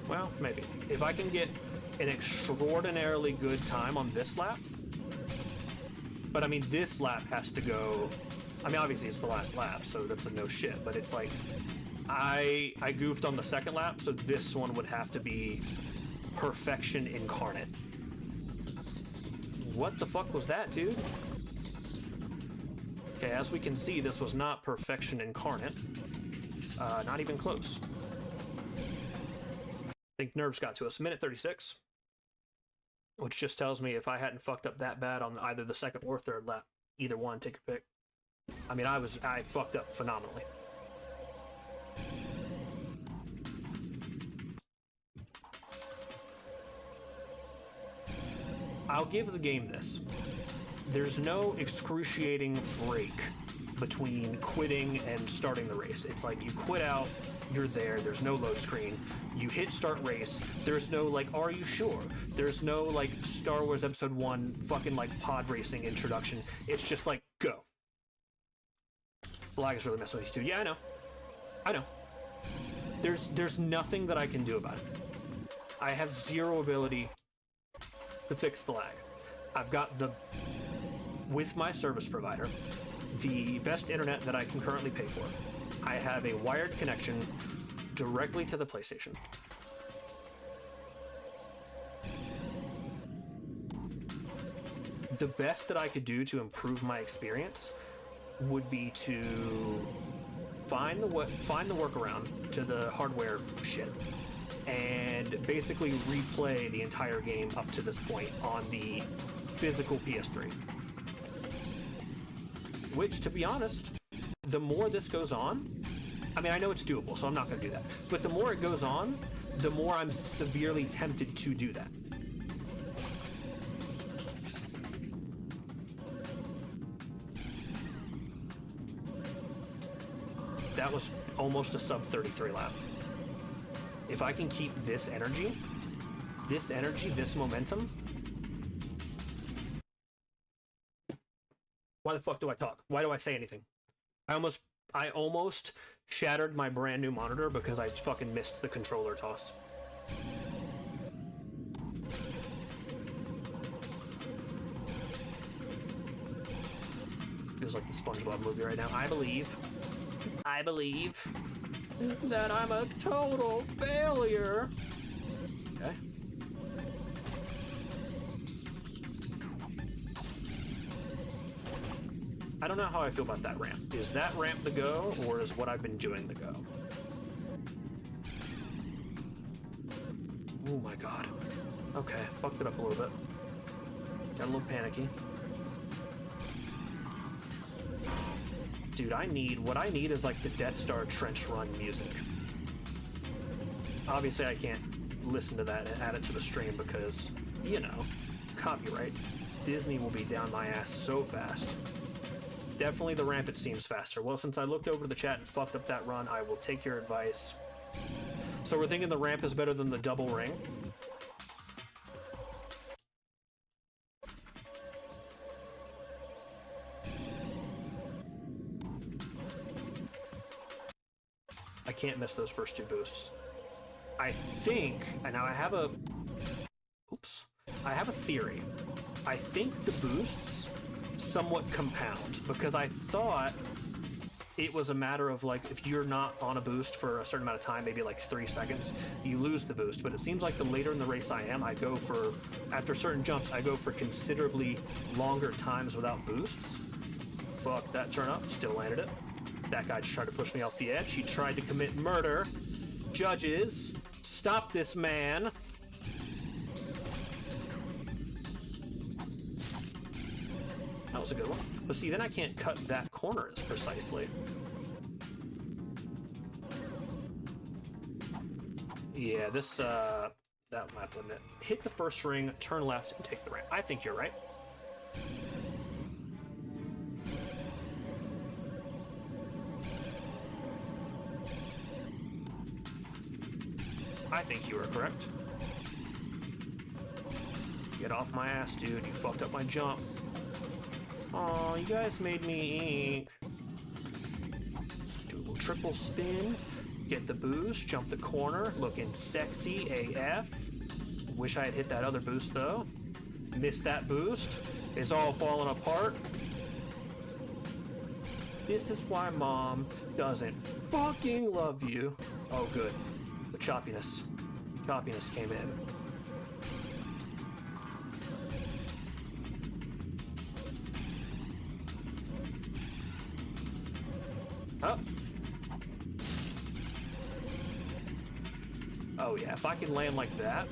Well, maybe. If I can get an extraordinarily good time on this lap, but I mean, this lap has to go, I mean, obviously it's the last lap, so that's a no shit, but it's like, I goofed on the second lap, so this one would have to be perfection incarnate. What the fuck was that, dude? Okay, as we can see, this was not perfection incarnate. Not even close. I think nerves got to us. Minute 36. Which just tells me if I hadn't fucked up that bad on either the second or third lap, either one, take a pick. I mean, I fucked up phenomenally. I'll give the game this. There's no excruciating break between quitting and starting the race. It's like you quit out, you're there, there's no load screen. You hit start race, there's no like, are you sure? There's no like Star Wars Episode 1 fucking like pod racing introduction. It's just like, go. The lag is really messing with you too. Yeah, I know. There's nothing that I can do about it. I have zero ability to fix the lag. I've got with my service provider, the best internet that I can currently pay for. I have a wired connection directly to the PlayStation. The best that I could do to improve my experience would be to find the workaround to the hardware shit and basically replay the entire game up to this point on the physical PS3. Which, to be honest, the more this goes on, I mean, I know it's doable, so I'm not going to do that. But the more it goes on, the more I'm severely tempted to do that. That was almost a sub 33 lap. If I can keep this energy, this momentum. Why the fuck do I talk? Why do I say anything? I almost shattered my brand new monitor because I fucking missed the controller toss. Feels like the SpongeBob movie right now. I believe that I'm a total failure. Okay. I don't know how I feel about that ramp. Is that ramp the go, or is what I've been doing the go? Oh my god. Okay, fucked it up a little bit. Got a little panicky. Dude, what I need is like the Death Star Trench Run music. Obviously I can't listen to that and add it to the stream because, you know, copyright. Disney will be down my ass so fast. Definitely the ramp, it seems faster. Well, since I looked over the chat and fucked up that run, I will take your advice. So we're thinking the ramp is better than the double ring. I can't miss those first two boosts. I think, and now I have a, oops, I have a theory. I think the boosts somewhat compound, because I thought it was a matter of like, if you're not on a boost for a certain amount of time, maybe like 3 seconds, you lose the boost. But it seems like the later in the race I am, I go for, after certain jumps, I go for considerably longer times without boosts. Fuck that turn up, still landed it. That guy just tried to push me off the edge. He tried to commit murder. Judges, stop this man. That was a good one. But see, then I can't cut that corner as precisely. Yeah, this, that map limit. Hit the first ring, turn left, and take the ramp. I think you're right. I think you were correct. Get off my ass, dude. You fucked up my jump. Aw, you guys made me ink. Do a little triple spin. Get the boost. Jump the corner. Looking sexy AF. Wish I had hit that other boost, though. Missed that boost. It's all falling apart. This is why Mom doesn't fucking love you. Oh, good. The choppiness came in. Oh. Oh yeah, if I can land like that.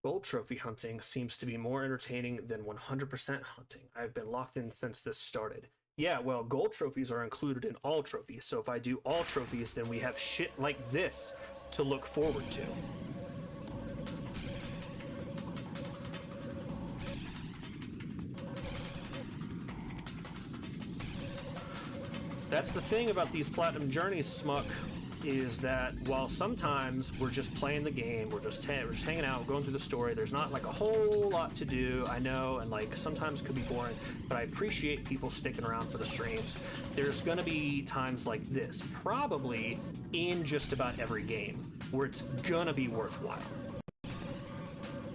Gold trophy hunting seems to be more entertaining than 100% hunting. I've been locked in since this started. Yeah, well, gold trophies are included in all trophies, so if I do all trophies, then we have shit like this to look forward to. That's the thing about these Platinum Journeys, Smuck, is that while sometimes we're just playing the game, we're just hanging out, going through the story, there's not like a whole lot to do, I know, and like sometimes could be boring, but I appreciate people sticking around for the streams. There's gonna be times like this, probably in just about every game, where it's gonna be worthwhile.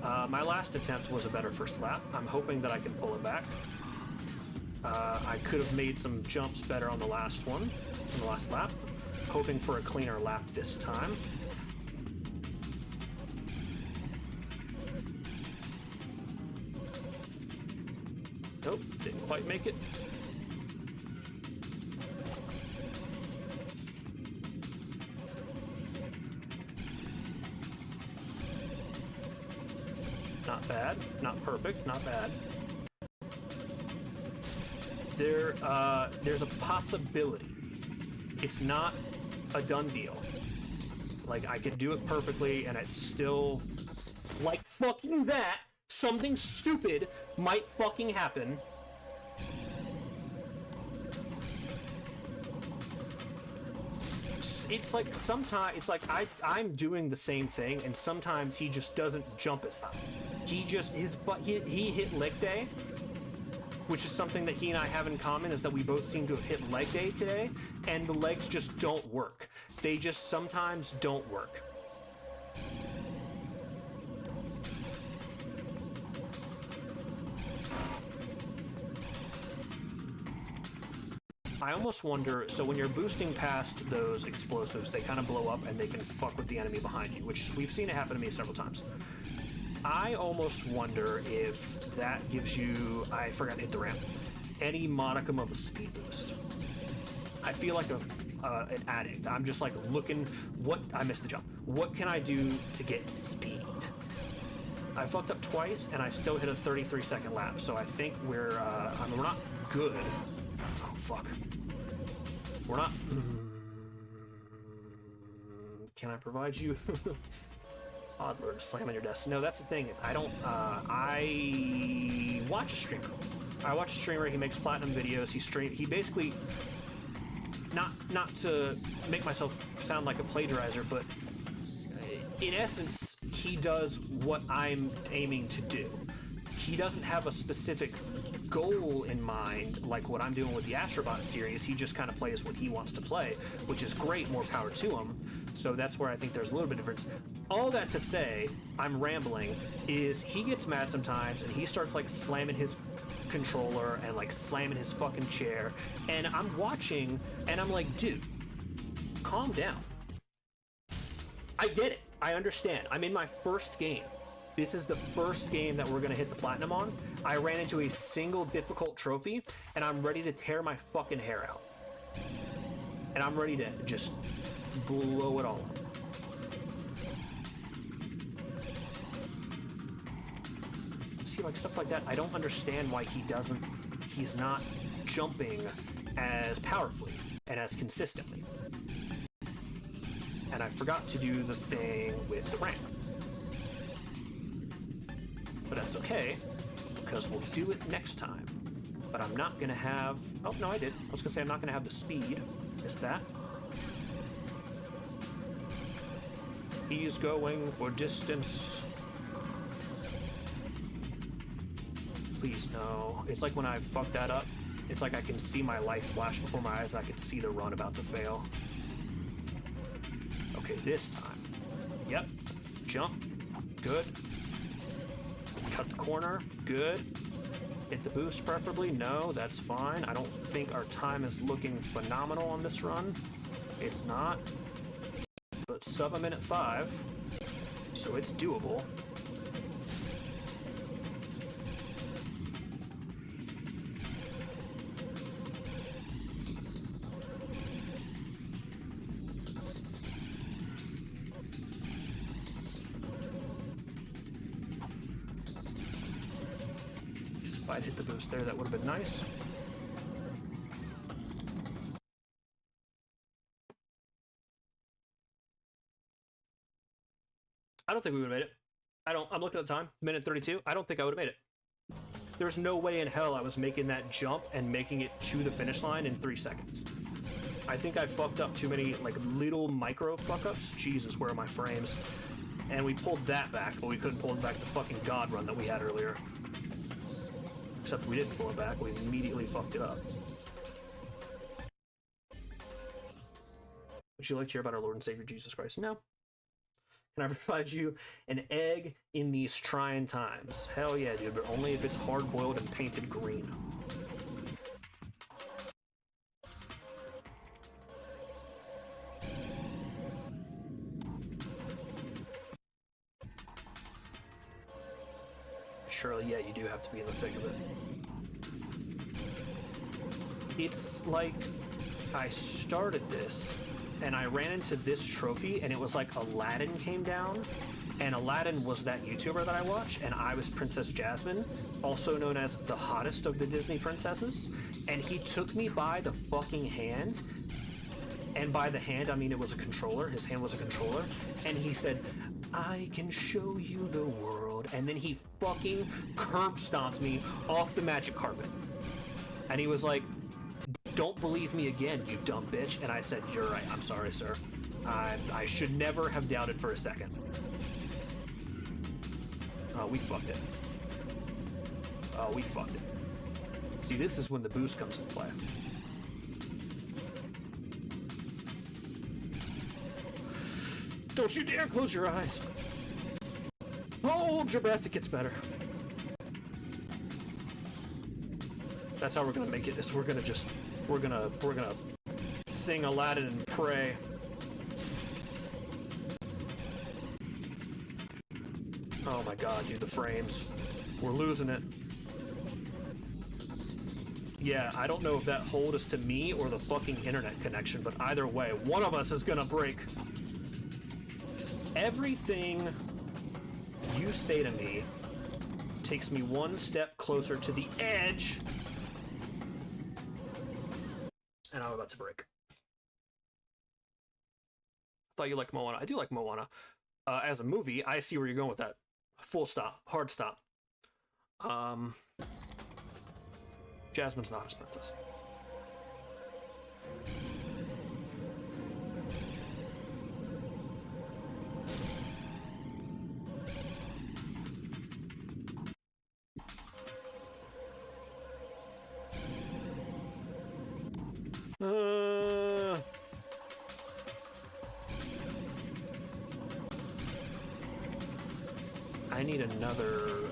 My last attempt was a better first lap. I'm hoping that I can pull it back. I could have made some jumps better on the last one, on the last lap. Hoping for a cleaner lap this time. Nope, didn't quite make it. Not bad, not perfect, not bad. There's a possibility. It's not a done deal. Like, I could do it perfectly and it's still like fucking that. Something stupid might fucking happen. It's like sometimes, it's like I'm doing the same thing and sometimes he just doesn't jump as high. He just, his butt, he hit leg day which is something that he and I have in common, is that we both seem to have hit leg day today, and the legs just don't work. They just sometimes don't work. I almost wonder, so when you're boosting past those explosives, they kind of blow up and they can fuck with the enemy behind you, which we've seen it happen to me several times. I almost wonder if that gives you, I forgot to hit the ramp, any modicum of a speed boost. I feel like an addict. I'm just like looking, I missed the jump. What can I do to get speed? I fucked up twice and I still hit a 33-second lap, so I think we're not good. Oh, fuck. We're not... Can I provide you... Oddler, slam on your desk. No, that's the thing. I watch a streamer. I watch a streamer. He makes platinum videos. He basically... Not to make myself sound like a plagiarizer, but in essence, he does what I'm aiming to do. He doesn't have a specific goal in mind like what I'm doing with the Astrobot series. He just kind of plays what he wants to play, which is great, more power to him. So that's where I think there's a little bit of difference. All that to say, I'm rambling, is he gets mad sometimes and he starts like slamming his controller and like slamming his fucking chair, and I'm watching and I'm like, dude, calm down. I get it. I understand. I'm in my first game. This is the first game that we're gonna hit the platinum on. I ran into a single difficult trophy, and I'm ready to tear my fucking hair out. And I'm ready to just blow it all up. See, like stuff like that, I don't understand why he's not jumping as powerfully and as consistently. And I forgot to do the thing with the ramp. But that's okay, because we'll do it next time. But I'm not gonna have... Oh, no, I did. I was gonna say I'm not gonna have the speed. Missed that. He's going for distance. Please, no. It's like when I fuck that up, it's like I can see my life flash before my eyes. I can see the run about to fail. Okay, this time. Yep. Jump. Good. Cut the corner. Good. Hit the boost preferably. No, that's fine. I don't think our time is looking phenomenal on this run. It's not. But sub a minute 5. So it's doable. I'd hit the boost there, that would have been nice. I don't think we would have made it. I'm looking at the time, minute 32. I don't think I would have made it. There's no way in hell I was making that jump and making it to the finish line in 3 seconds. I think I fucked up too many like little micro fuck-ups. Jesus, where are my frames? And we pulled that back, but we couldn't pull back the fucking God run that we had earlier. Except we didn't pull it back, we immediately fucked it up. Would you like to hear about our Lord and Savior Jesus Christ? No. Can I provide you an egg in these trying times? Hell yeah, dude, but only if it's hard-boiled and painted green. Surely, yeah, you do have to be in the thick of it. It's like I started this and I ran into this trophy and it was like Aladdin came down, and Aladdin was that YouTuber that I watch, and I was Princess Jasmine, also known as the hottest of the Disney princesses, and he took me by the fucking hand, and by the hand I mean it was a controller, his hand was a controller, and he said, I can show you the world, and then he fucking curb stomped me off the magic carpet. And he was like, don't believe me again, you dumb bitch. And I said, you're right, I'm sorry, sir. I should never have doubted for a second. Oh, we fucked it. Oh, we fucked it. See, this is when the boost comes into play. Don't you dare close your eyes. Hold your breath, it gets better. That's how we're gonna make it, is we're gonna sing Aladdin and pray. Oh my god, dude, the frames. We're losing it. Yeah, I don't know if that hold is to me or the fucking internet connection, but either way, one of us is gonna break. Everything you say to me takes me one step closer to the edge, and I'm about to break. I thought you liked Moana. I do like Moana. As a movie, I see where you're going with that. Full stop. Hard stop. Jasmine's not his princess.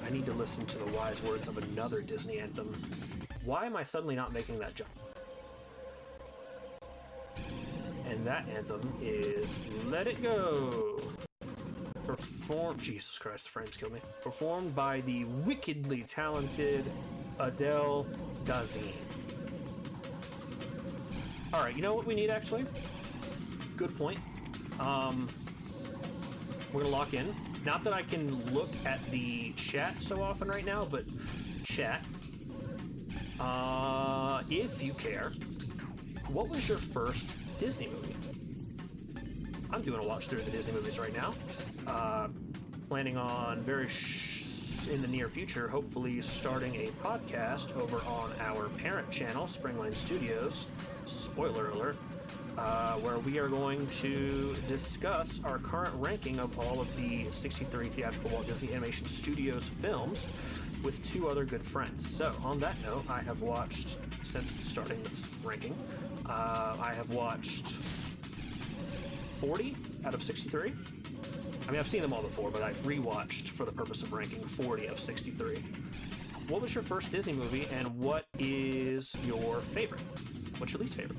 I need to listen to the wise words of another Disney anthem. Why am I suddenly not making that jump? And that anthem is Let It Go. Jesus Christ, the frames killed me. Performed by the wickedly talented Adele Dazeem. Alright, you know what we need actually? Good point. We're gonna lock in. Not that I can look at the chat so often right now, but chat, if you care, what was your first Disney movie? I'm doing a watch through the Disney movies right now. Planning on in the near future, hopefully starting a podcast over on our parent channel, Springline Studios, spoiler alert, where we are going to discuss our current ranking of all of the 63 theatrical Walt Disney Animation Studios films with two other good friends. So, on that note, I have watched, since starting this ranking, I have watched 40 out of 63. I mean, I've seen them all before, but I've rewatched for the purpose of ranking 40 of 63. What was your first Disney movie, and what is your favorite? What's your least favorite?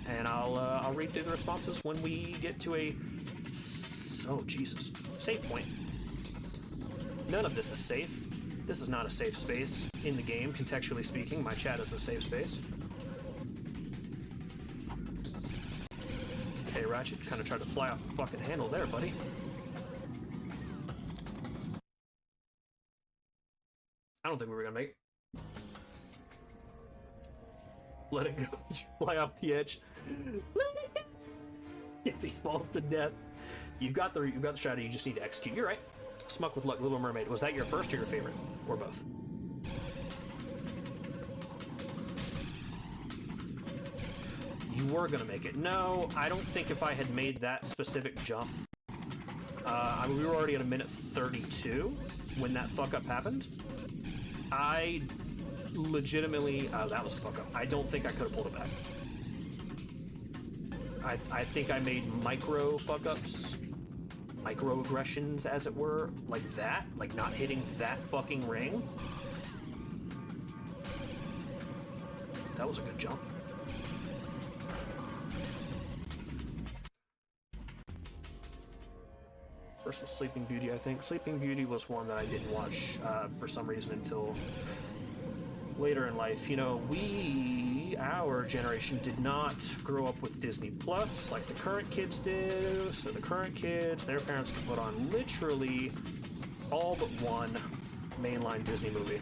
And I'll read through the responses when we get to a save point. None of this is safe. This is not a safe space in the game, contextually speaking. My chat is a safe space. Okay, Ratchet kind of tried to fly off the fucking handle there, buddy. I don't think we were gonna make it. Let it go. Fly off the edge. Let it go. Yes, he falls to death. You've got the strategy. You just need to execute. You're right. Smuck with Luck, Little Mermaid. Was that your first or your favorite, or both? You were gonna make it. No, I don't think if I had made that specific jump. I mean, we were already at a minute 32 when that fuck up happened. I legitimately, that was a fuck up. I don't think I could have pulled it back. I think I made micro fuck ups, microaggressions, as it were, like that, like not hitting that fucking ring. That was a good jump. First was Sleeping Beauty, I think. Sleeping Beauty was one that I didn't watch for some reason until later in life. You know, our generation did not grow up with Disney Plus like the current kids do, so the current kids, their parents can put on literally all but one mainline Disney movie.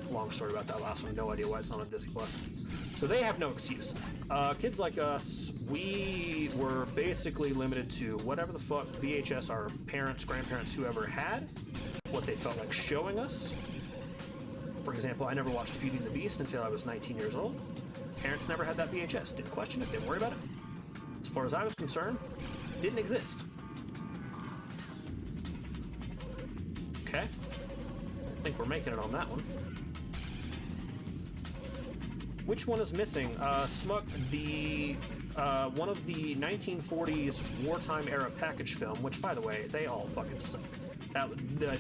Long story about that last one, no idea why it's not on Disney Plus. So they have no excuse. Kids like us, we were basically limited to whatever the fuck VHS our parents, grandparents, whoever had, what they felt like showing us. For example, I never watched Beauty and the Beast until I was 19 years old. Parents never had that VHS, didn't question it, didn't worry about it. As far as I was concerned, didn't exist. Okay? I think think we're making it on that one. Which one is missing? Smuck, the one of the 1940s wartime era package film, which, by the way, they all fucking suck.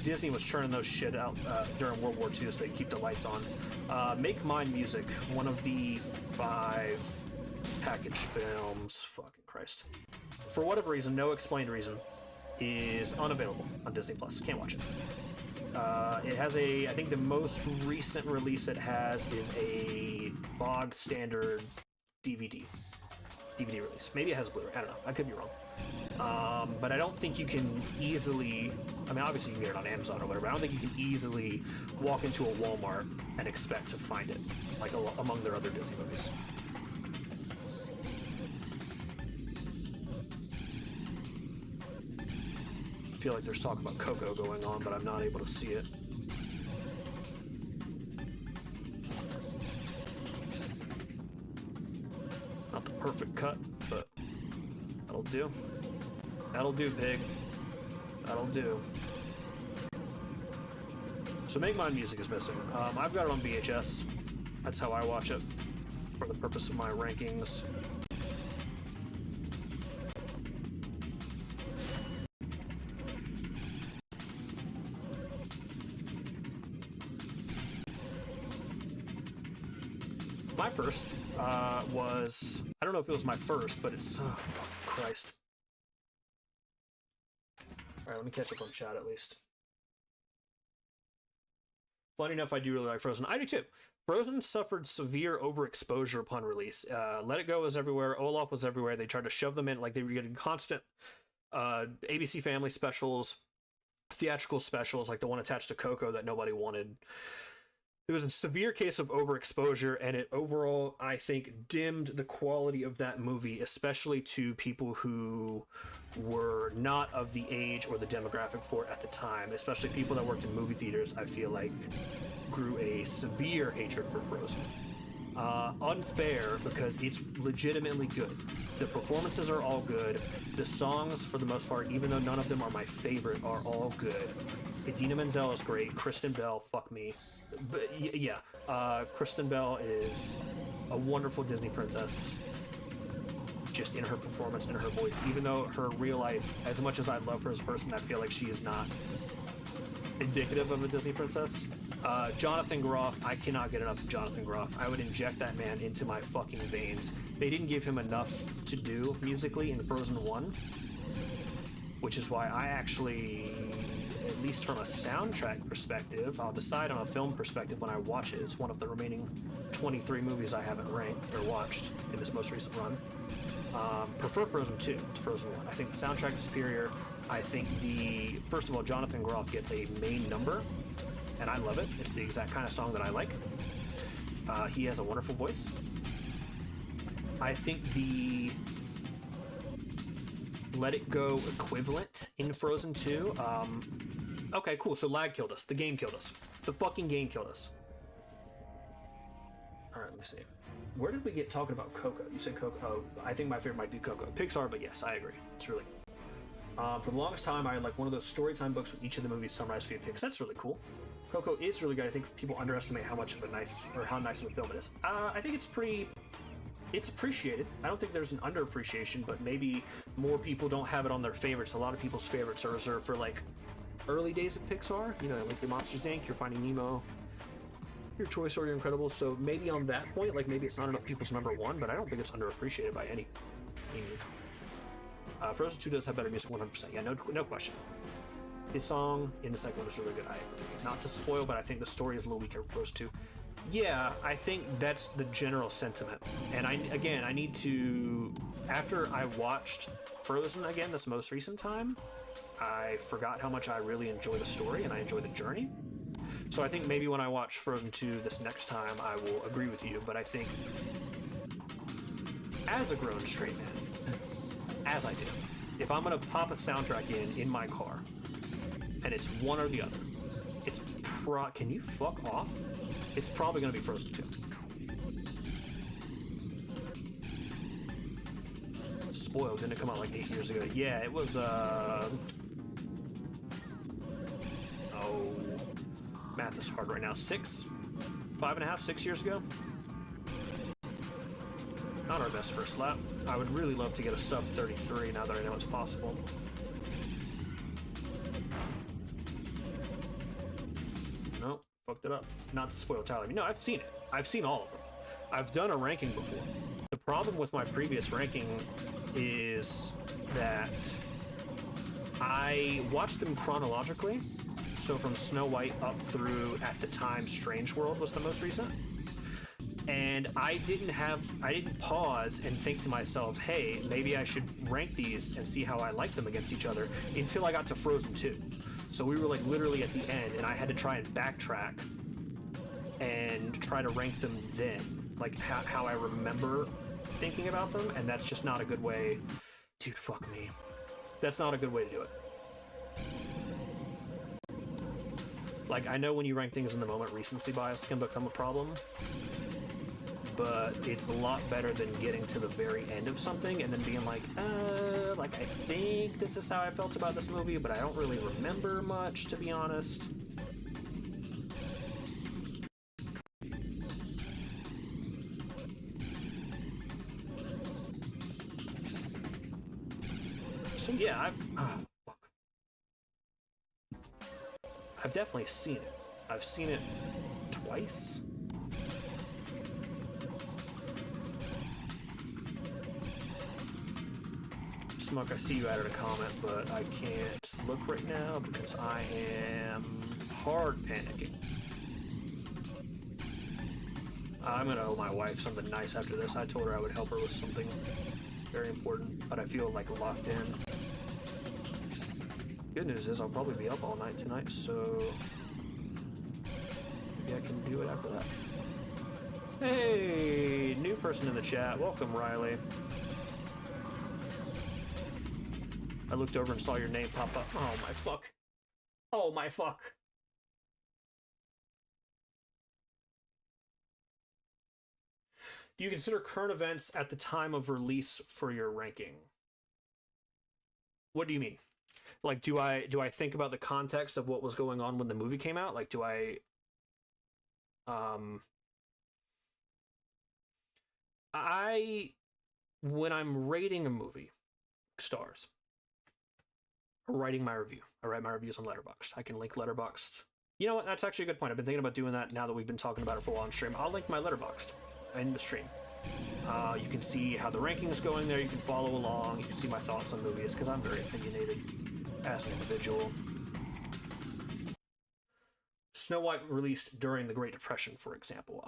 Disney was churning those shit out during World War II so they keep the lights on. Make Mine Music, one of the 5 package films, fucking Christ. For whatever reason, no explained reason, is unavailable on Disney Plus. Can't watch it. It has I think the most recent release it has is a bog standard DVD release. Maybe it has Blu-ray, I don't know, I could be wrong. But I don't think you can easily, I mean, obviously you can get it on Amazon or whatever, I don't think you can easily walk into a Walmart and expect to find it, like among their other Disney movies. I feel like there's talk about Coco going on, but I'm not able to see it. Not the perfect cut, but that'll do. That'll do, pig. That'll do. So Make Mine Music is missing. I've got it on VHS. That's how I watch it for the purpose of my rankings. My first was, I don't know if it was my first, but it's, oh, fucking Christ. Alright, let me catch up on chat at least. Funny enough, I do really like Frozen. I do too. Frozen suffered severe overexposure upon release. Let It Go was everywhere. Olaf was everywhere. They tried to shove them in, like they were getting constant ABC Family specials, theatrical specials, like the one attached to Coco that nobody wanted. It was a severe case of overexposure, and it overall, I think, dimmed the quality of that movie, especially to people who were not of the age or the demographic for it at the time, especially people that worked in movie theaters, I feel like, grew a severe hatred for Frozen. Unfair, because it's legitimately good. The performances are all good. The songs, for the most part, even though none of them are my favorite, are all good. Idina Menzel is great. Kristen Bell, fuck me. But yeah, Kristen Bell is a wonderful Disney princess, just in her performance and her voice. Even though her real life, as much as I love her as a person, I feel like she is not indicative of a Disney princess. Jonathan Groff, I cannot get enough of Jonathan Groff. I would inject that man into my fucking veins. They didn't give him enough to do musically in Frozen 1, which is why I actually, at least from a soundtrack perspective, I'll decide on a film perspective when I watch it. It's one of the remaining 23 movies I haven't ranked or watched in this most recent run. Prefer Frozen 2 to Frozen 1. I think the soundtrack is superior. I think first of all, Jonathan Groff gets a main number, and I love it. It's the exact kind of song that I like. He has a wonderful voice. I think the Let It Go equivalent in Frozen 2, okay, cool, so lag killed us. The game killed us. The fucking game killed us. Alright, let me see. Where did we get talking about Coco? You said Coco. Oh, I think my favorite might be Coco. Pixar, but yes, I agree. It's really good. For the longest time, I had like one of those storytime books with each of the movies summarized via pics. That's really cool. Coco is really good. I think people underestimate how much of how nice of a film it is. I think it's appreciated. I don't think there's an underappreciation, but maybe more people don't have it on their favorites. A lot of people's favorites are reserved for like early days of Pixar. You know, like your Monsters Inc., your Finding Nemo, your Toy Story, your Incredibles. So maybe on that point, like maybe it's not enough people's number one, but I don't think it's underappreciated by any means. Frozen 2 does have better music, 100%. Yeah, no question. His song in the second one is really good. I agree. Not to spoil, but I think the story is a little weaker in Frozen 2. Yeah, I think that's the general sentiment. And I need to, after I watched Frozen again this most recent time, I forgot how much I really enjoy the story and I enjoy the journey. So I think maybe when I watch Frozen 2 this next time, I will agree with you. But I think as a grown straight man, as I do, if I'm gonna pop a soundtrack in my car, and it's one or the other, it's can you fuck off? It's probably gonna be Frozen 2. Spoiled, didn't it come out like 8 years ago? Yeah, it was, oh, math math is hard right now. 5.5, 6 years ago? Not our best first lap. I would really love to get a sub 33 now that I know it's possible. Nope, fucked it up. Not to spoil Tyler. No, I've seen it. I've seen all of them. I've done a ranking before. The problem with my previous ranking is that I watched them chronologically. So from Snow White up through, at the time, Strange World was the most recent. And I didn't pause and think to myself, hey, maybe I should rank these and see how I like them against each other until I got to Frozen 2. So we were like literally at the end, and I had to try and backtrack and try to rank them then, like how I remember thinking about them, and that's just not a good way. Dude, fuck me. That's not a good way to do it. Like, I know when you rank things in the moment, recency bias can become a problem, but it's a lot better than getting to the very end of something and then being like, I think this is how I felt about this movie, but I don't really remember much, to be honest. So yeah, I've definitely seen it. I've seen it twice. Smuck, I see you added a comment, but I can't look right now because I am hard panicking. I'm gonna owe my wife something nice after this. I told her I would help her with something very important, but I feel like locked in. Good news is I'll probably be up all night tonight, so maybe I can do it after that. Hey, new person in the chat. Welcome, Riley. I looked over and saw your name pop up. Oh my fuck. Oh my fuck. Do you consider current events at the time of release for your ranking? What do you mean? Like, do I think about the context of what was going on when the movie came out? Like, do I when I'm rating a movie, stars, or writing my review, I write my reviews on Letterboxd. I can link Letterboxd. You know what? That's actually a good point. I've been thinking about doing that now that we've been talking about it for a while on stream. I'll link my Letterboxd in the stream. You can see how the ranking is going there. You can follow along. You can see my thoughts on movies, because I'm very opinionated as an individual. Snow White released during the Great Depression, for example.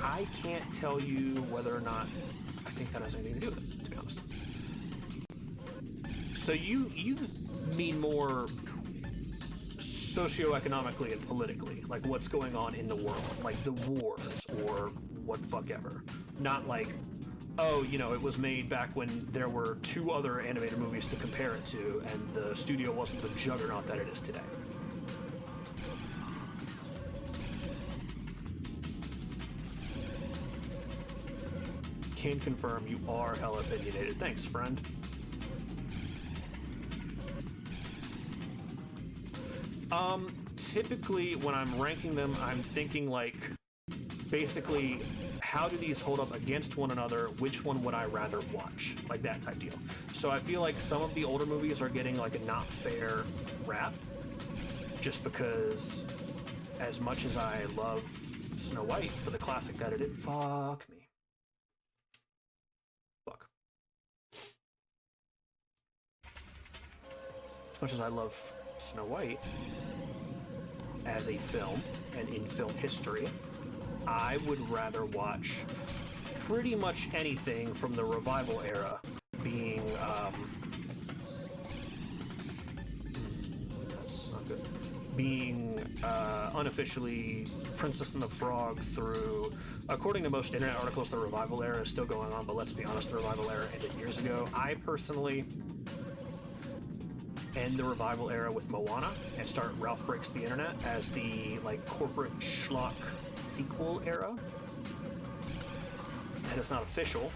I can't tell you whether or not I think that has anything to do with it, to be honest. So you mean more socioeconomically and politically, like what's going on in the world, like the wars or what the fuck ever. Not like, oh, you know, it was made back when there were 2 other animated movies to compare it to, and the studio wasn't the juggernaut that it is today. Can confirm you are hella opinionated. Thanks, friend. Typically when I'm ranking them, I'm thinking like, basically, how do these hold up against one another? Which one would I rather watch? Like that type deal. So I feel like some of the older movies are getting like a not fair rap, just because as much as I love Snow White for the classic that it is, fuck me. Fuck. As much as I love Snow White as a film and in film history, I would rather watch pretty much anything from the revival era, being that's not good, being unofficially Princess and the Frog through, according to most internet articles, the revival era is still going on, but let's be honest, the revival era ended years ago. I personally end the revival era with Moana and start Ralph Breaks the Internet as the like corporate schlock sequel era. And it's not official.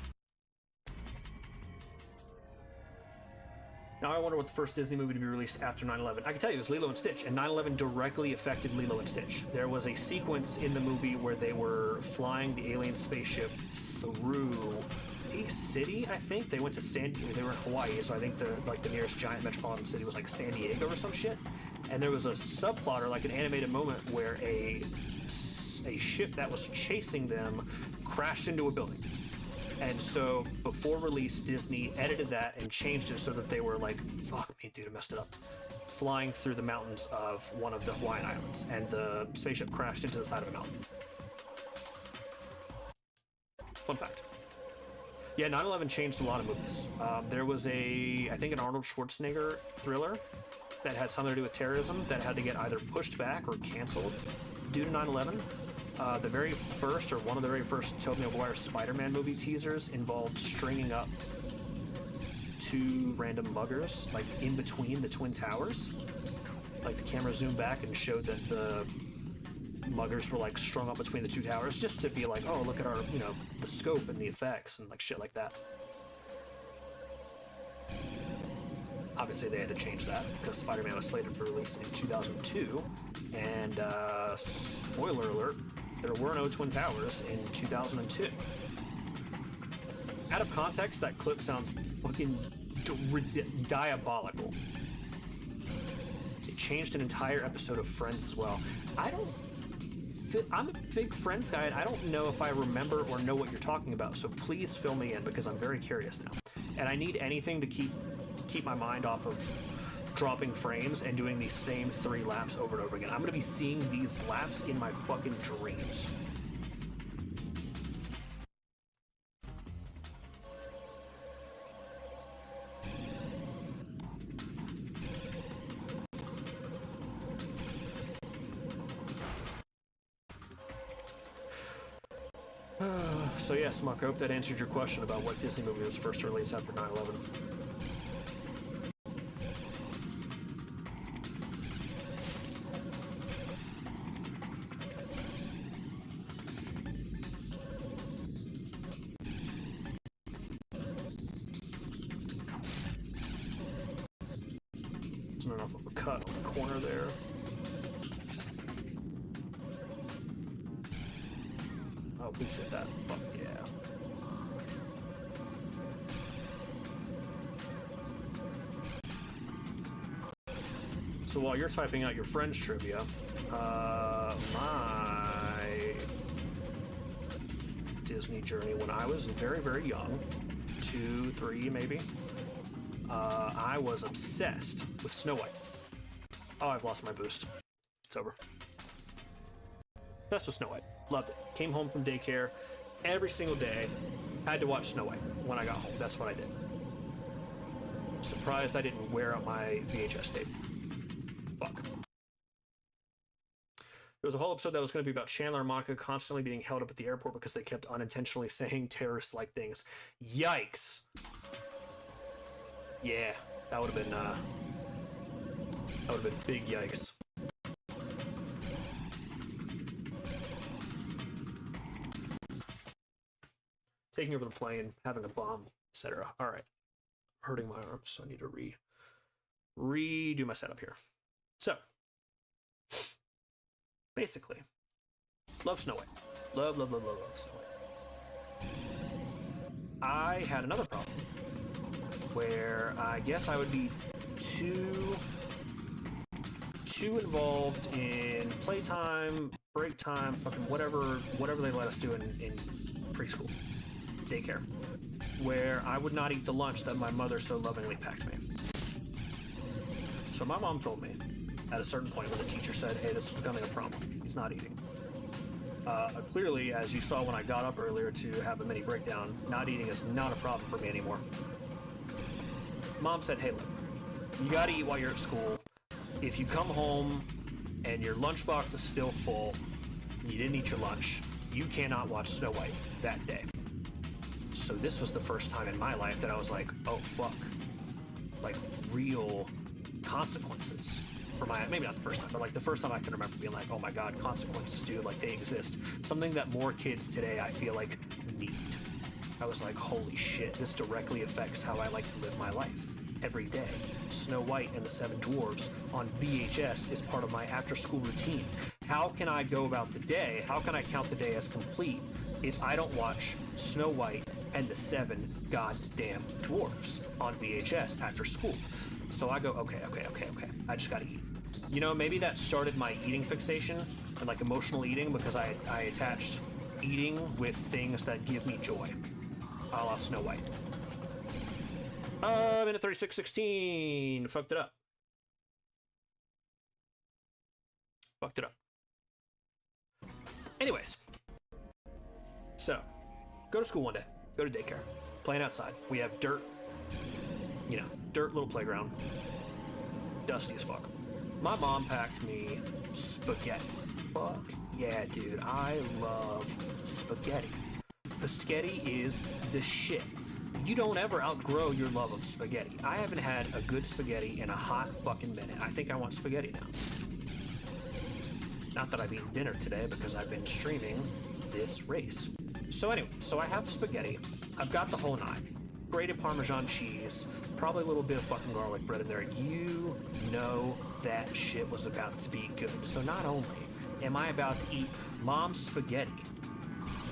Now I wonder what the first Disney movie to be released after 9/11. I can tell you it was Lilo and Stitch, and 9/11 directly affected Lilo and Stitch. There was a sequence in the movie where they were flying the alien spaceship through a city, I think. They went to they were in Hawaii, so I think the nearest giant metropolitan city was like San Diego or some shit. And there was a subplot or like an animated moment where a ship that was chasing them crashed into a building. And so before release, Disney edited that and changed it so that they were like, fuck me, dude, I messed it up. Flying through the mountains of one of the Hawaiian islands, and the spaceship crashed into the side of a mountain. Fun fact. Yeah, 9/11 changed a lot of movies. There was I think an Arnold Schwarzenegger thriller that had something to do with terrorism that had to get either pushed back or canceled due to 9/11. The very first, or one of the very first Tobey Maguire Spider-Man movie teasers involved stringing up 2 random muggers, like in between the Twin Towers. Like the camera zoomed back and showed that the muggers were like strung up between the 2 towers, just to be like, oh, look at our, the scope and the effects and like shit like that. Obviously, they had to change that because Spider-Man was slated for release in 2002, and spoiler alert, there were no Twin Towers in 2002. Out of context, that clip sounds fucking diabolical. It changed an entire episode of Friends as well. I'm a big Friends guy, and I don't know if I remember or know what you're talking about, so please fill me in because I'm very curious now. And I need anything to keep my mind off of dropping frames and doing these same 3 laps over and over again. I'm gonna be seeing these laps in my fucking dreams. So yes, Mark, I hope that answered your question about what Disney movie was first released after 9/11. Isn't enough of a cut on the corner there. Oh, please hit that. Fuck yeah. So while you're typing out your Friends trivia, my Disney journey when I was very, very young, 2, 3 maybe, I was obsessed with Snow White. Oh, I've lost my boost. It's over. Obsessed with Snow White. Loved it. Came home from daycare every single day. Had to watch Snow White when I got home. That's what I did. Surprised I didn't wear out my VHS tape. Fuck. There was a whole episode that was going to be about Chandler and Monica constantly being held up at the airport because they kept unintentionally saying terrorist-like things. Yikes. Yeah, that would have been big yikes. Taking over the plane, having a bomb, etc. All right, hurting my arms, so I need to redo my setup here. So, basically, love Snow White. Love Snow White. I had another problem where I guess I would be too involved in playtime, break time, fucking whatever they let us do in preschool, daycare, where I would not eat the lunch that my mother so lovingly packed me. So my mom told me at a certain point when the teacher said, hey, this is becoming a problem. He's not eating. Clearly, as you saw when I got up earlier to have a mini breakdown, not eating is not a problem for me anymore. Mom said, hey, look, you gotta eat while you're at school. If you come home and your lunchbox is still full, you didn't eat your lunch, you cannot watch Snow White that day. So this was the first time in my life that I was like, oh fuck, like real consequences for maybe not the first time, but like the first time I can remember being like, oh my god, consequences, dude, like they exist. Something that more kids today I feel like need. I was like, holy shit, this directly affects how I like to live my life. every day. Snow White and the Seven Dwarfs on VHS is part of my after-school routine. How can I go about the day? How can I count the day as complete if I don't watch Snow White and the Seven goddamn Dwarfs on VHS after school? So I go, okay. I just gotta eat. You know, maybe that started my eating fixation and like emotional eating because I attached eating with things that give me joy, a la Snow White. Minute 36:16. Fucked it up. Anyways, so go to school one day, go to daycare, playing outside. We have dirt, dirt little playground, dusty as fuck. My mom packed me spaghetti. Fuck yeah, dude, I love spaghetti. Spaghetti is the shit. You don't ever outgrow your love of spaghetti. I haven't had a good spaghetti in a hot fucking minute. I think I want spaghetti now. Not that I've eaten dinner today because I've been streaming this race. So anyway, so I have spaghetti. I've got the whole nine. Grated Parmesan cheese, probably a little bit of fucking garlic bread in there. You know that shit was about to be good. So not only am I about to eat mom's spaghetti,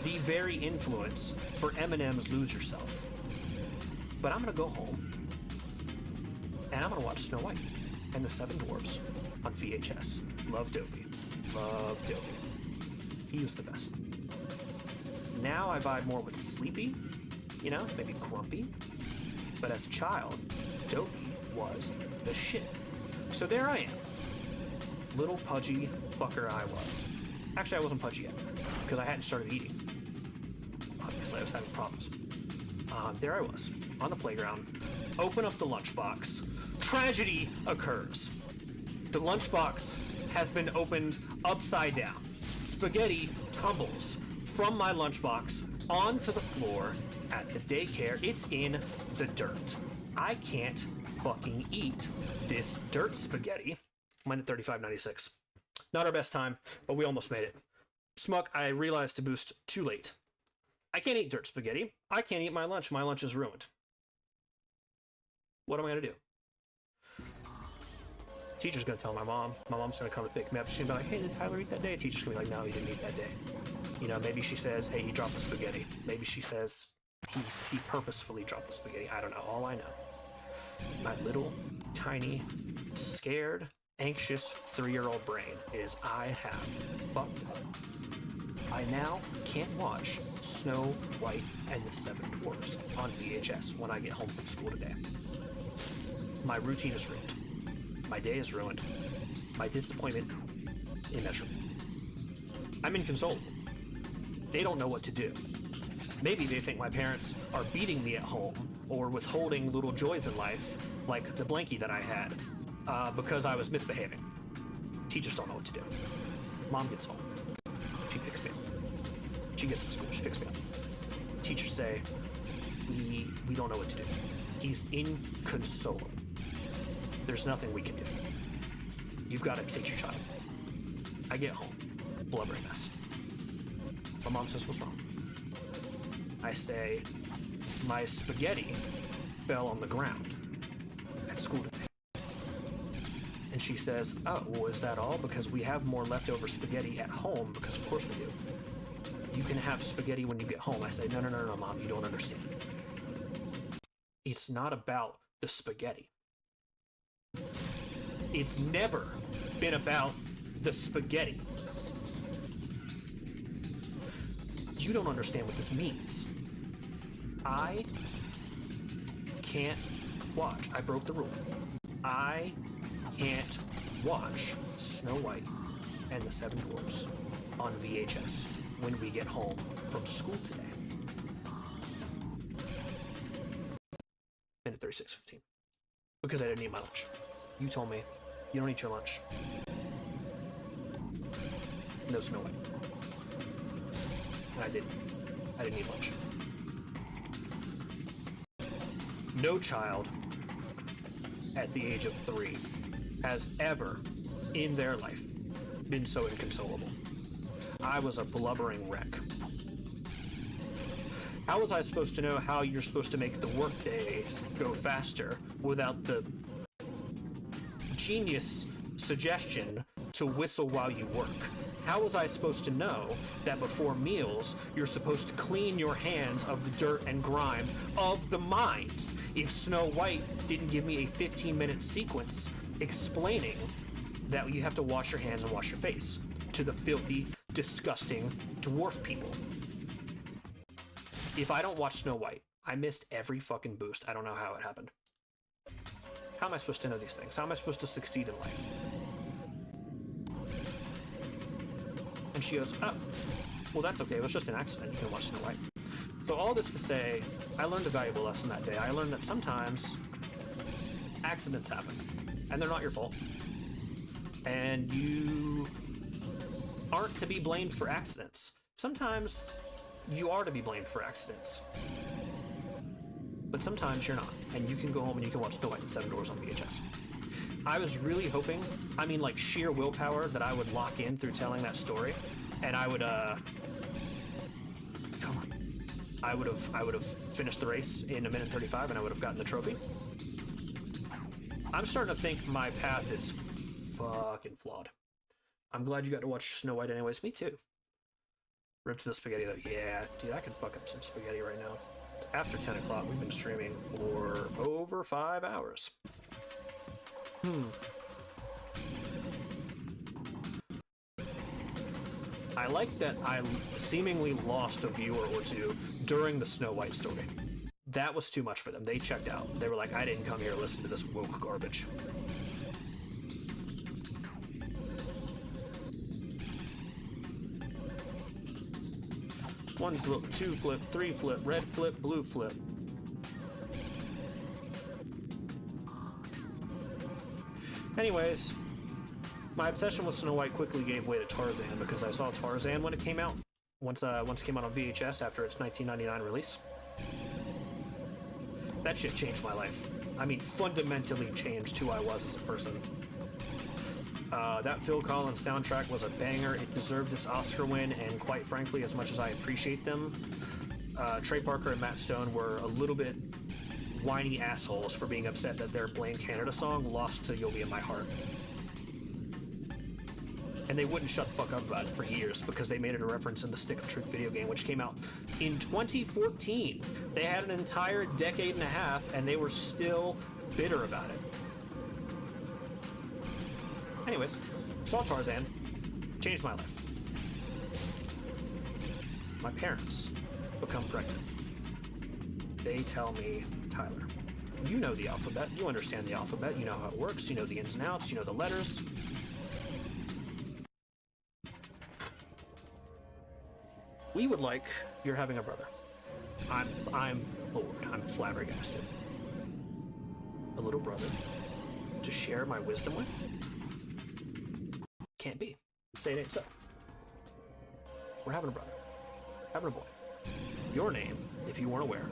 the very influence for Eminem's Lose Yourself, but I'm gonna go home and I'm gonna watch Snow White and the Seven Dwarfs on VHS. Love Dopey. He was the best. Now I vibe more with Sleepy, maybe Grumpy. But as a child, Dopey was the shit. So there I am. Little pudgy fucker I was. Actually, I wasn't pudgy yet, because I hadn't started eating. Obviously, I was having problems. There I was, on the playground. Open up the lunchbox. Tragedy occurs. The lunchbox has been opened upside down. Spaghetti tumbles from my lunchbox onto the floor at the daycare. It's in the dirt. I can't fucking eat this dirt spaghetti. Minute 35:96. Not our best time, but we almost made it. Smuck, I realized to boost too late. I can't eat dirt spaghetti. I can't eat my lunch. My lunch is ruined. What am I gonna do? Teacher's gonna tell my mom. My mom's gonna come to pick me up. She's gonna be like, hey, did Tyler eat that day? Teacher's gonna be like, no, he didn't eat that day. Maybe she says, hey, he dropped the spaghetti. Maybe she says he purposefully dropped the spaghetti. I don't know. All I know, my little, tiny, scared, anxious 3-year-old brain is I have fucked up. I now can't watch Snow White and the Seven Dwarfs on VHS when I get home from school today. My routine is ruined. My day is ruined. My disappointment immeasurable. I'm inconsolable. They don't know what to do. Maybe they think my parents are beating me at home or withholding little joys in life, like the blankie that I had, because I was misbehaving. Teachers don't know what to do. Mom gets home. She picks me up. She gets to school. She picks me up. Teachers say, we don't know what to do. He's inconsolable. There's nothing we can do. You've got to take your child. I get home. Blubbering mess. My mom says, what's wrong? I say, my spaghetti fell on the ground at school today. And she says, oh, well, is that all? Because we have more leftover spaghetti at home, because of course we do. You can have spaghetti when you get home. I say, no, Mom, you don't understand. It's not about the spaghetti. It's never been about the spaghetti. You don't understand what this means. I can't watch. I broke the rule. I can't watch Snow White and the Seven Dwarfs on VHS when we get home from school today. Minute 36:15. Because I didn't eat my lunch. You told me you don't eat your lunch. No Snow White. And I didn't. I didn't eat lunch. No child at the age of 3 has ever in their life been so inconsolable. I was a blubbering wreck. How was I supposed to know how you're supposed to make the workday go faster without the genius suggestion to whistle while you work? How was I supposed to know that before meals, you're supposed to clean your hands of the dirt and grime of the mines if Snow White didn't give me a 15-minute sequence explaining that you have to wash your hands and wash your face to the filthy, disgusting dwarf people? If I don't watch Snow White, I missed every fucking boost. I don't know how it happened. How am I supposed to know these things? How am I supposed to succeed in life? And she goes, oh, well, that's okay. It was just an accident. You can watch Snow White. So all this to say, I learned a valuable lesson that day. I learned that sometimes accidents happen, and they're not your fault. And you aren't to be blamed for accidents. Sometimes you are to be blamed for accidents. But sometimes you're not, and you can go home and you can watch Snow White and Seven Dwarfs on VHS. I was really hoping, I mean, like, sheer willpower, that I would lock in through telling that story, and I would, come on. I would have finished the race in 1:35, and I would have gotten the trophy. I'm starting to think my path is fucking flawed. I'm glad you got to watch Snow White anyways. Me too. Rip to the spaghetti, though. Yeah, dude, I can fuck up some spaghetti right now. It's after 10 o'clock. We've been streaming for over 5 hours. I like that I seemingly lost a viewer or two during the Snow White story. That was too much for them. They checked out. They were like, I didn't come here to listen to this woke garbage. One flip, two flip, three flip, red flip, blue flip. Anyways, my obsession with Snow White quickly gave way to Tarzan because I saw Tarzan when it came out. Once it came out on VHS after its 1999 release. That shit changed my life. I mean, fundamentally changed who I was as a person. That Phil Collins soundtrack was a banger. It deserved its Oscar win, and quite frankly, as much as I appreciate them, Trey Parker and Matt Stone were a little bit whiny assholes for being upset that their Blame Canada song lost to You'll Be in My Heart. And they wouldn't shut the fuck up about it for years because they made it a reference in the Stick of Truth video game, which came out in 2014. They had an entire decade and a half, and they were still bitter about it. Anyways, saw Tarzan, changed my life. My parents become pregnant. They tell me, Tyler, you know the alphabet, you understand the alphabet, you know how it works, you know the ins and outs, you know the letters. We would like, you're having a brother. I'm bored, I'm flabbergasted. A little brother to share my wisdom with? Can't be. Say it ain't so. We're having a brother. Having a boy. Your name, if you weren't aware,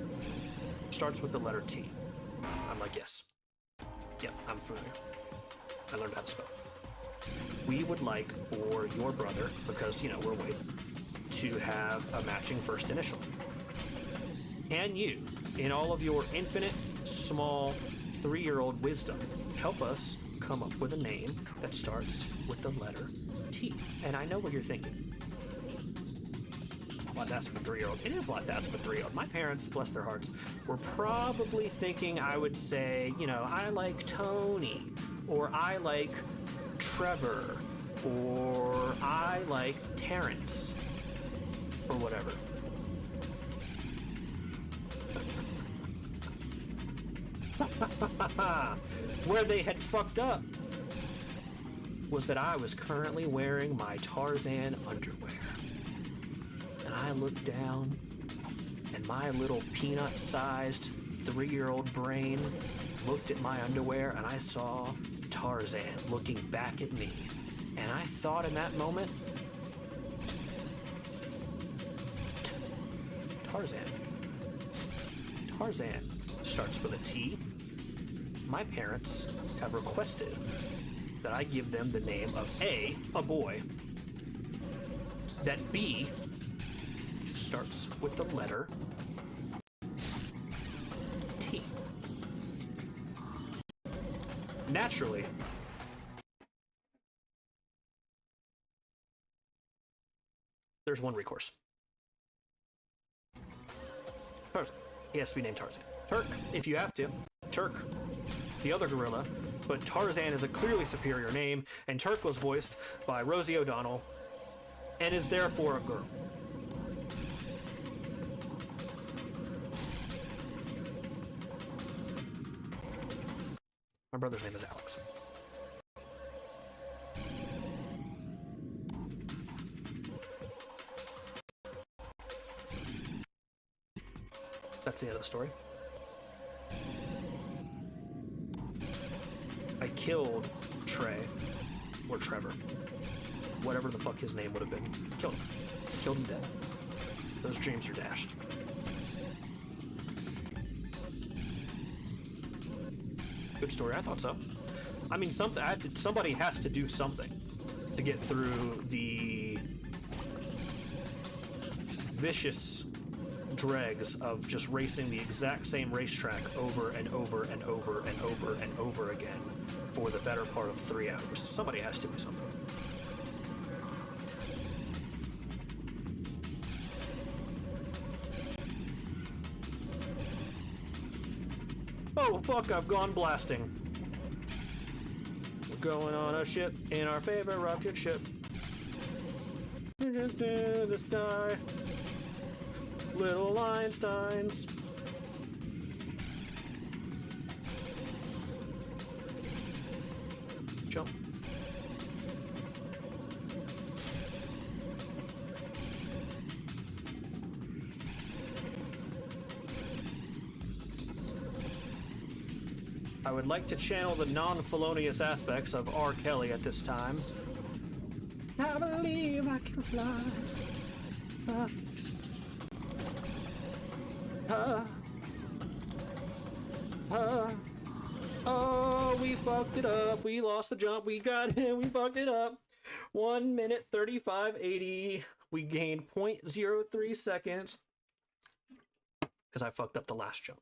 starts with the letter T. I'm like, yes. Yep, I'm familiar. I learned how to spell. We would like for your brother, because, you know, we're white, to have a matching first initial. Can you, in all of your infinite, small, 3-year-old wisdom, help us come up with a name that starts with the letter T? And I know what you're thinking. A lot to ask for a 3-year-old. It is a lot to ask for a 3-year-old. My parents, bless their hearts, were probably thinking I would say, you know, I like Tony, or I like Trevor, or I like Terrence, or whatever. Where they had fucked up was that I was currently wearing my Tarzan underwear. And I looked down, and my little peanut-sized 3-year-old brain looked at my underwear, and I saw Tarzan looking back at me. And I thought in that moment, Tarzan. Tarzan starts with a T. My parents have requested that I give them the name of A, boy, that B starts with the letter naturally. There's one recourse. Tarzan. He has to be named Tarzan. Turk, if you have to. Turk, the other gorilla. But Tarzan is a clearly superior name, and Turk was voiced by Rosie O'Donnell, and is therefore a girl. My brother's name is Alex. That's the end of the story. I killed Trey, or Trevor, whatever the fuck his name would have been. Killed him. Killed him dead. Those dreams are dashed. Good story, I thought so. I mean, somebody has to do something to get through the vicious dregs of just racing the exact same racetrack over and over and over and over and over again for the better part of 3 hours. Somebody has to do something. Oh fuck, I've gone blasting. We're going on a ship in our favorite rocket ship. Just in the sky. Little Einsteins. Jump. I would like to channel the non-felonious aspects of R. Kelly at this time. I believe I can fly. Oh, we fucked it up. We lost the jump. We got him. We fucked it up. 1 minute 35.80. We gained 0.03 seconds because I fucked up the last jump.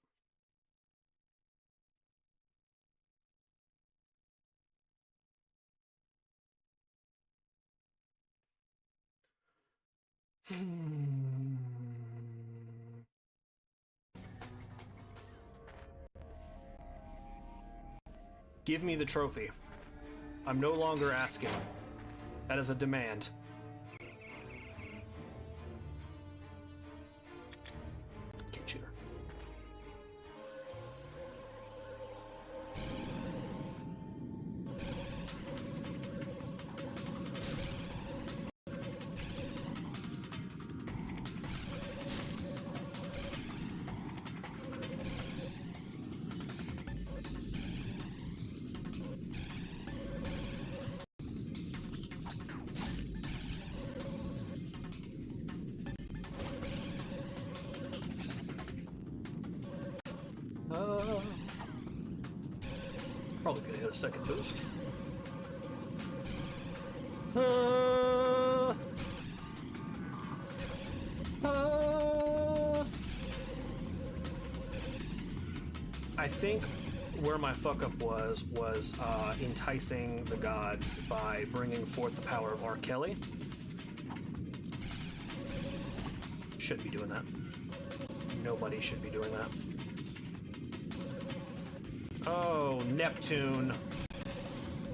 Give me the trophy. I'm no longer asking. That is a demand. Can't shoot her. Probably could hit a second boost. I think where my fuck up was enticing the gods by bringing forth the power of R. Kelly. Shouldn't be doing that. Nobody should be doing that. Oh, Neptune.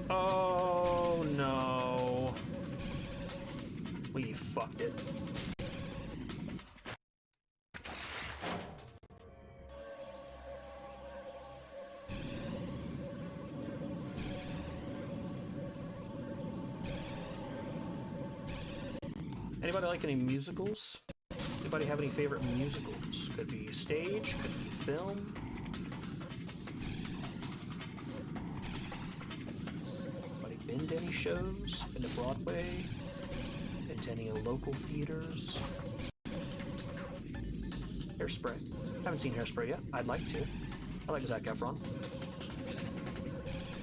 Oh, no. We fucked it. Anybody like any musicals? Anybody have any favorite musicals? Could be stage, could be film. Been to any shows? Been to Broadway? Been to any local theaters? Hairspray. Haven't seen Hairspray yet. I'd like to. I like Zac Efron.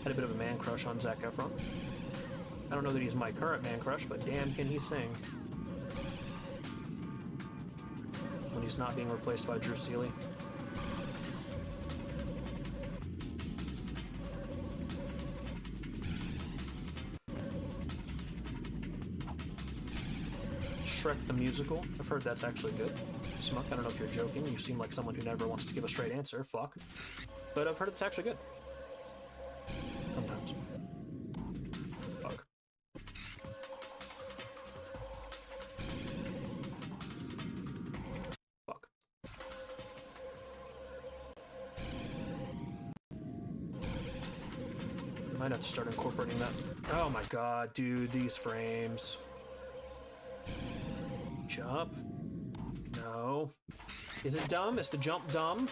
Had a bit of a man crush on Zac Efron. I don't know that he's my current man crush, but damn can he sing. When he's not being replaced by Drew Seeley. musical. I've heard that's actually good. Smuck, I don't know if you're joking. You seem like someone who never wants to give a straight answer. Fuck. But I've heard it's actually good. Sometimes. Fuck. Fuck. I might have to start incorporating that. Oh my god, dude, these frames. Jump? No. Is it dumb? Is the jump dumb?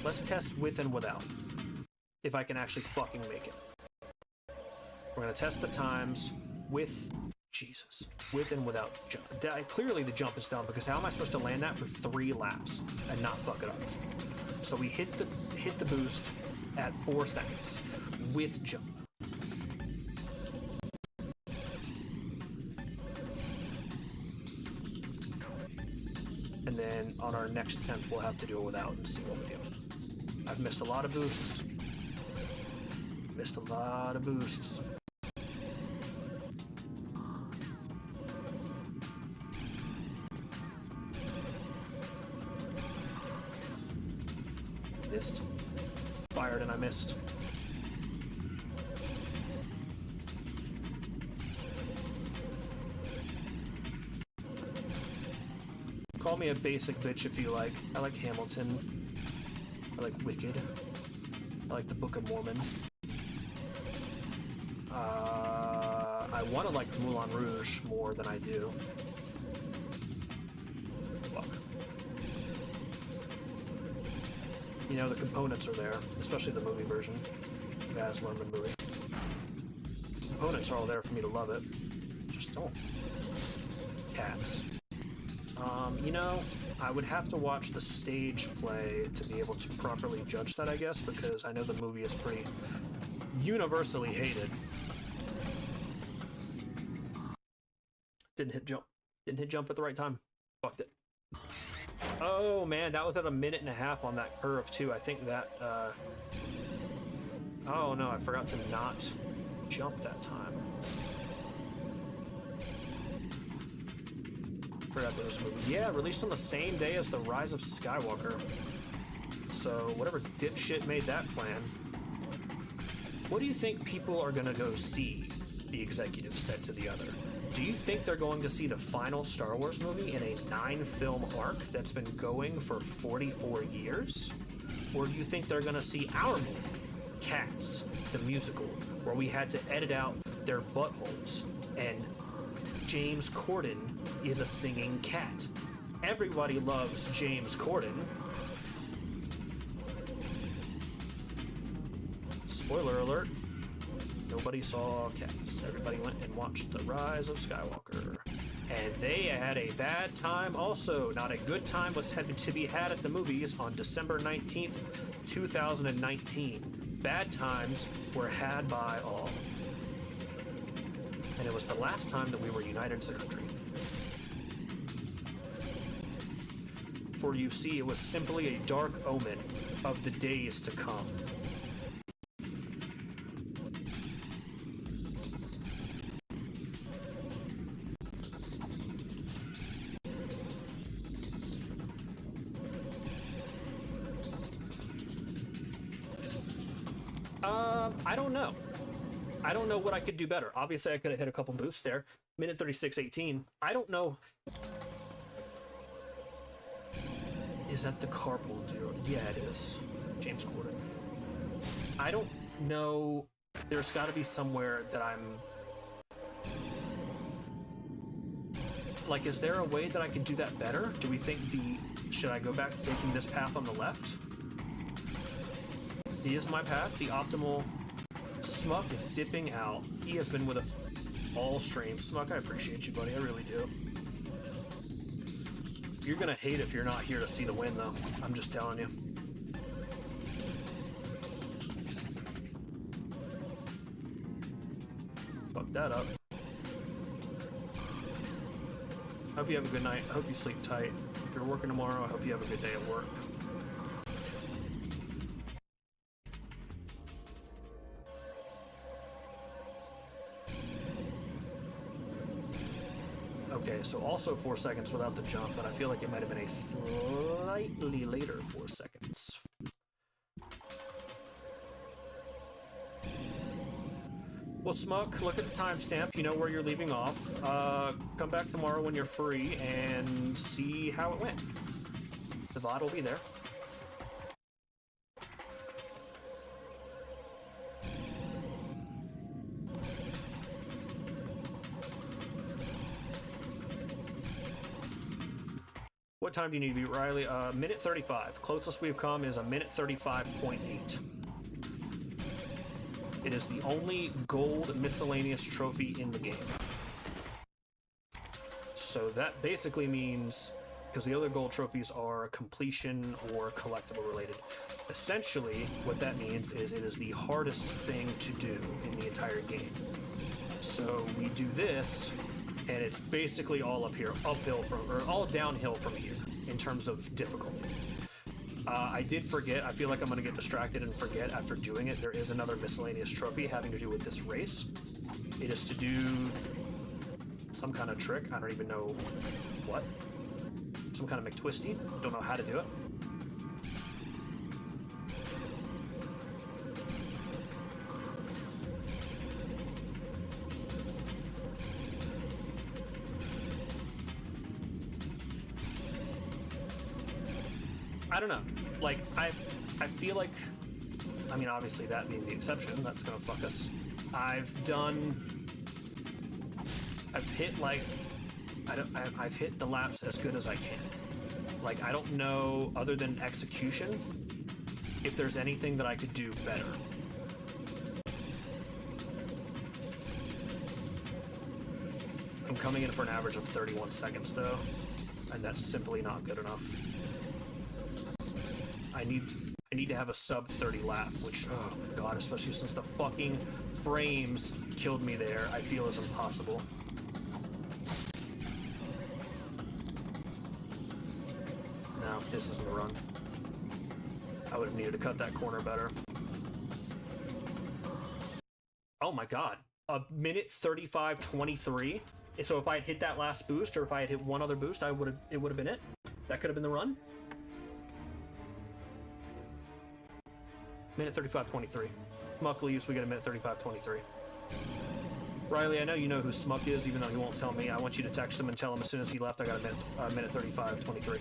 Let's test with and without. If I can actually fucking make it. We're gonna test the times with... Jesus. With and without jump. Clearly the jump is dumb, because how am I supposed to land that for 3 laps and not fuck it up? So we hit the boost at 4 seconds with jump. And then on our next attempt, we'll have to do it without and see what we do. I've missed a lot of boosts. Missed a lot of boosts. Missed. Fired and I missed. Call me a basic bitch if you like. I like Hamilton. I like Wicked. I like the Book of Mormon. I want to like Moulin Rouge more than I do. Fuck. You know, the components are there, especially the movie version. The Baz Luhrmann movie. The components are all there for me to love it. Just don't. Cats. You know, I would have to watch the stage play to be able to properly judge that, I guess, because I know the movie is pretty universally hated. Didn't hit jump. Didn't hit jump at the right time. Fucked it. Oh, man, that was at 1.5 minutes on that curve, too. I think that, oh, no, I forgot to not jump that time. Forgot there was a movie. Yeah, released on the same day as The Rise of Skywalker. So, whatever dipshit made that plan. What do you think people are gonna go see? The executive said to the other. Do you think they're going to see the final Star Wars movie in a 9-film arc that's been going for 44 years? Or do you think they're gonna see our movie, Cats, the musical, where we had to edit out their buttholes, and James Corden is a singing cat? Everybody loves James Corden. Spoiler alert. Nobody saw Cats. Everybody went and watched The Rise of Skywalker. And they had a bad time also. Not a good time was to be had at the movies on December 19th, 2019. Bad times were had by all. And it was the last time that we were united as a country. For you see, it was simply a dark omen of the days to come. I don't know. I don't know what I could do better. Obviously, I could have hit a couple boosts there. Minute 36:18. I don't know. Is that the carpool duo? Yeah, it is. James Corden. I don't know. There's got to be somewhere that I'm... Like, is there a way that I could do that better? Do we think the... Should I go back to taking this path on the left? Is my path the optimal? Smuck is dipping out. He has been with us all stream. Smuck, I appreciate you, buddy. I really do. You're gonna hate if you're not here to see the win, though. I'm just telling you. Fuck that up. Hope you have a good night. I hope you sleep tight. If you're working tomorrow, I hope you have a good day at work. Okay, so all also 4 seconds without the jump, but I feel like it might have been a slightly later 4 seconds. Well, Smuck, look at the timestamp. You know where you're leaving off. Come back tomorrow when you're free and see how it went. The VOD will be there. What time do you need to be, Riley? Minute 35. Closest we've come is a minute 35.8. It is the only gold miscellaneous trophy in the game. So that basically means, because the other gold trophies are completion or collectible related, essentially what that means is it is the hardest thing to do in the entire game. So we do this, and it's basically all uphill from, or all downhill from here in terms of difficulty. I did forget. I feel like I'm going to get distracted and forget after doing it. There is another miscellaneous trophy having to do with this race. It is to do some kind of trick. I don't even know what. Some kind of McTwisty. Don't know how to do it. I don't know. Like, I feel like, I mean, obviously that being the exception, that's gonna fuck us. I've hit, like, I've hit the laps as good as I can. Like, I don't know, other than execution, if there's anything that I could do better. I'm coming in for an average of 31 seconds, though, and that's simply not good enough. I need to have a sub 30 lap, which, oh my god, especially since the fucking frames killed me there, I feel is impossible. No, this isn't the run. I would have needed to cut that corner better. Oh my god, a minute 35:23. So if I had hit that last boost, or if I had hit one other boost, it would have been it. That could have been the run. Minute 35:23. Smuck leaves, we get a minute 35:23. Riley, I know you know who Smuck is, even though he won't tell me. I want you to text him and tell him as soon as he left I got a minute 35:23.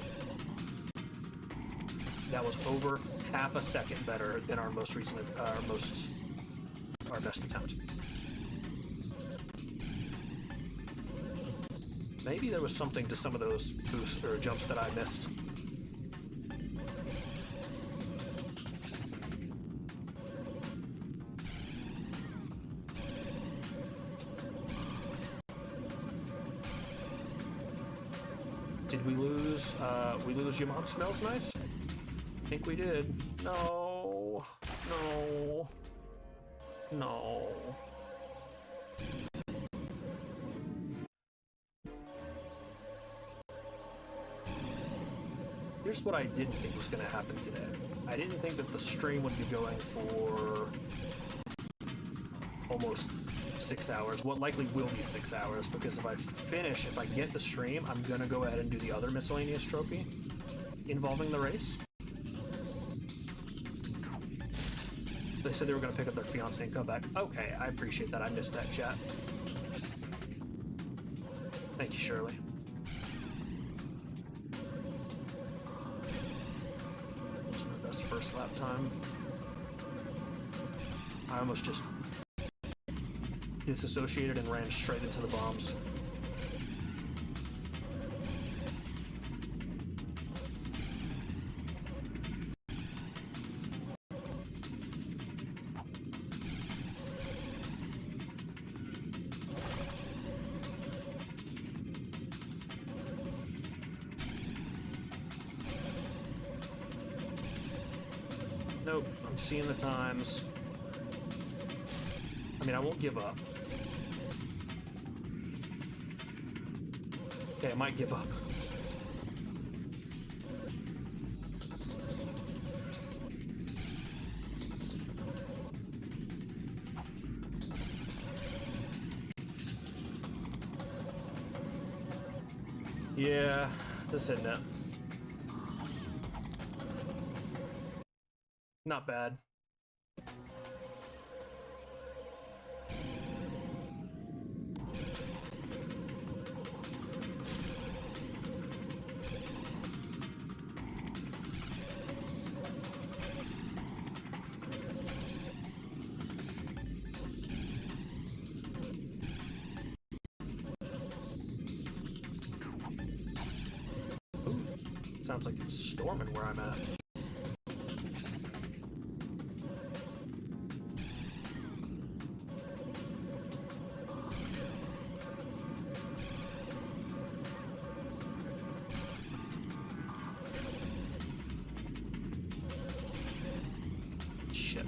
That was over half a second better than our most recent, our best attempt. Maybe there was something to some of those boosts or jumps that I missed. Did we lose? We lose Your Mom Smells Nice? I think we did. No. No. No. Here's what I didn't think was going to happen today. I didn't think that the stream would be going for almost 6 hours. What likely will be 6 hours, because if I get the stream, I'm gonna go ahead and do the other miscellaneous trophy involving the race. They said they were gonna pick up their fiance and come back. Okay, I appreciate that. I missed that, chat. Thank you, Shirley. That's my best first lap time. I almost just disassociated and ran straight into the bombs. Nope, I'm seeing the times. I mean, I won't give up. Okay, I might give up. Yeah, this isn't it. Not bad. Sounds like it's storming where I'm at. Shit.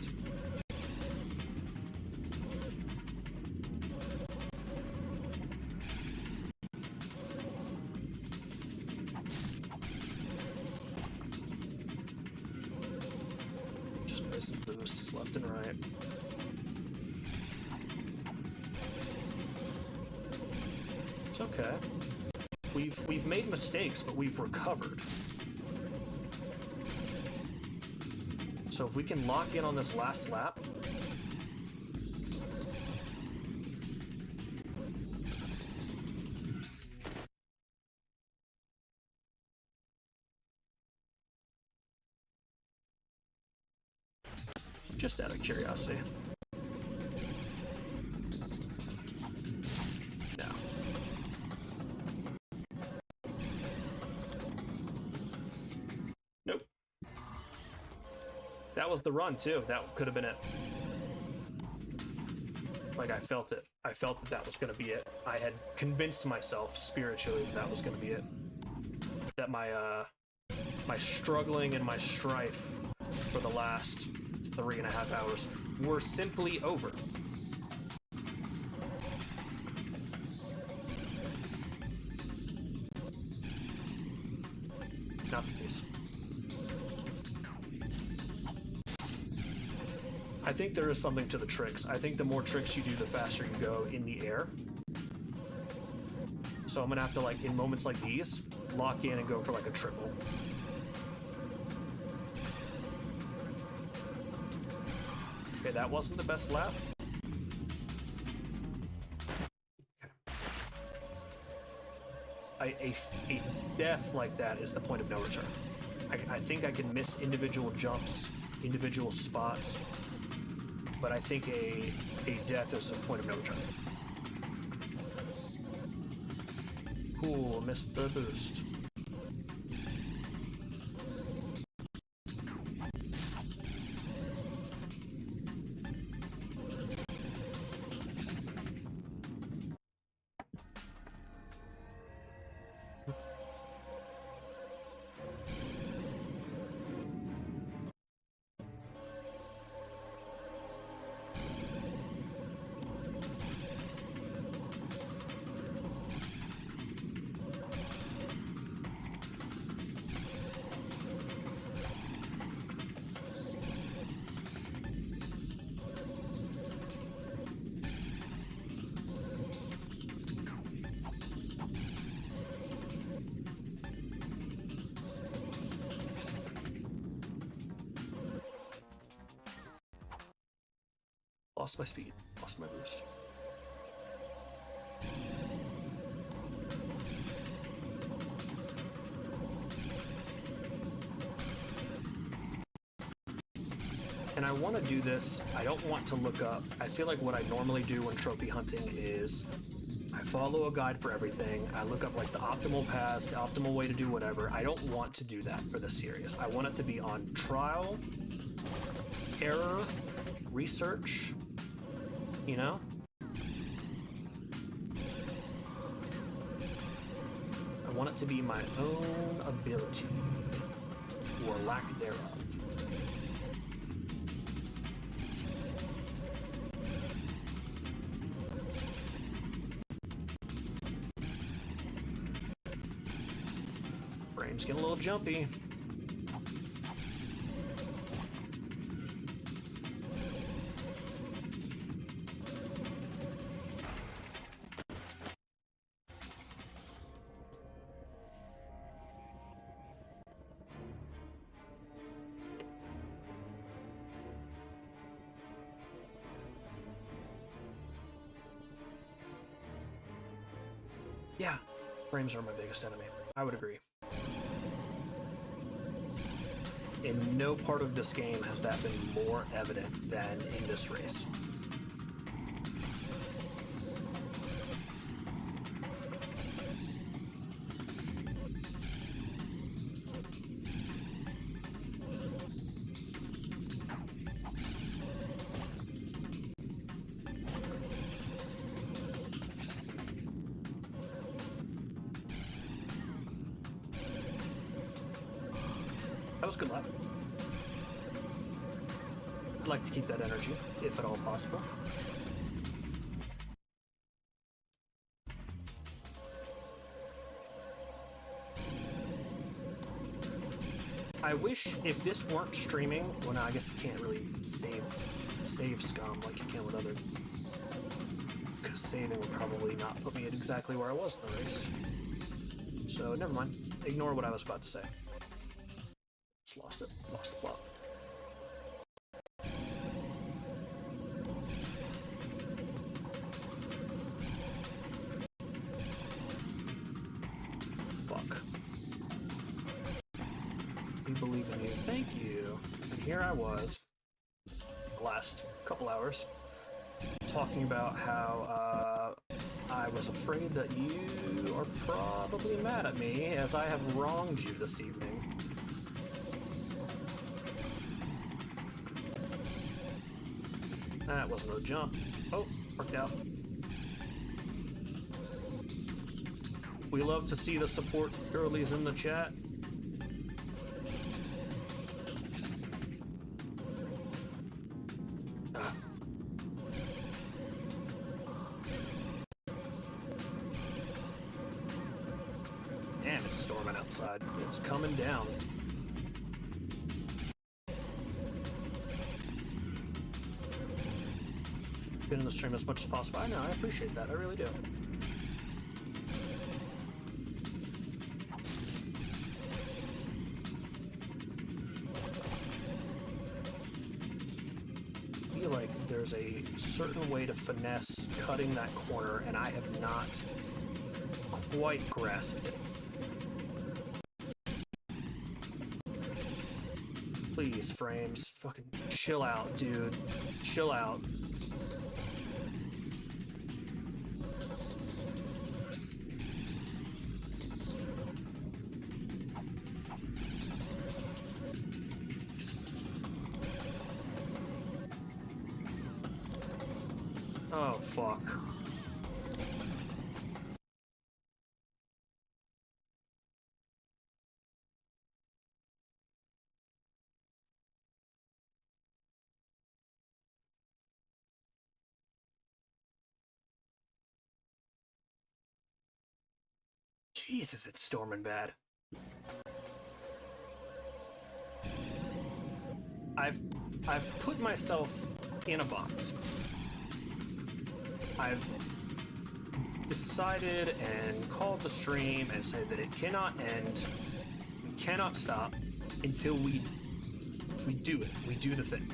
Missing boosts left and right. It's okay. We've made mistakes, but we've recovered. So if we can lock in on this last lap, just out of curiosity. No. Nope. That was the run, too. That could have been it. Like, I felt it. I felt that that was going to be it. I had convinced myself spiritually that that was going to be it. That my struggling and my strife for the last 3.5 hours were simply over. Not the case. I think there is something to the tricks. I think the more tricks you do, the faster you go in the air. So I'm gonna have to, like, in moments like these, lock in and go for like a triple. Okay, that wasn't the best lap. A death like that is the point of no return. I think I can miss individual jumps, individual spots, but I think a death is a point of no return. Cool, missed the boost. Lost my speed, lost my boost. And I want to do this, I don't want to look up. I feel like what I normally do when trophy hunting is I follow a guide for everything. I look up like the optimal paths, the optimal way to do whatever. I don't want to do that for this series. I want it to be on trial, error, research, you know? I want it to be my own ability, or lack thereof. Brain's getting a little jumpy. Frames are my biggest enemy. I would agree. In no part of this game has that been more evident than in this race. That was a good lap. I'd like to keep that energy, if at all possible. I wish if this weren't streaming, well, no, I guess you can't really save scum like you can with other, because saving would probably not put me at exactly where I was in the race. So never mind. Ignore what I was about to say. Just lost it. Lost the plot. Fuck. We believe in you. Thank you. And here I was, the last couple hours, talking about how I was afraid that you are probably mad at me as I have wronged you this evening. That wasn't a jump. Oh, worked out. We love to see the support girlies in the chat. Damn, it's storming outside. It's coming down. Been in the stream as much as possible. I know, I appreciate that. I really do. I feel like there's a certain way to finesse cutting that corner, and I have not quite grasped it. Please, frames, fucking chill out, dude. Chill out. Oh, fuck. Jesus, it's storming bad. I've put myself in a box. I've decided and called the stream and said that it cannot end, we cannot stop until we do it. We do the thing.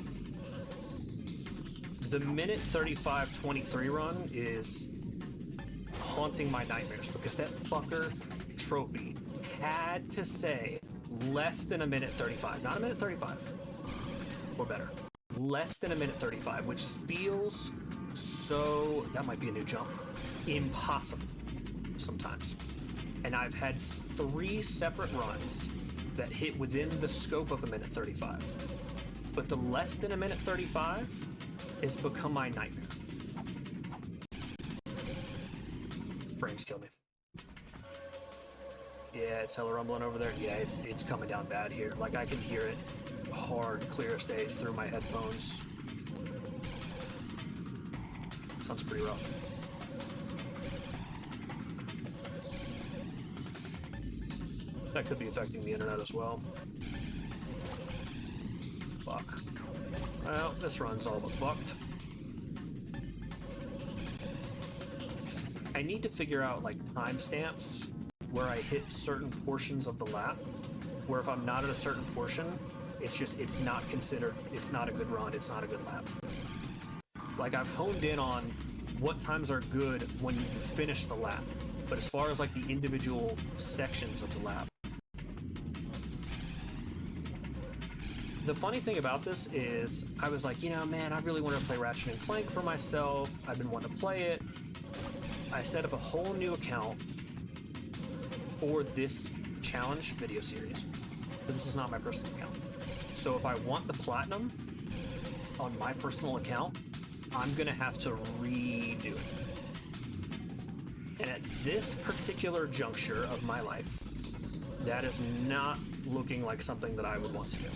The minute 35:23 run is haunting my nightmares because that fucker trophy had to say less than a minute 35, not a minute 35 or better, less than a minute 35, which feels so, that might be a new jump, impossible sometimes. And I've had 3 separate runs that hit within the scope of a minute 35, but the less than a minute 35 has become my nightmare. Frames kill me. Yeah, it's hella rumbling over there. Yeah, it's coming down bad here. Like, I can hear it hard, clear as day through my headphones. Sounds pretty rough. That could be affecting the internet as well. Fuck. Well, this run's all but fucked. I need to figure out, like, timestamps where I hit certain portions of the lap, where if I'm not at a certain portion, it's not considered, it's not a good run, it's not a good lap. Like, I've honed in on what times are good when you finish the lap, But as far as like the individual sections of the lab, the funny thing about this is I was like, you know, man, I really want to play Ratchet and Clank for myself. I've been wanting to play it. I set up a whole new account for this challenge video series, but this is not my personal account. So if I want the platinum on my personal account, I'm gonna have to redo it. And at this particular juncture of my life, that is not looking like something that I would want to do.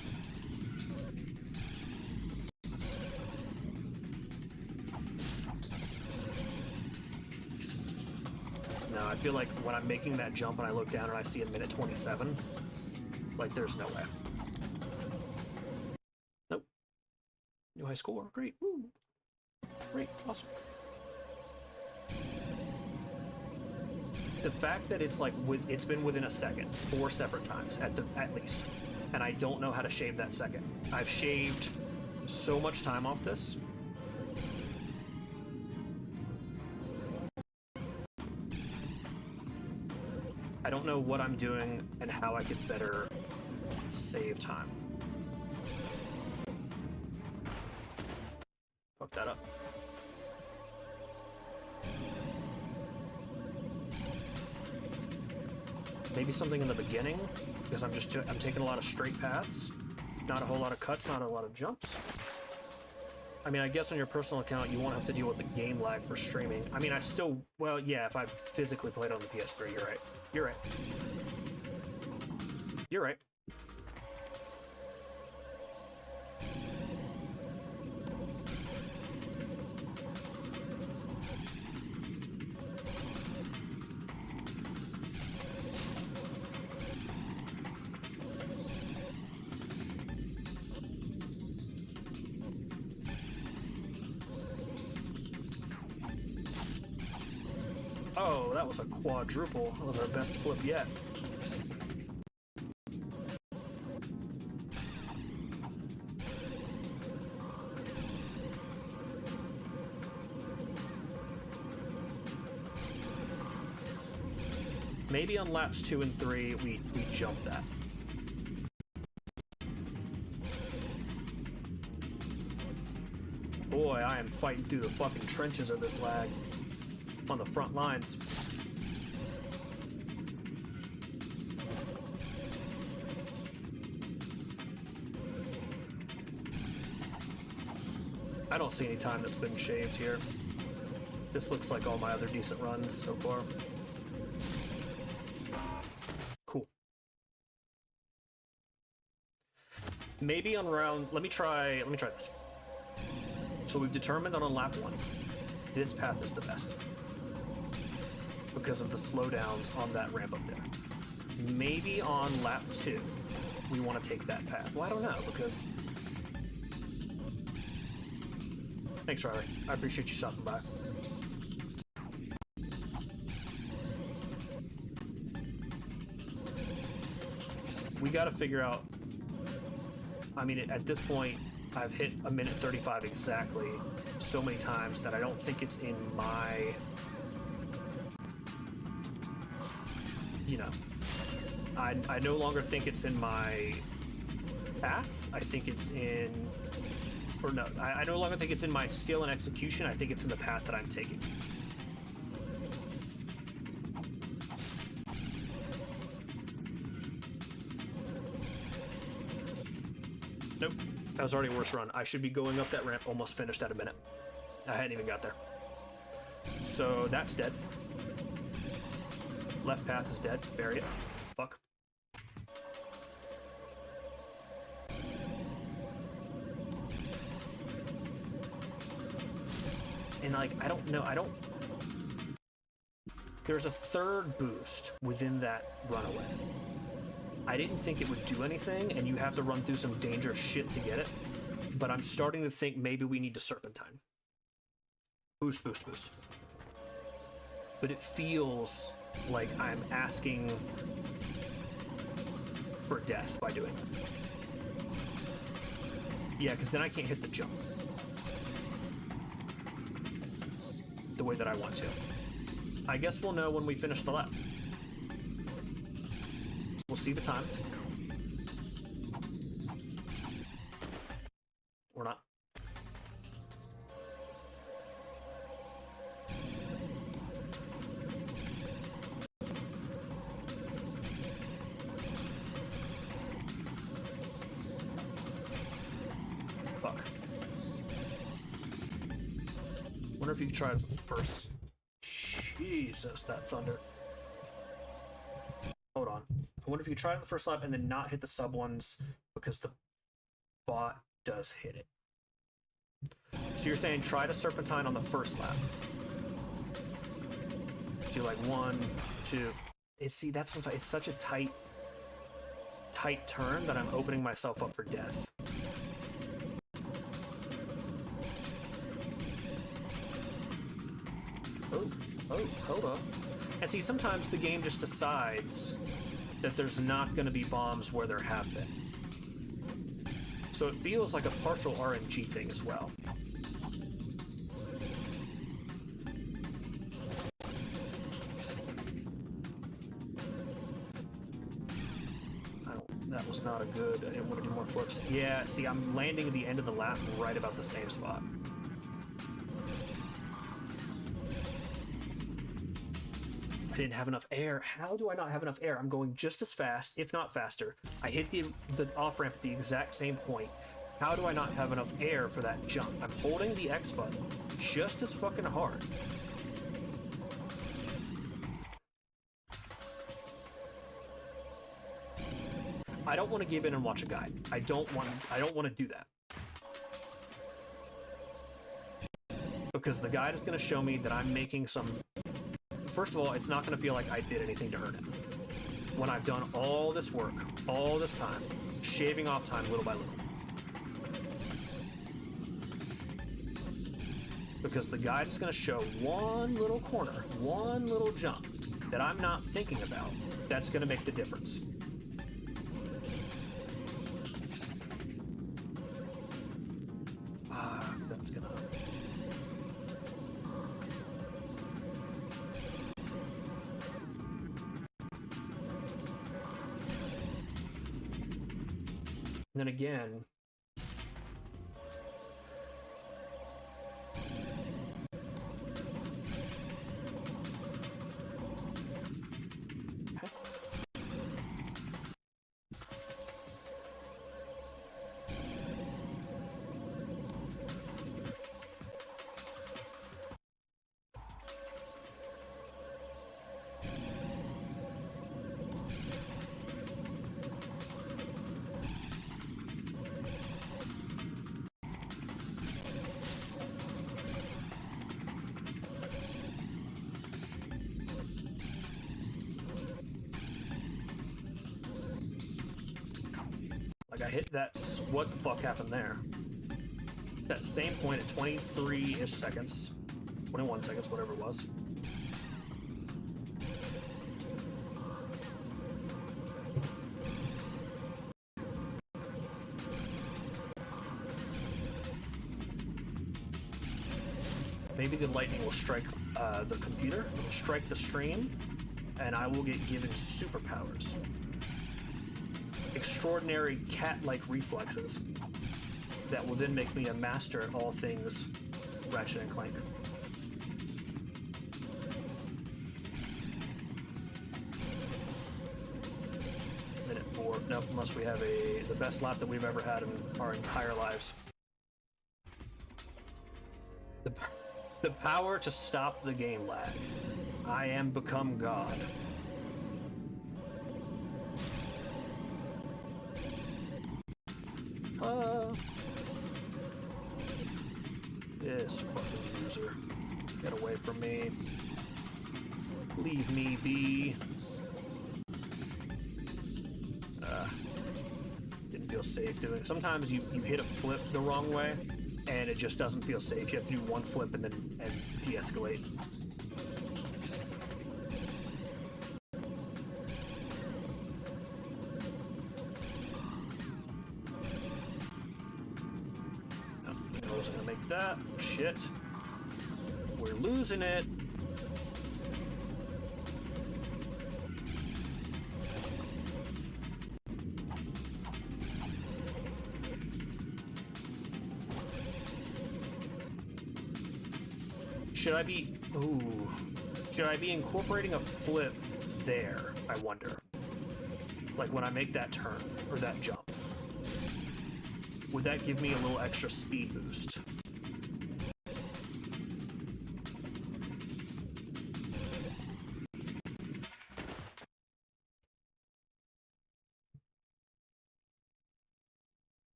No, I feel like when I'm making that jump and I look down and I see a minute 27, like there's no way. Nope. New high score, great. Woo. Great, awesome. The fact that it's like it's been within a second 4 separate times at least, and I don't know how to shave that second. I've shaved so much time off this. I don't know what I'm doing and how I could better save time. Fuck that up. Maybe something in the beginning, because I'm taking a lot of straight paths, not a whole lot of cuts, not a lot of jumps. I mean, I guess on your personal account, you won't have to deal with the game lag for streaming. I mean, well, yeah, if I physically played on the PS3, you're right. You're right. You're right. Oh, that was a quadruple. That was our best flip yet. Maybe on laps 2 and 3, we jump that. Boy, I am fighting through the fucking trenches of this lag. On the front lines. I don't see any time that's been shaved here. This looks like all my other decent runs so far. Cool. Maybe on round, let me try this. So we've determined that on lap 1, this path is the best, because of the slowdowns on that ramp up there. Maybe on lap 2, we want to take that path. Well, I don't know, because... Thanks, Riley. I appreciate you stopping by. We gotta figure out... I mean, at this point, I've hit a minute 35 exactly so many times that I don't think it's in my... You know, I no longer think it's in my path. I think it's in, or no, I no longer think it's in my skill and execution. I think it's in the path that I'm taking. Nope, that was already a worse run. I should be going up that ramp, almost finished at a minute. I hadn't even got there. So that's dead. Left path is dead. Bury it. Fuck. And like, I don't know, there's a third boost within that runaway. I didn't think it would do anything, and you have to run through some dangerous shit to get it, but I'm starting to think maybe we need to serpentine. Boost, boost, boost. But it feels like I'm asking for death by doing it. Yeah, because then I can't hit the jump the way that I want to. I guess we'll know when we finish the lap. We'll see the time. Or not. Fuck. Wonder if you could try it first. Jesus, that thunder. Hold on. I wonder if you could try it on the first lap and then not hit the sub ones because the bot does hit it. So you're saying try to serpentine on the first lap. Do like 1, 2. See, that's what it's such a tight turn that I'm opening myself up for death. Oh, hold up. And see, sometimes the game just decides that there's not going to be bombs where there have been. So it feels like a partial RNG thing as well. That was not a good... I didn't want to do more flips. Yeah, see, I'm landing at the end of the lap right about the same spot. I didn't have enough air. How do I not have enough air? I'm going just as fast, if not faster. I hit the off-ramp at the exact same point. How do I not have enough air for that jump? I'm holding the X button just as fucking hard. I don't want to give in and watch a guide. I don't want to do that. Because the guide is going to show me that I'm making some... First of all, it's not going to feel like I did anything to earn it. When I've done all this work, all this time, shaving off time little by little. Because the guide is going to show one little corner, one little jump that I'm not thinking about, that's going to make the difference. That's going to... And then again, I hit that. What the fuck happened there? That same point at 23-ish seconds, 21 seconds, whatever it was. Maybe the lightning will strike the computer, it will strike the stream, and I will get given superpowers. Extraordinary cat-like reflexes that will then make me a master at all things Ratchet and Clank. Minute 4. Nope, unless we have the best lap that we've ever had in our entire lives. The power to stop the game lag. I am become God. This fucking loser. Get away from me. Leave me be. Didn't feel safe doing it. Sometimes you hit a flip the wrong way, and it just doesn't feel safe. You have to do one flip and then de-escalate. I wasn't gonna make that. Shit. We're losing it. Should I be... Ooh. Should I be incorporating a flip there, I wonder? Like when I make that turn, or that jump. Would that give me a little extra speed boost?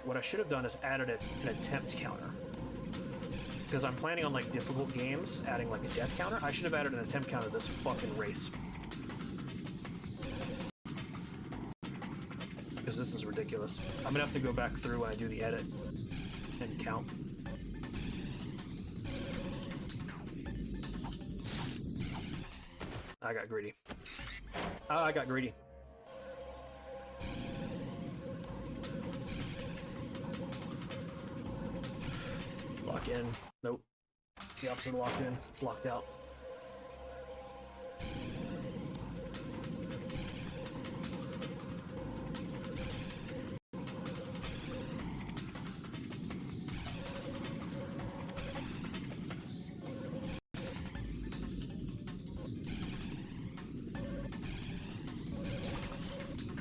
What I should have done is added an attempt counter. Because I'm planning on like difficult games, adding like a death counter. I should have added an attempt counter to this fucking race. Because this is ridiculous. I'm gonna have to go back through when I do the edit and count. I got greedy. I got greedy. Lock in. Nope. The opposite of locked in. It's locked out.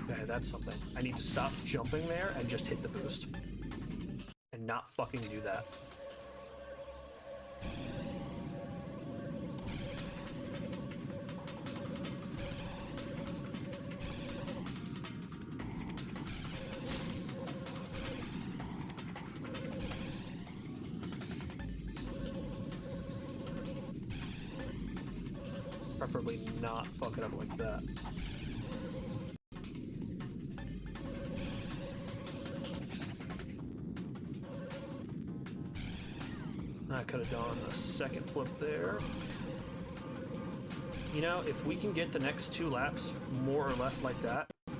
Okay, that's something. I need to stop jumping there and just hit the boost. And not fucking do that. Preferably not fuck it up like that. I could have done a second flip there. You know, if we can get the next 2 laps more or less like that, I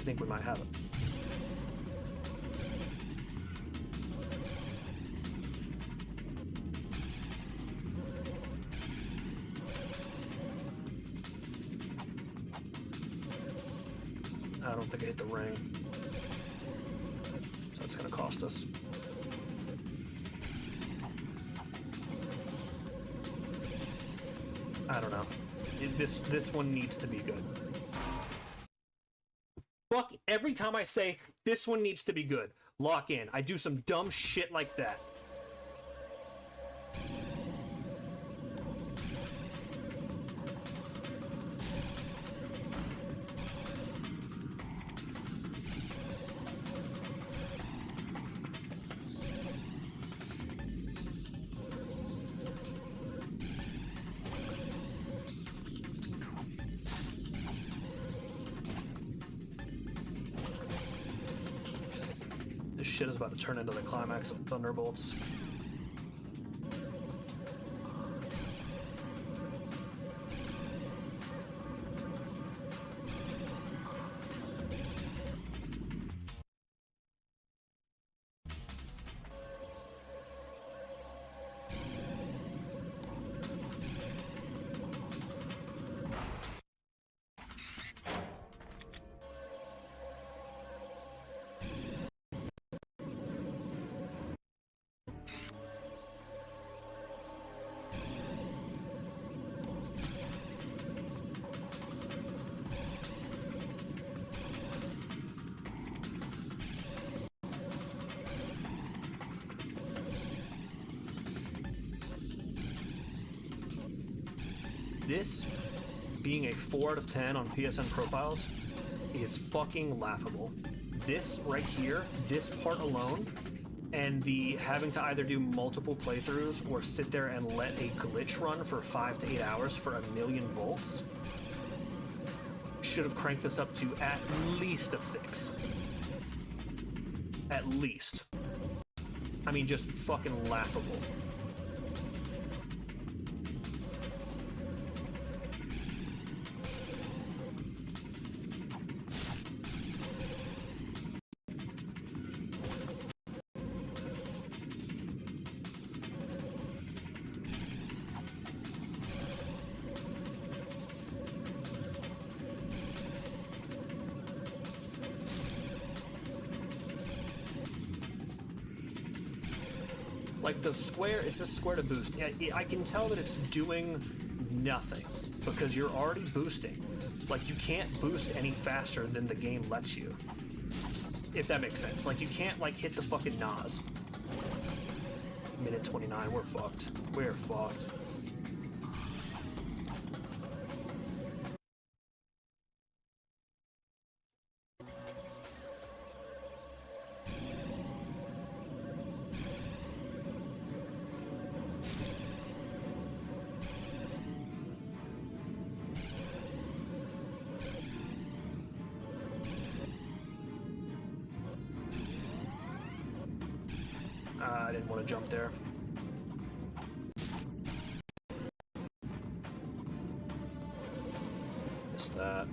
think we might have it. I don't think I hit the ring. So it's gonna cost us. I don't know. This one needs to be good. Fuck, every time I say this one needs to be good, lock in. I do some dumb shit like that. This shit is about to turn into the climax of Thunderbolts. This being a 4 out of 10 on PSN profiles is fucking laughable. This right here, this part alone, and the having to either do multiple playthroughs or sit there and let a glitch run for 5 to 8 hours for 1,000,000 volts should have cranked this up to at least a 6. At least. I mean, just fucking laughable. Like the square, it says square to boost. I can tell that it's doing nothing because you're already boosting. Like you can't boost any faster than the game lets you. If that makes sense. Like you can't like hit the fucking NOS. Minute 29, we're fucked. We're fucked. I didn't want to jump there. Missed that.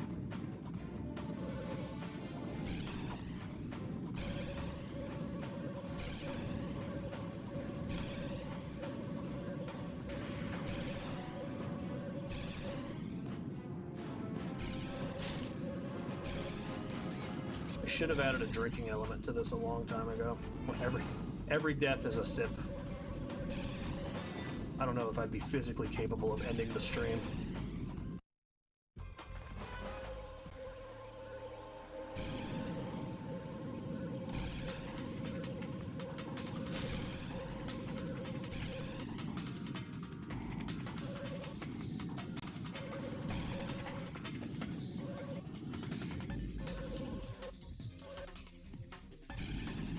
I should have added a drinking element to this a long time ago. Every death is a sip. I don't know if I'd be physically capable of ending the stream.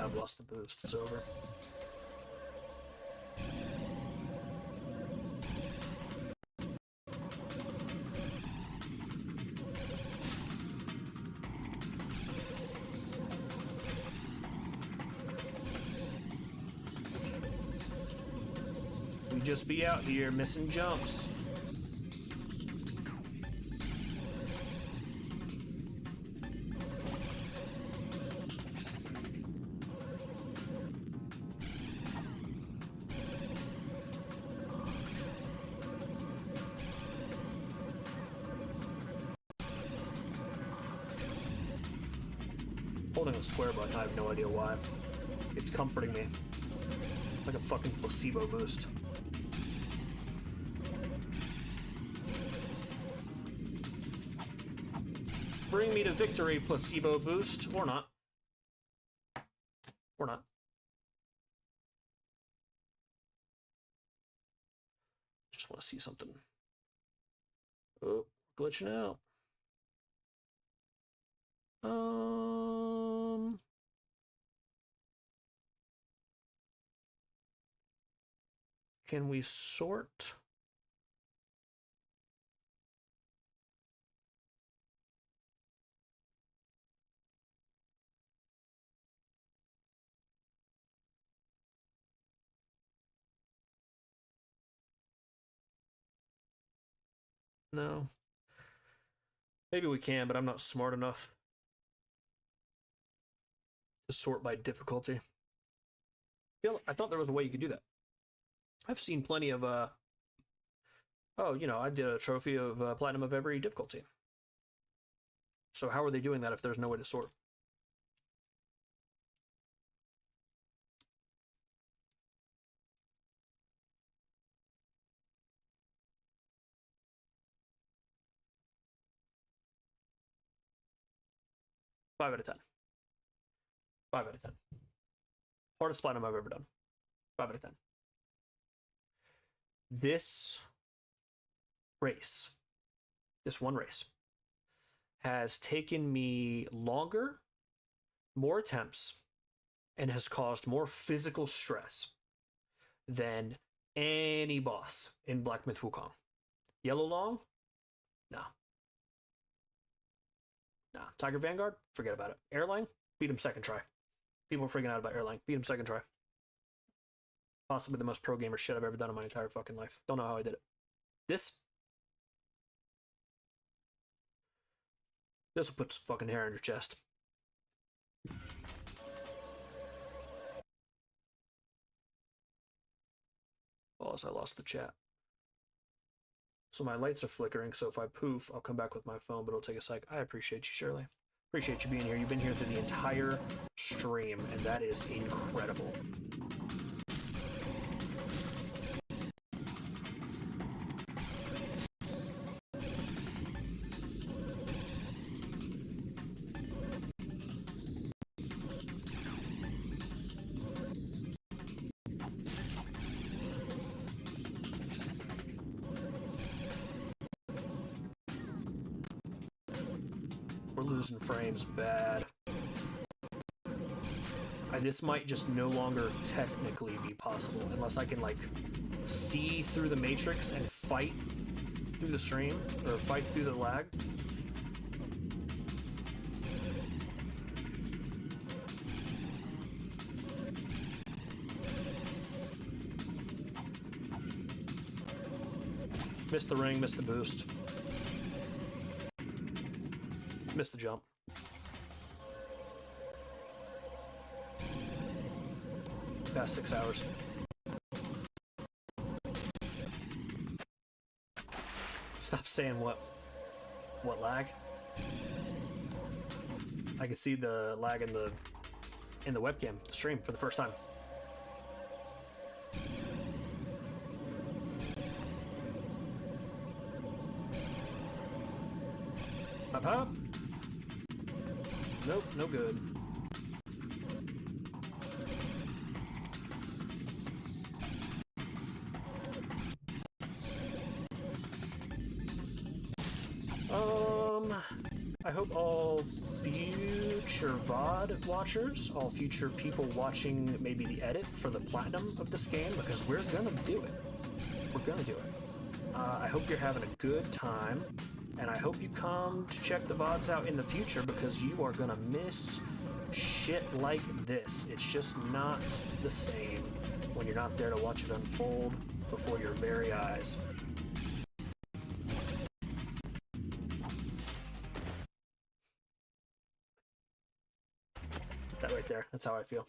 I've lost the boost. It's over. We just be out here missing jumps. Holding a square button, I have no idea why. It's comforting me. Like a fucking placebo boost. Bring me to victory, placebo boost. Or not. Or not. Just want to see something. Oh, glitching out. Can we sort? No. Maybe we can, but I'm not smart enough to sort by difficulty. I thought there was a way you could do that. I've seen plenty of, oh, you know, I did a trophy of platinum of every difficulty. So how are they doing that if there's no way to sort? Five out of 10. 5 out of 10. Hardest platinum I've ever done. 5 out of 10. This race, this one race, has taken me longer, more attempts, and has caused more physical stress than any boss in Black Myth Wukong. Yellow Long? No. Nah. Tiger Vanguard? Forget about it. Airline? Beat him second try. People are freaking out about Airline. Beat him second try. Possibly the most pro gamer shit I've ever done in my entire fucking life. Don't know how I did it. This will put some fucking hair on your chest. Oh, so I lost the chat. So my lights are flickering, so if I poof, I'll come back with my phone, but it'll take a sec. I appreciate you, Shirley. Appreciate you being here. You've been here through the entire stream, and that is incredible. We're losing frames bad. This might just no longer technically be possible unless I can like see through the matrix and fight through the stream or fight through the lag. Missed the ring, missed the boost. Missed the jump. Past 6 hours. Stop saying what lag? I can see the lag in the webcam, the stream for the first time. Up. Nope, no good. I hope all future VOD watchers, all future people watching maybe the edit for the platinum of this game, because we're gonna do it. We're gonna do it. I hope you're having a good time, and I hope you come to check the VODs out in the future because you are gonna miss shit like this. It's just not the same when you're not there to watch it unfold before your very eyes. That right there, that's how I feel.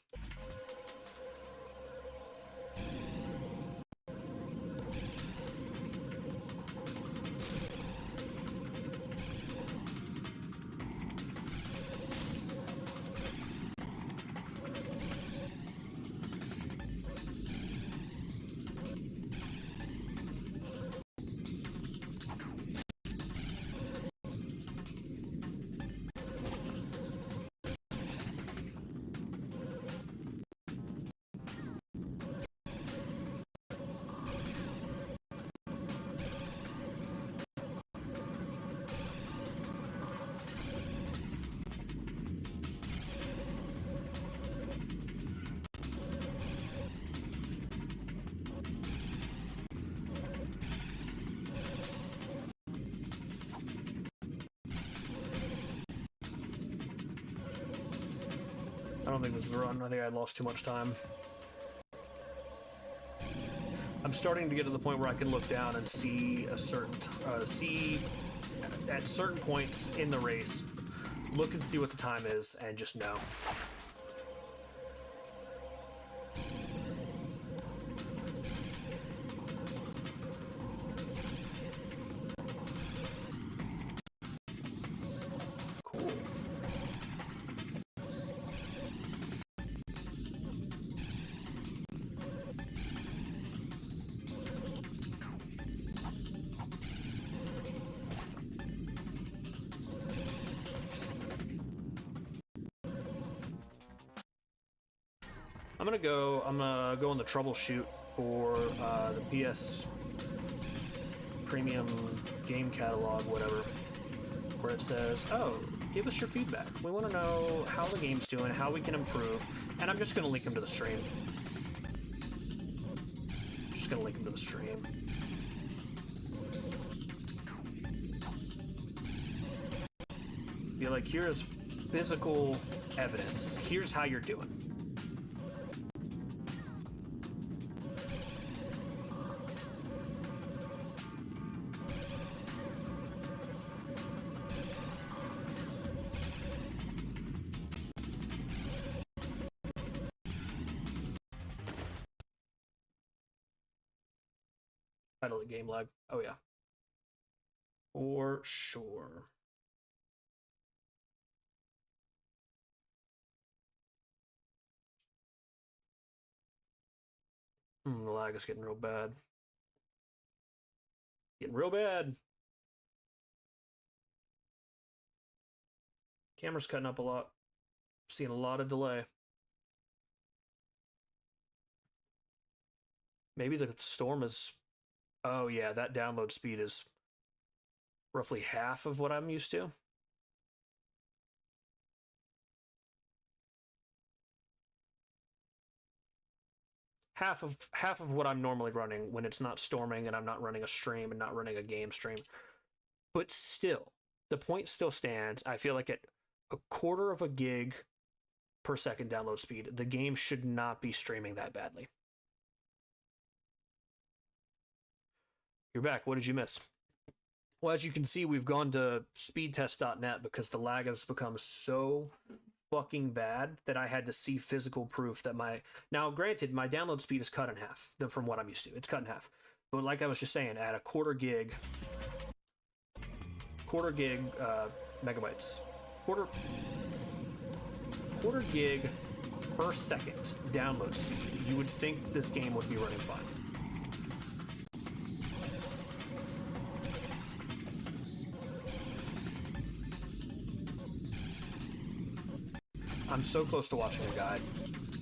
I don't think this is the run. I think I lost too much time. I'm starting to get to the point where I can look down and see a certain see at certain points in the race, look and see what the time is, and just know. I'm gonna go on the troubleshoot for the PS Premium Game Catalog, whatever, where it says, oh, give us your feedback. We want to know how the game's doing, how we can improve, and I'm just gonna link them to the stream. Just gonna link them to the stream. Be like, here's physical evidence. Here's how you're doing. Title of game lag. Oh yeah. For sure. The lag is getting real bad. Getting real bad. Camera's cutting up a lot. Seeing a lot of delay. Maybe the storm is... Oh yeah, that download speed is roughly half of what I'm used to. half of what I'm normally running when it's not storming and I'm not running a stream and not running a game stream. But still, the point still stands. I feel like at a quarter of a gig per second download speed, the game should not be streaming that badly. You're back. What did you miss? Well, as you can see, we've gone to speedtest.net because the lag has become so fucking bad that I had to see physical proof that now granted, my download speed is cut in half from what I'm used to. It's cut in half. But like I was just saying, at a quarter gig megabytes, quarter gig per second download speed, you would think this game would be running fine. I'm so close to watching a guide.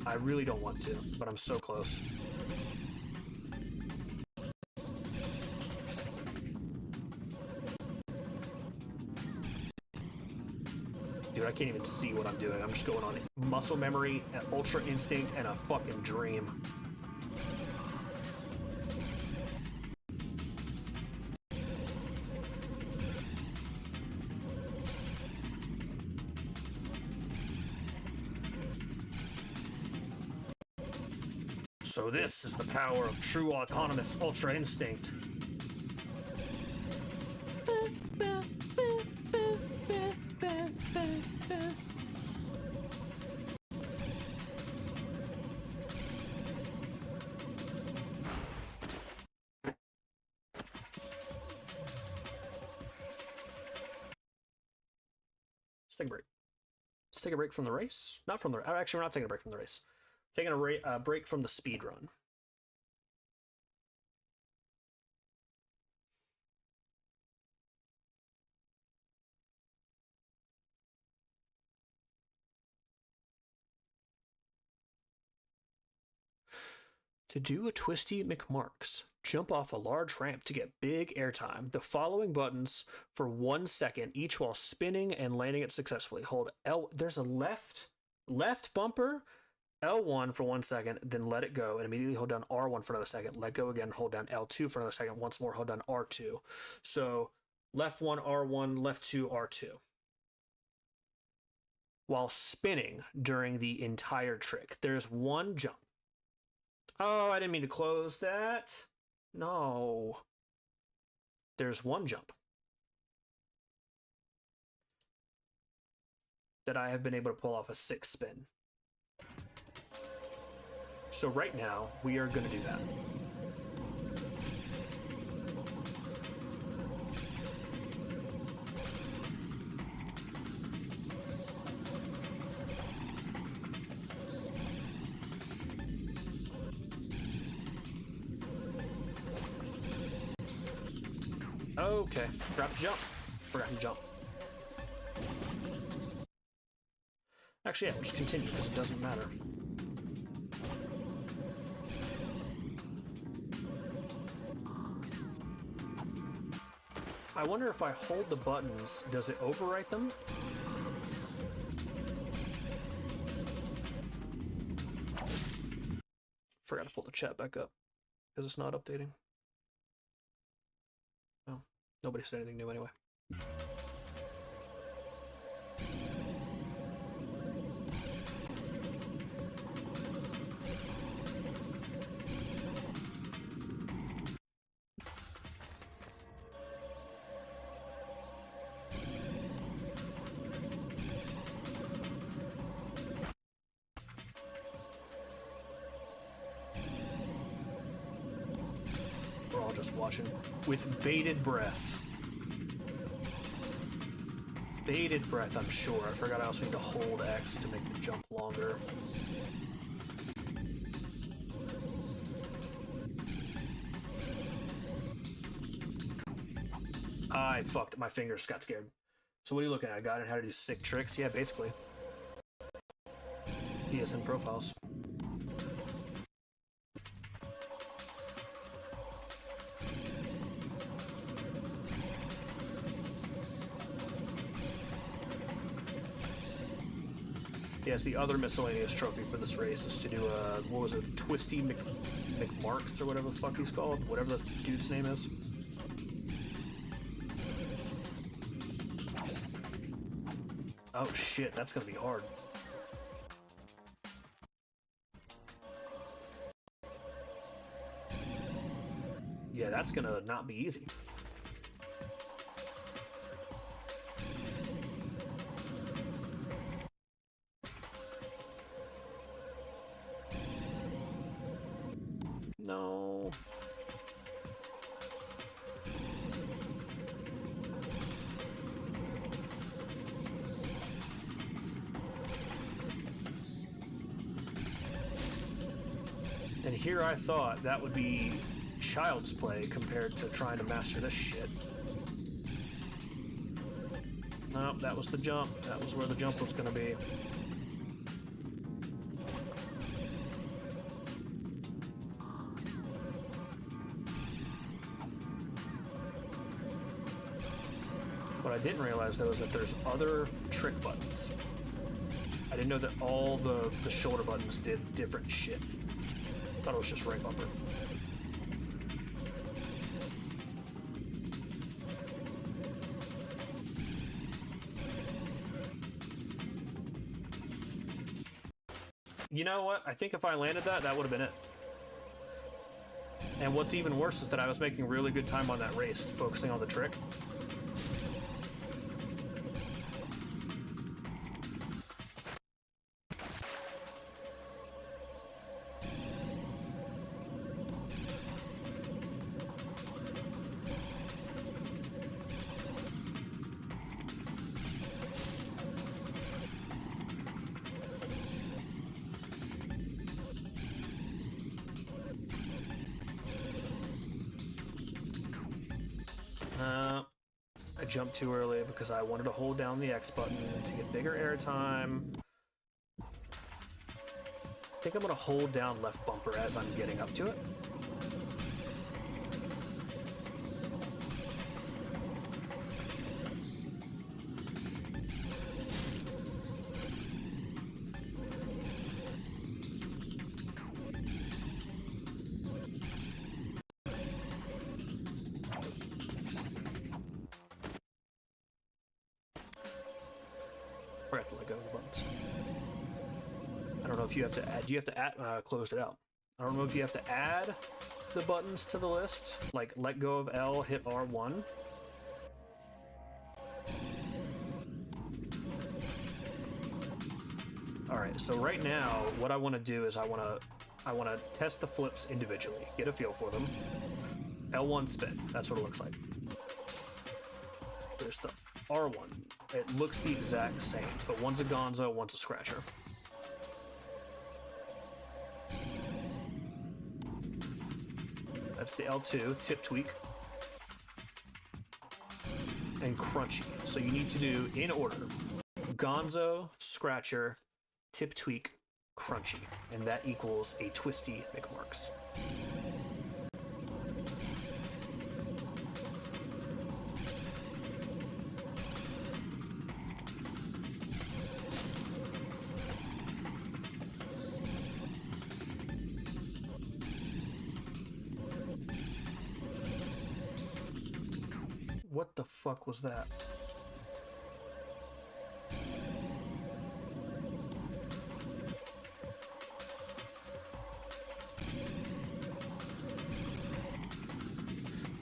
I really don't want to, but I'm so close. Dude, I can't even see what I'm doing. I'm just going on muscle memory, ultra instinct, and a fucking dream. So this is the power of true autonomous ultra instinct. Let's take a break. Let's take a break from the race. Not from the... Actually, we're not taking a break from the race. Taking a break from the speed run. To do a twisty McMarks, jump off a large ramp to get big airtime. The following buttons for 1 second, each while spinning and landing it successfully. Hold L. There's a left bumper. L1 for 1 second, then let it go, and immediately hold down R1 for another second. Let go again, hold down L2 for another second. Once more, hold down R2. So left 1, R1, left 2, R2. While spinning during the entire trick. There's one jump. Oh, I didn't mean to close that. No. There's one jump that I have been able to pull off a 6 spin. So right now, we are going to do that. Okay, forgot to jump. Actually, yeah, we'll just continue because it doesn't matter. I wonder if I hold the buttons, does it overwrite them? Forgot to pull the chat back up because it's not updating. Oh, nobody said anything new anyway. Just watching with bated breath. Bated breath, I'm sure. I forgot I also need to hold X to make the jump longer. I fucked. My fingers got scared. So what are you looking at? A guide on how to do sick tricks? Yeah, basically. PSN profiles. Yes, the other miscellaneous trophy for this race is to do a, what was it, Twisty McMarks or whatever the fuck he's called, whatever the dude's name is. Oh shit, that's gonna be hard. Yeah, that's gonna not be easy. No. And here I thought that would be child's play compared to trying to master this shit. Nope, that was the jump. That was where the jump was gonna be. What I didn't realize though is that there's other trick buttons. I didn't know that all the shoulder buttons did different shit. Thought it was just right bumper. You know what? I think if I landed that, that would have been it. And what's even worse is that I was making really good time on that race, focusing on the trick. I jumped too early because I wanted to hold down the X button to get bigger airtime. I think I'm going to hold down left bumper as I'm getting up to it. Forgot to let go of the buttons. I don't know if you have to add. Do you have to add? Closed it out. I don't know if you have to add the buttons to the list, like let go of L, hit R1. All right. So right now, what I want to do is I want to test the flips individually, get a feel for them. L1 spin. That's what it looks like. There's the R1. It looks the exact same, but one's a gonzo, one's a scratcher. That's the L2, tip tweak, and crunchy. So you need to do, in order, gonzo, scratcher, tip tweak, crunchy, and that equals a twisty McMarks. What the fuck was that?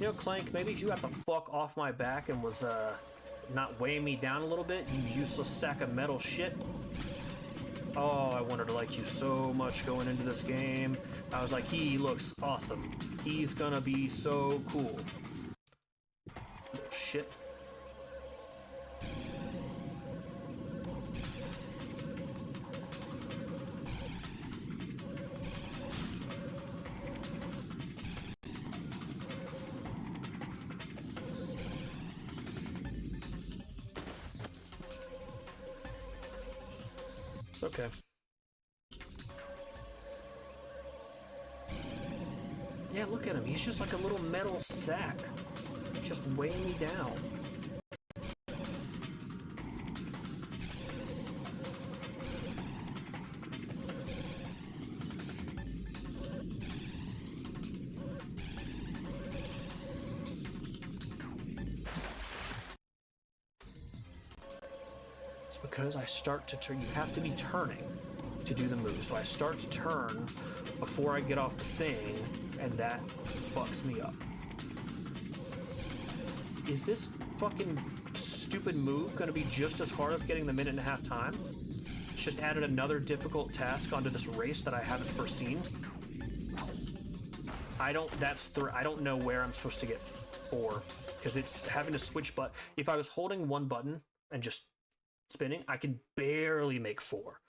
You know, Clank, maybe if you got the fuck off my back and was, not weighing me down a little bit, you useless sack of metal shit. Oh, I wanted to like you so much going into this game. I was like, he looks awesome. He's gonna be so cool. Shit. It's okay. Yeah, look at him. He's just like a little metal sack. Just weighing me down. because I start to turn. You have to be turning to do the move. So I start to turn before I get off the thing, and that fucks me up. Is this fucking stupid move going to be just as hard as getting the 1.5 time? It's just added another difficult task onto this race that I haven't foreseen. I don't know where I'm supposed to get 4, because it's having to switch. But if I was holding one button and just spinning, I can barely make 4.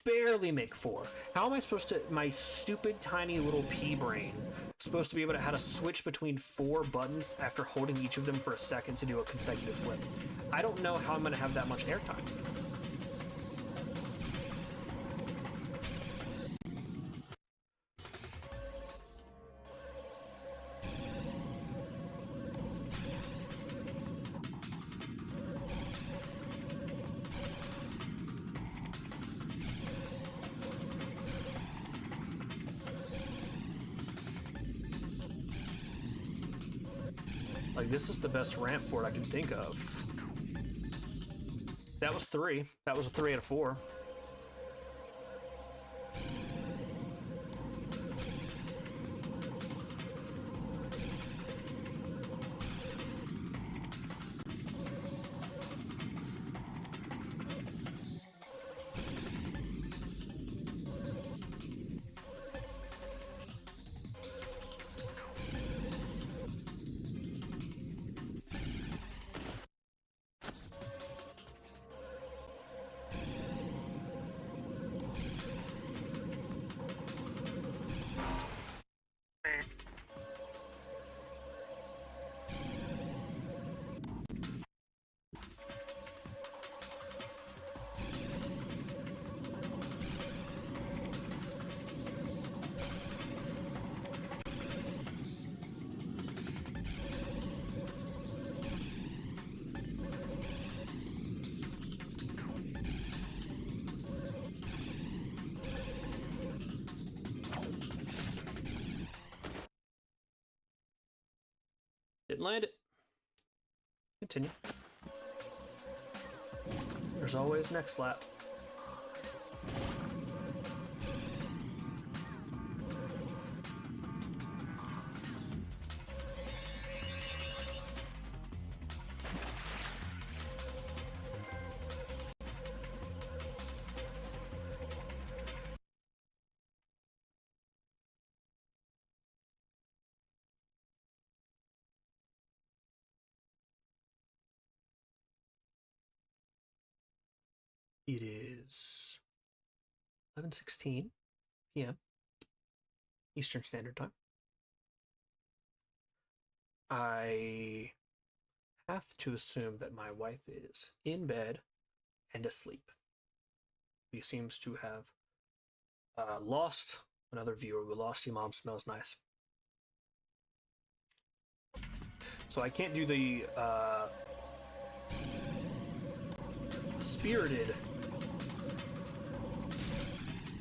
Barely make 4. How am I supposed to, my stupid tiny little pea brain, supposed to be able to how to switch between 4 buttons after holding each of them for a second to do a consecutive flip? I don't know how I'm going to have that much airtime. Like, this is the best ramp for it I can think of. That was 3. That was a 3 out of 4. Didn't land it. Continue. There's always next lap. It is 11:16 p.m. Eastern Standard Time. I have to assume that my wife is in bed and asleep. She seems to have lost another viewer. We lost You Mom Smells Nice. So I can't do the spirited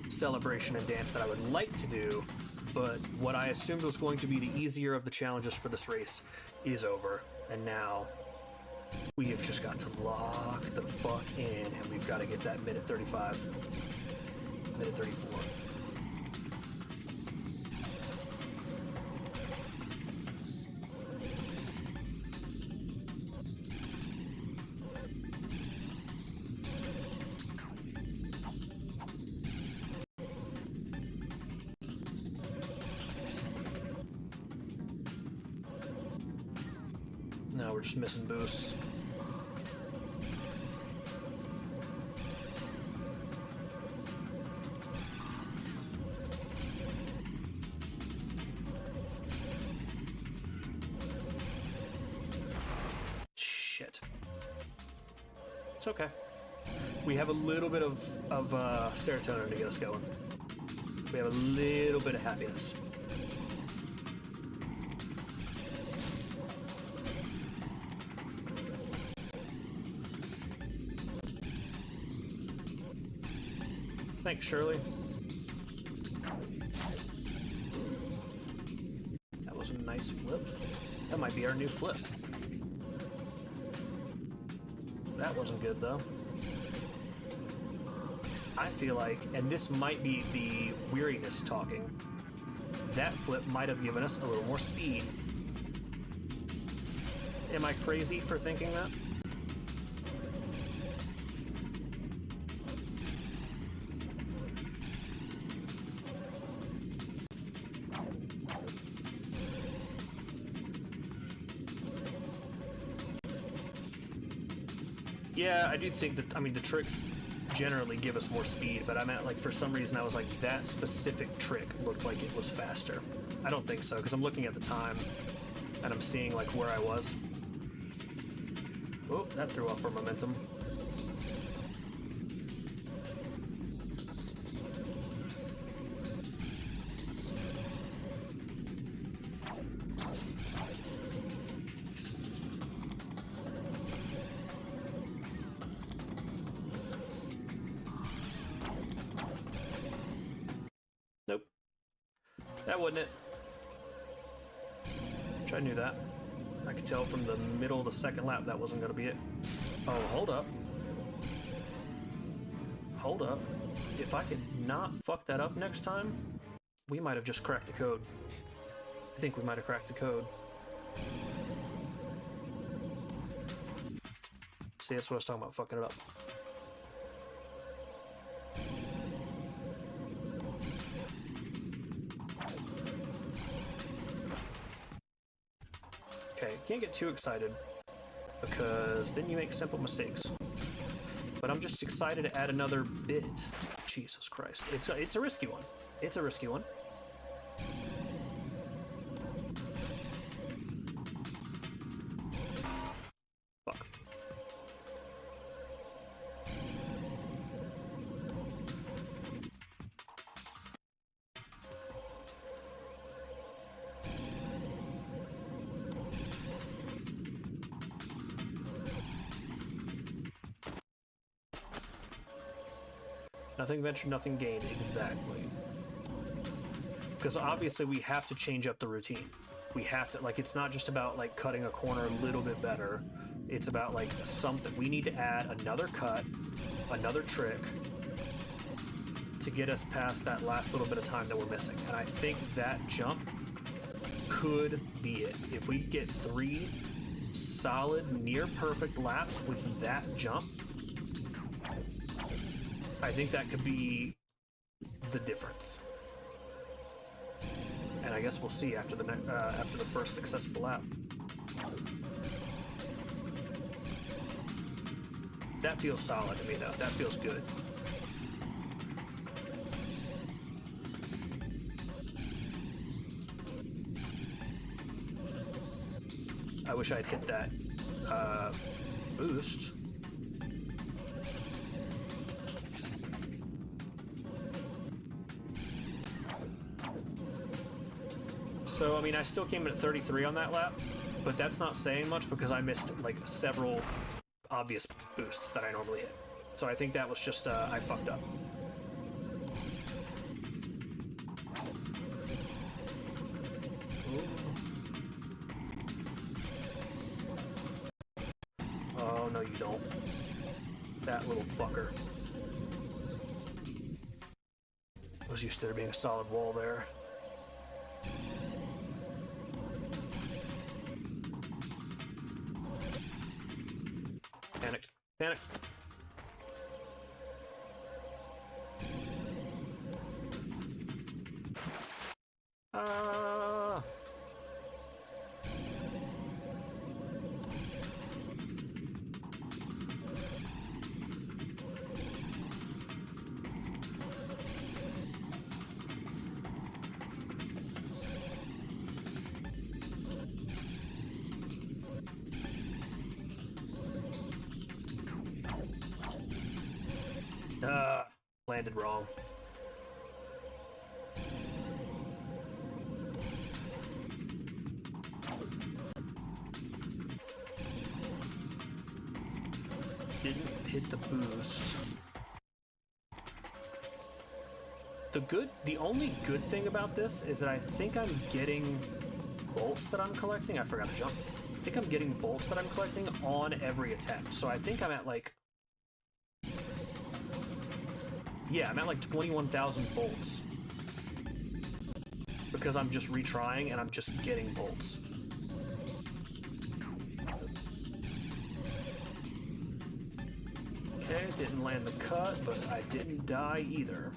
celebration and dance that I would like to do, but what I assumed was going to be the easier of the challenges for this race is over, and now we have just got to lock the fuck in, and we've got to get that minute 35, minute 34. No, we're just missing boosts. Shit. It's okay. We have a little bit of serotonin to get us going. We have a little bit of happiness. Thanks, Shirley. That was a nice flip. That might be our new flip. That wasn't good, though. I feel like, and this might be the weariness talking, that flip might have given us a little more speed. Am I crazy for thinking that? Yeah, I do think that, I mean, the tricks generally give us more speed, but I meant, like, for some reason I was like, that specific trick looked like it was faster. I don't think so, because I'm looking at the time, and I'm seeing, like, where I was. Oh, that threw off our momentum. Nope. That wasn't it. Which I knew that. I could tell from the middle of the second lap that wasn't going to be it. Oh, hold up. Hold up. If I could not fuck that up next time, we might have just cracked the code. I think we might have cracked the code. See, that's what I was talking about, fucking it up. Okay, can't get too excited, because then you make simple mistakes. But I'm just excited to add another bit. Jesus Christ. It's a risky one. It's a risky one. Fuck. Nothing ventured, nothing gained. Exactly. Because obviously we have to change up the routine. We have to, like, it's not just about, like, cutting a corner a little bit better. It's about, like, something. We need to add another cut, another trick, to get us past that last little bit of time that we're missing. And I think that jump could be it. If we get 3 solid, near-perfect laps with that jump, I think that could be the difference. And I guess we'll see after the first successful lap. That feels solid to me, though. That feels good. I wish I'd hit that boost. So, I mean, I still came in at 33 on that lap, but that's not saying much because I missed, like, several obvious boosts that I normally hit. So I think that was just, I fucked up. Ooh. Oh, no, you don't. That little fucker. I was used to there being a solid wall there. Panic. Panic. Landed wrong. Didn't hit the boost. The only good thing about this is that I think I'm getting bolts that I'm collecting. I forgot to jump. I think I'm getting bolts that I'm collecting on every attempt. So I think I'm at, like, Yeah, I'm at like 21,000 bolts. Because I'm just retrying and I'm just getting bolts. Okay, didn't land the cut, but I didn't die either.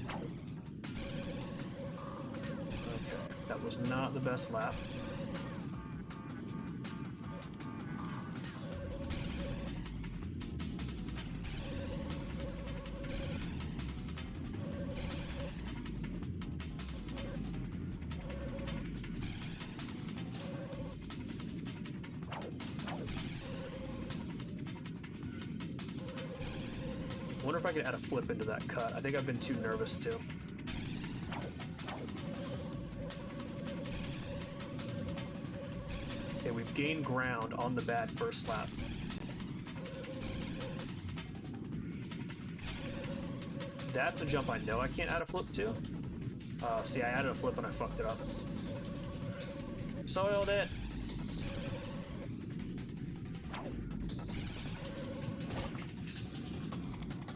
Okay, that was not the best lap. I wonder if I could add a flip into that cut. I think I've been too nervous to. Okay, we've gained ground on the bad first lap. That's a jump I know I can't add a flip to. See, I added a flip and I fucked it up. Soiled it!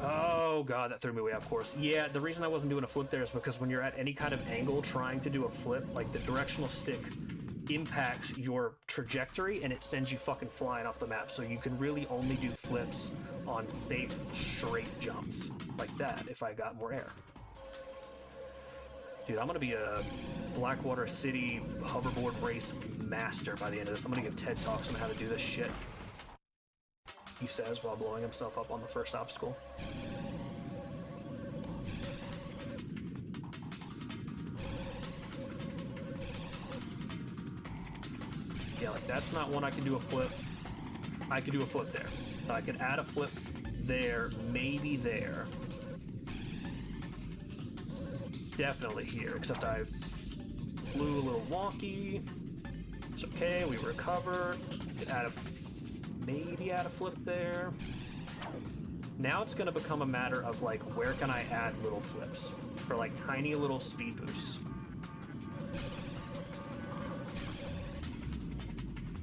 Oh god, that threw me way off course. Yeah, the reason I wasn't doing a flip there is because when you're at any kind of angle trying to do a flip, like the directional stick impacts your trajectory and it sends you fucking flying off the map. So you can really only do flips on safe, straight jumps like that if I got more air. Dude, I'm gonna be a Blackwater City hoverboard race master by the end of this. I'm gonna give TED Talks on how to do this shit. He says while blowing himself up on the first obstacle. Yeah, like that's not one I can do a flip. I could do a flip there. I could add a flip there, maybe there. Definitely here, except I flew a little wonky. It's okay, we recovered. Could add a maybe add a flip there. Now it's going to become a matter of like, where can I add little flips for like tiny little speed boosts?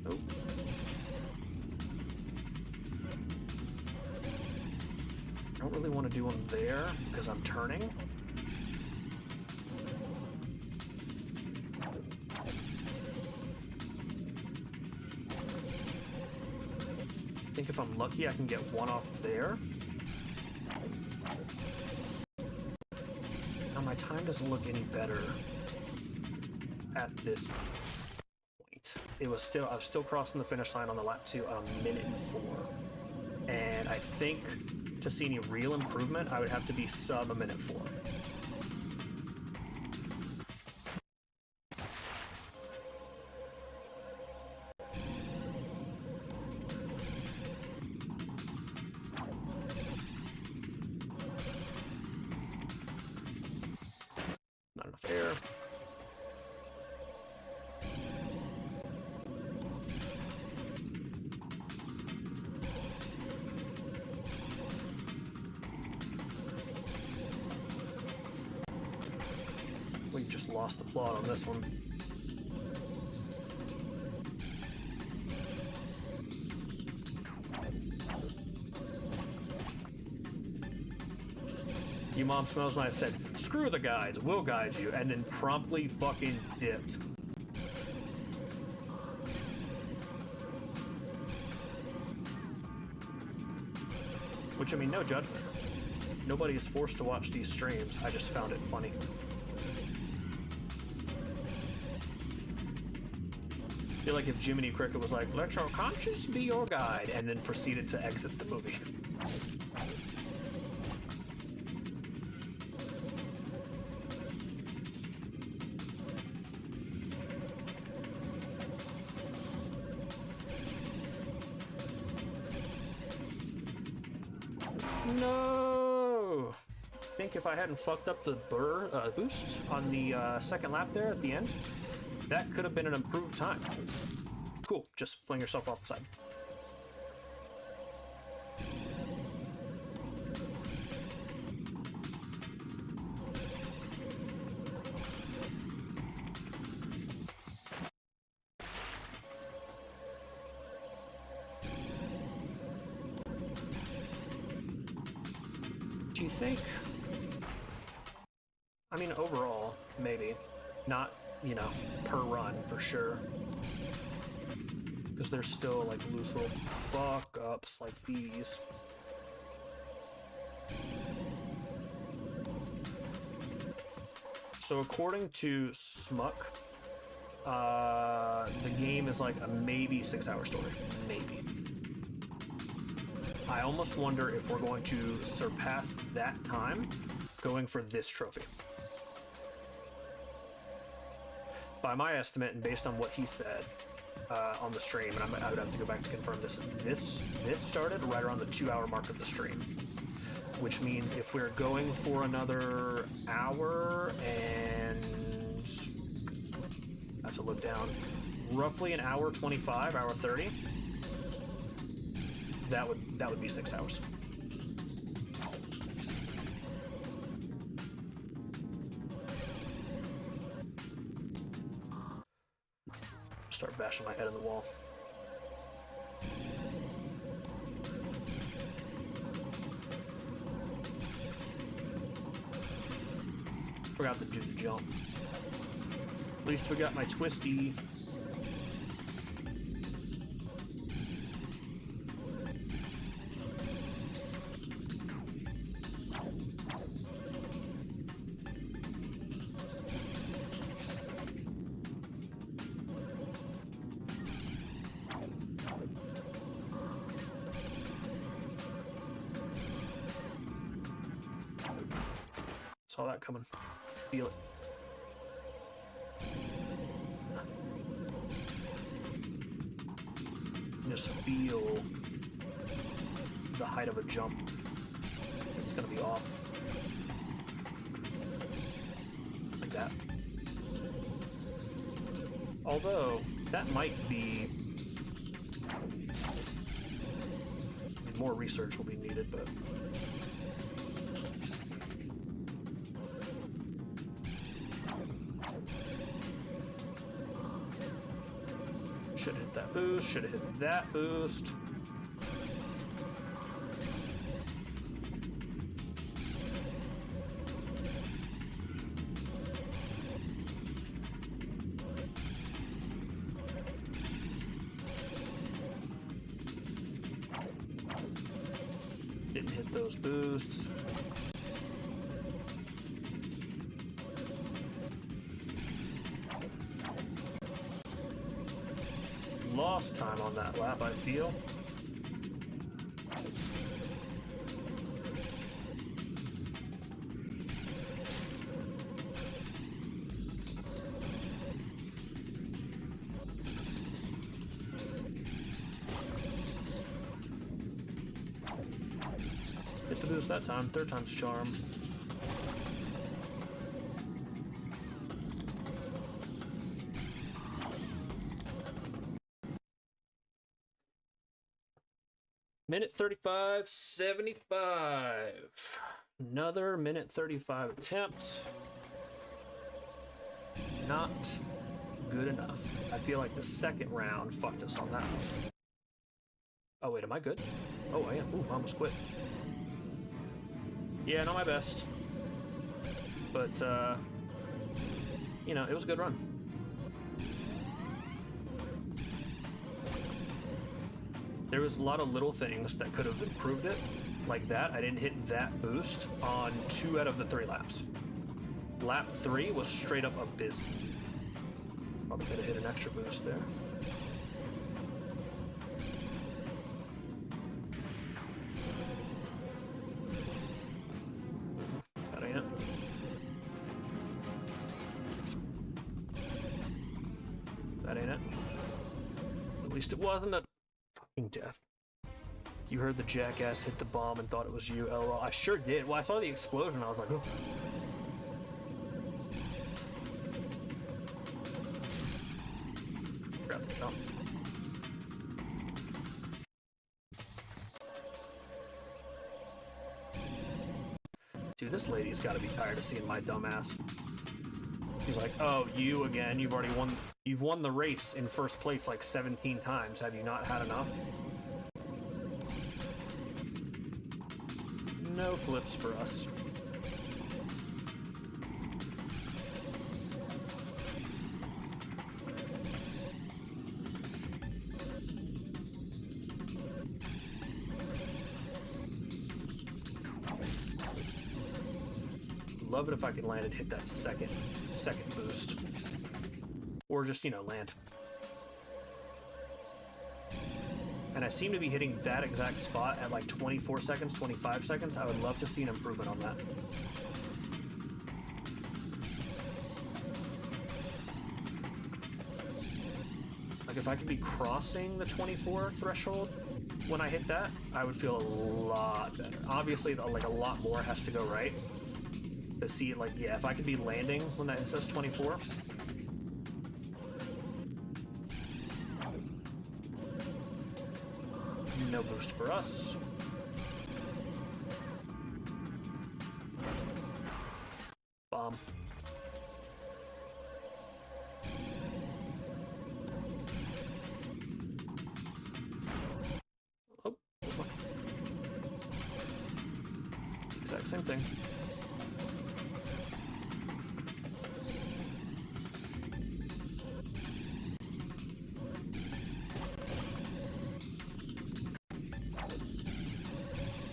Oh. I don't really want to do them there because I'm turning. I think if I'm lucky, I can get one off there. Now my time doesn't look any better at this point. I was still crossing the finish line on the lap 2 on 1:04. And I think to see any real improvement, I would have to be sub 1:04. Not enough air. We've just lost the plot on this one. Your mom smells when I said, screw the guides, we'll guide you, and then promptly fucking dipped. Which, I mean, no judgment. Nobody is forced to watch these streams, I just found it funny. I feel like if Jiminy Cricket was like, let your conscience be your guide, and then proceeded to exit the movie. No! I think if I hadn't fucked up the boost on the second lap there at the end, that could have been an improved time. Cool, just fling yourself off the side. Do you think? I mean, overall, maybe. Not, you know, per run, for sure. Because there's still, like, loose little fuck-ups like these. So according to Smuck, the game is like a maybe 6-hour story. Maybe. I almost wonder if we're going to surpass that time going for this trophy. By my estimate, and based on what he said on the stream, and I would have to go back to confirm this, this started right around the 2-hour mark of the stream. Which means if we're going for another hour and I have to look down, roughly an hour 25, hour 30, that would be 6 hours. Start bashing my head on the wall. Forgot to do the jump. At least we got my twisty. Saw that coming. Feel it. Just feel the height of a jump. It's gonna be off. Like that. Although, that might be... more research will be needed, but... Should have hit that boost, should have hit that boost. Didn't hit those boosts. Lost time on that lap, I feel. Hit the boost that time, third time's charm. Minute 35.75. Another minute 35 attempt. Not good enough. I feel like the second round fucked us on that one. Oh wait, am I good? Oh, I am. Ooh, I almost quit. Yeah, not my best. But, you know, it was a good run. There was a lot of little things that could have improved it, like that. I didn't hit that boost on 2 out of the 3 laps. Lap 3 was straight up abysmal. Probably could have hit an extra boost there. That ain't it. That ain't it. At least it wasn't a death. You heard the jackass hit the bomb and thought it was you, LOL. I sure did. Well, I saw the explosion, I was like, oh. Grab the jump. Dude, this lady's gotta be tired of seeing my dumb ass. She's like, oh, you again, you've already won. You've won the race in first place like 17 times. Have you not had enough? No flips for us. Love it if I could land and hit that second boost. Or just, you know, land. And I seem to be hitting that exact spot at like 24 seconds, 25 seconds. I would love to see an improvement on that. Like if I could be crossing the 24 threshold when I hit that, I would feel a lot better. Obviously, like a lot more has to go right. To see, like, yeah, if I could be landing when that says 24. No boost for us. Bomb. Oh. Exact same thing.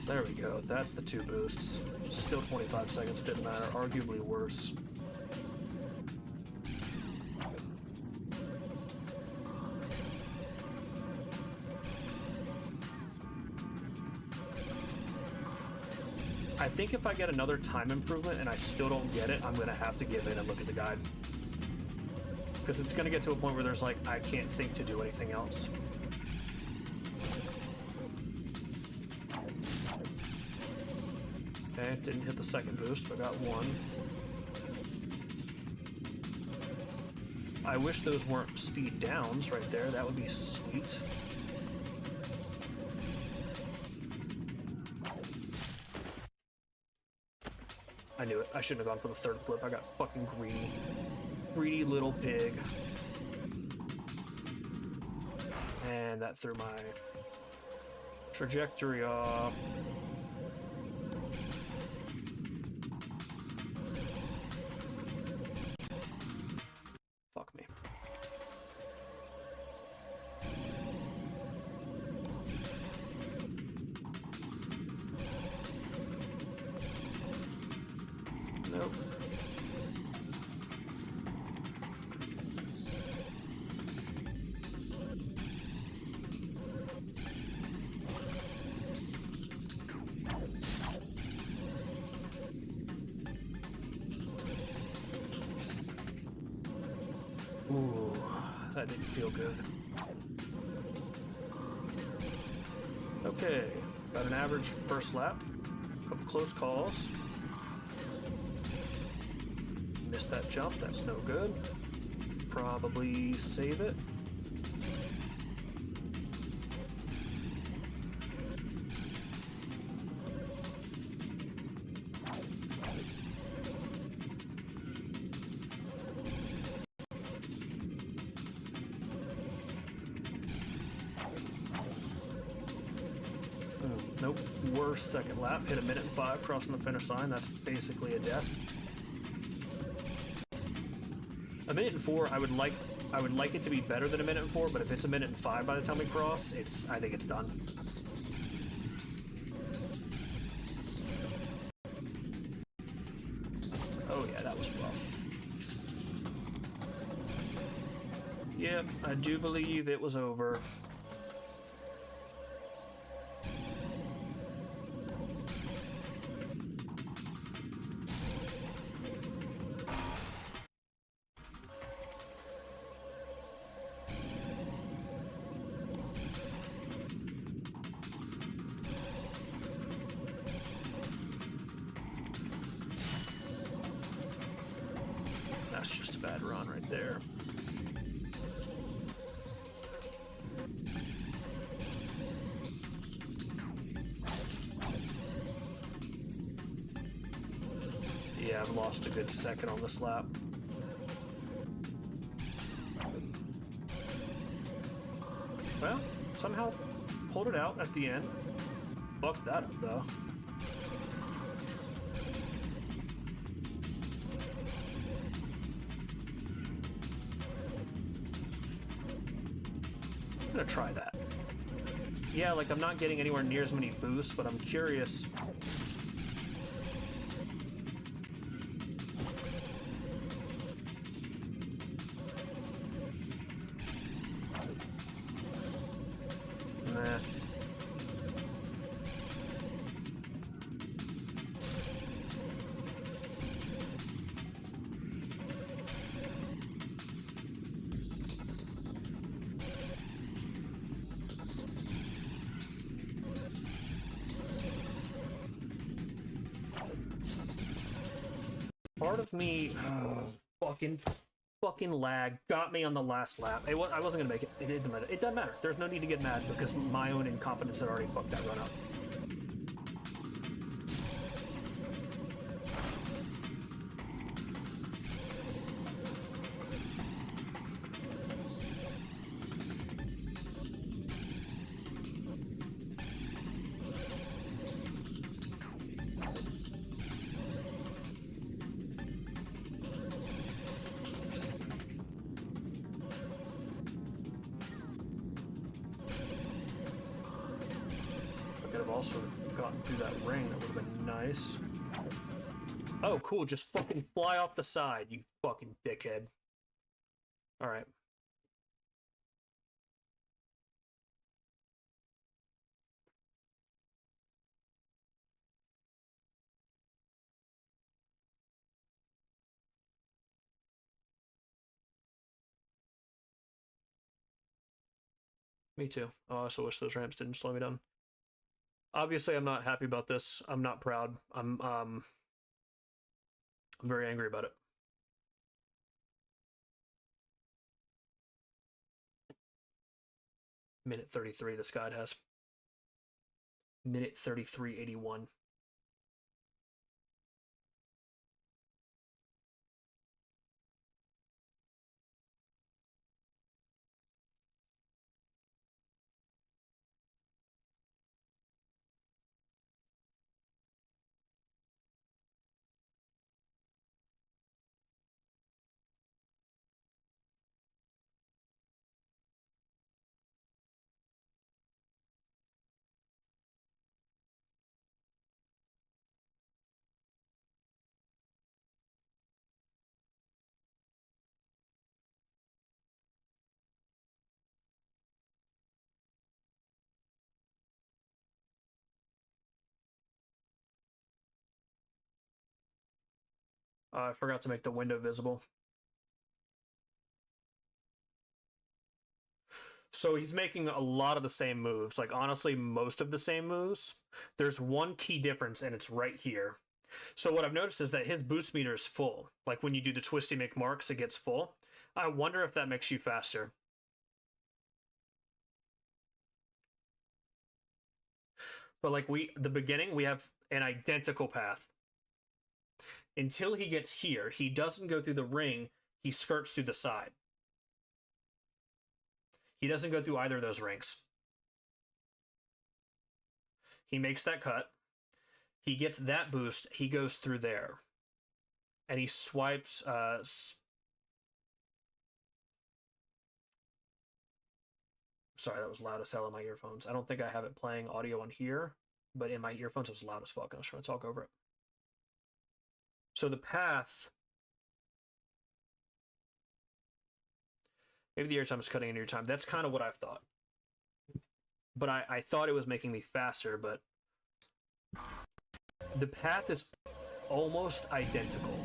There we go, that's the 2 boosts. Still 25 seconds, didn't matter, arguably worse. I think if I get another time improvement and I still don't get it, I'm gonna have to give in and look at the guide. Because it's gonna get to a point where there's like, I can't think to do anything else. Okay, didn't hit the second boost, but got 1. I wish those weren't speed downs right there. That would be sweet. I knew it. I shouldn't have gone for the 3rd flip. I got fucking greedy. Greedy little pig. And that threw my trajectory off. Fuck me. Nope. Ooh, that didn't feel good. Okay, got an average first lap. Couple close calls. Missed that jump, that's no good. Probably save it. Nope, worse second lap. Hit 1:05 crossing the finish line. That's basically a death. 1:04. I would like it to be better than 1:04, but if it's 1:05 by the time we cross, I think it's done. Oh yeah, that was rough. Yep, I do believe it was over. That's just a bad run right there. Yeah, I've lost a good second on this lap. Well, somehow pulled it out at the end. Fucked that up though. gonna try that. Yeah, like I'm not getting anywhere near as many boosts, but I'm curious. Nah. Part of me, fucking lag got me on the last lap. I wasn't gonna make it. It didn't matter. It doesn't matter. There's no need to get mad because my own incompetence had already fucked that run up. Also gotten through that ring, that would have been nice. Oh, cool, just fucking fly off the side, you fucking dickhead. Alright. Me too. Oh, I also wish those ramps didn't slow me down. Obviously, I'm not happy about this. I'm not proud. I'm very angry about it. Minute 33, this guide has. Minute 33:81. I forgot to make the window visible. So he's making a lot of the same moves. Like, honestly, most of the same moves. There's one key difference, and it's right here. So what I've noticed is that his boost meter is full. Like, when you do the twisty McMarks, it gets full. I wonder if that makes you faster. But, like, the beginning, we have an identical path. Until he gets here, he doesn't go through the ring, he skirts through the side. He doesn't go through either of those rings. He makes that cut. He gets that boost, he goes through there. And he swipes... Sorry, that was loud as hell in my earphones. I don't think I have it playing audio on here, but in my earphones it was loud as fuck. I was trying to talk over it. So the path... Maybe the airtime is cutting into your time. That's kind of what I've thought. But I thought it was making me faster, but... The path is almost identical.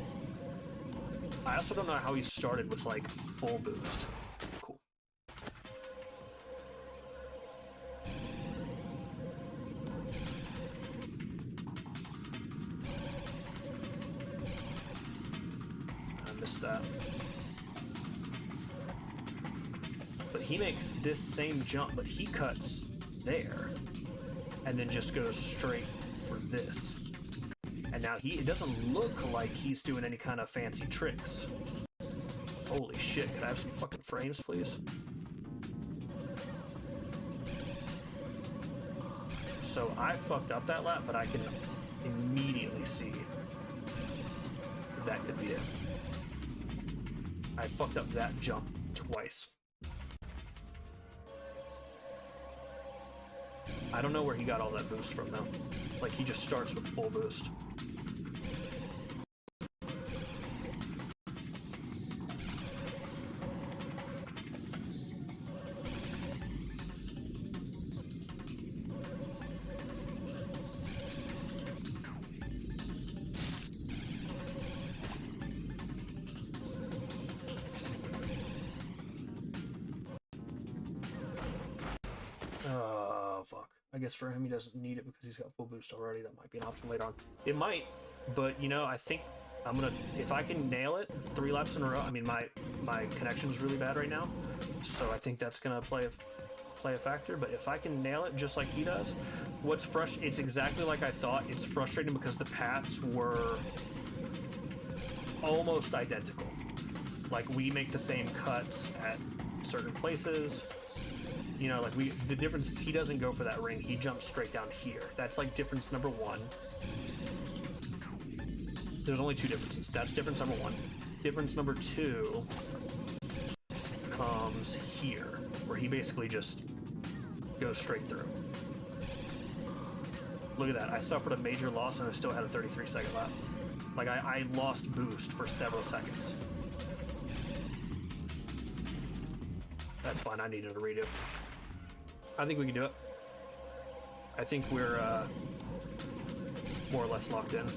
I also don't know how he started with, like, full boost. Cool. I missed that. But he makes this same jump, but he cuts there. And then just goes straight for this. And now it doesn't look like he's doing any kind of fancy tricks. Holy shit, could I have some fucking frames, please? So I fucked up that lap, but I can immediately see that could be it. I fucked up that jump twice. I don't know where he got all that boost from, though. Like, he just starts with full boost. I guess for him, he doesn't need it because he's got full boost already. That might be an option later on. It might, but you know, I think I'm gonna, if I can nail it 3 laps in a row. I mean, my connection is really bad right now, so I think that's gonna play a factor. But if I can nail it just like he does, what's frustrating? It's exactly like I thought. It's frustrating because the paths were almost identical. Like, we make the same cuts at certain places. You know, like, the difference is he doesn't go for that ring. He jumps straight down here. That's, like, difference number 1. There's only 2 differences. That's difference number 1. Difference number 2 comes here, where he basically just goes straight through. Look at that. I suffered a major loss, and I still had a 33-second lap. Like, I lost boost for several seconds. That's fine. I needed a redo. I think we can do it. I think we're more or less locked in.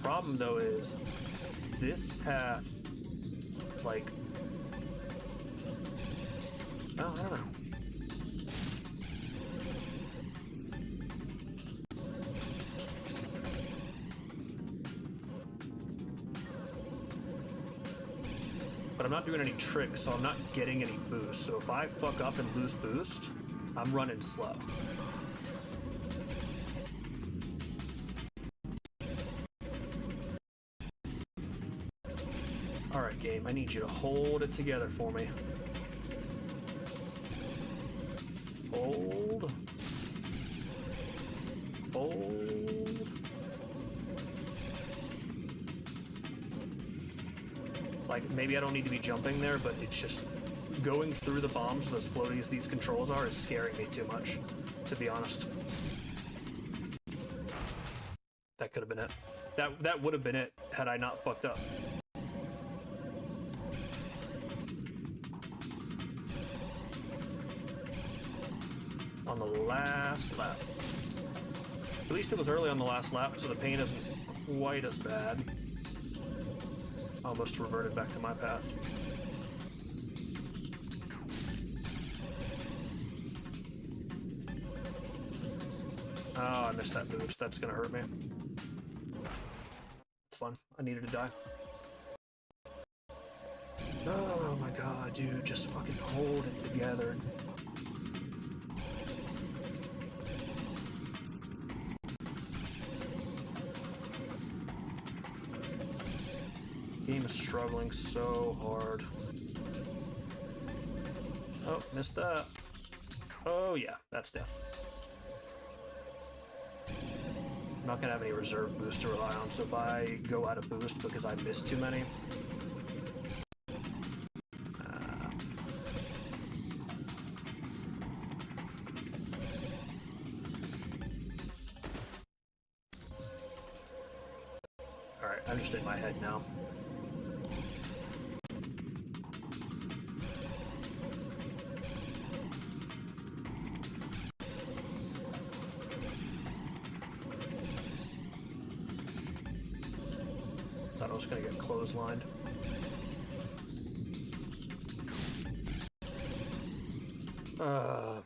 Problem though is this path, like, oh, I don't know. But I'm not doing any tricks, so I'm not getting any boost. So if I fuck up and lose boost, I'm running slow. Alright, game, I need you to hold it together for me. Hold. Hold. Like, maybe I don't need to be jumping there, but it's just going through the bombs, those floaty as these controls are, is scaring me too much, to be honest. That could have been it. That would have been it had I not fucked up. On the last lap. At least it was early on the last lap, so the pain isn't quite as bad. Almost reverted back to my path. Oh, I missed that boost. That's gonna hurt me. It's fun. I needed to die. Oh my god, dude. Just fucking hold it together. Game is struggling so hard. Oh, missed that. Oh yeah, that's death. I'm not gonna have any reserve boost to rely on, so if I go out of boost because I missed too many... Alright, I'm just in my head now. Thought I was gonna get clotheslined.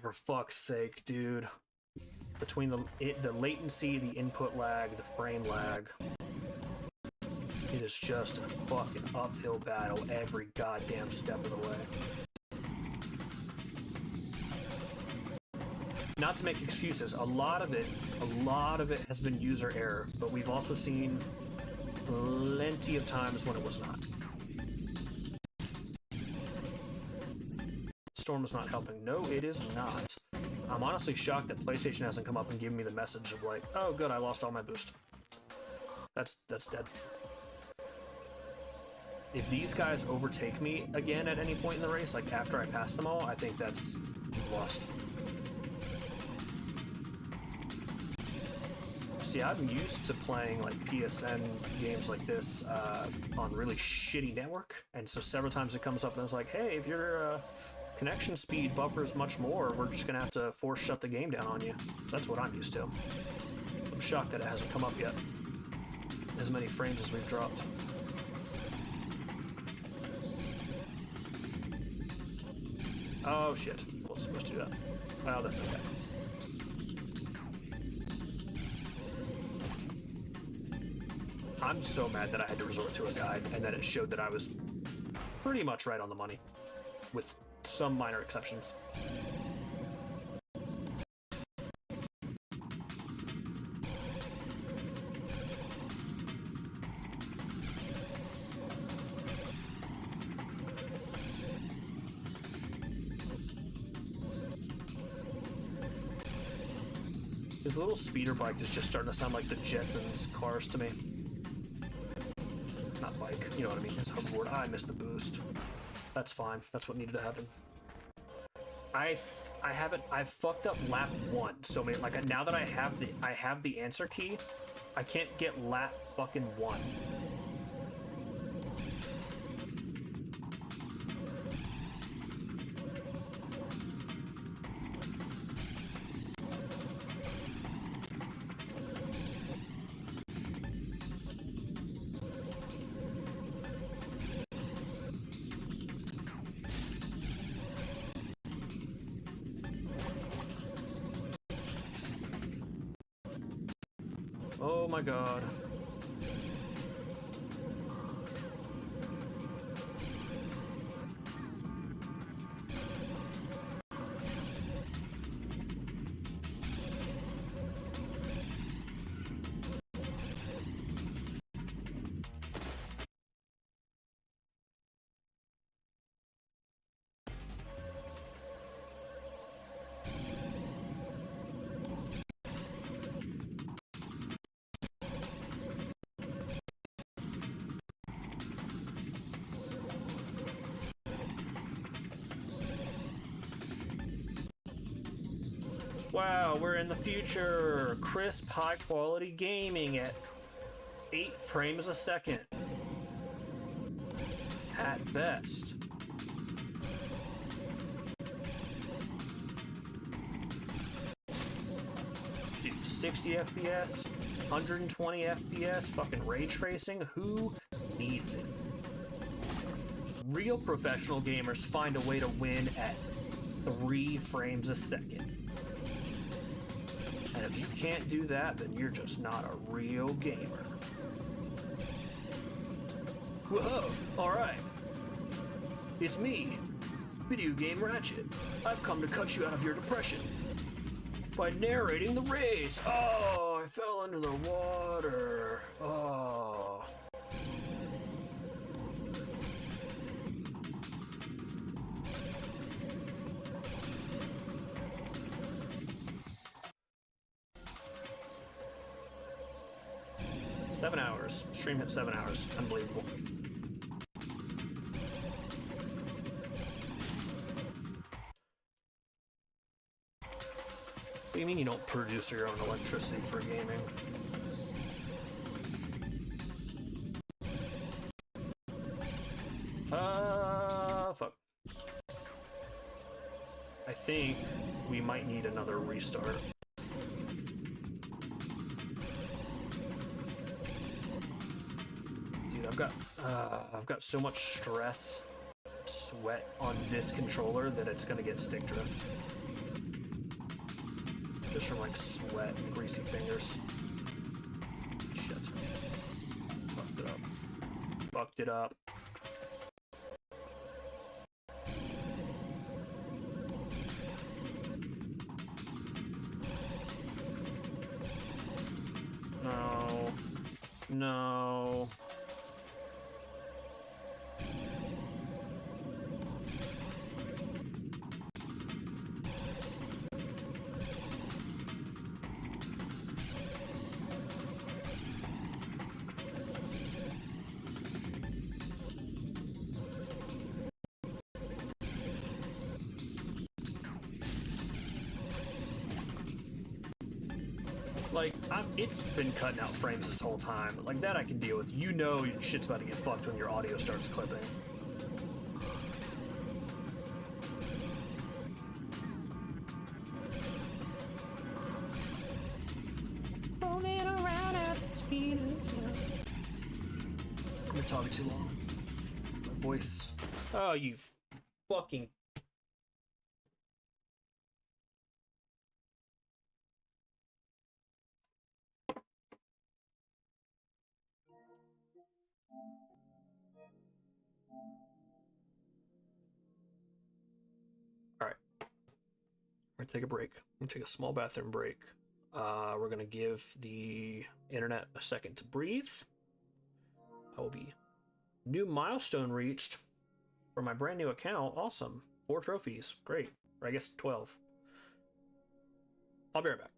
For fuck's sake, dude. Between the latency, the input lag, the frame lag, it is just a fucking uphill battle every goddamn step of the way. Not to make excuses, a lot of it has been user error, but we've also seen plenty of times when it was not. Storm is not helping. No, it is not. I'm honestly shocked that PlayStation hasn't come up and given me the message of like, oh good, I lost all my boost. That's dead. If these guys overtake me again at any point in the race, like after I pass them all, I think that's lost. See, I'm used to playing like PSN games like this on really shitty network, and so several times it comes up and it's like, hey, if your connection speed buffers much more, we're just gonna have to force shut the game down on you. So that's what I'm used to. I'm shocked that it hasn't come up yet. As many frames as we've dropped. Oh shit, wasn't supposed to do that. Well, that's okay. I'm so mad that I had to resort to a guide and that it showed that I was pretty much right on the money, with some minor exceptions. His little speeder bike is just starting to sound like the Jetsons cars to me. Not bike, you know what I mean, his hoverboard. I missed the boost. That's fine, that's what needed to happen. I've fucked up lap 1, so like now that I have the answer key, I can't get lap fucking 1. Oh my god. Wow, we're in the future. Crisp, high-quality gaming at 8 frames a second. At best. Dude, 60 FPS, 120 FPS, fucking ray tracing. Who needs it? Real professional gamers find a way to win at 3 frames a second. And if you can't do that, then you're just not a real gamer. Whoa, alright. It's me, Video Game Ratchet. I've come to cut you out of your depression by narrating the race. Oh, I fell into the water. Oh. Seven hours. Stream hit 7 hours. Unbelievable. What do you mean you don't produce your own electricity for gaming? Fuck. I think we might need another restart. Dude, I've got so much stress, sweat on this controller that it's gonna get stick drift. Just from like sweat and greasy fingers. Shit. Fucked it up. Fucked it up. No. No. Like, it's been cutting out frames this whole time. Like, that I can deal with. You know shit's about to get fucked when your audio starts clipping. Rolling around at the speed of sound. I've been talking too long. My voice. Oh, you fucking. Alright. We're gonna take a break. We're gonna take a small bathroom break. We're gonna give the internet a second to breathe. I will be new milestone reached for my brand new account. Awesome. 4 trophies. Great. Or I guess 12. I'll be right back.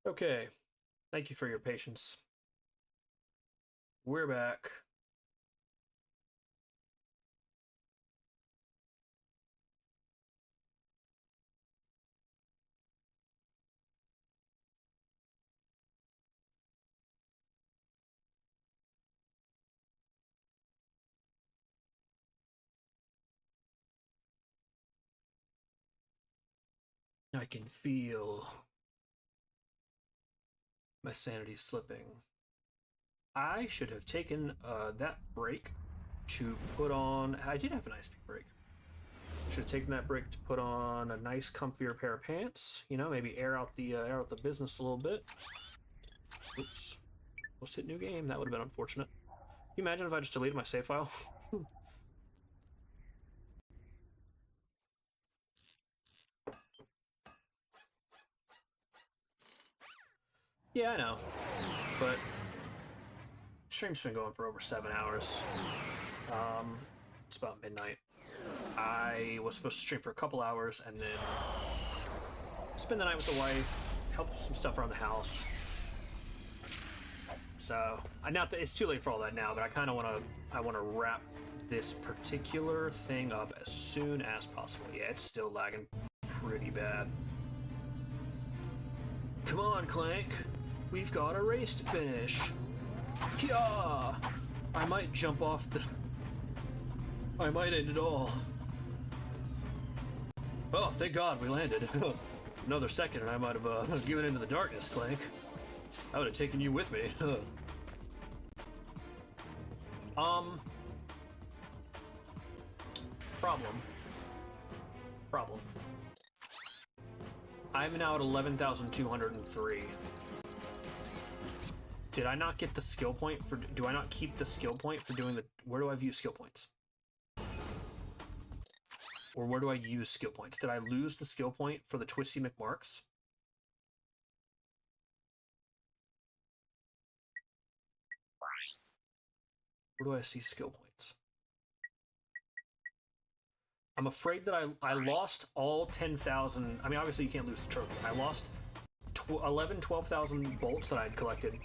Okay. Thank you for your patience. We're back. I can feel my sanity slipping. I should have taken that break to put on. I did have a nice break. Should have taken that break to put on a nice, comfier pair of pants. You know, maybe air out the business a little bit. Oops, almost hit new game. That would have been unfortunate. Can you imagine if I just deleted my save file? Yeah, I know, but stream's been going for over 7 hours. It's about midnight. I was supposed to stream for a couple hours and then spend the night with the wife, help with some stuff around the house. So, not that it's too late for all that now, but I kind of want to wrap this particular thing up as soon as possible. Yeah, it's still lagging pretty bad. Come on, Clank. We've got a race to finish. Yeah! I might jump off the... I might end it all. Oh, thank God we landed. Another second and I might have given into the darkness, Clank. I would have taken you with me. Problem. I'm now at 11,203. Did I not get the skill point for... Do I not keep the skill point for doing the... Where do I view skill points? Or where do I use skill points? Did I lose the skill point for the Twisty McMarks? Where do I see skill points? I'm afraid that I lost all 10,000... I mean, obviously you can't lose the trophy. I lost 12,000 bolts that I had collected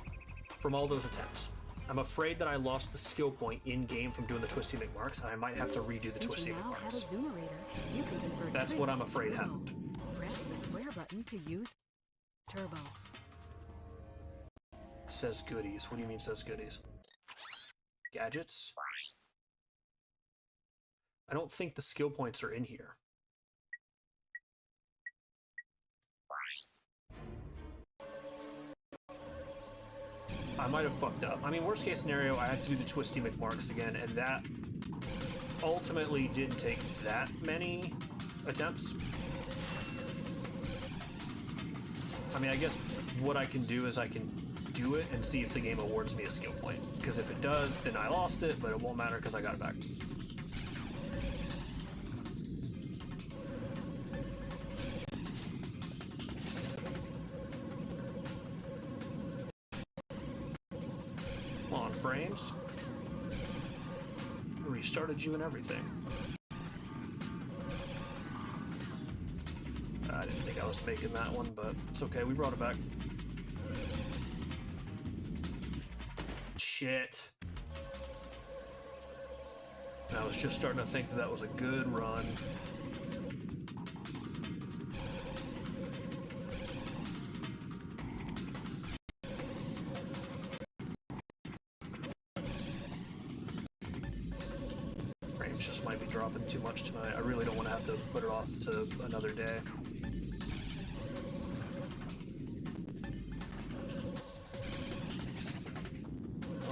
from all those attempts. I'm afraid that I lost the skill point in-game from doing the Twisty McMarks, and I might have to redo the Twisty McMarks. That's what I'm afraid happened. Press the square button to use turbo. Says goodies. What do you mean says goodies? Gadgets? I don't think the skill points are in here. I might have fucked up. I mean, worst case scenario, I had to do the Twisty McMarks again, and that ultimately didn't take that many attempts. I mean, I guess what I can do is I can do it and see if the game awards me a skill point. Because if it does, then I lost it, but it won't matter because I got it back. Come on, frames. I restarted you and everything. I didn't think I was making that one, but it's okay. We brought it back. Shit. I was just starting to think that that was a good run. Frames just might be dropping too much tonight. I really don't want to have to put it off to another day.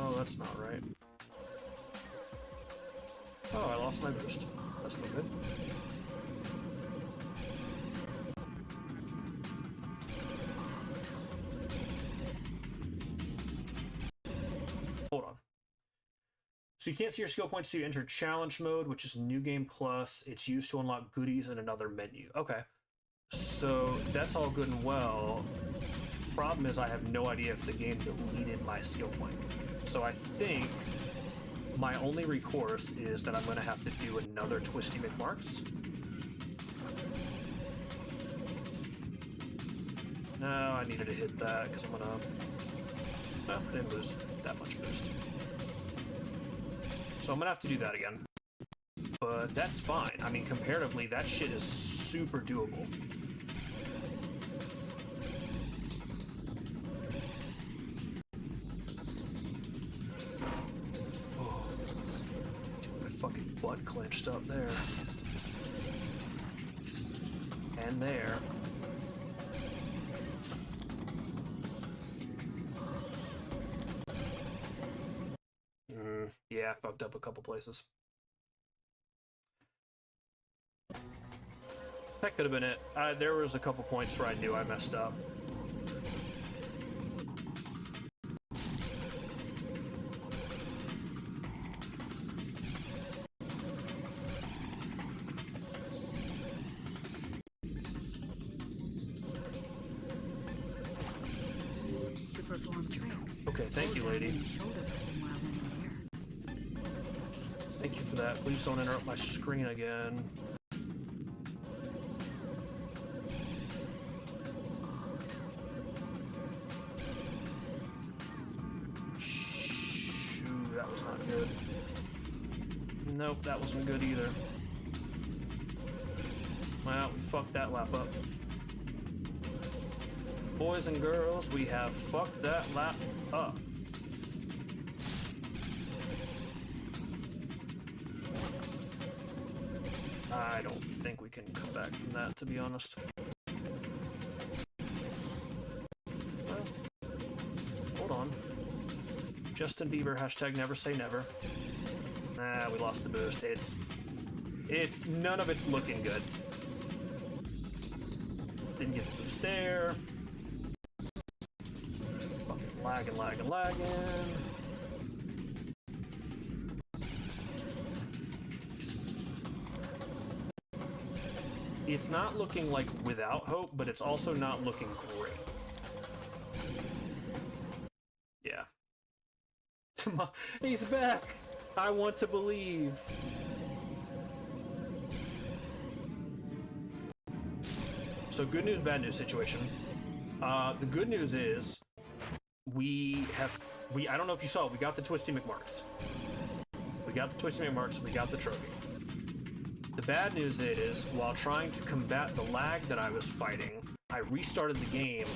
Oh, that's not right. Oh, I lost my boost. That's no good. Hold on. So you can't see your skill points till you enter challenge mode, which is New Game Plus. It's used to unlock goodies in another menu. Okay. So that's all good and well. Problem is I have no idea if the game deleted my skill point. So I think my only recourse is that I'm going to have to do another Twisty McMarks. No, I needed to hit that because I'm going to... No, I didn't lose that much boost. So I'm going to have to do that again. But that's fine. I mean, comparatively, that shit is super doable. Fucking butt clenched up there. And there. Yeah, fucked up a couple places. That could have been it. There was a couple points where I knew I messed up. Okay, thank you, lady. Thank you for that. Please don't interrupt my screen again. Shoot, that was not good. Nope, that wasn't good either. Well, we fucked that lap up. Boys and girls, we have fucked that lap up. I don't think we can come back from that, to be honest. Well, hold on. Justin Bieber, hashtag never say never. Nah, we lost the boost. None of it's looking good. Didn't get the boost there. Fucking lagging. It's not looking like without hope, but it's also not looking great. Yeah. He's back! I want to believe. So good news, bad news situation. The good news is I don't know if you saw, we got the Twisty McMarks. We got the Twisty McMarks, we got the trophy. The bad news is, while trying to combat the lag that I was fighting, I restarted the game,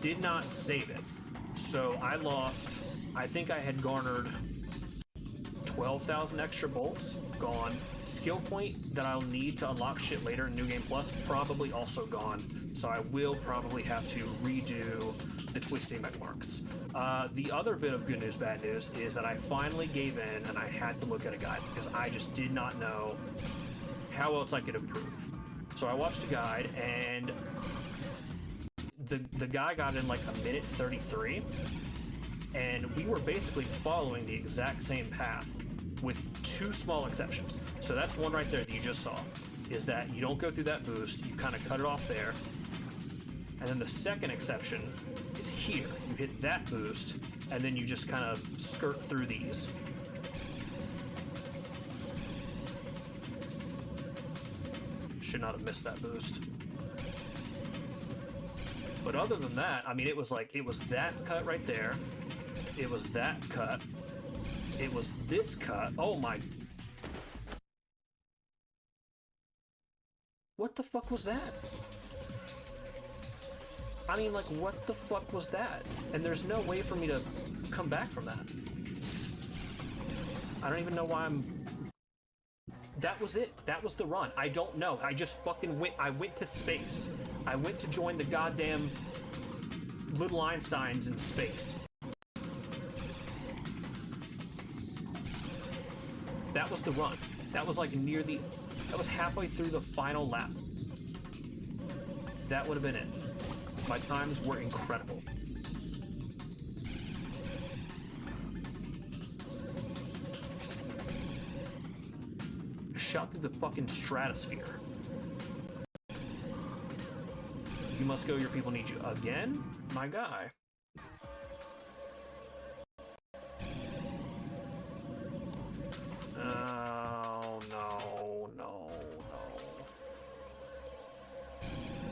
did not save it. So I lost, I think I had garnered 12,000 extra bolts, gone. Skill point that I'll need to unlock shit later in New Game Plus, probably also gone. So I will probably have to redo the Twisty McMarks. The other bit of good news, bad news is that I finally gave in and I had to look at a guide because I just did not know how else I could improve. So I watched a guide and the guy got in like a minute 33 and we were basically following the exact same path with two small exceptions. So that's one right there that you just saw, is that you don't go through that boost, you kind of cut it off there. And then the second exception is here. You hit that boost, and then you just kind of skirt through these. Should not have missed that boost. But other than that, I mean, it was that cut right there. It was that cut. It was this cut. Oh my. What the fuck was that? I mean, like, what the fuck was that? And there's no way for me to come back from that. I don't even know why I'm... That was it. That was the run. I don't know. I just fucking went... I went to space. I went to join the goddamn little Einsteins in space. That was the run. That was like near the... That was halfway through the final lap. That would have been it. My times were incredible. I shot through the fucking stratosphere. You must go, your people need you. Again? My guy. Oh, no.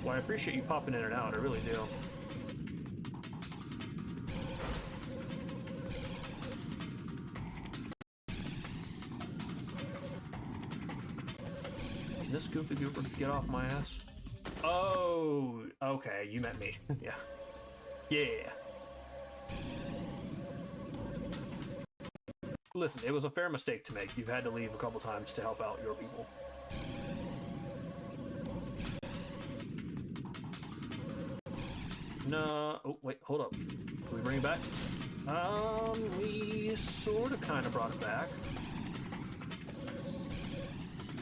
Well, I appreciate you popping in and out, I really do. Can this goofy goober get off my ass? Oh, okay, you meant me. Yeah. Yeah. Listen, it was a fair mistake to make. You've had to leave a couple times to help out your people. No. Oh, wait, hold up. Can we bring it back? We sort of kind of brought it back.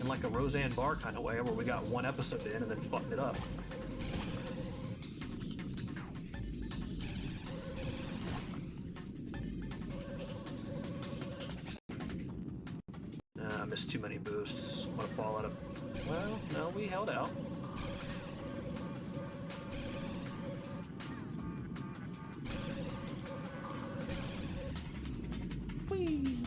In like a Roseanne Barr kind of way, where we got one episode in and then fucked it up. I missed too many boosts. I'm gonna fall out of... Well, no, we held out. Whee!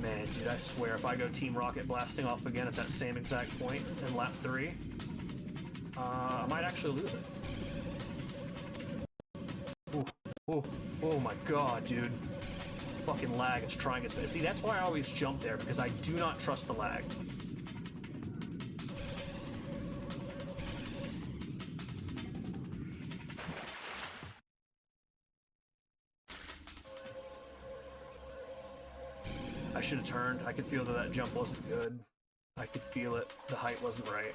Man, dude, I swear if I go Team Rocket blasting off again at that same exact point in lap 3, I might actually lose it. Oh my god, dude. Fucking lag is trying its best. See, that's why I always jump there, because I do not trust the lag. I should have turned. I could feel that that jump wasn't good. I could feel it. The height wasn't right.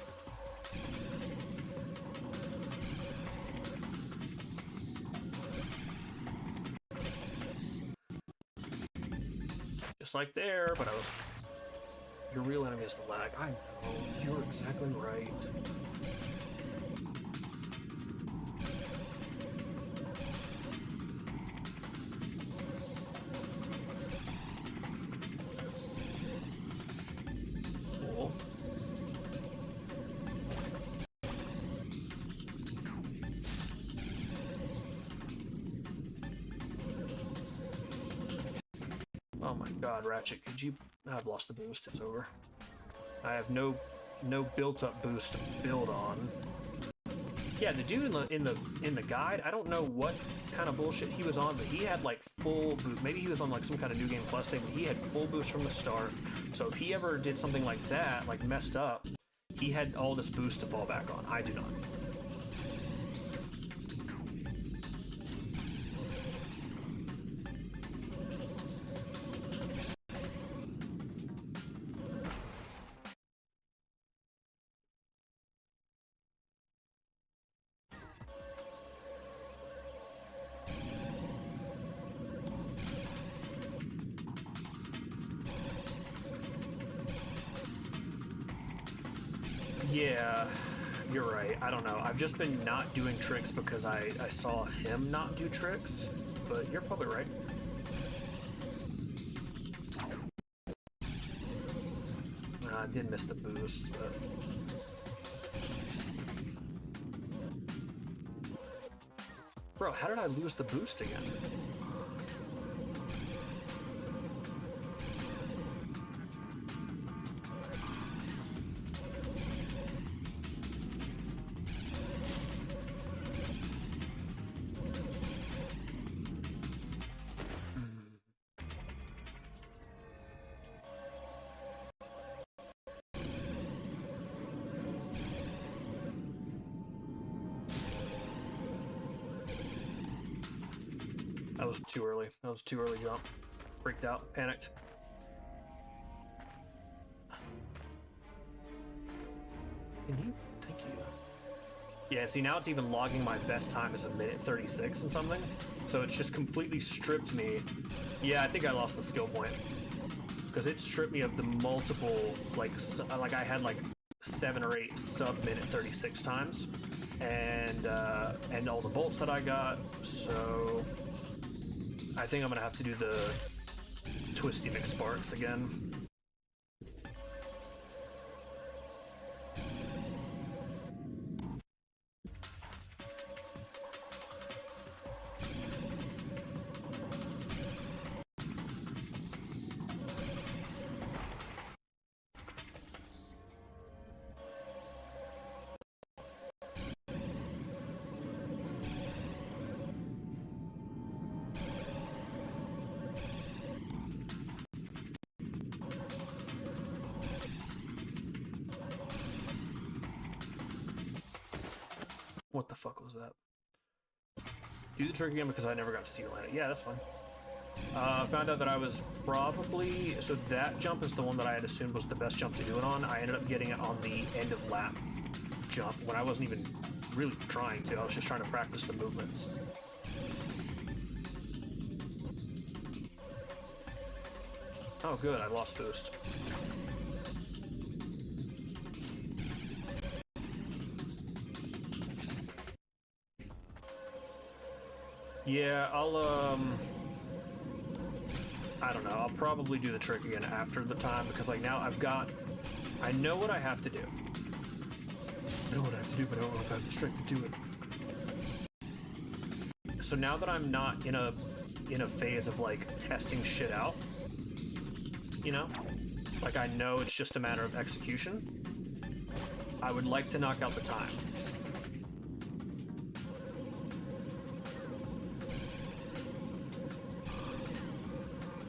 like there, but I was... Your real enemy is the lag. I know. You're exactly right. Cool. Oh my god, Ratchet, could you... I've lost the boost, it's over. I have no built-up boost to build on. Yeah, the dude in the guide, I don't know what kind of bullshit he was on, but he had like full boost. Maybe he was on like some kind of New Game Plus thing, but he had full boost from the start. So if he ever did something like that, like messed up, he had all this boost to fall back on. I do not. Yeah, you're right. I don't know. I've just been not doing tricks because I saw him not do tricks, but you're probably right. I did miss the boost, but... Bro, how did I lose the boost again? That was too early. That was too early jump. Freaked out. Panicked. Can you? Thank you. Yeah, see, now it's even logging my best time as a minute 36 and something. So it's just completely stripped me. Yeah, I think I lost the skill point. Because it stripped me of the multiple, like I had like 7 or 8 sub-minute 36 times. And all the bolts that I got, so... I think I'm gonna have to do the Twisty McSparks again. What the fuck was that? Do the trick again because I never got to see you land it. Yeah, that's fine. Found out that I was probably... So that jump is the one that I had assumed was the best jump to do it on. I ended up getting it on the end of lap jump when I wasn't even really trying to. I was just trying to practice the movements. Oh good, I lost boost. Yeah, I'll, I don't know, I'll probably do the trick again after the time, because, like, now I know what I have to do. I know what I have to do, but I don't know if I have the strength to do it. So now that I'm not in a phase of, like, testing shit out, you know? Like, I know it's just a matter of execution. I would like to knock out the time.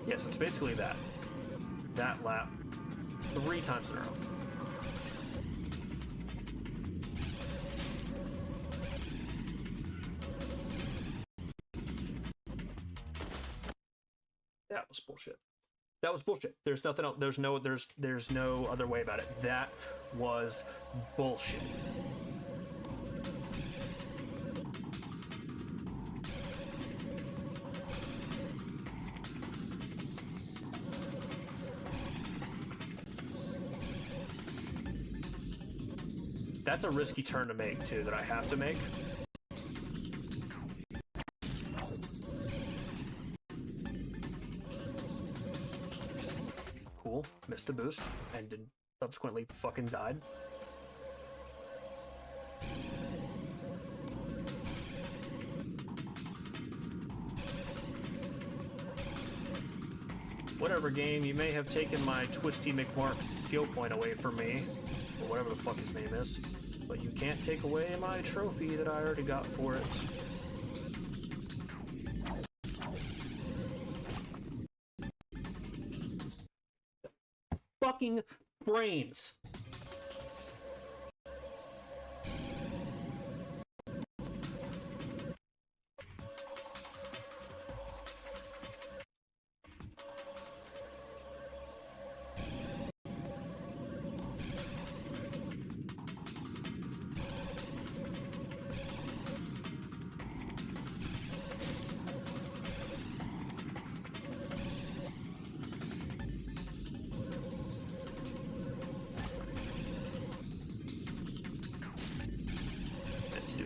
Yeah, so it's basically that lap 3 times in a row. That was bullshit. That was bullshit. There's nothing else. There's no other way about it. That was bullshit. That's a risky turn to make, too, that I have to make. Cool. Missed a boost, and then subsequently fucking died. Whatever, game, you may have taken my Twisty McMark's skill point away from me, or whatever the fuck his name is, but you can't take away my trophy that I already got for it. Fucking brains!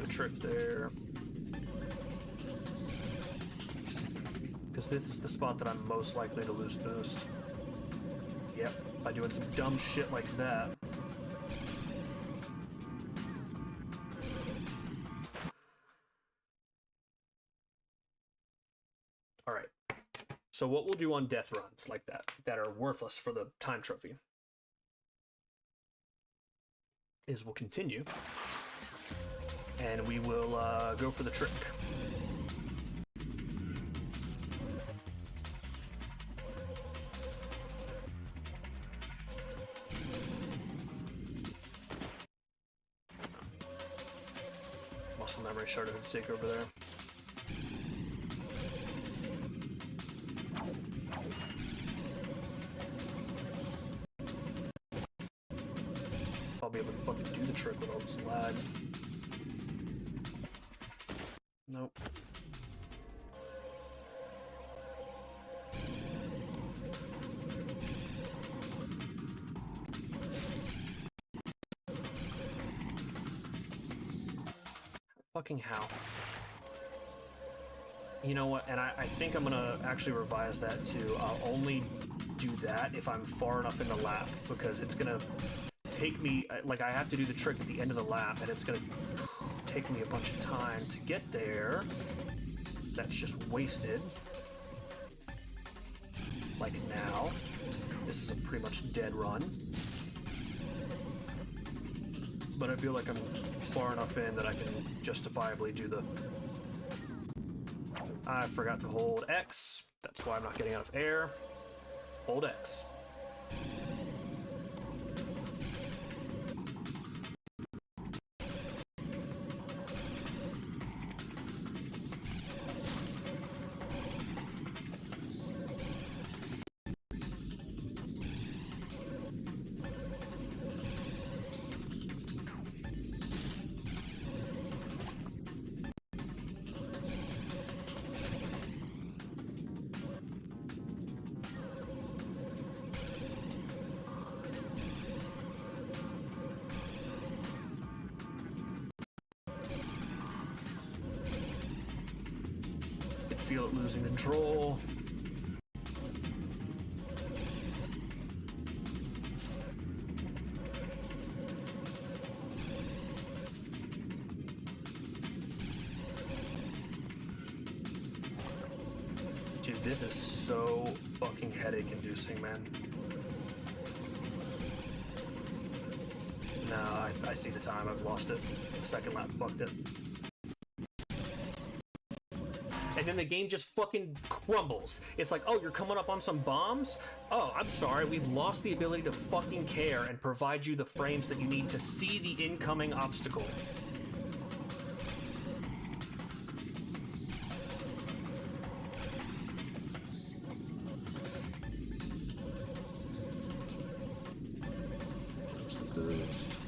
Trick there, because this is the spot that I'm most likely to lose boost. Yep, by doing some dumb shit like that. All right, so what we'll do on death runs like that are worthless for the time trophy is we'll continue. And we will go for the trick. Muscle memory started to take over there. I'll be able to fucking do the trick with all this lag. Nope. Fucking how? You know what, and I think I'm gonna actually revise that to only do that if I'm far enough in the lap, because it's gonna take me, like, I have to do the trick at the end of the lap, and it's gonna take me a bunch of time to get there. That's just wasted. Like now. This is a pretty much dead run. But I feel like I'm far enough in that I can justifiably do the... I forgot to hold X. That's why I'm not getting enough air. Hold X. Feel it losing control. Dude, this is so fucking headache inducing, man. No, I see the time. I've lost it. Second lap fucked it. And then the game just fucking crumbles. It's like, oh, you're coming up on some bombs? Oh, I'm sorry, we've lost the ability to fucking care and provide you the frames that you need to see the incoming obstacle. There's the boost.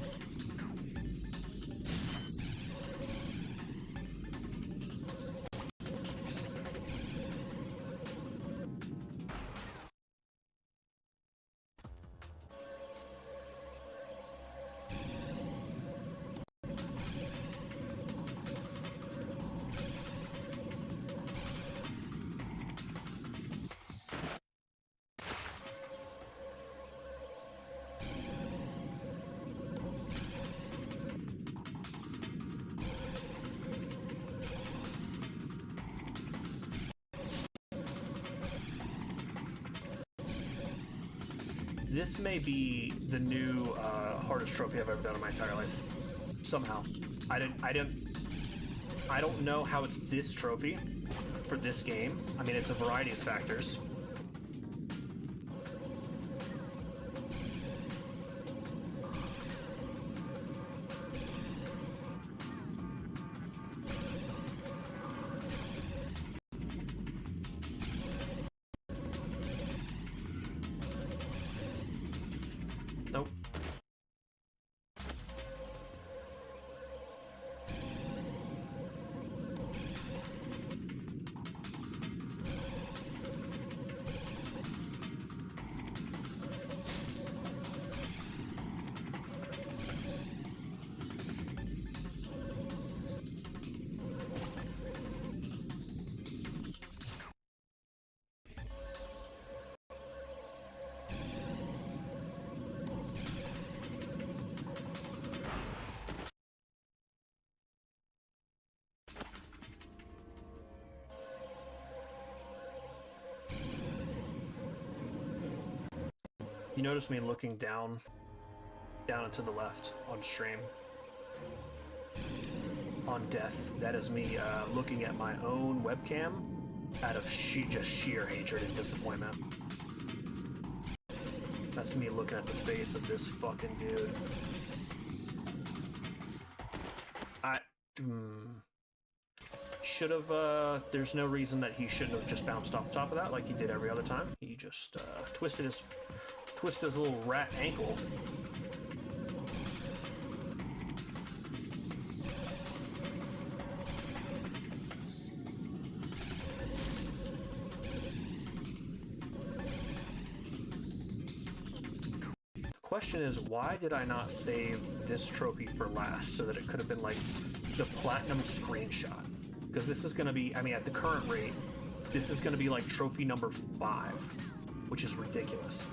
This may be the new hardest trophy I've ever done in my entire life. Somehow, I don't know how it's this trophy for this game. I mean, it's a variety of factors. Nope. You notice me looking down and to the left on stream. On death, that is me looking at my own webcam out of just sheer hatred and disappointment. That's me looking at the face of this fucking dude. I should have, there's no reason that he shouldn't have just bounced off the top of that like he did every other time. He just twisted his little rat ankle. The question is, why did I not save this trophy for last so that it could have been like the platinum screenshot? Because this is going to be, I mean, at the current rate, this is going to be like trophy number 5, which is ridiculous.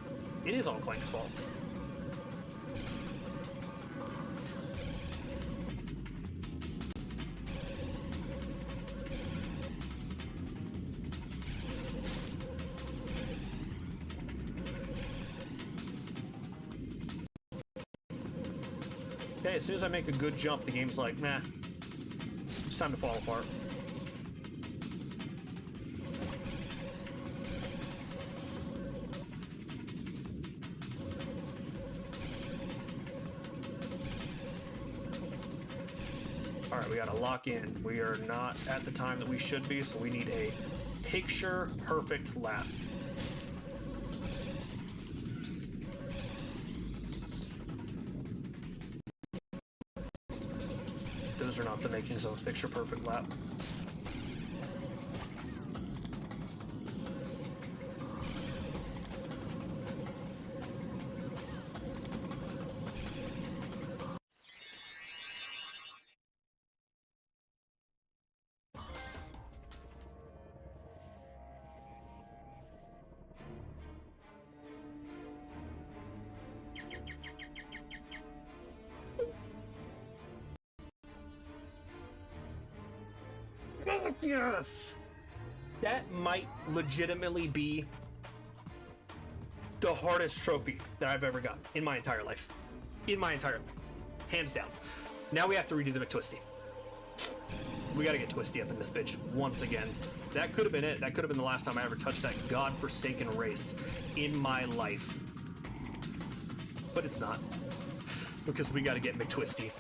It is all Clank's fault. Okay, as soon as I make a good jump, the game's like, nah, it's time to fall apart. Alright, we gotta lock in. We are not at the time that we should be, so we need a picture-perfect lap. Those are not the makings of a picture-perfect lap. Yes! That might legitimately be the hardest trophy that I've ever gotten in my entire life. In my entire life. Hands down. Now we have to redo the McTwisty. We gotta get Twisty up in this bitch once again. That could have been it. That could have been the last time I ever touched that godforsaken race in my life. But it's not. Because we gotta get McTwisty.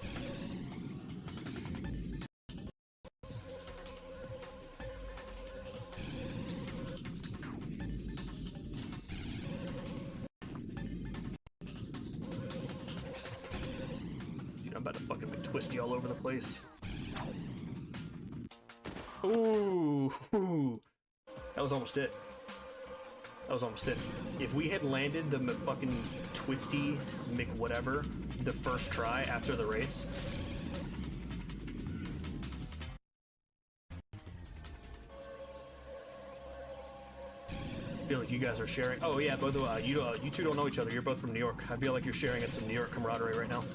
Twisty all over the place. Ooh, that was almost it. That was almost it. If we had landed the fucking Twisty McWhatever the first try after the race. I feel like you guys are sharing. Oh yeah, both you two don't know each other. You're both from New York. I feel like you're sharing in some New York camaraderie right now.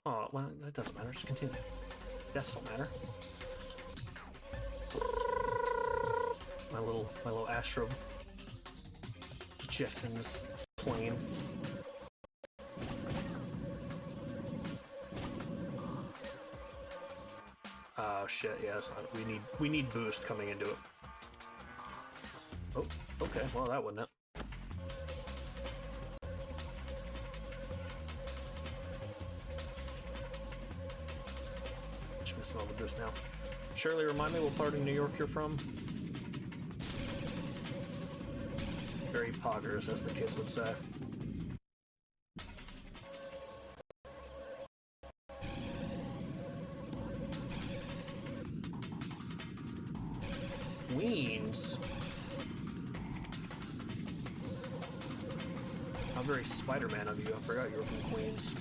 Oh, well, that doesn't matter. Just continue. That don't matter. My little Astro Jetsons plane. Oh shit, yeah, that's not, we need boost coming into it. Oh, okay, well that wasn't it. Just missing all the boost now. Shirley, remind me what part of New York you're from? Very poggers, as the kids would say. Queens? How very Spider-Man of you. I forgot you were from Queens.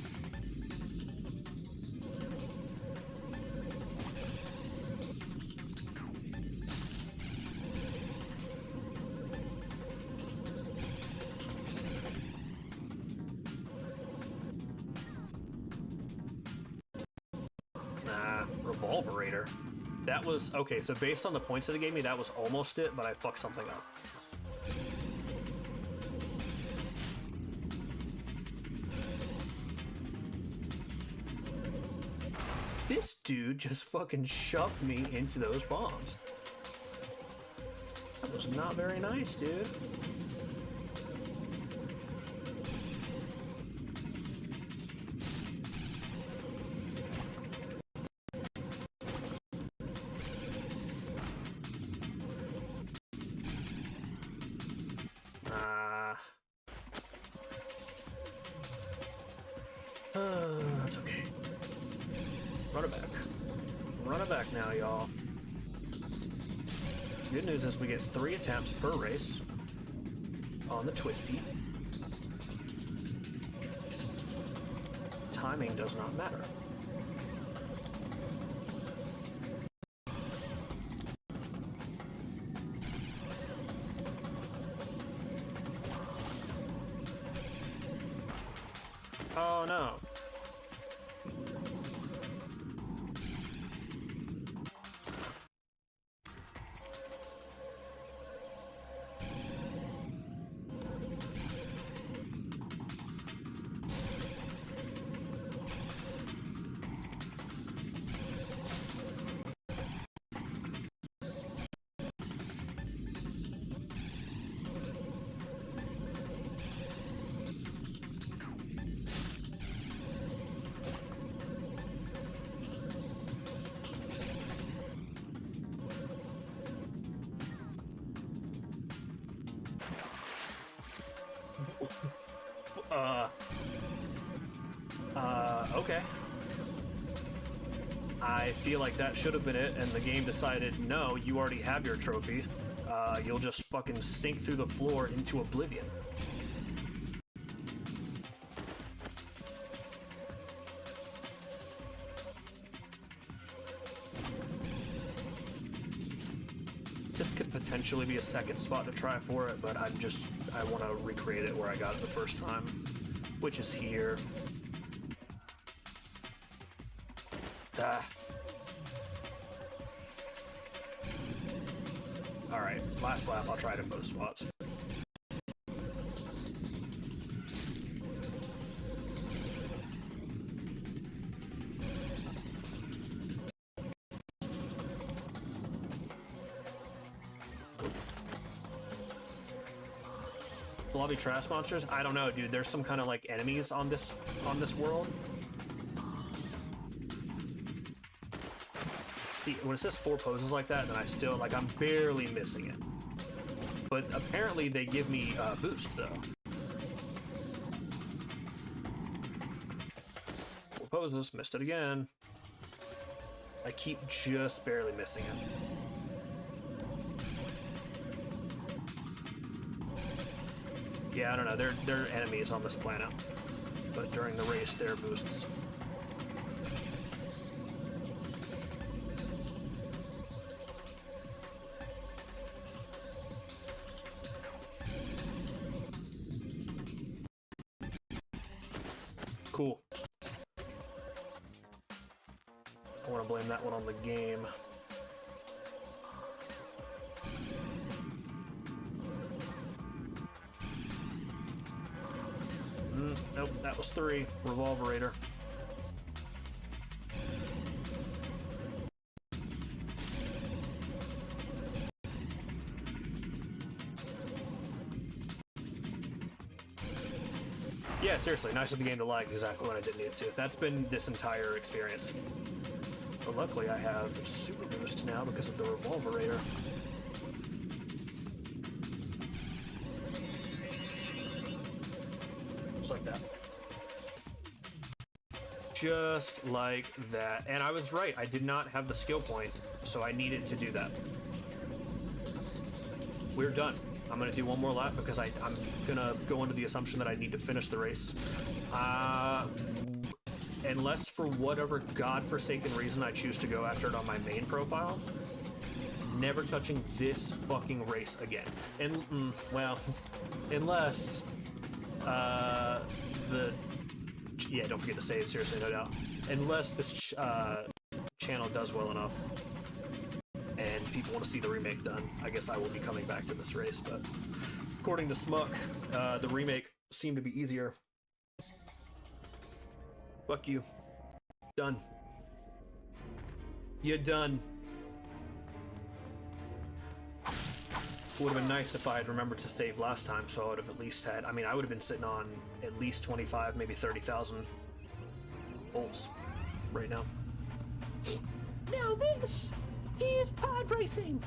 Revolverator. That was okay, so based on the points that it gave me, that was almost it, but I fucked something up. This dude just fucking shoved me into those bombs. That was not very nice, dude. That's okay. Run it back. Run it back now, y'all. Good news is we get 3 attempts per race on the twisty. Timing does not matter. Oh no. Okay. I feel like that should have been it, and the game decided, no, you already have your trophy. You'll just fucking sink through the floor into oblivion. This could potentially be a second spot to try for it, but I want to recreate it where I got it the first time, which is here. Alright, last lap, I'll try it in both spots. Blobby trash monsters? I don't know, dude. There's some kind of like enemies on this world. See, when it says 4 poses like that, then I still, like, I'm barely missing it. But apparently they give me boost, though. 4 poses, missed it again. I keep just barely missing it. Yeah, I don't know, they're enemies on this planet. But during the race, they're boosts. Cool. I want to blame that one on the game. Nope, that was 3. Revolverator. Yeah, seriously, nice of the game to lag exactly when I didn't need it to. That's been this entire experience. But luckily I have Super Boost now because of the Revolverator. Just like that. Just like that. And I was right, I did not have the skill point, so I needed to do that. We're done. I'm gonna do one more lap because I'm gonna go into the assumption that I need to finish the race. Unless for whatever godforsaken reason I choose to go after it on my main profile, never touching this fucking race again. And, well, unless, yeah, don't forget to save, seriously, no doubt. Unless this, channel does well enough and people want to see the remake done, I guess I will be coming back to this race, but according to Smuck, the remake seemed to be easier. Fuck you. Done. You're done. Would have been nice if I had remembered to save last time, so I would have at least had, I mean, I would have been sitting on at least 25, maybe 30,000 bolts right now. Now this is pod racing.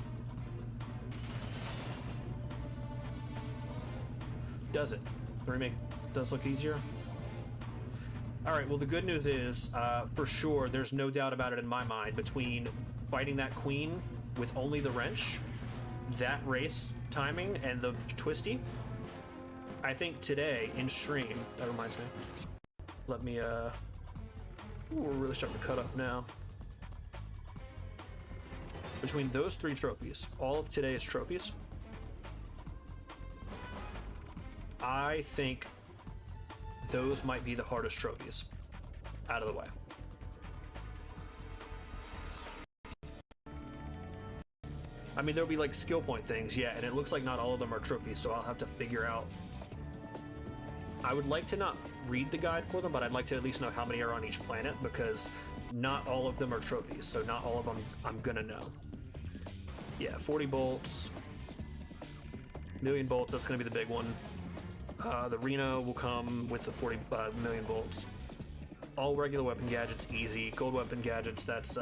Does it? The remake does look easier. Alright, well the good news is, for sure, there's no doubt about it in my mind, between fighting that queen with only the wrench, that race timing, and the twisty, I think today, in stream, that reminds me, let me, ooh, we're really starting to cut up now. Between those 3 trophies, all of today's trophies, I think those might be the hardest trophies out of the way. I mean, there'll be like skill point things, yeah, and it looks like not all of them are trophies, so I'll have to figure out. I would like to not read the guide for them, but I'd like to at least know how many are on each planet, because not all of them are trophies, so not all of them I'm gonna know. Yeah, 40 bolts, million bolts, that's gonna be the big one. The Reno will come with the 40 million volts. All regular weapon gadgets, easy. Gold weapon gadgets, that's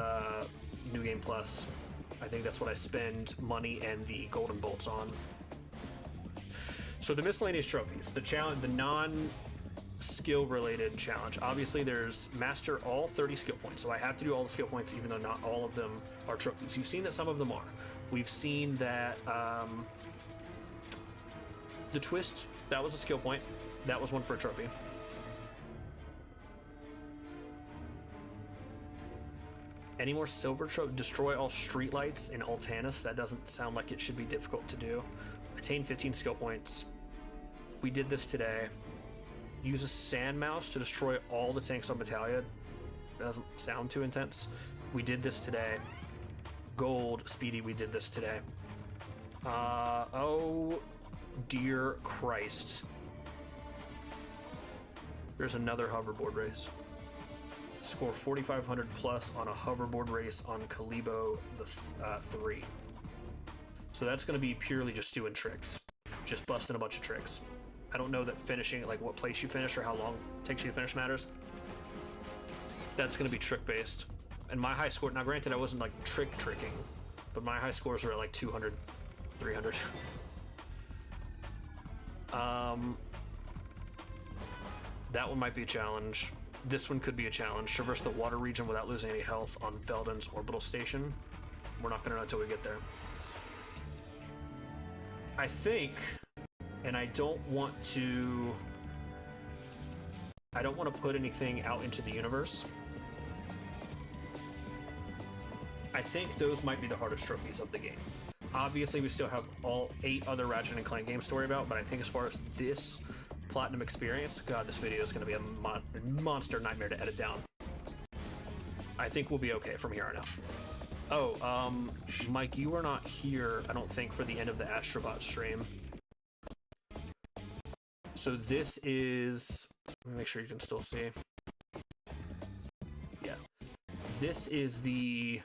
New Game Plus. I think that's what I spend money and the golden bolts on. So the miscellaneous trophies, the challenge, the non-skill related challenge. Obviously there's master all 30 skill points, so I have to do all the skill points even though not all of them are trophies. You've seen that some of them are. We've seen that the twist, that was a skill point. That was one for a trophy. Any more silver trophy? Destroy all streetlights in Altanis. That doesn't sound like it should be difficult to do. Attain 15 skill points. We did this today. Use a sand mouse to destroy all the tanks on Battalion. That doesn't sound too intense. We did this today. Gold, Speedy, we did this today. Oh dear Christ. There's another hoverboard race. Score 4,500 plus on a hoverboard race on Kalibo the 3. So that's going to be purely just doing tricks. Just busting a bunch of tricks. I don't know that finishing, like what place you finish or how long it takes you to finish matters. That's going to be trick based. And my high score, now granted I wasn't like tricking, but my high scores were at like 200, 300. That one might be a challenge. This one could be a challenge. Traverse the water region without losing any health on Veldon's orbital station. We're not gonna know until we get there. I think, and I don't want to put anything out into the universe. I think those might be the hardest trophies of the game. Obviously, we still have all 8 other Ratchet and Clank games to worry about, but I think as far as this Platinum experience, God, this video is going to be a monster nightmare to edit down. I think we'll be okay from here on out. Oh, Mike, you were not here, I don't think, for the end of the Astrobot stream. So this is Let me make sure you can still see. Yeah. This is the...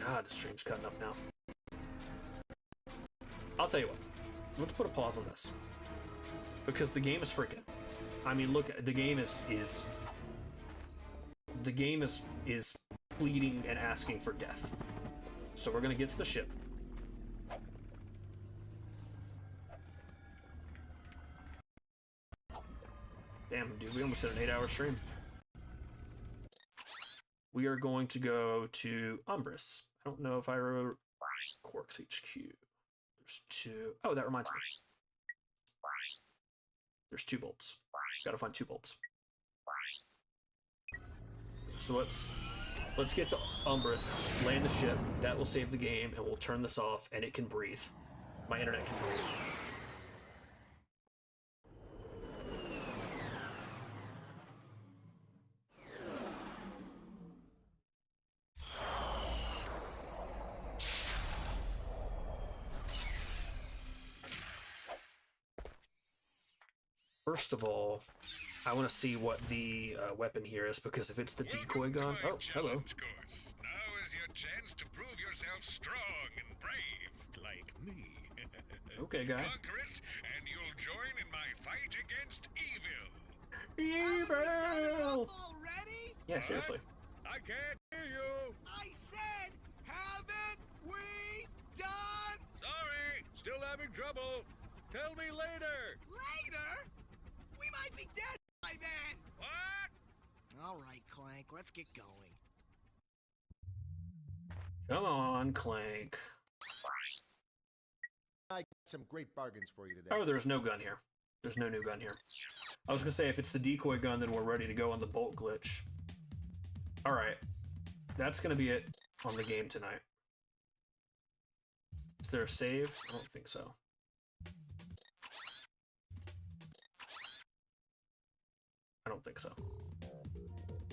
God, the stream's cutting up now. I'll tell you what. Let's put a pause on this. Because the game is freaking. I mean, look, the game is pleading and asking for death. So we're gonna get to the ship. Damn, dude, we almost hit an 8-hour stream. We are going to go to Umbris. I don't know if I wrote Quarks HQ. There's 2. Oh, that reminds me. There's 2 bolts. Gotta find 2 bolts. So let's get to Umbris, land the ship. That will save the game, and we'll turn this off, and it can breathe. My internet can breathe. First of all, I want to see what the weapon here is, because if it's the decoy gun... Oh, hello. Now is your chance to prove yourself strong and brave, like me. Okay, guy. Conquer it, and you'll join in my fight against evil. Evil! Already? Yeah, seriously. I can't hear you. I said, haven't we done? Sorry, still having trouble. Tell me later. Later? We might be dead by then. What? All right, Clank, let's get going. Come on, Clank. I got some great bargains for you today. Oh, there's no gun here. There's no new gun here. I was gonna say, if it's the decoy gun, then we're ready to go on the bolt glitch. Alright. That's gonna be it on the game tonight. Is there a save? I don't think so. I don't think so.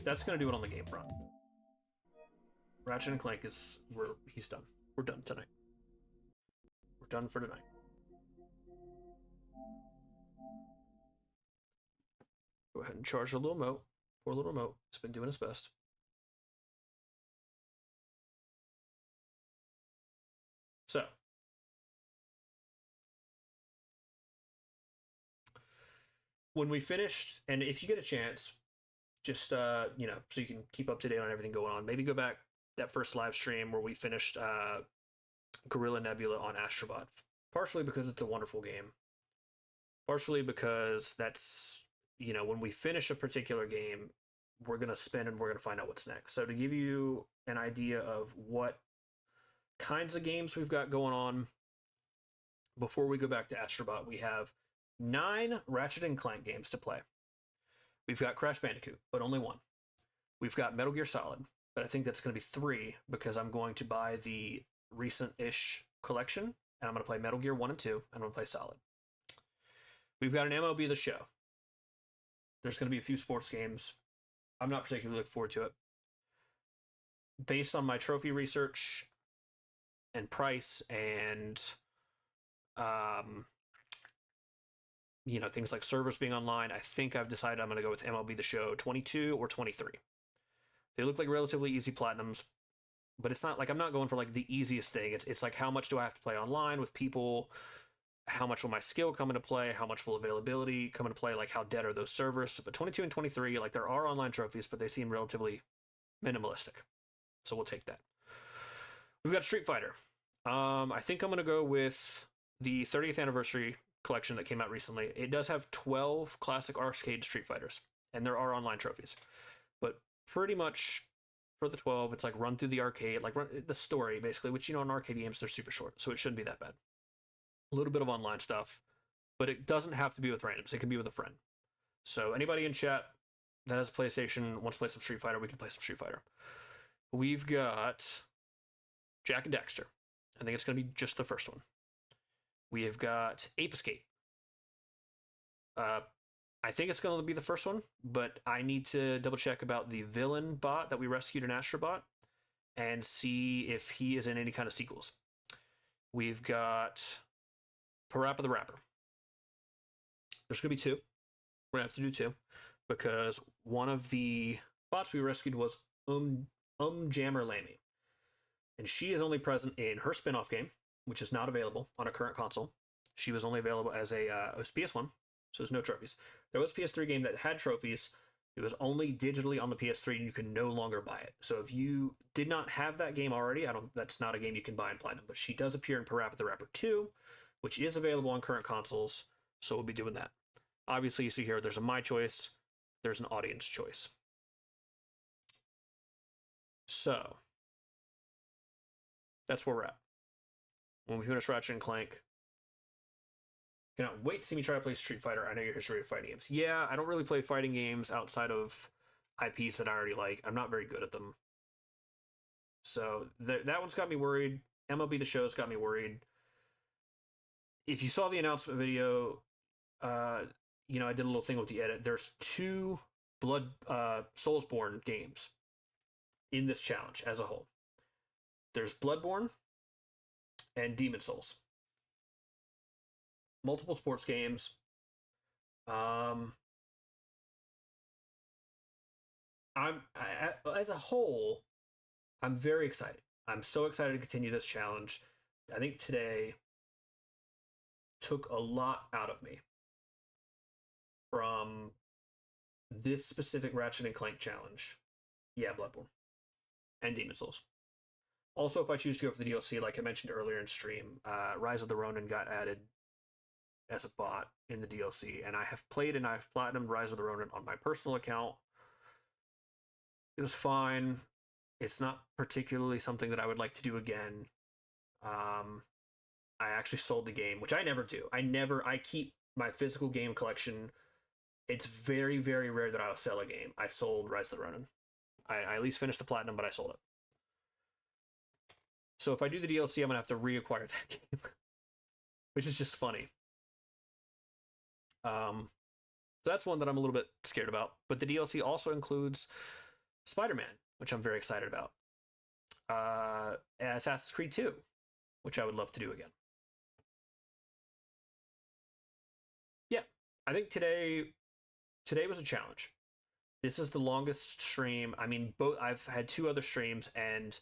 That's gonna do it on the game front. Ratchet and Clank is... he's done. We're done tonight. We're done for tonight. Go ahead and charge the little remote. Poor little remote. It's been doing its best. So. When we finished, and if you get a chance, just, you know, so you can keep up to date on everything going on, maybe go back that first live stream where we finished Gorilla Nebula on Astrobot. Partially because it's a wonderful game. Partially because that's, you know, when we finish a particular game, we're going to spin and we're going to find out what's next. So to give you an idea of what kinds of games we've got going on, before we go back to Astrobot, we have 9 Ratchet and Clank games to play. We've got Crash Bandicoot, but only 1. We've got Metal Gear Solid, but I think that's going to be 3 because I'm going to buy the recent-ish collection, and I'm going to play Metal Gear 1 and 2, and I'm going to play Solid. We've got an MLB The Show. There's going to be a few sports games. I'm not particularly looking forward to it. Based on my trophy research and price and you know, things like servers being online, I think I've decided I'm going to go with MLB The Show 22 or 23. They look like relatively easy platinums, but it's not like I'm not going for like the easiest thing. It's like, how much do I have to play online with people? How much will my skill come into play? How much will availability come into play? Like, how dead are those servers? But 22 and 23, like, there are online trophies, but they seem relatively minimalistic. So we'll take that. We've got Street Fighter. I think I'm going to go with the 30th anniversary collection that came out recently. It does have 12 classic arcade Street Fighters, and there are online trophies. But pretty much for the 12, it's like run through the arcade, like run the story, basically, which, you know, in arcade games, they're super short, so it shouldn't be that bad. A little bit of online stuff, but it doesn't have to be with randoms. It can be with a friend. So anybody in chat that has a PlayStation, wants to play some Street Fighter, we can play some Street Fighter. We've got Jak and Daxter. I think it's going to be just the first one. We have got Ape Escape. I think it's going to be the first one, but I need to double check about the villain bot that we rescued in Astrobot and see if he is in any kind of sequels. We've got Parappa the Rapper. There's going to be two. We're going to have to do two because one of the bots we rescued was Jammer Lamy. And she is only present in her spin-off game, which is not available on a current console. She was only available as a PS1, so there's no trophies. There was a PS3 game that had trophies. It was only digitally on the PS3, and you can no longer buy it. So if you did not have that game already, that's not a game you can buy in Platinum. But she does appear in Parappa the Rapper 2, which is available on current consoles, so we'll be doing that. Obviously, you see here, there's a my choice, there's an audience choice. So, that's where we're at. When we finish Ratchet and Clank, cannot wait to see me try to play Street Fighter. I know your history of fighting games. Yeah, I don't really play fighting games outside of IPs that I already like. I'm not very good at them. So that one's got me worried. MLB The Show's got me worried. If you saw the announcement video, I did a little thing with the edit. There's 2 Soulsborne games in this challenge as a whole. There's Bloodborne and Demon Souls. Multiple sports games. As a whole, I'm very excited. I'm so excited to continue this challenge. I think today took a lot out of me from this specific Ratchet and Clank challenge. Yeah, Bloodborne and Demon Souls. Also, if I choose to go for the DLC, like I mentioned earlier in stream, Rise of the Ronin got added as a bot in the DLC, and I have played and I've platinumed Rise of the Ronin on my personal account. It was fine. It's not particularly something that I would like to do again. I actually sold the game, which I never do. I keep my physical game collection. It's very, very rare that I'll sell a game. I sold Rise of the Ronin. I at least finished the platinum, but I sold it. So if I do the DLC, I'm going to have to reacquire that game, which is just funny. So that's one that I'm a little bit scared about. But the DLC also includes Spider-Man, which I'm very excited about. Assassin's Creed 2, which I would love to do again. Yeah, I think today was a challenge. This is the longest stream. I mean, I've had 2 other streams, and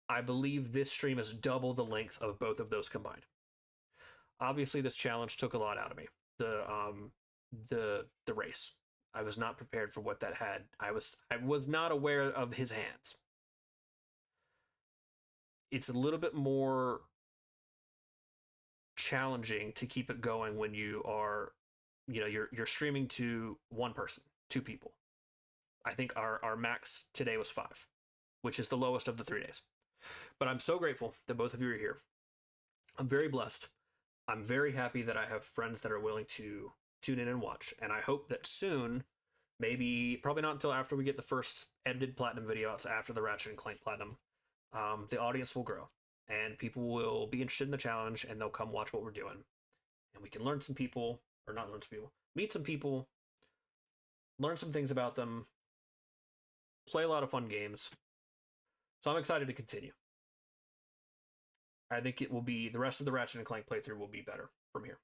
I believe this stream is double the length of both of those combined. Obviously, this challenge took a lot out of me. The race. I was not prepared for what that had. I was not aware of his hands. It's a little bit more challenging to keep it going when you are, you're streaming to one person, 2 people. I think our max today was 5, which is the lowest of the 3 days. But I'm so grateful that both of you are here. I'm very blessed. I'm very happy that I have friends that are willing to tune in and watch. And I hope that soon, probably not until after we get the first edited platinum video out, after the Ratchet and Clank platinum, the audience will grow. And people will be interested in the challenge, and they'll come watch what we're doing. And we can learn some people, or not learn some people, meet some people, learn some things about them, play a lot of fun games. So I'm excited to continue. I think it will be, the rest of the Ratchet and Clank playthrough will be better from here.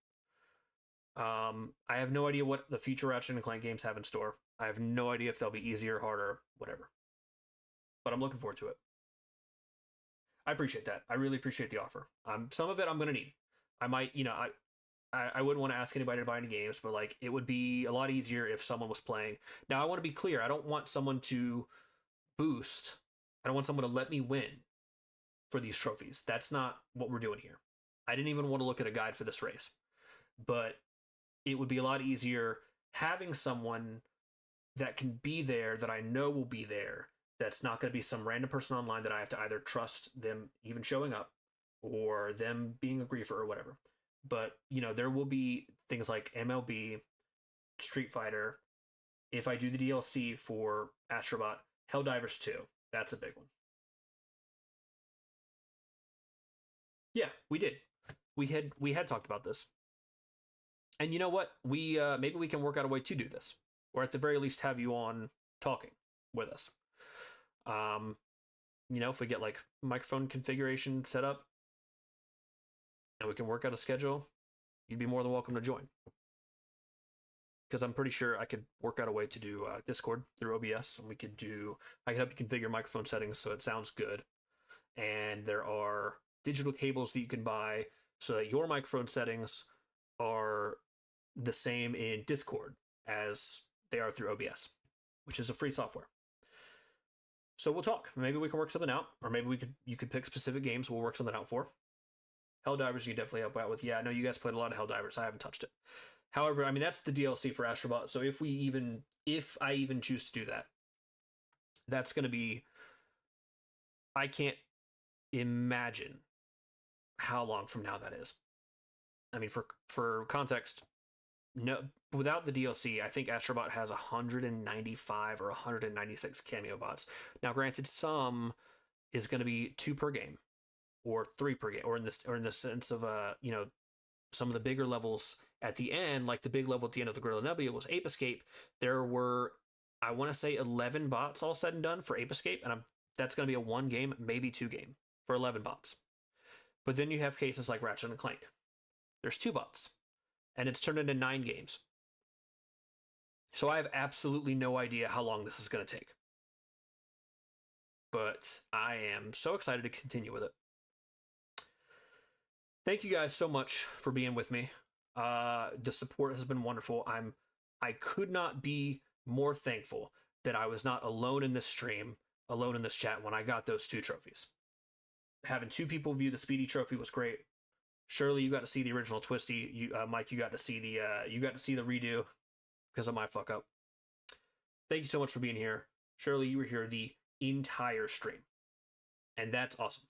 I have no idea what the future Ratchet and Clank games have in store. I have no idea if they'll be easier, harder, whatever. But I'm looking forward to it. I appreciate that. I really appreciate the offer. Some of it I'm going to need. I might, I wouldn't want to ask anybody to buy any games, but like, it would be a lot easier if someone was playing. Now, I want to be clear. I don't want someone to boost. I don't want someone to let me win for these trophies. That's not what we're doing here. I didn't even want to look at a guide for this race. But it would be a lot easier having someone that can be there, that I know will be there, that's not going to be some random person online that I have to either trust them even showing up or them being a griefer or whatever. But, there will be things like MLB, Street Fighter. If I do the DLC for Astrobot, Helldivers 2, that's a big one. Yeah, we did. We had talked about this. And you know what? We maybe we can work out a way to do this, or at the very least have you on talking with us. If we get like microphone configuration set up and we can work out a schedule, you'd be more than welcome to join. because I'm pretty sure I could work out a way to do Discord through OBS, and I can help you configure microphone settings so it sounds good. And there are digital cables that you can buy so that your microphone settings are the same in Discord as they are through OBS, which is a free software. So we'll talk. Maybe we can work something out, or maybe you could pick specific games we'll work something out for. Helldivers you definitely help out with. Yeah, I know you guys played a lot of Helldivers. I haven't touched it. However, I mean, that's the DLC for Astrobot. So if I even choose to do that, that's going to be, I can't imagine how long from now that is. I mean, for context, no, without the DLC, I think Astrobot has 195 or 196 cameo bots. Now, granted, some is going to be 2 per game, or 3 per game, or in the sense of some of the bigger levels at the end, like the big level at the end of the Gorilla Nebula was Ape Escape. There were, I want to say, 11 bots all said and done for Ape Escape, and that's going to be a 1 game, maybe 2 game for 11 bots. But then you have cases like Ratchet and Clank. There's 2 bots, and it's turned into 9 games. So I have absolutely no idea how long this is going to take. But I am so excited to continue with it. Thank you guys so much for being with me. The support has been wonderful. I could not be more thankful that I was not alone in this stream, alone in this chat when I got those 2 trophies. Having 2 people view the Speedy trophy was great. Shirley, you got to see the original Twisty. Mike, you got to see the redo because of my fuck up. Thank you so much for being here. Shirley, you were here the entire stream, and that's awesome.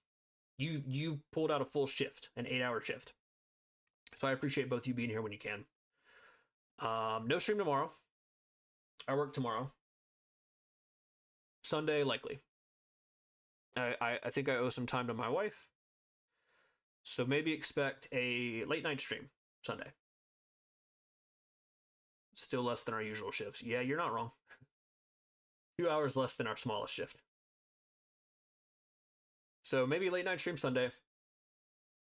You pulled out a full shift, an 8-hour shift. So I appreciate both you being here when you can. No stream tomorrow. I work tomorrow. Sunday, likely. I think I owe some time to my wife. So maybe expect a late night stream Sunday. Still less than our usual shifts. Yeah, you're not wrong. 2 hours less than our smallest shift. So maybe late night stream Sunday.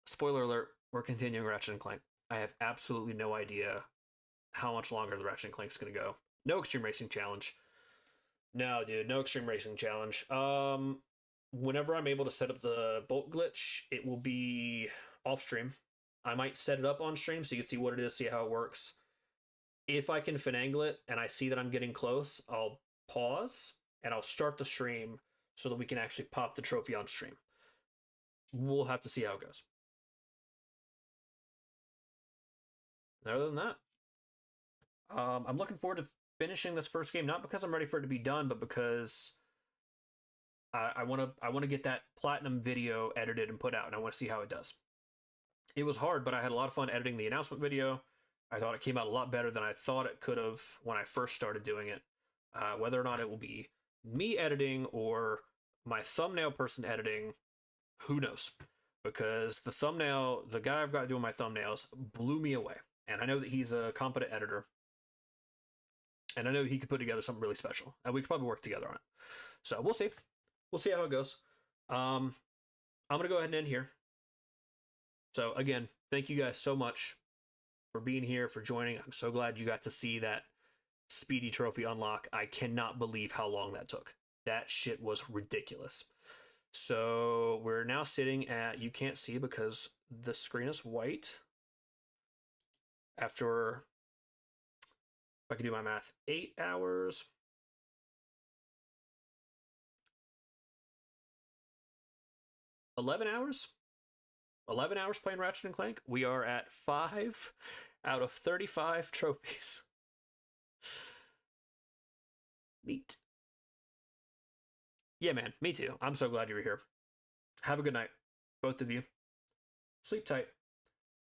Spoiler alert, we're continuing Ratchet and Clank. I have absolutely no idea how much longer the Ratchet and Clank's going to go. No Extreme Racing Challenge. No, dude, no Extreme Racing Challenge. Whenever I'm able to set up the bolt glitch, it will be off stream. I might set it up on stream so you can see what it is, see how it works. If I can finagle it and I see that I'm getting close, I'll pause and I'll start the stream so that we can actually pop the trophy on stream. We'll have to see how it goes. Other than that, I'm looking forward to finishing this first game, not because I'm ready for it to be done, but because I want to get that platinum video edited and put out, and I want to see how it does. It was hard, but I had a lot of fun editing the announcement video. I thought it came out a lot better than I thought it could have when I first started doing it. Whether or not it will be me editing or my thumbnail person editing, who knows? Because the guy I've got doing my thumbnails blew me away. And I know that he's a competent editor. And I know he could put together something really special. And we could probably work together on it. So we'll see. We'll see how it goes. I'm going to go ahead and end here. So again, thank you guys so much for being here, for joining. I'm so glad you got to see that Speedy Trophy unlock. I cannot believe how long that took. That shit was ridiculous. So we're now sitting at, you can't see because the screen is white. After, if I can do my math, 8 hours. 11 hours? 11 hours playing Ratchet and Clank. We are at 5 out of 35 trophies. Neat. Yeah, man, me too. I'm so glad you were here. Have a good night, both of you. Sleep tight.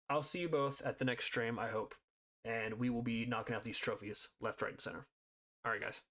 I'll see you both at the next stream, I hope. And we will be knocking out these trophies left, right, and center. All right, guys.